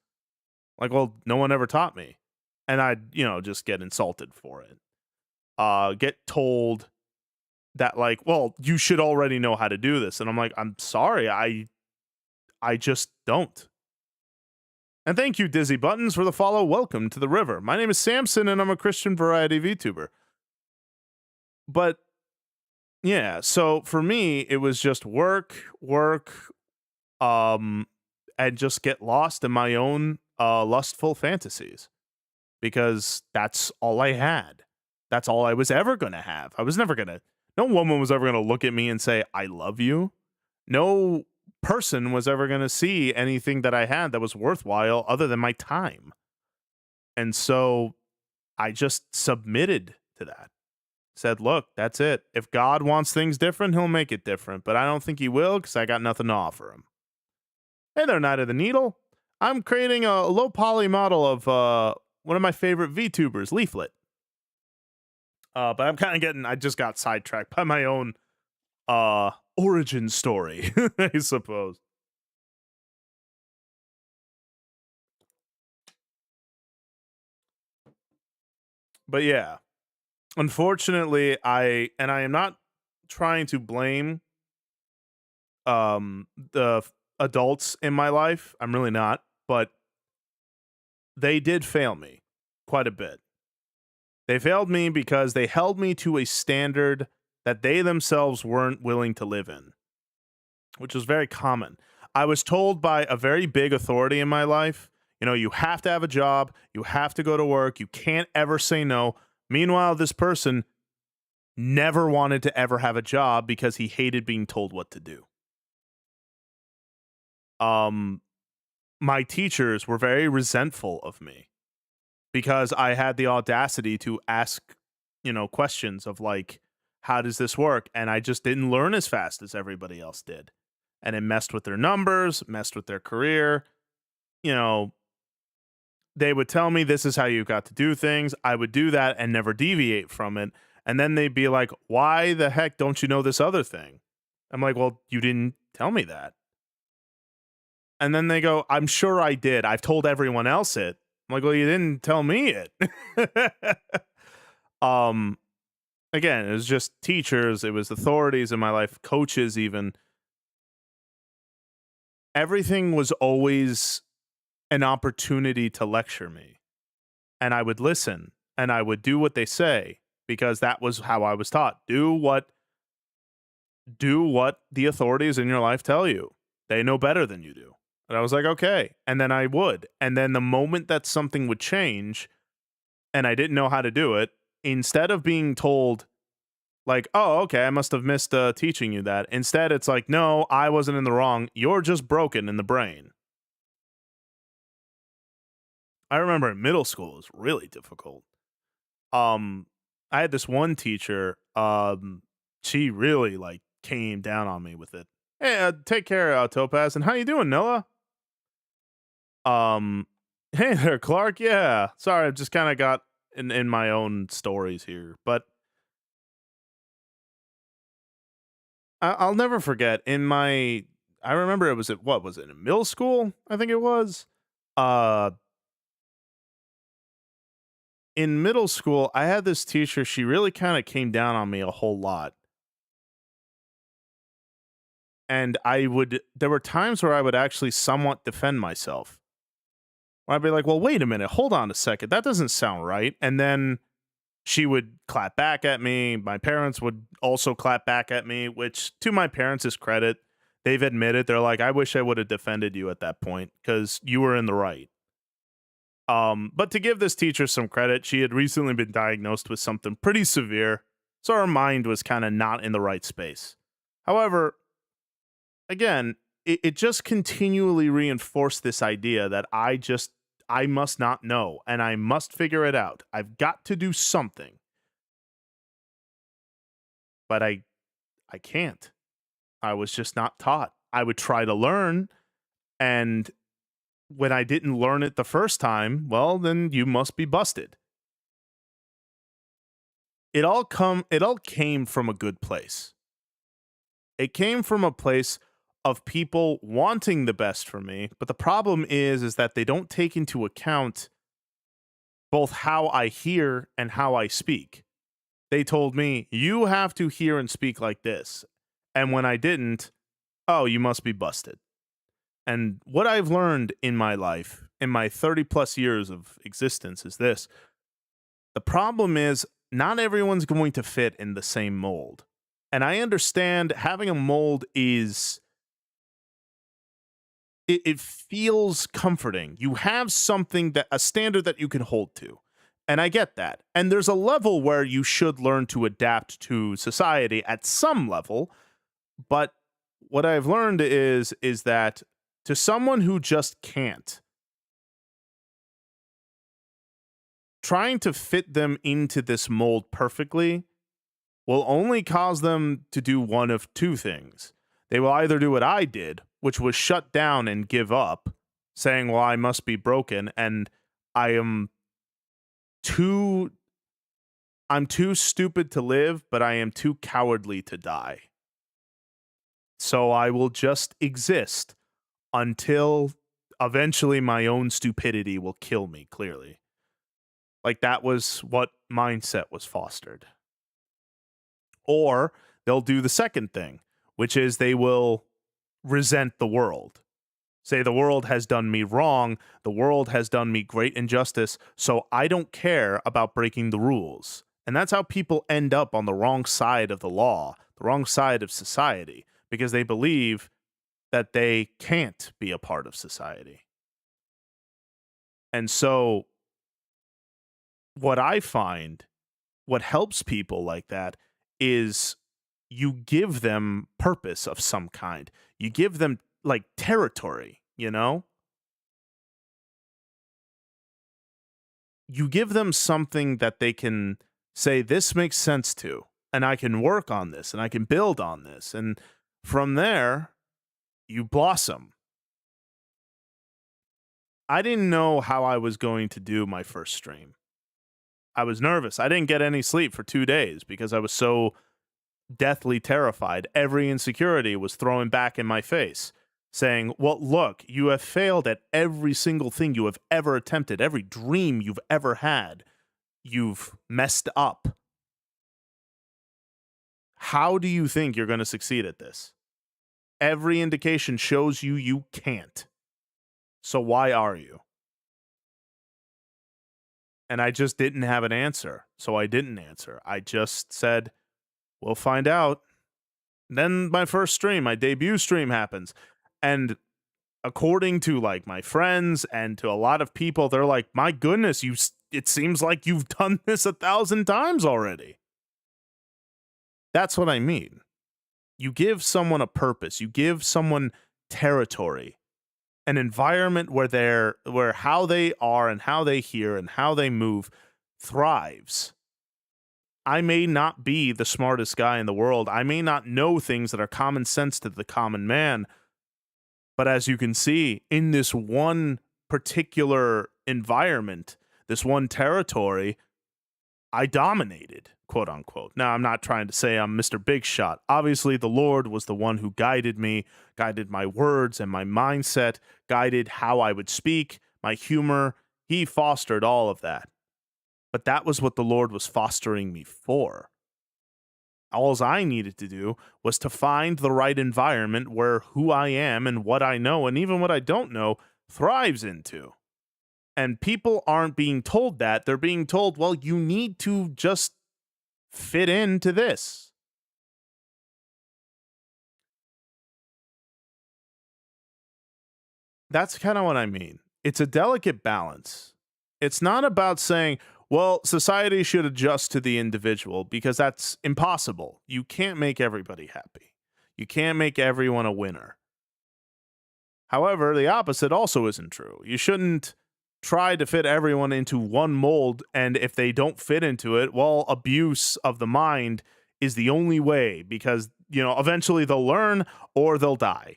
Like, well, no one ever taught me. And I'd, just get insulted for it. Get told that, like, well, you should already know how to do this. And I'm like, I'm sorry, I just don't. And thank you, Dizzy Buttons, for the follow. Welcome to the river. My name is Samson, and I'm a Christian variety VTuber. But yeah, so for me, it was just work, and just get lost in my own lustful fantasies, because that's all I had. That's all I was ever going to have. No woman was ever going to look at me and say, I love you. No person was ever going to see anything that I had that was worthwhile other than my time. And so I just submitted to that. Said, look, that's it. If God wants things different, he'll make it different. But I don't think he will, because I got nothing to offer him. Hey there, Knight of the Needle. I'm creating a low poly model of one of my favorite VTubers, Leaflet. But I just got sidetracked by my own origin story, I suppose. But yeah, unfortunately, I am not trying to blame the adults in my life. I'm really not, but they did fail me quite a bit. They failed me because they held me to a standard that they themselves weren't willing to live in, which was very common. I was told by a very big authority in my life, you have to have a job, you have to go to work, you can't ever say no. Meanwhile, this person never wanted to ever have a job because he hated being told what to do. My teachers were very resentful of me because I had the audacity to ask, questions of like, how does this work? And I just didn't learn as fast as everybody else did. And it messed with their numbers, messed with their career. You know, they would tell me this is how you got to do things. I would do that and never deviate from it. And then they'd be like, why the heck don't you know this other thing? I'm like, well, you didn't tell me that. And then they go, I'm sure I did. I've told everyone else it. I'm like, well, you didn't tell me it. Again, it was just teachers, it was authorities in my life, coaches even. Everything was always an opportunity to lecture me. And I would listen and I would do what they say because that was how I was taught. Do what the authorities in your life tell you. They know better than you do. And I was like, okay. And then I would. And then the moment that something would change and I didn't know how to do it, instead of being told, like, oh, okay, I must have missed teaching you that. Instead, it's like, no, I wasn't in the wrong. You're just broken in the brain. I remember in middle school, it was really difficult. I had this one teacher, she really, like, came down on me with it. Hey, take care, Topaz. And how you doing, Noah? Hey there, Clark. Yeah. Sorry, I've just kind of got in my own stories here. But I'll never forget I remember it was what was it, in middle school? I think it was. In middle school, I had this teacher, she really kind of came down on me a whole lot. And there were times where I would actually somewhat defend myself. Where I'd be like, well, wait a minute, hold on a second. That doesn't sound right. And then she would clap back at me. My parents would also clap back at me, which to my parents' credit, they've admitted, they're like, I wish I would have defended you at that point because you were in the right. But to give this teacher some credit, she had recently been diagnosed with something pretty severe, so her mind was kind of not in the right space. However, again, it just continually reinforced this idea that I must not know, and I must figure it out. I've got to do something. But I can't. I was just not taught. I would try to learn, and when I didn't learn it the first time, well, then you must be busted. It all came from a good place. It came from a place of people wanting the best for me, but the problem is that they don't take into account both how I hear and how I speak. They told me, you have to hear and speak like this. And when I didn't, oh, you must be busted. And what I've learned in my life, in my 30 plus years of existence, is this. The problem is not everyone's going to fit in the same mold. And I understand having a mold is, it feels comforting. You have something, a standard that you can hold to. And I get that. And there's a level where you should learn to adapt to society at some level. But what I've learned is that to someone who just can't, trying to fit them into this mold perfectly will only cause them to do one of two things. They will either do what I did, which was shut down and give up, saying, well, I must be broken, and I'm too stupid to live, but I am too cowardly to die. So I will just exist until eventually my own stupidity will kill me, clearly. Like, that was what mindset was fostered. Or they'll do the second thing, which is they will resent the world. Say, the world has done me wrong, the world has done me great injustice, so I don't care about breaking the rules. And that's how people end up on the wrong side of the law, the wrong side of society, because they believe that they can't be a part of society. And so what I find, what helps people like that, is you give them purpose of some kind. You give them like territory, you know? You give them something that they can say, this makes sense to, and I can work on this and I can build on this. And from there, you blossom. I didn't know how I was going to do my first stream. I was nervous. I didn't get any sleep for 2 days because I was so deathly terrified. Every insecurity was throwing back in my face, saying, well, look, you have failed at every single thing you have ever attempted, every dream you've ever had. You've messed up. How do you think you're going to succeed at this? Every indication shows you can't. So why are you? And I just didn't have an answer. So I didn't answer. I just said, we'll find out. Then my first stream, my debut stream happens. And according to like my friends and to a lot of people, they're like, my goodness, it seems like you've done this 1,000 times already. That's what I mean. You give someone a purpose. You give someone territory, an environment where how they are and how they hear and how they move thrives. I may not be the smartest guy in the world. I may not know things that are common sense to the common man. But as you can see, in this one particular environment, this one territory, I dominated, quote unquote. Now, I'm not trying to say I'm Mr. Big Shot. Obviously, the Lord was the one who guided me, guided my words and my mindset, guided how I would speak, my humor. He fostered all of that. But that was what the Lord was fostering me for. All I needed to do was to find the right environment where who I am and what I know and even what I don't know thrives into. And people aren't being told that. They're being told, well, you need to just fit into this. That's kind of what I mean. It's a delicate balance. It's not about saying, well, society should adjust to the individual because that's impossible. You can't make everybody happy. You can't make everyone a winner. However, the opposite also isn't true. You shouldn't try to fit everyone into one mold, and if they don't fit into it, well, abuse of the mind is the only way because, eventually they'll learn or they'll die.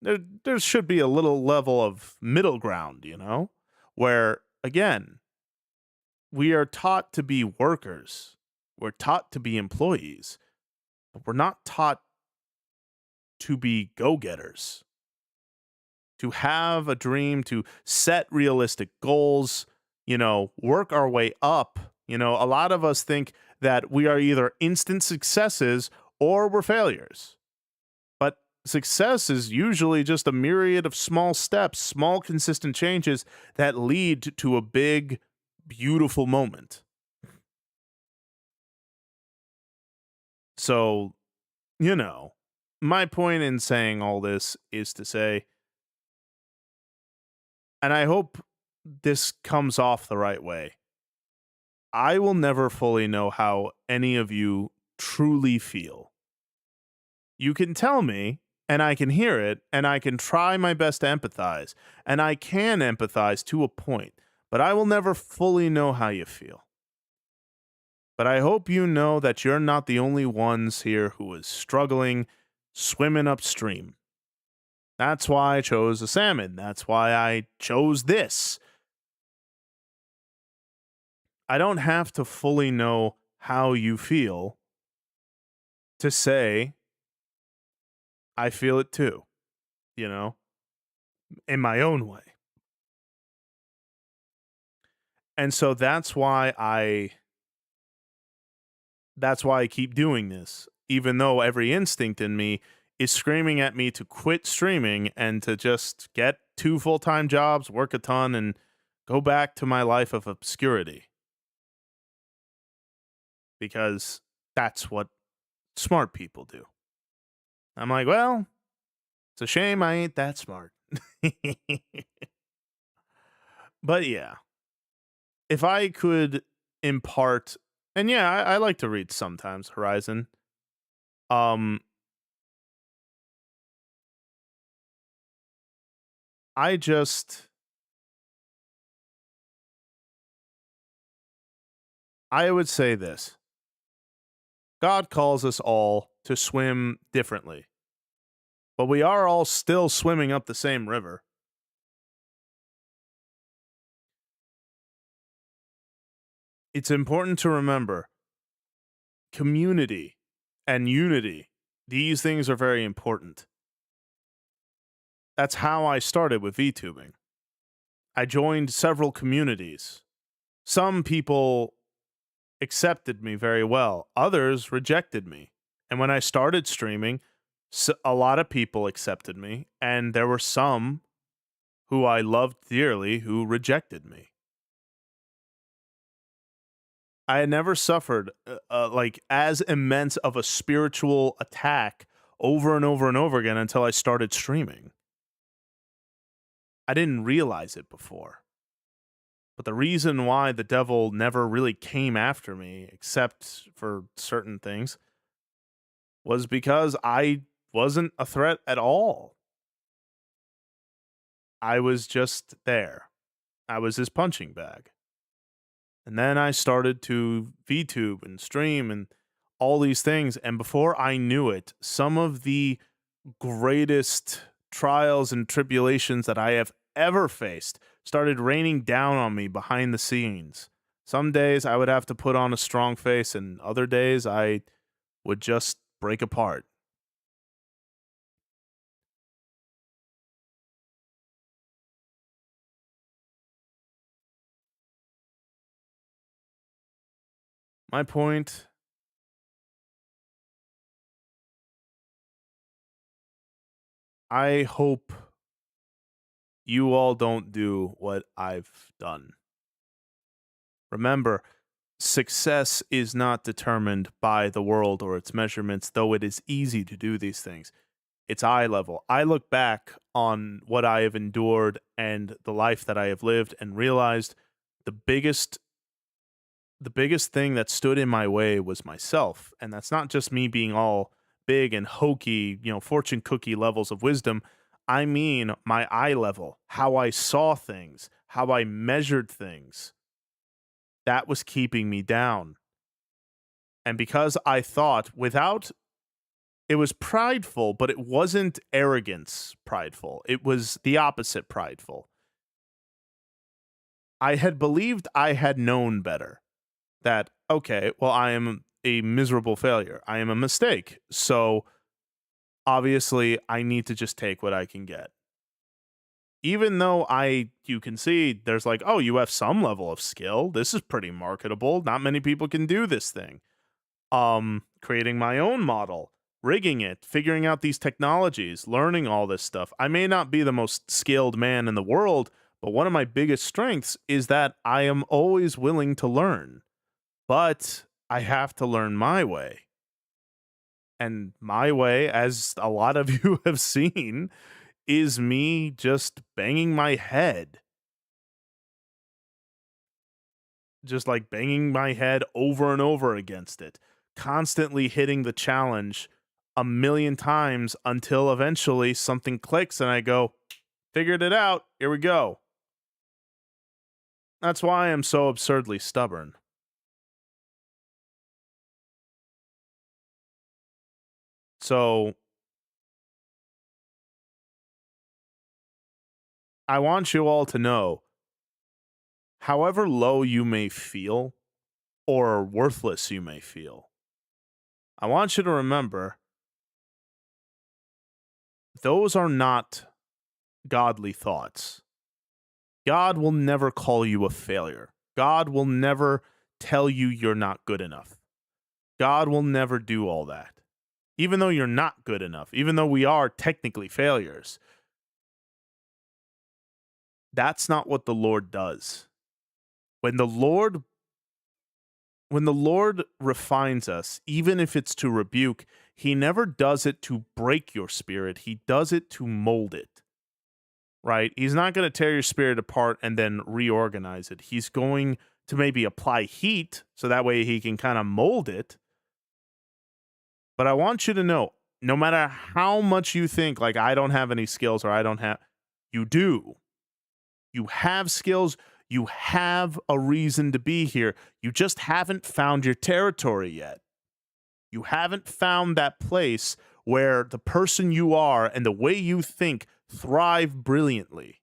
There should be a little level of middle ground, where, again, we are taught to be workers. We're taught to be employees, but we're not taught to be go-getters. To have a dream, to set realistic goals, work our way up. A lot of us think that we are either instant successes or we're failures. But success is usually just a myriad of small steps, small consistent changes that lead to a big, beautiful moment. So, my point in saying all this is to say, and I hope this comes off the right way, I will never fully know how any of you truly feel. You can tell me, and I can hear it, and I can try my best to empathize, and I can empathize to a point, but I will never fully know how you feel. But I hope you know that you're not the only ones here who is struggling, swimming upstream. That's why I chose a salmon. That's why I chose this. I don't have to fully know how you feel to say, I feel it too, in my own way. And so that's why I keep doing this, even though every instinct in me is screaming at me to quit streaming and to just get 2 full-time jobs, work a ton, and go back to my life of obscurity. Because that's what smart people do. I'm like, well, it's a shame I ain't that smart. But yeah, if I could impart And yeah, I like to read sometimes, Horizon. Um, I just I would say this. God calls us all to swim differently, but we are all still swimming up the same river. It's important to remember community and unity. These things are very important. That's how I started with VTubing. I joined several communities. Some people accepted me very well, others rejected me. And when I started streaming, a lot of people accepted me, and there were some who I loved dearly who rejected me. I had never suffered like as immense of a spiritual attack over and over and over again until I started streaming. I didn't realize it before. But the reason why the devil never really came after me, except for certain things, was because I wasn't a threat at all. I was just there. I was his punching bag. And then I started to VTube and stream and all these things. And before I knew it, some of the greatest trials and tribulations that I have ever faced started raining down on me behind the scenes. Some days I would have to put on a strong face, and other days I would just break apart. My point, I hope you all don't do what I've done. Remember, success is not determined by the world or its measurements, though it is easy to do these things. It's eye level. I look back on what I have endured and the life that I have lived and realized the biggest the biggest thing that stood in my way was myself. And that's not just me being all big and hokey, fortune cookie levels of wisdom. I mean my eye level, how I saw things, how I measured things. That was keeping me down. And because I thought without it was prideful, but it wasn't arrogance prideful. It was the opposite prideful. I had believed I had known better. That, okay, well, I am a miserable failure. I am a mistake. So obviously, I need to just take what I can get. Even though you can see there's like, oh, you have some level of skill. This is pretty marketable. Not many people can do this thing. Creating my own model, rigging it, figuring out these technologies, learning all this stuff. I may not be the most skilled man in the world, but one of my biggest strengths is that I am always willing to learn. But I have to learn my way. And my way, as a lot of you have seen, is me just banging my head. Just like banging my head over and over against it, constantly hitting the challenge a million times until eventually something clicks and I go, figured it out. Here we go. That's why I'm so absurdly stubborn. So I want you all to know, however low you may feel or worthless you may feel, I want you to remember those are not godly thoughts. God will never call you a failure. God will never tell you you're not good enough. God will never do all that. Even though you're not good enough, even though we are technically failures, that's not what the Lord does. When the Lord when the Lord refines us, even if it's to rebuke, he never does it to break your spirit. He does it to mold it. Right? He's not going to tear your spirit apart and then reorganize it. He's going to maybe apply heat so that way he can kind of mold it. But I want you to know, no matter how much you think like I don't have any skills or I don't have, you do. You have skills. You have a reason to be here. You just haven't found your territory yet. You haven't found that place where the person you are and the way you think thrive brilliantly.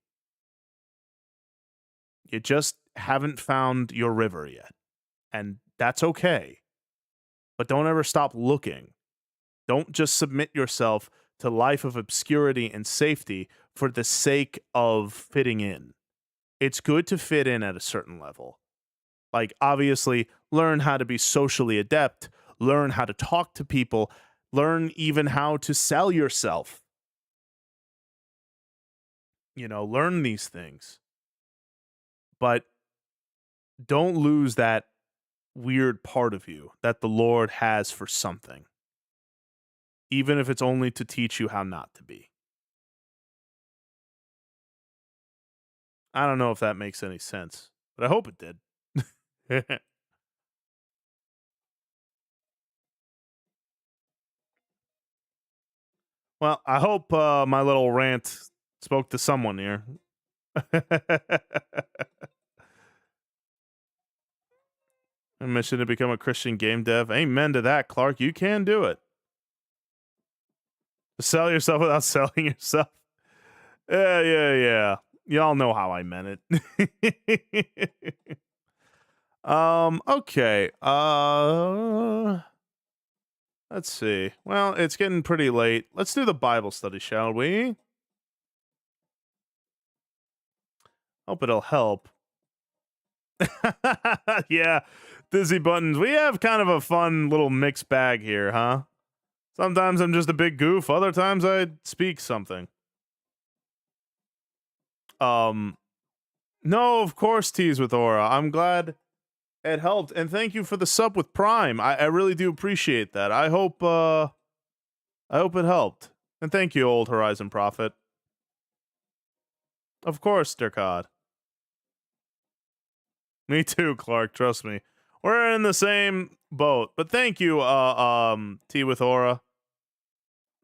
You just haven't found your river yet. And that's okay. But don't ever stop looking. Don't just submit yourself to life of obscurity and safety for the sake of fitting in. It's good to fit in at a certain level. Like, obviously, learn how to be socially adept, learn how to talk to people, learn even how to sell yourself. You know, learn these things. But don't lose that weird part of you that the Lord has for something, even if it's only to teach you how not to be. I don't know if that makes any sense, but I hope it did. Well, I hope my little rant spoke to someone here. A mission to become a Christian game dev. Amen to that, Clark. You can do it. Sell yourself without selling yourself. Yeah. Y'all know how I meant it. Okay. Let's see. Well, it's getting pretty late. Let's do the Bible study, shall we? Hope it'll help. Yeah, Dizzy Buttons. We have kind of a fun little mixed bag here, huh? Sometimes I'm just a big goof. Other times I speak something. No, of course, Tease with Aura. I'm glad it helped, and thank you for the sub with Prime. I really do appreciate that. I hope it helped, and thank you, Old Horizon Prophet. Of course, Dirkad. Me too, Clark. Trust me, we're in the same boat. But thank you, T with Aura.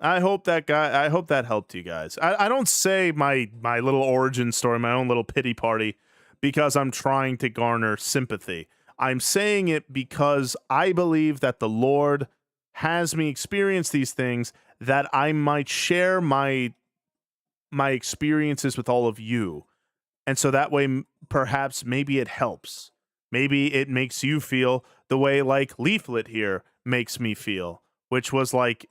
I hope that helped you guys. I don't say my little origin story, my own little pity party, because I'm trying to garner sympathy. I'm saying it because I believe that the Lord has me experience these things that I might share my experiences with all of you. And so that way, perhaps, maybe it helps. Maybe it makes you feel the way like Leaflet here makes me feel, which was like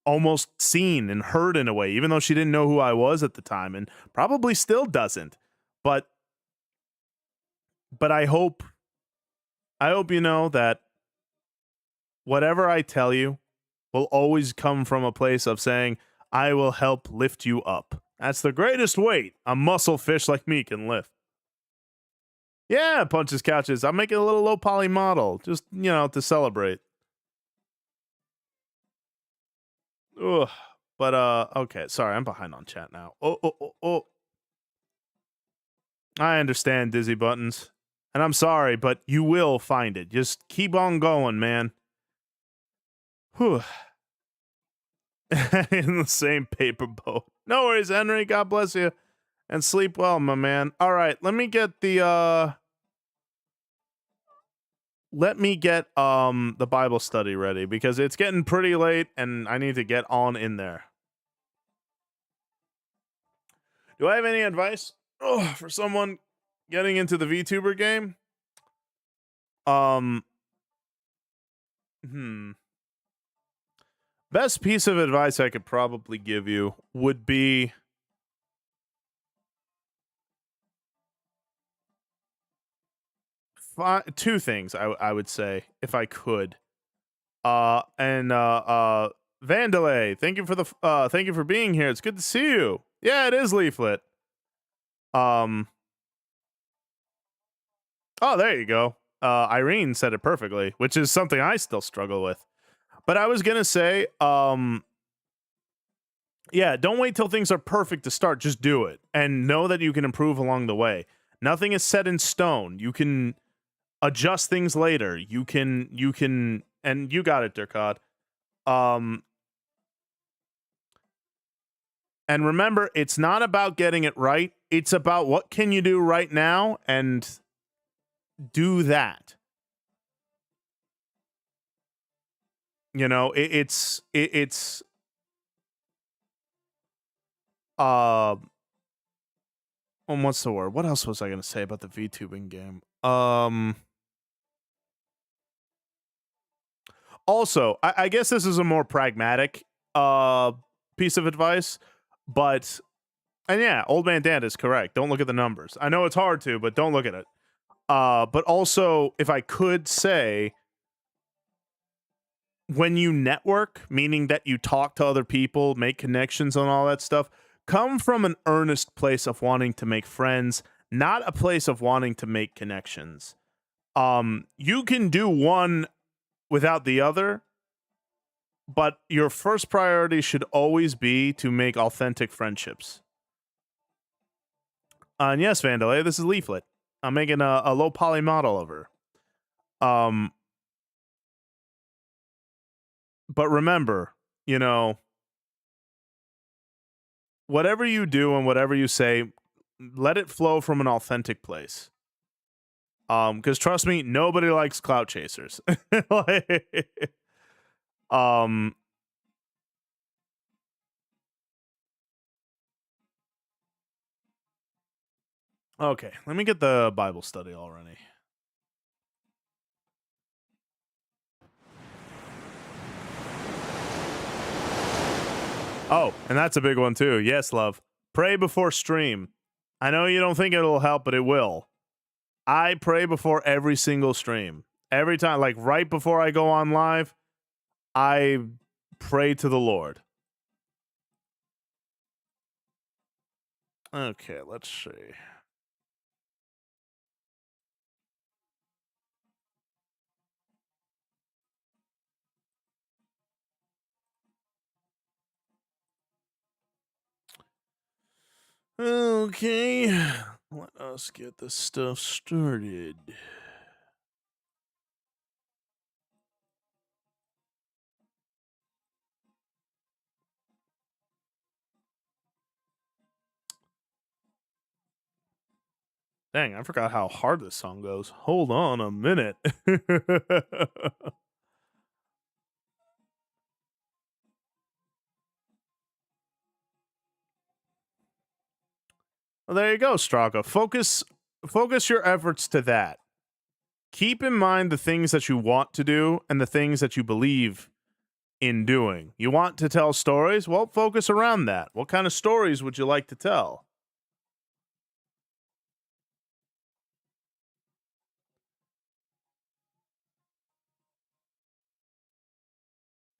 almost seen and heard in a way, even though she didn't know who I was at the time and probably still doesn't. But I hope you know that whatever I tell you will always come from a place of saying, I will help lift you up. That's the greatest weight a muscle fish like me can lift. Yeah, Punches Couches. I'm making a little low poly model, just, to celebrate. Ugh. But, okay. Sorry, I'm behind on chat now. Oh. I understand, Dizzy Buttons. And I'm sorry, but you will find it. Just keep on going, man. Whew. In the same paper boat. No worries, Henry. God bless you. And sleep well, my man. All right, let me get the Bible study ready because it's getting pretty late and I need to get on in there. Do I have any advice for someone getting into the VTuber game? Best piece of advice I could probably give you would be two things I would say if I could. Vandalay, thank you for being here. It's good to see you. Yeah, it is Leaflet. Oh, there you go. Irene said it perfectly, which is something I still struggle with. But I was gonna say, yeah, don't wait till things are perfect to start. Just do it, and know that you can improve along the way. Nothing is set in stone. You can adjust things later. You can, and you got it, Dirkad. And remember, it's not about getting it right. It's about what can you do right now and do that. You know, it's what's the word? What else was I going to say about the VTubing game? Also, I guess this is a more pragmatic piece of advice, but and yeah, Old Man Dan is correct. Don't look at the numbers. I know it's hard to, but don't look at it. But also, if I could say, when you network, meaning that you talk to other people, make connections and all that stuff, come from an earnest place of wanting to make friends, not a place of wanting to make connections. You can do one without the other, but your first priority should always be to make authentic friendships. And yes, Vandalay, this is Leaflet. I'm making a low poly model of her. But remember, you know, whatever you do and whatever you say, let it flow from an authentic place. Because trust me, nobody likes clout chasers. Okay, let me get the Bible study already. Oh, and that's a big one too. Yes, love. Pray before stream. I know you don't think it'll help, but it will. I pray before every single stream. Every time, like right before I go on live, I pray to the Lord. Okay, let's see. Okay, let us get this stuff started. Dang, I forgot how hard this song goes. Hold on a minute. Well, there you go, Straka. Focus your efforts to that. Keep in mind the things that you want to do and the things that you believe in doing. You want to tell stories? Well, focus around that. What kind of stories would you like to tell?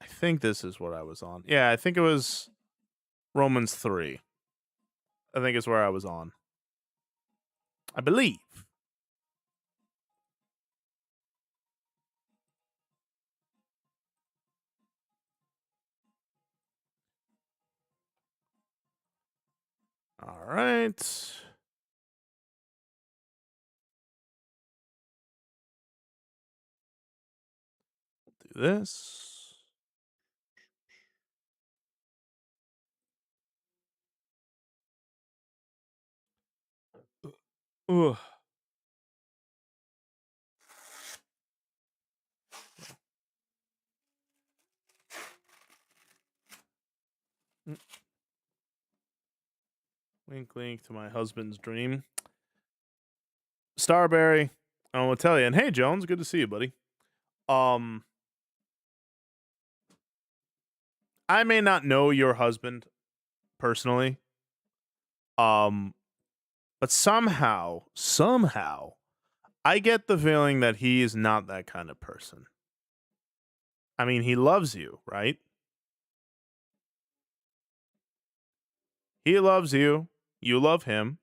I think this is what I was on. Yeah, I think it was Romans 3. I think it's where I was on. I believe. All right. Do this. Ugh. Wink, wink to my husband's dream. Starberry, I want to tell you. And hey, Jones, good to see you, buddy. I may not know your husband personally, but somehow, I get the feeling that he is not that kind of person. I mean, he loves you, right? He loves you. You love him.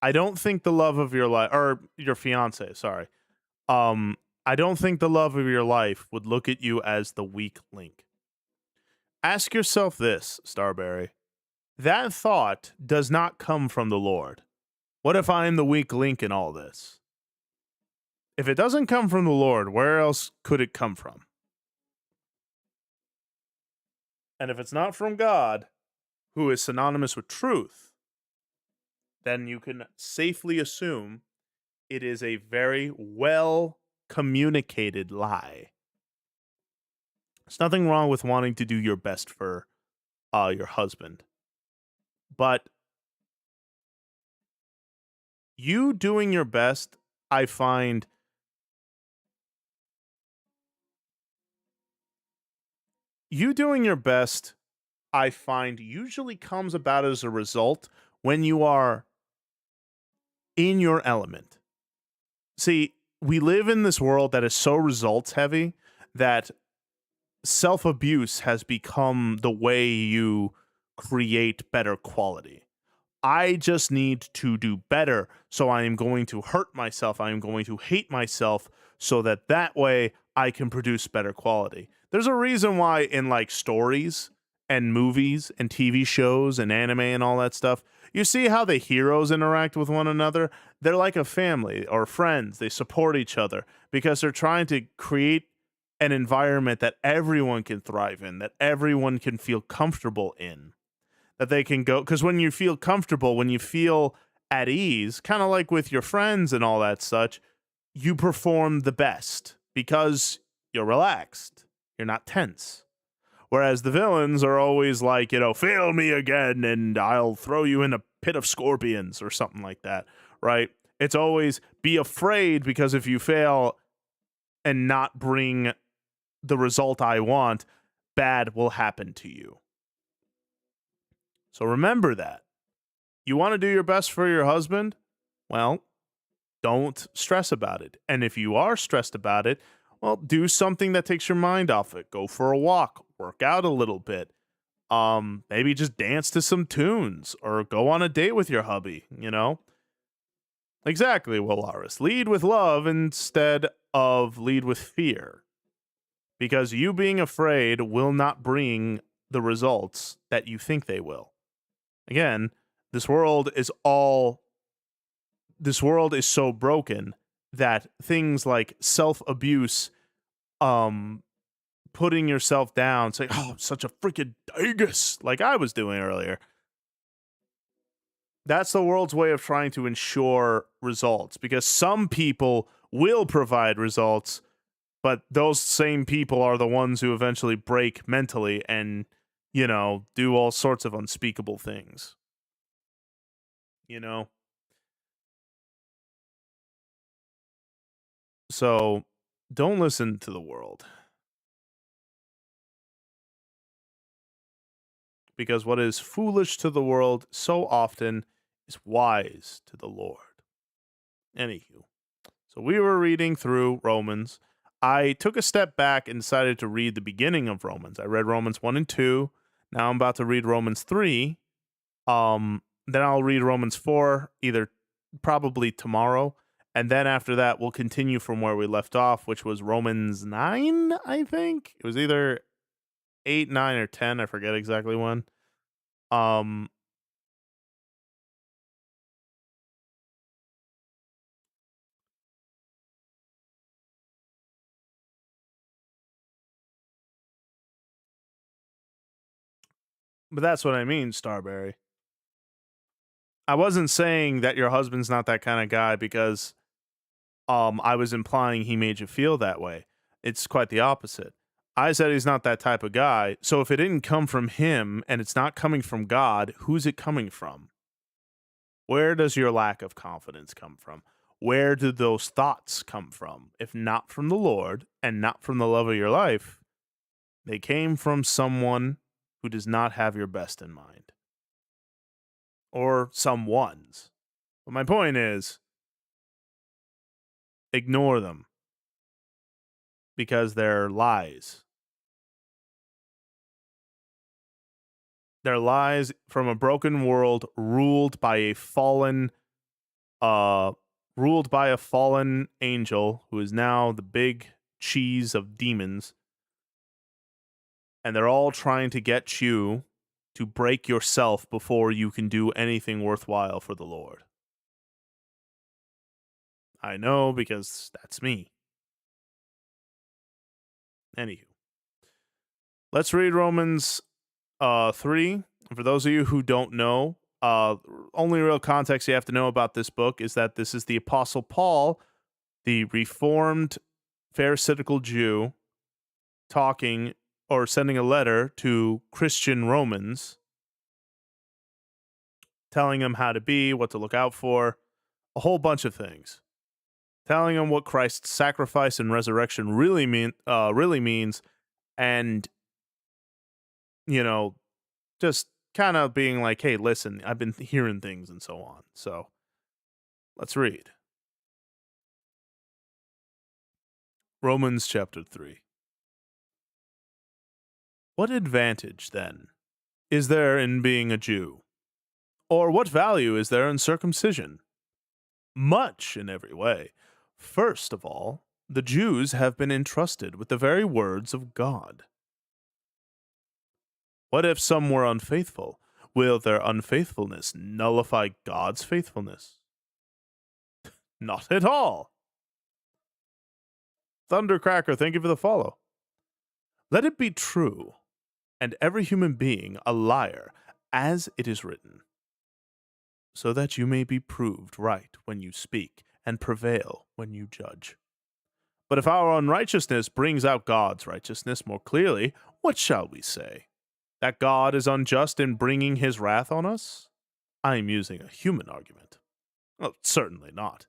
I don't think the love of your life, or your fiance, sorry. I don't think the love of your life would look at you as the weak link. Ask yourself this, Starberry. That thought does not come from the Lord. What if I am the weak link in all this? If it doesn't come from the Lord, where else could it come from? And if it's not from God, who is synonymous with truth, then you can safely assume it is a very well communicated lie. There's nothing wrong with wanting to do your best for your husband, but you doing your best, I find, you doing your best, I find usually comes about as a result when you are in your element. See, we live in this world that is so results heavy that self abuse has become the way you create better quality. I just need to do better, so I am going to hurt myself. I am going to hate myself so that way I can produce better quality. There's a reason why in like stories and movies and TV shows and anime and all that stuff, you see how the heroes interact with one another. They're like a family or friends. They support each other because they're trying to create an environment that everyone can thrive in, that everyone can feel comfortable in, that they can go. Because when you feel comfortable, when you feel at ease, kind of like with your friends and all that such, you perform the best because you're relaxed. You're not tense. Whereas the villains are always like, fail me again and I'll throw you in a pit of scorpions or something like that, right? It's always be afraid because if you fail and not bring the result I want, bad will happen to you. So remember that. You want to do your best for your husband? Well, don't stress about it. And if you are stressed about it, well, do something that takes your mind off it. Go for a walk, work out a little bit. Maybe just dance to some tunes or go on a date with your hubby, Exactly, Willaris. Lead with love instead of lead with fear. Because you being afraid will not bring the results that you think they will. Again, this world is so broken that things like self-abuse, putting yourself down, saying, "Oh, I'm such a freaking dingus," like I was doing earlier. That's the world's way of trying to ensure results because some people will provide results, but those same people are the ones who eventually break mentally and, do all sorts of unspeakable things. So don't listen to the world. Because what is foolish to the world so often is wise to the Lord. Anywho, so we were reading through Romans. I took a step back and decided to read the beginning of Romans. I read Romans 1 and 2. Now I'm about to read Romans 3. Then I'll read Romans 4, either probably tomorrow. And then after that, we'll continue from where we left off, which was Romans 9, I think. It was either 8, 9, or 10. I forget exactly when. But that's what I mean, Starberry. I wasn't saying that your husband's not that kind of guy because I was implying he made you feel that way. It's quite the opposite. I said he's not that type of guy. So if it didn't come from him and it's not coming from God, who's it coming from? Where does your lack of confidence come from? Where do those thoughts come from? If not from the Lord and not from the love of your life, they came from someone who does not have your best in mind. Or someone's. But my point is, ignore them. Because they're lies. They're lies from a broken world ruled by a fallen angel who is now the big cheese of demons. And they're all trying to get you to break yourself before you can do anything worthwhile for the Lord. I know because that's me. Anywho, let's read Romans 3. For those of you who don't know, only real context you have to know about this book is that this is the Apostle Paul, the Reformed Pharisaical Jew, talking or sending a letter to Christian Romans, telling them how to be, what to look out for, a whole bunch of things. Telling them what Christ's sacrifice and resurrection really means, and just kind of being like, hey, listen, I've been hearing things and so on. So let's read. Romans chapter 3. What advantage, then, is there in being a Jew? Or what value is there in circumcision? Much in every way. First of all, the Jews have been entrusted with the very words of God. What if some were unfaithful? Will their unfaithfulness nullify God's faithfulness? Not at all. Thundercracker, thank you for the follow. Let it be true, and every human being a liar, as it is written, so that you may be proved right when you speak, and prevail when you judge. But if our unrighteousness brings out God's righteousness more clearly, what shall we say? That God is unjust in bringing his wrath on us? I am using a human argument. Well, certainly not.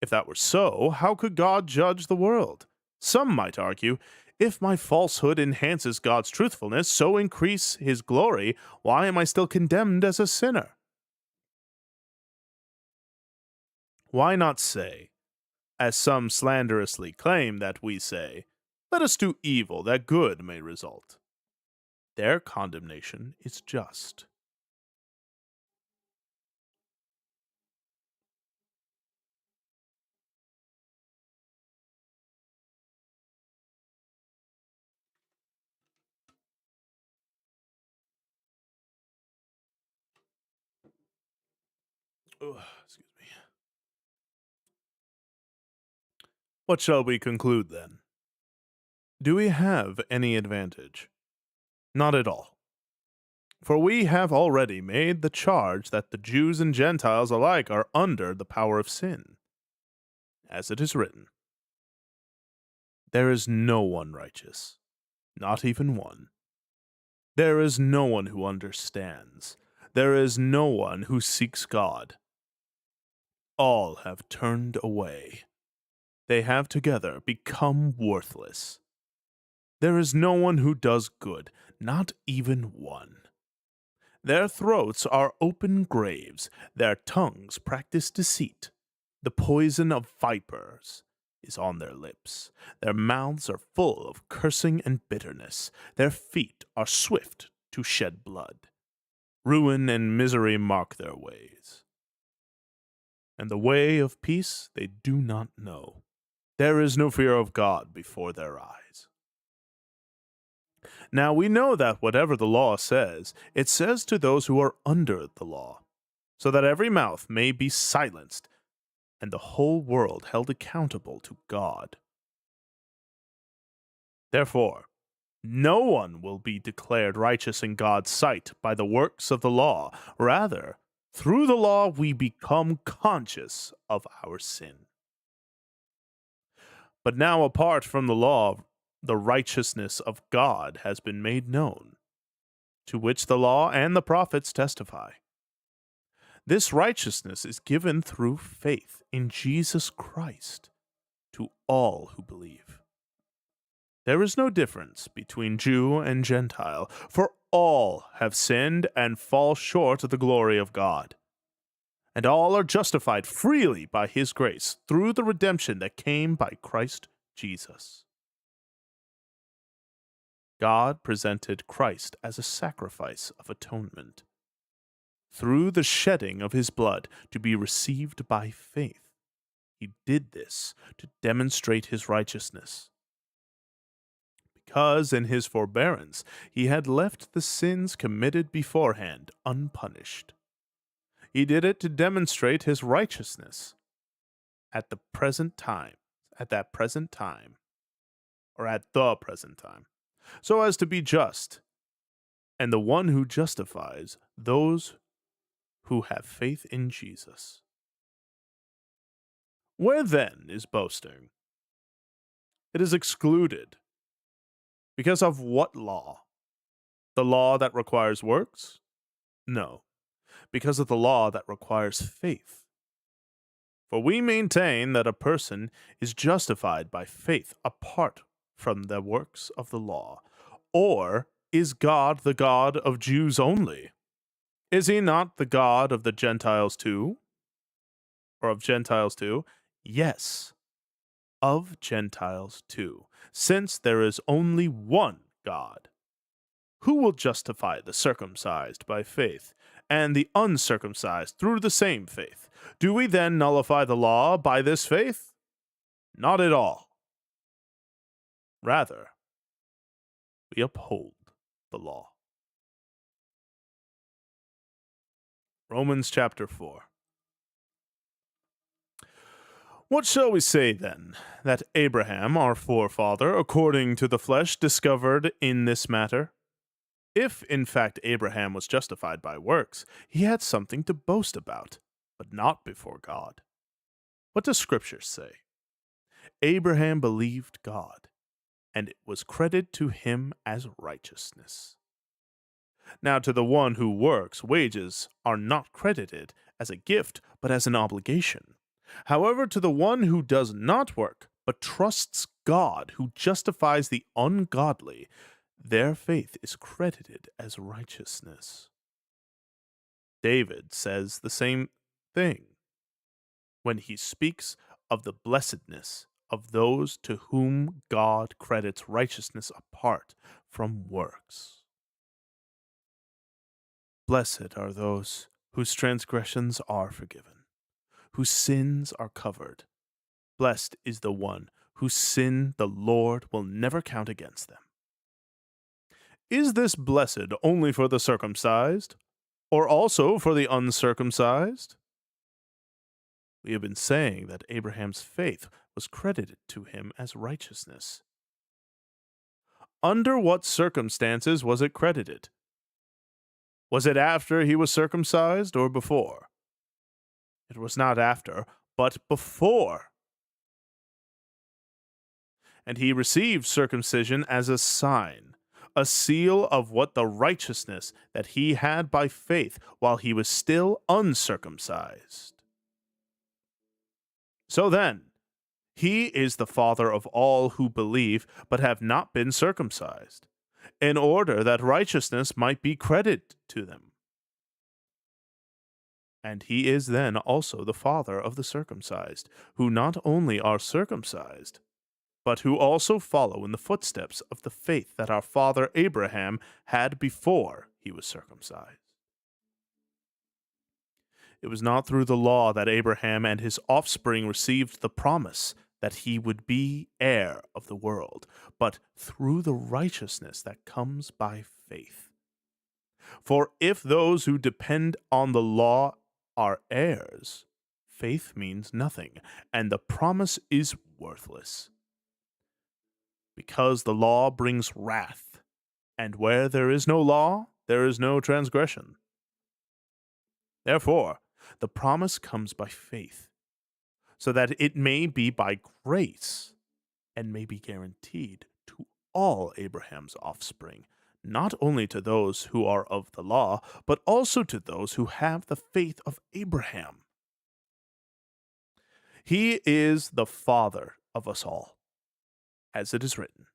If that were so, how could God judge the world? Some might argue, if my falsehood enhances God's truthfulness, so increase his glory, why am I still condemned as a sinner? Why not say, as some slanderously claim that we say, let us do evil that good may result? Their condemnation is just. Excuse me. What shall we conclude then? Do we have any advantage? Not at all. For we have already made the charge that the Jews and Gentiles alike are under the power of sin. As it is written, there is no one righteous, not even one. There is no one who understands. There is no one who seeks God. All have turned away. They have together become worthless. There is no one who does good, not even one. Their throats are open graves, their tongues practice deceit. The poison of vipers is on their lips. Their mouths are full of cursing and bitterness. Their feet are swift to shed blood. Ruin and misery mark their ways. And the way of peace they do not know. There is no fear of God before their eyes. Now we know that whatever the law says, it says to those who are under the law, so that every mouth may be silenced, and the whole world held accountable to God. Therefore, no one will be declared righteous in God's sight by the works of the law. Rather, through the law we become conscious of our sin. But now, apart from the law, the righteousness of God has been made known, to which the law and the prophets testify. This righteousness is given through faith in Jesus Christ to all who believe. There is no difference between Jew and Gentile, for all have sinned and fall short of the glory of God. And all are justified freely by his grace through the redemption that came by Christ Jesus. God presented Christ as a sacrifice of atonement, through the shedding of his blood to be received by faith. He did this to demonstrate his righteousness, because in his forbearance he had left the sins committed beforehand unpunished. He did it to demonstrate his righteousness, at the present time, at that present time, or at the present time, so as to be just, and the one who justifies those who have faith in Jesus. Where then is boasting? It is excluded. Because of what law? The law that requires works? No, because of the law that requires faith. For we maintain that a person is justified by faith apart from the works of the law. Or is God the God of Jews only? Is he not the God of the Gentiles too? Or of Gentiles too? Yes, of Gentiles too, since there is only one God. Who will justify the circumcised by faith, and the uncircumcised through the same faith? Do we then nullify the law by this faith? Not at all. Rather, we uphold the law. Romans chapter 4. What shall we say then? That Abraham, our forefather, according to the flesh, discovered in this matter? If, in fact, Abraham was justified by works, he had something to boast about, but not before God. What does Scripture say? Abraham believed God, and it was credited to him as righteousness. Now, to the one who works, wages are not credited as a gift, but as an obligation. However, to the one who does not work, but trusts God, who justifies the ungodly, their faith is credited as righteousness. David says the same thing when he speaks of the blessedness of those to whom God credits righteousness apart from works. Blessed are those whose transgressions are forgiven, whose sins are covered. Blessed is the one whose sin the Lord will never count against them. Is this blessed only for the circumcised, or also for the uncircumcised? We have been saying that Abraham's faith was credited to him as righteousness. Under what circumstances was it credited? Was it after he was circumcised or before? It was not after, but before. And he received circumcision as a sign, a seal of what the righteousness that he had by faith while he was still uncircumcised. So then, he is the father of all who believe but have not been circumcised, in order that righteousness might be credited to them. And he is then also the father of the circumcised, who not only are circumcised, but who also follow in the footsteps of the faith that our father Abraham had before he was circumcised. It was not through the law that Abraham and his offspring received the promise that he would be heir of the world, but through the righteousness that comes by faith. For if those who depend on the law are heirs, faith means nothing, and the promise is worthless. Because the law brings wrath, and where there is no law, there is no transgression. Therefore, the promise comes by faith, so that it may be by grace, and may be guaranteed to all Abraham's offspring, not only to those who are of the law, but also to those who have the faith of Abraham. He is the father of us all, as it is written,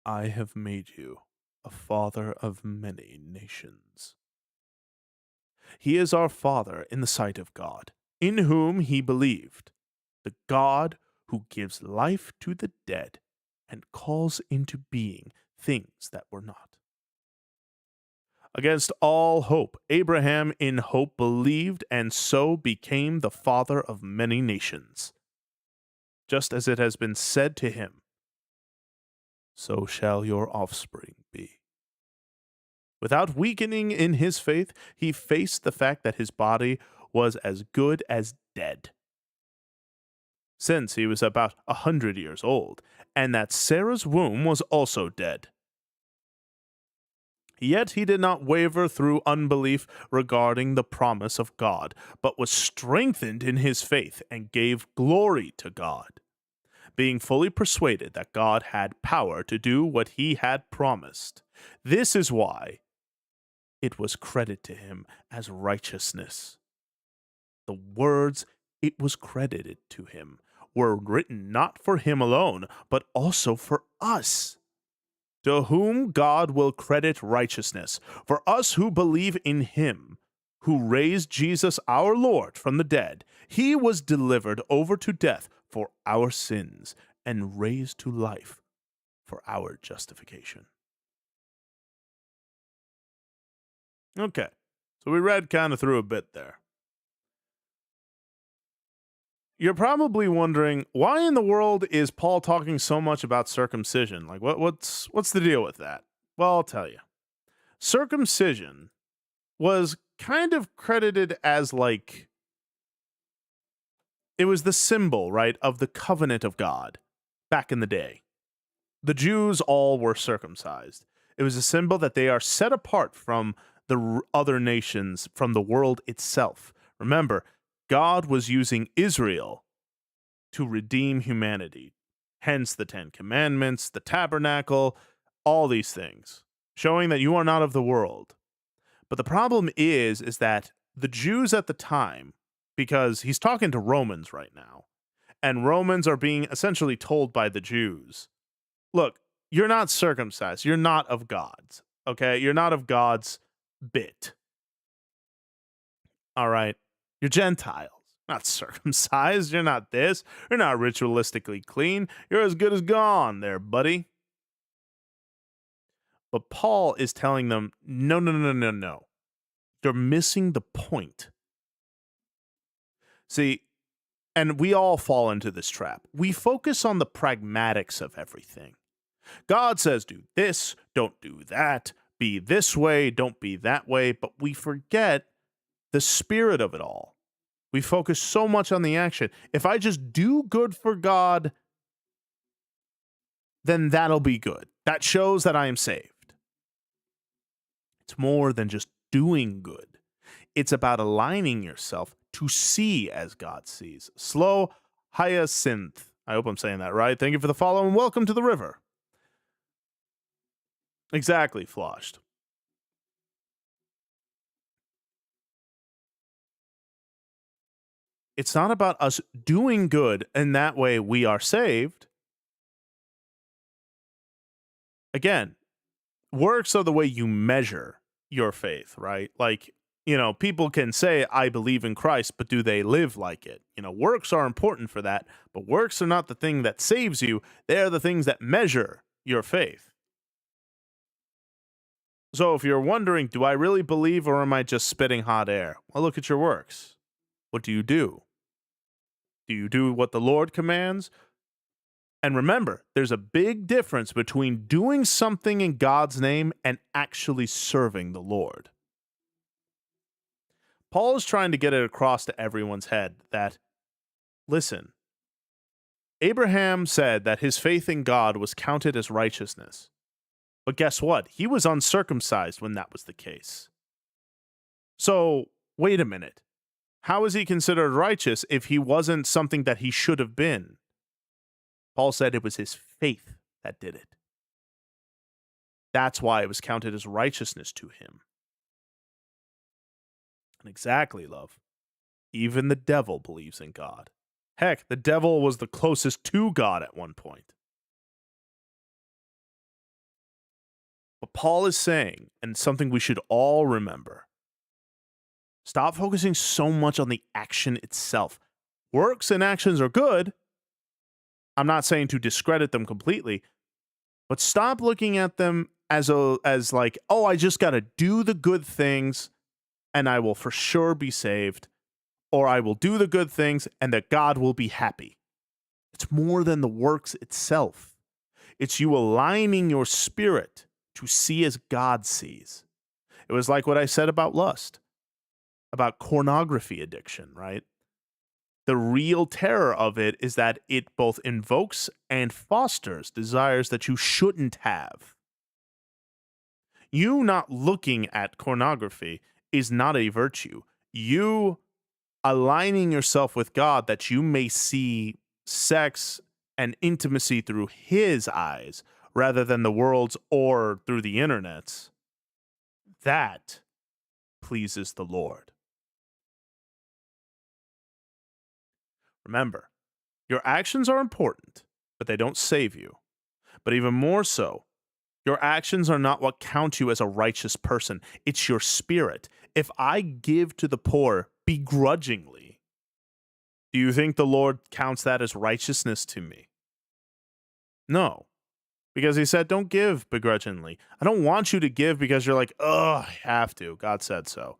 I have made you a father of many nations. He is our Father in the sight of God, in whom he believed, the God who gives life to the dead and calls into being things that were not. Against all hope, Abraham in hope believed, and so became the father of many nations. Just as it has been said to him, so shall your offspring be. Without weakening in his faith, he faced the fact that his body was as good as dead, since he was about 100 years old, and that Sarah's womb was also dead. Yet he did not waver through unbelief regarding the promise of God, but was strengthened in his faith and gave glory to God, being fully persuaded that God had power to do what he had promised. This is why it was credited to him as righteousness. The words "it was credited to him" were written not for him alone, but also for us, to whom God will credit righteousness, for us who believe in him, who raised Jesus our Lord from the dead. He was delivered over to death for our sins and raised to life for our justification. Okay, so we read kind of through a bit there. You're probably wondering, why in the world is Paul talking so much about circumcision? Like, what's the deal with that? Well, I'll tell you. Circumcision was kind of credited as like, it was the symbol, right, of the covenant of God back in the day. The Jews all were circumcised. It was a symbol that they are set apart from the other nations, from the world itself. Remember, God was using Israel to redeem humanity. Hence the Ten Commandments, the tabernacle, all these things, showing that you are not of the world. But the problem is that the Jews at the time, because he's talking to Romans right now, and Romans are being essentially told by the Jews, look, you're not circumcised. You're not of God's. Okay? You're not of God's bit. All right? You're Gentiles, not circumcised. You're not this. You're not ritualistically clean. You're as good as gone there, buddy. But Paul is telling them, no, no, no, no, no. You're missing the point. See, and we all fall into this trap. We focus on the pragmatics of everything. God says, do this, don't do that, be this way, don't be that way, but we forget the spirit of it all. We focus so much on the action. If I just do good for God, then that'll be good. That shows that I am saved. It's more than just doing good. It's about aligning yourself to see as God sees. Slow Hyacinth. I hope I'm saying that right. Thank you for the follow and welcome to the river. Exactly, Floshed. It's not about us doing good and that way we are saved. Again, works are the way you measure your faith, right? Like, people can say, I believe in Christ, but do they live like it? Works are important for that, but works are not the thing that saves you. They're the things that measure your faith. So if you're wondering, do I really believe or am I just spitting hot air? Well, look at your works. What do you do? Do you do what the Lord commands? And remember, there's a big difference between doing something in God's name and actually serving the Lord. Paul is trying to get it across to everyone's head that, listen, Abraham said that his faith in God was counted as righteousness. But guess what? He was uncircumcised when that was the case. So, wait a minute. How is he considered righteous if he wasn't something that he should have been? Paul said it was his faith that did it. That's why it was counted as righteousness to him. And exactly, love. Even the devil believes in God. Heck, the devil was the closest to God at one point. But Paul is saying, and something we should all remember, stop focusing so much on the action itself. Works and actions are good. I'm not saying to discredit them completely, but stop looking at them as like, oh, I just got to do the good things and I will for sure be saved, or I will do the good things and that God will be happy. It's more than the works itself. It's you aligning your spirit to see as God sees. It was like what I said about lust, about pornography addiction, right? The real terror of it is that it both invokes and fosters desires that you shouldn't have. You not looking at pornography is not a virtue. You aligning yourself with God that you may see sex and intimacy through his eyes rather than the world's or through the internet's, that pleases the Lord. Remember, your actions are important, but they don't save you. But even more so, your actions are not what count you as a righteous person. It's your spirit. If I give to the poor begrudgingly, do you think the Lord counts that as righteousness to me? No, because he said, don't give begrudgingly. I don't want you to give because you're like, oh, I have to. God said so.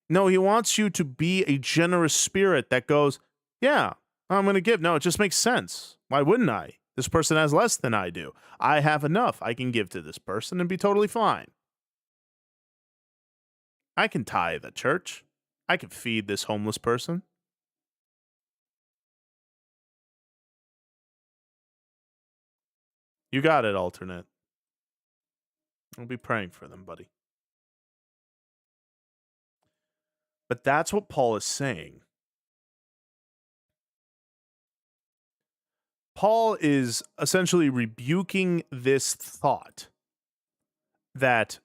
No, he wants you to be a generous spirit that goes, yeah, I'm going to give. No, it just makes sense. Why wouldn't I? This person has less than I do. I have enough. I can give to this person and be totally fine. I can tithe at church. I can feed this homeless person. You got it, alternate. I'll be praying for them, buddy. But that's what Paul is saying. Paul is essentially rebuking this thought that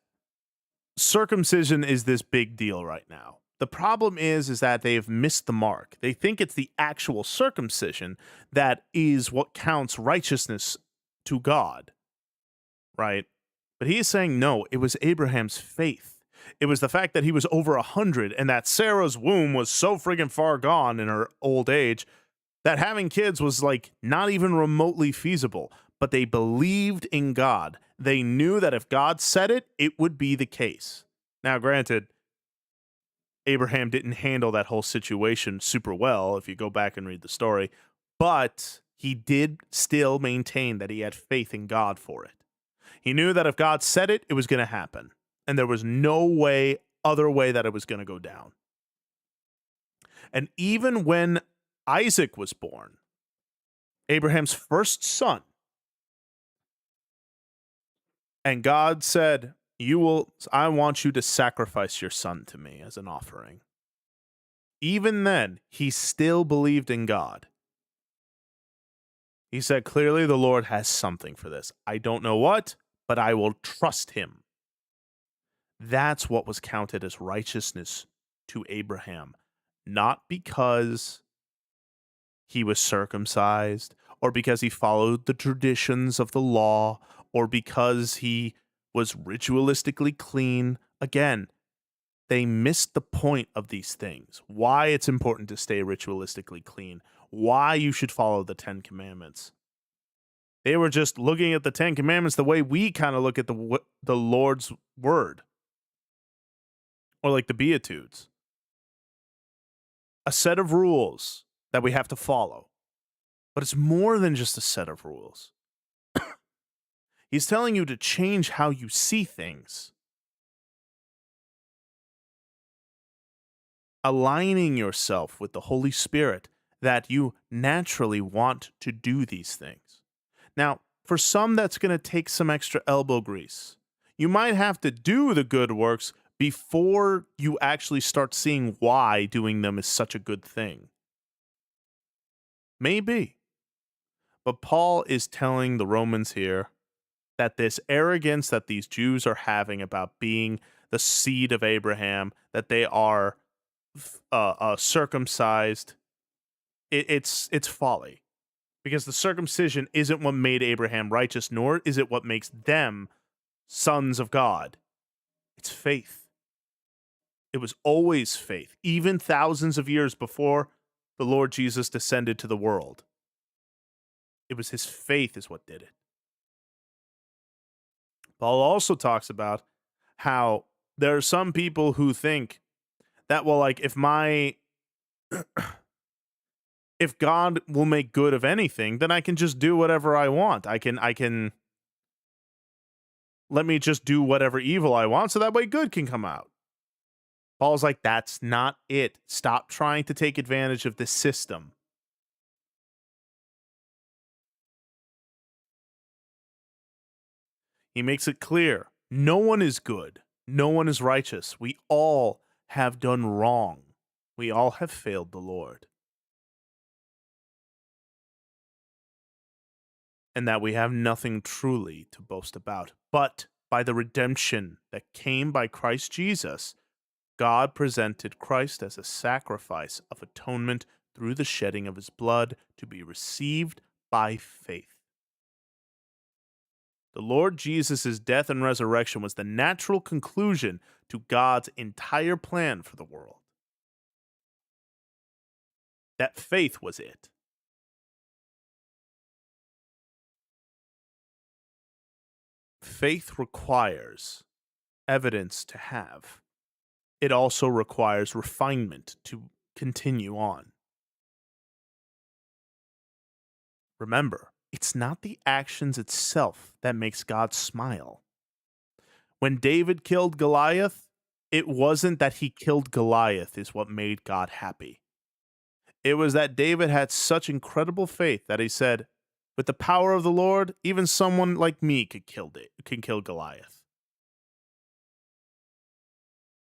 circumcision is this big deal right now. The problem is that they have missed the mark. They think it's the actual circumcision that is what counts righteousness to God, right? But he is saying, no, it was Abraham's faith. It was the fact that he was over 100 and that Sarah's womb was so friggin' far gone in her old age that having kids was like not even remotely feasible. But they believed in God. They knew that if God said it, it would be the case. Now, granted, Abraham didn't handle that whole situation super well if you go back and read the story, but he did still maintain that he had faith in God for it. He knew that if God said it, it was going to happen. And there was no other way that it was going to go down. And even when Isaac was born, Abraham's first son, and God said, I want you to sacrifice your son to me as an offering. Even then, he still believed in God. He said, clearly the Lord has something for this. I don't know what, but I will trust him. That's what was counted as righteousness to Abraham, not because he was circumcised or because he followed the traditions of the law or because he was ritualistically clean. Again, they missed the point of these things, why it's important to stay ritualistically clean, why you should follow the 10 Commandments. They were just looking at the 10 Commandments the way we kind of look at the Lord's word, or like the Beatitudes. A set of rules that we have to follow. But it's more than just a set of rules. He's telling you to change how you see things. Aligning yourself with the Holy Spirit that you naturally want to do these things. Now, for some, that's going to take some extra elbow grease. You might have to do the good works before you actually start seeing why doing them is such a good thing. Maybe. But Paul is telling the Romans here that this arrogance that these Jews are having about being the seed of Abraham, that they are circumcised, it's folly. Because the circumcision isn't what made Abraham righteous, nor is it what makes them sons of God. It's faith. It was always faith, even thousands of years before the Lord Jesus descended to the world. It was his faith is what did it. Paul also talks about how there are some people who think that, well, like if God will make good of anything, then I can just do whatever I want. I can let me just do whatever evil I want so that way good can come out. Paul's like, that's not it. Stop trying to take advantage of this system. He makes it clear no one is good, no one is righteous. We all have done wrong, we all have failed the Lord, and that we have nothing truly to boast about. But by the redemption that came by Christ Jesus, God presented Christ as a sacrifice of atonement through the shedding of his blood to be received by faith. The Lord Jesus' death and resurrection was the natural conclusion to God's entire plan for the world. That faith was it. Faith requires evidence to have. It also requires refinement to continue on. Remember, it's not the actions itself that makes God smile. When David killed Goliath, it wasn't that he killed Goliath is what made God happy. It was that David had such incredible faith that he said, with the power of the Lord, even someone like me can kill Goliath.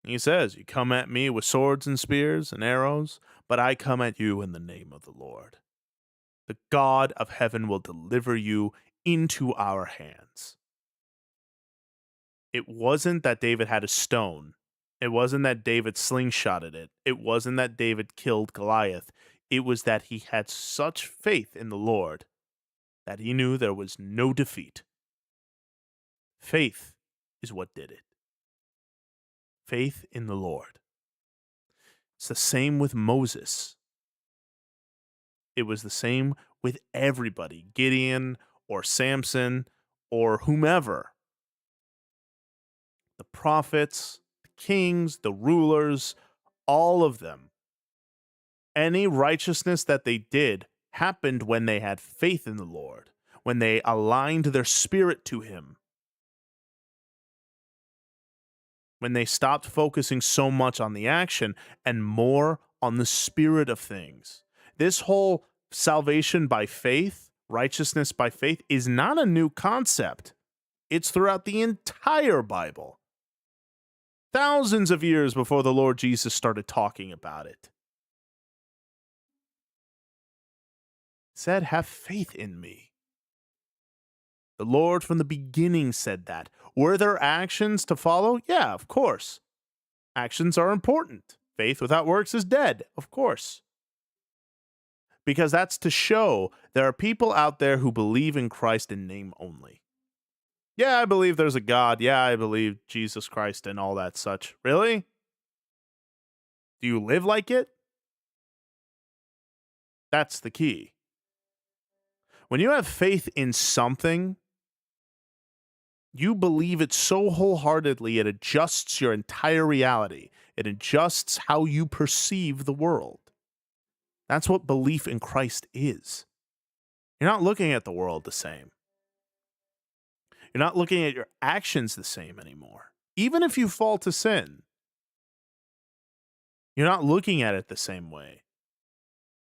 He says, you come at me with swords and spears and arrows, but I come at you in the name of the Lord. The God of heaven will deliver you into our hands. It wasn't that David had a stone. It wasn't that David slingshotted it. It wasn't that David killed Goliath. It was that he had such faith in the Lord that he knew there was no defeat. Faith is what did it. Faith in the Lord. It's the same with Moses. It was the same with everybody, Gideon or Samson or whomever. The prophets, the kings, the rulers, all of them. Any righteousness that they did happened when they had faith in the Lord, when they aligned their spirit to him, when they stopped focusing so much on the action and more on the spirit of things. This whole salvation by faith, righteousness by faith, is not a new concept. It's throughout the entire Bible. Thousands of years before the Lord Jesus started talking about it. He said, have faith in me. The Lord from the beginning said that. Were there actions to follow? Yeah, of course. Actions are important. Faith without works is dead, of course. Because that's to show there are people out there who believe in Christ in name only. Yeah, I believe there's a God. Yeah, I believe Jesus Christ and all that such. Really? Do you live like it? That's the key. When you have faith in something, you believe it so wholeheartedly it adjusts your entire reality. It adjusts how you perceive the world. That's what belief in Christ is. You're not looking at the world the same. You're not looking at your actions the same anymore. Even if you fall to sin, you're not looking at it the same way.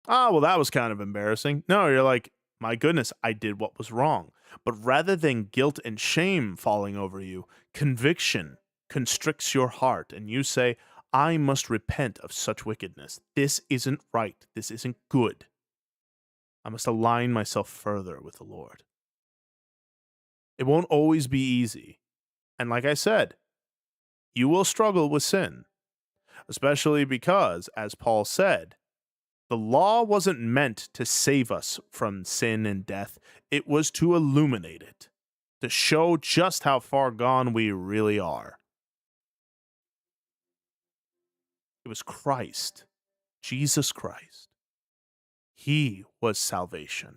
Oh, well, that was kind of embarrassing. No, you're like, my goodness, I did what was wrong. But rather than guilt and shame falling over you, conviction constricts your heart, and you say, I must repent of such wickedness. This isn't right. This isn't good. I must align myself further with the Lord. It won't always be easy. And like I said, you will struggle with sin, especially because, as Paul said, the law wasn't meant to save us from sin and death. It was to illuminate it, to show just how far gone we really are. It was Christ, Jesus Christ. He was salvation.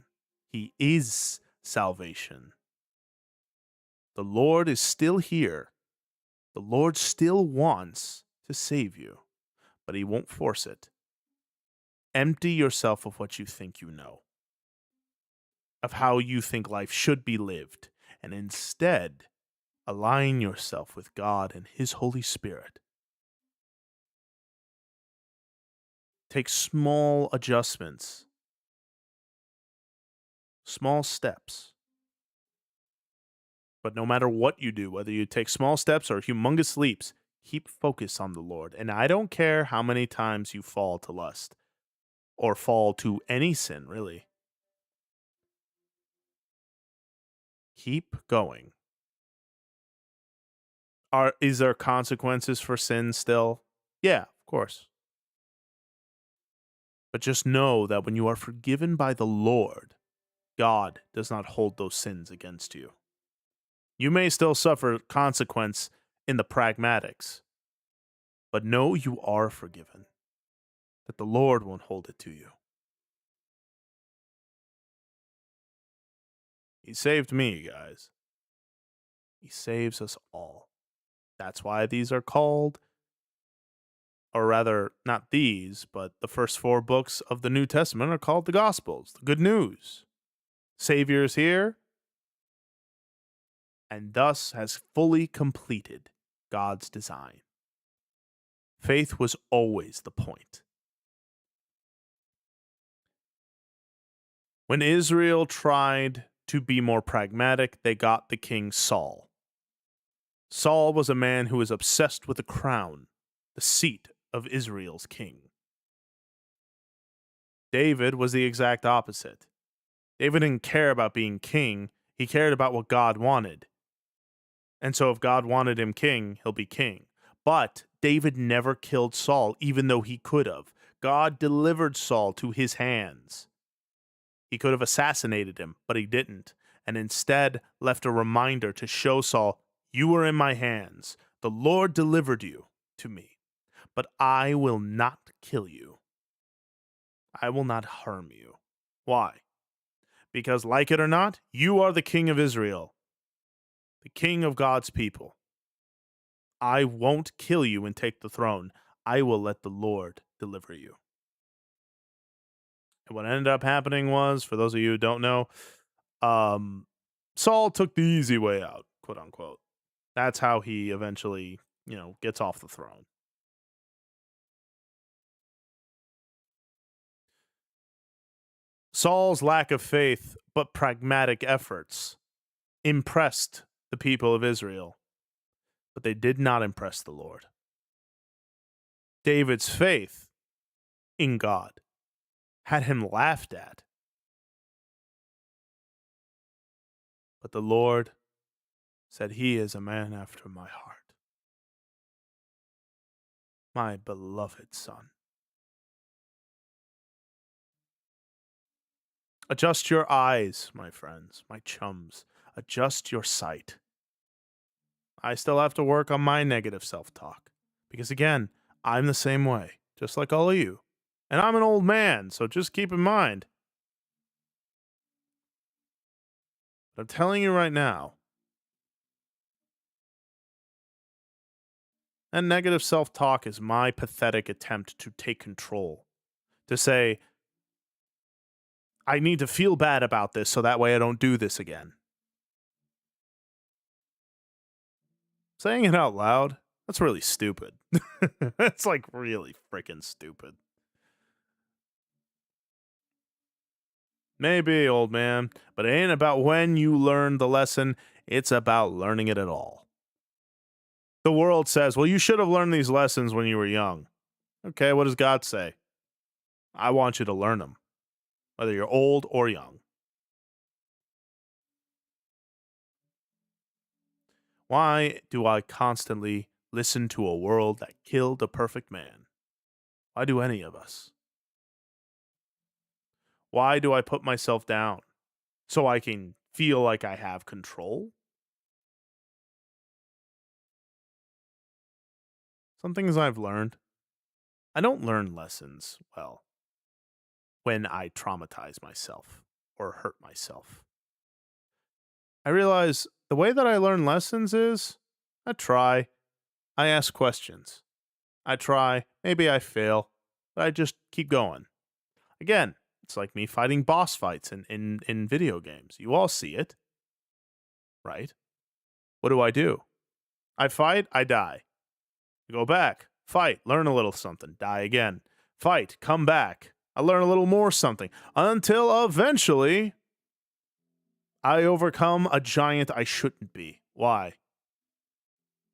He is salvation. The Lord is still here. The Lord still wants to save you, but he won't force it. Empty yourself of what you think you know, of how you think life should be lived, and instead align yourself with God and his Holy Spirit. take small adjustments, small steps. But no matter what you do, whether you take small steps or humongous leaps, keep focus on the Lord. And I don't care how many times you fall to lust or fall to any sin, really. Keep going. Is there consequences for sin still? Yeah, of course. But just know that when you are forgiven by the Lord, God does not hold those sins against you. You may still suffer consequence in the pragmatics, but know you are forgiven, that the Lord won't hold it to you. He saved me, guys. He saves us all. That's why these are called, or rather, not these, but the first 4 books of the New Testament are called the Gospels, the good news. Savior is here, and thus has fully completed God's design. Faith was always the point. When Israel tried to be more pragmatic, they got the king Saul. Saul was a man who was obsessed with the crown, the seat of Israel's king. David was the exact opposite. David didn't care about being king, he cared about what God wanted. And so if God wanted him king, he'll be king. But David never killed Saul, even though he could have. God delivered Saul to his hands. He could have assassinated him, but he didn't, and instead left a reminder to show Saul, "You were in my hands. The Lord delivered you to me, but I will not kill you. I will not harm you." Why? Because, like it or not, you are the king of Israel, the king of God's people. I won't kill you and take the throne. I will let the Lord deliver you. And what ended up happening was, for those of you who don't know, Saul took the easy way out, quote unquote. That's how he eventually, gets off the throne. Saul's lack of faith but pragmatic efforts impressed the people of Israel, but they did not impress the Lord. David's faith in God had him laughed at, but the Lord said, "He is a man after my heart, my beloved son." Adjust your eyes, my friends, my chums. Adjust your sight. I still have to work on my negative self-talk, because again, I'm the same way, just like all of you. And I'm an old man, so just keep in mind. But I'm telling you right now, that negative self-talk is my pathetic attempt to take control. To say, I need to feel bad about this so that way I don't do this again. Saying it out loud, that's really stupid. That's like really freaking stupid. Maybe, old man, but it ain't about when you learn the lesson, it's about learning it at all. The world says, well, you should have learned these lessons when you were young. Okay, what does God say? I want you to learn them, whether you're old or young. Why do I constantly listen to a world that killed a perfect man? Why do any of us? Why do I put myself down? So I can feel like I have control? Some things I've learned. I don't learn lessons well when I traumatize myself or hurt myself. I realize the way that I learn lessons is I try, I ask questions. I try, maybe I fail, but I just keep going. Again, it's like me fighting boss fights in video games. You all see it, right? What do? I fight, I die. I go back, fight, learn a little something, die again. fight, come back. I learn a little more something until eventually I overcome a giant I shouldn't be. Why?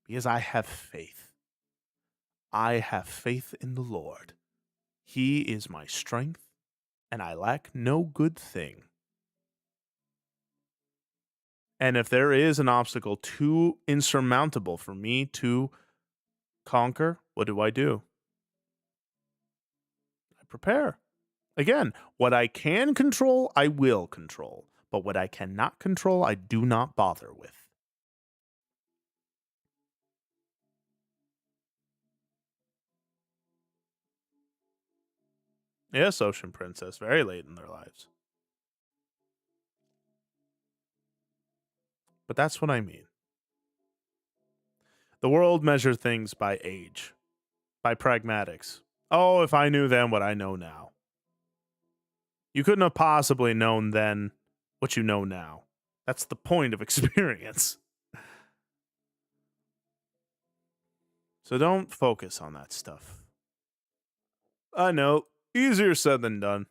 Because I have faith. I have faith in the Lord. He is my strength, and I lack no good thing. And if there is an obstacle too insurmountable for me to conquer, what do? I prepare. Again, what I can control, I will control. But what I cannot control, I do not bother with. Yes, Ocean Princess, very late in their lives. But that's what I mean. The world measures things by age, by pragmatics. Oh, if I knew then what I know now. You couldn't have possibly known then what you know now. That's the point of experience. So don't focus on that stuff. I know, easier said than done.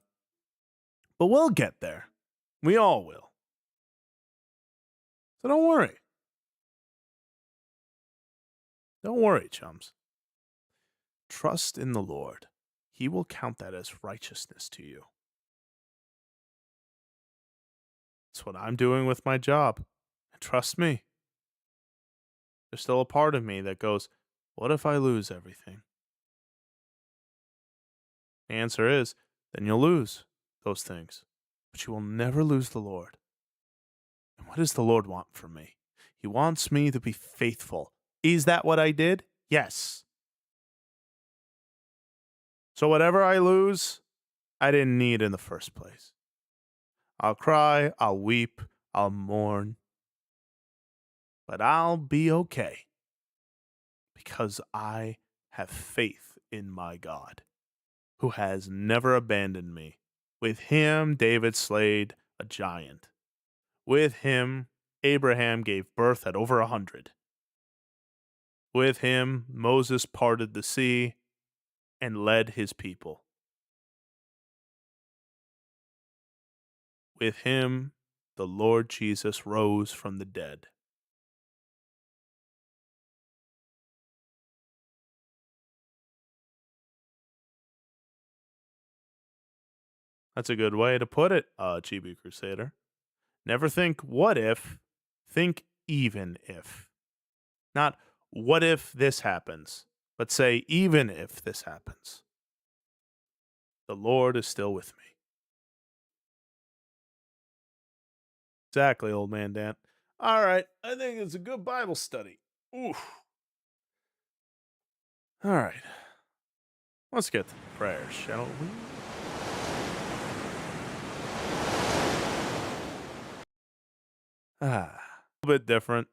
But we'll get there. We all will. So don't worry. Don't worry, chums. Trust in the Lord. He will count that as righteousness to you. That's what I'm doing with my job. And trust me, there's still a part of me that goes, what if I lose everything? The answer is, then you'll lose those things. But you will never lose the Lord. And what does the Lord want from me? He wants me to be faithful. Is that what I did? Yes. So whatever I lose, I didn't need in the first place. I'll cry, I'll weep, I'll mourn, but I'll be okay because I have faith in my God, who has never abandoned me. With him, David slayed a giant. With him, Abraham gave birth at over 100. With him, Moses parted the sea and led his people. With him, the Lord Jesus rose from the dead. That's a good way to put it, Chibi Crusader. Never think what if, think even if. Not what if this happens, but say even if this happens. The Lord is still with me. Exactly, old man Dan. All right, I think it's a good Bible study. Oof. All right. Let's get to the prayer, shall we? A little bit different.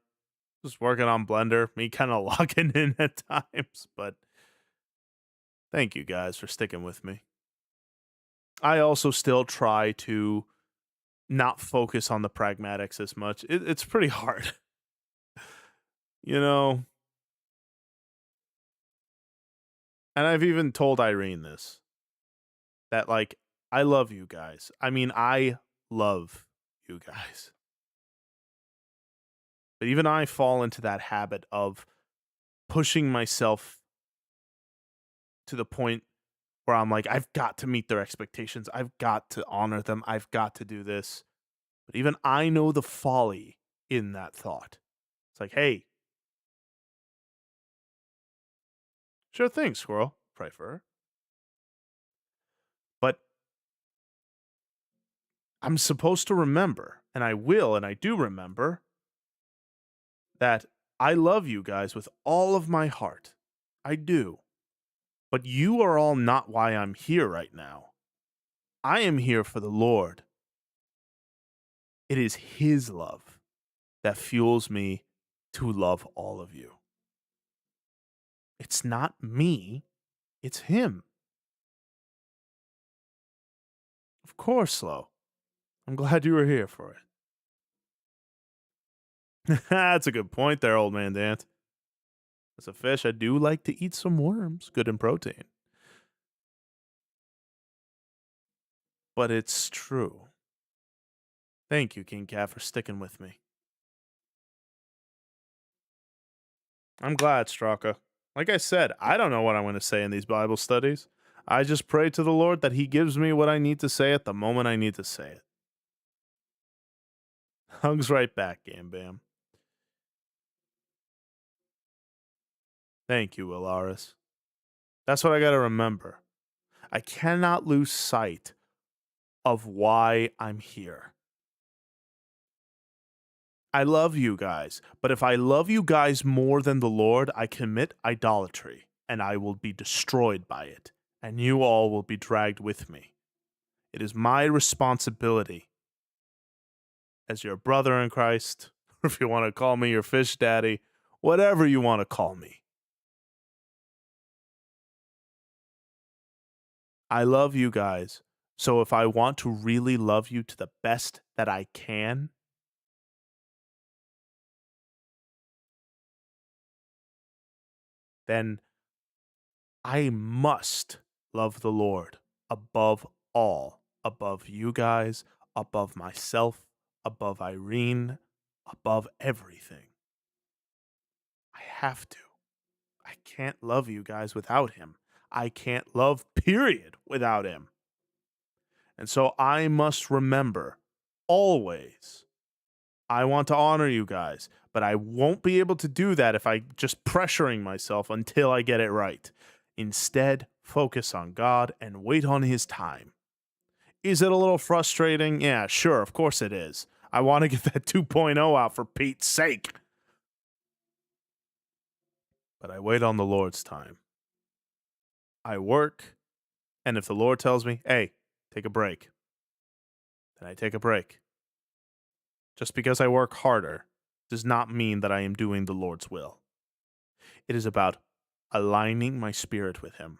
Just working on Blender, me kind of logging in at times, but thank you guys for sticking with me. I also still try to not focus on the pragmatics as much. It's pretty hard. You know, and I've even told Irene this, that like, I love you guys. I mean, I love you guys. But even I fall into that habit of pushing myself to the point where I'm like, I've got to meet their expectations. I've got to honor them. I've got to do this. But even I know the folly in that thought. It's like, hey, sure thing, squirrel. Pray for her. But I'm supposed to remember, and I will, and I do remember, that I love you guys with all of my heart. I do. But you are all not why I'm here right now. I am here for the Lord. It is His love that fuels me to love all of you. It's not me, it's Him. Of course, Slow. I'm glad you were here for it. That's a good point there, old man Dant. As a fish, I do like to eat some worms, good in protein. but it's true. Thank you, King Cat, for sticking with me. I'm glad, Straka. Like I said, I don't know what I'm going to say in these Bible studies. I just pray to the Lord that He gives me what I need to say at the moment I need to say it. Hugs right back, Gam Bam. Thank you, Ilaris. That's what I got to remember. I cannot lose sight of why I'm here. I love you guys, but if I love you guys more than the Lord, I commit idolatry, and I will be destroyed by it, and you all will be dragged with me. It is my responsibility as your brother in Christ, or if you want to call me your fish daddy, whatever you want to call me. I love you guys, so if I want to really love you to the best that I can, then I must love the Lord above all, above you guys, above myself, above Irene, above everything. I have to. I can't love you guys without him. I can't love, period, without him. And so I must remember always, I want to honor you guys, but I won't be able to do that if I just pressuring myself until I get it right. Instead, focus on God and wait on his time. Is it a little frustrating? Yeah, sure, of course it is. I want to get that 2.0 out for Pete's sake. But I wait on the Lord's time. I work, and if the Lord tells me, hey, take a break, then I take a break. Just because I work harder does not mean that I am doing the Lord's will. It is about aligning my spirit with Him.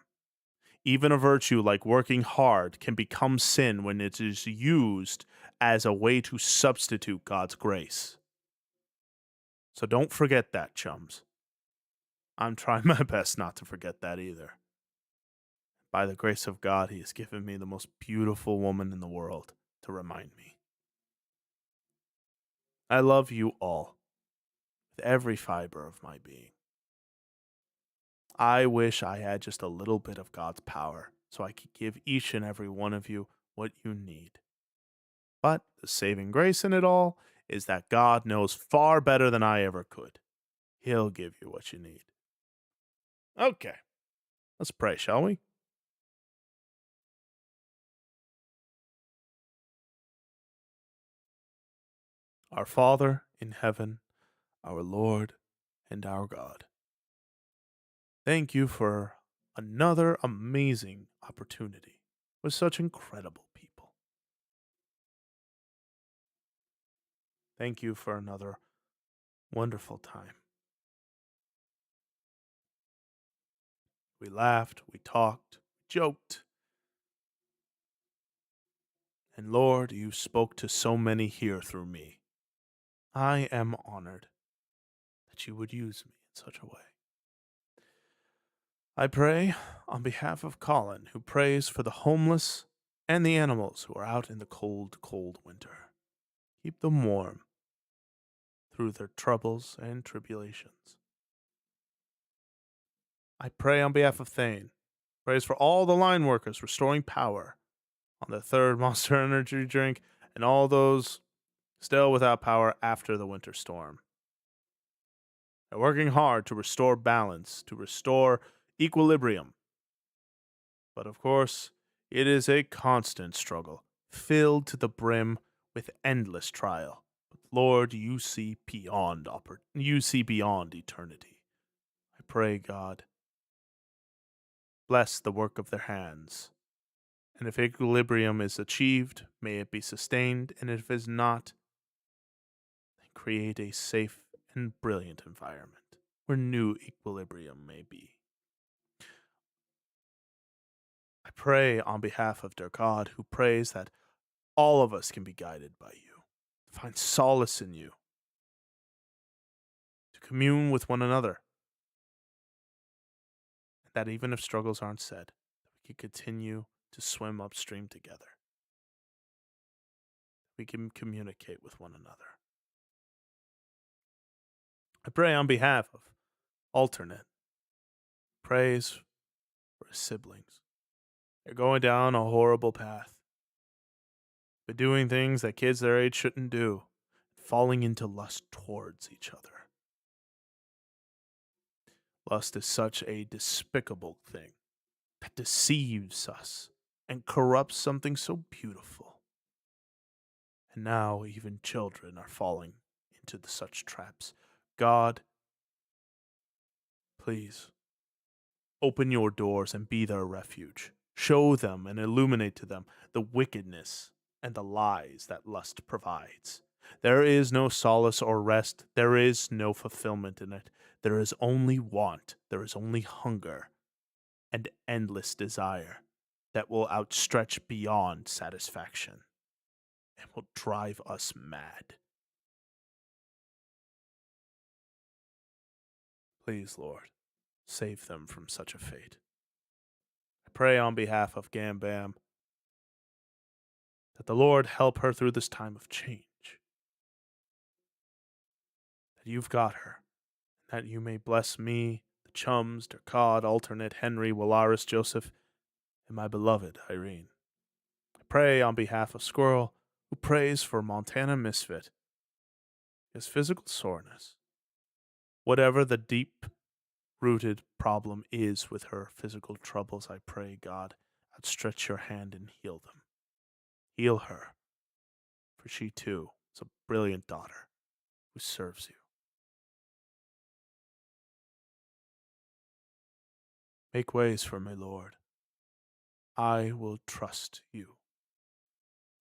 Even a virtue like working hard can become sin when it is used as a way to substitute God's grace. So don't forget that, chums. I'm trying my best not to forget that either. By the grace of God, He has given me the most beautiful woman in the world to remind me. I love you all with every fiber of my being. I wish I had just a little bit of God's power so I could give each and every one of you what you need. But the saving grace in it all is that God knows far better than I ever could. He'll give you what you need. Okay, let's pray, shall we? Our Father in heaven, our Lord and our God. Thank you for another amazing opportunity with such incredible people. Thank you for another wonderful time. We laughed, we talked, joked. And Lord, you spoke to so many here through me. I am honored that you would use me in such a way. I pray on behalf of Colin, who prays for the homeless and the animals who are out in the cold, cold winter. Keep them warm through their troubles and tribulations. I pray on behalf of Thane, prays for all the line workers restoring power on the third Monster Energy drink and all those still without power after the winter storm. They're working hard to restore balance, to restore equilibrium. But of course, it is a constant struggle, filled to the brim with endless trial. But Lord, you see beyond eternity. I pray, God, bless the work of their hands. And if equilibrium is achieved, may it be sustained, and if it is not, then create a safe and brilliant environment where new equilibrium may be. I pray on behalf of their God, who prays that all of us can be guided by you, to find solace in you, to commune with one another, and that even if struggles aren't said, that we can continue to swim upstream together. we can communicate with one another. I pray on behalf of Alternate. Prays for his siblings. They're going down a horrible path. But doing things that kids their age shouldn't do. Falling into lust towards each other. Lust is such a despicable thing that deceives us and corrupts something so beautiful. And now even children are falling into such traps. God, please, open your doors and be their refuge. Show them and illuminate to them the wickedness and the lies that lust provides. There is no solace or rest. There is no fulfillment in it. There is only want. There is only hunger and endless desire that will outstretch beyond satisfaction and will drive us mad. Please, Lord, save them from such a fate. I pray on behalf of Gam Bam that the Lord help her through this time of change. That you've got her. That you may bless me, the chums, Derkad, Alternate, Henry, Willaris, Joseph, and my beloved Irene. I pray on behalf of Squirrel, who prays for Montana Misfit, his physical soreness. Whatever the deep-rooted problem is with her physical troubles, I pray, God, outstretch your hand and heal them. Heal her, for she too is a brilliant daughter who serves you. Make ways for me, Lord. I will trust you.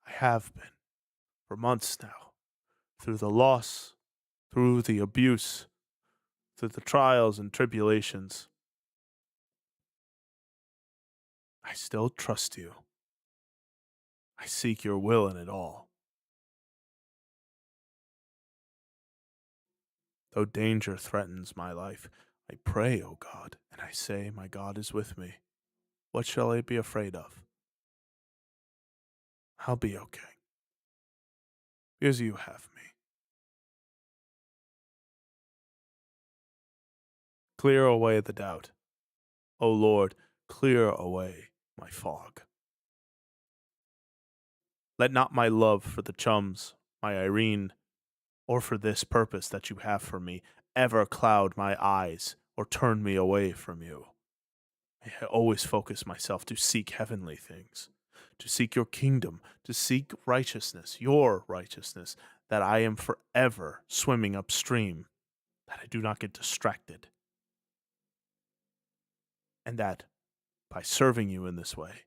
I have been for months now, through the loss, through the abuse, through the trials and tribulations. I still trust you. I seek your will in it all. Though danger threatens my life, I pray, O God, and I say, my God is with me. What shall I be afraid of? I'll be okay, because you have me. Clear away the doubt. O Lord, clear away my fog. Let not my love for the chums, my Irene, or for this purpose that you have for me, ever cloud my eyes or turn me away from you. May I always focus myself to seek heavenly things, to seek your kingdom, to seek righteousness, your righteousness, that I am forever swimming upstream, that I do not get distracted, and that by serving you in this way,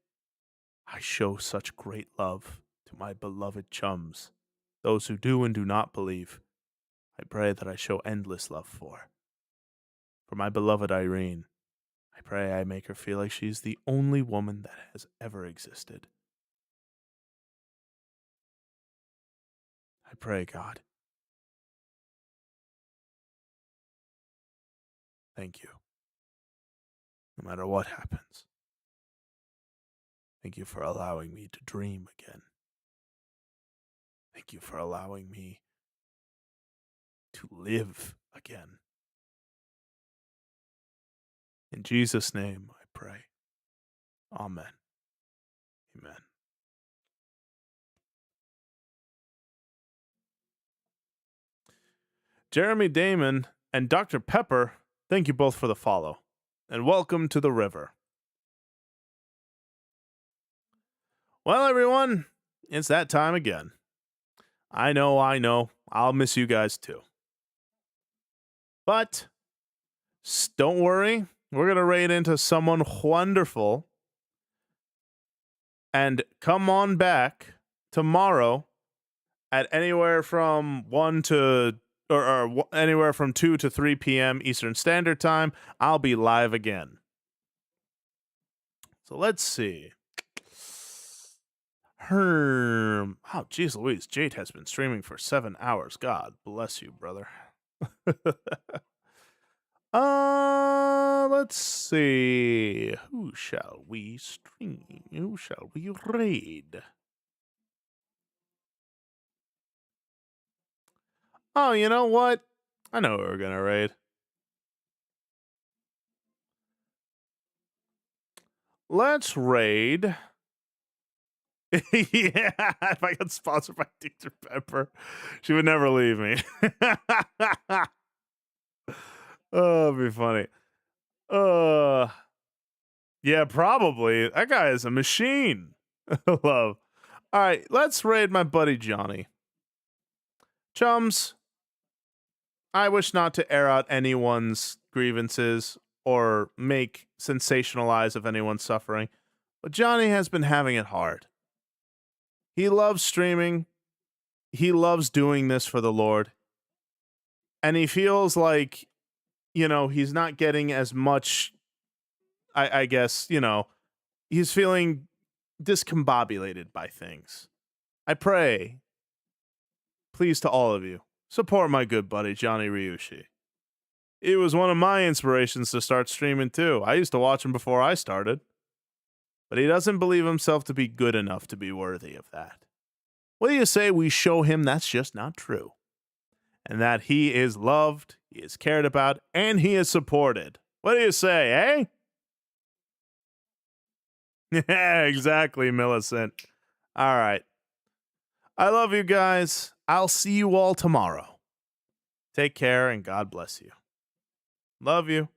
I show such great love to my beloved chums, those who do and do not believe. I pray that I show endless love for. For my beloved Irene, I pray I make her feel like she's the only woman that has ever existed. I pray, God. Thank you. No matter what happens. Thank you for allowing me to dream again. Thank you for allowing me to live again. In Jesus' name I pray. Amen. Amen. Jeremy Damon and Dr. Pepper, thank you both for the follow. And welcome to the river. Well, everyone, it's that time again. I know. I'll miss you guys too. But don't worry, we're going to raid into someone wonderful. And come on back tomorrow at anywhere from 1 to or anywhere from 2 to 3 p.m. Eastern Standard Time. I'll be live again. So let's see. Oh, geez Louise. Jade has been streaming for 7 hours. God bless you, brother. Let's see. Who shall we stream? Who shall we raid? Oh, you know what? I know who we're gonna raid. Let's raid. Yeah, if I got sponsored by Dr. Pepper, she would never leave me. Oh, it'd be funny. Uh, yeah, probably. That guy is a machine. Love. All right, let's raid my buddy Johnny. Chums, I wish not to air out anyone's grievances or make sensationalize of anyone's suffering, but Johnny has been having it hard. He loves streaming. He loves doing this for the Lord. And he feels like, he's not getting as much, I guess, he's feeling discombobulated by things. I pray, please, to all of you, support my good buddy, Johnny Ryushi. He was one of my inspirations to start streaming too. I used to watch him before I started. But he doesn't believe himself to be good enough to be worthy of that. What do you say we show him that's just not true? And that he is loved, he is cared about, and he is supported. What do you say, eh? Yeah, exactly, Millicent. All right. I love you guys. I'll see you all tomorrow. Take care and God bless you. Love you.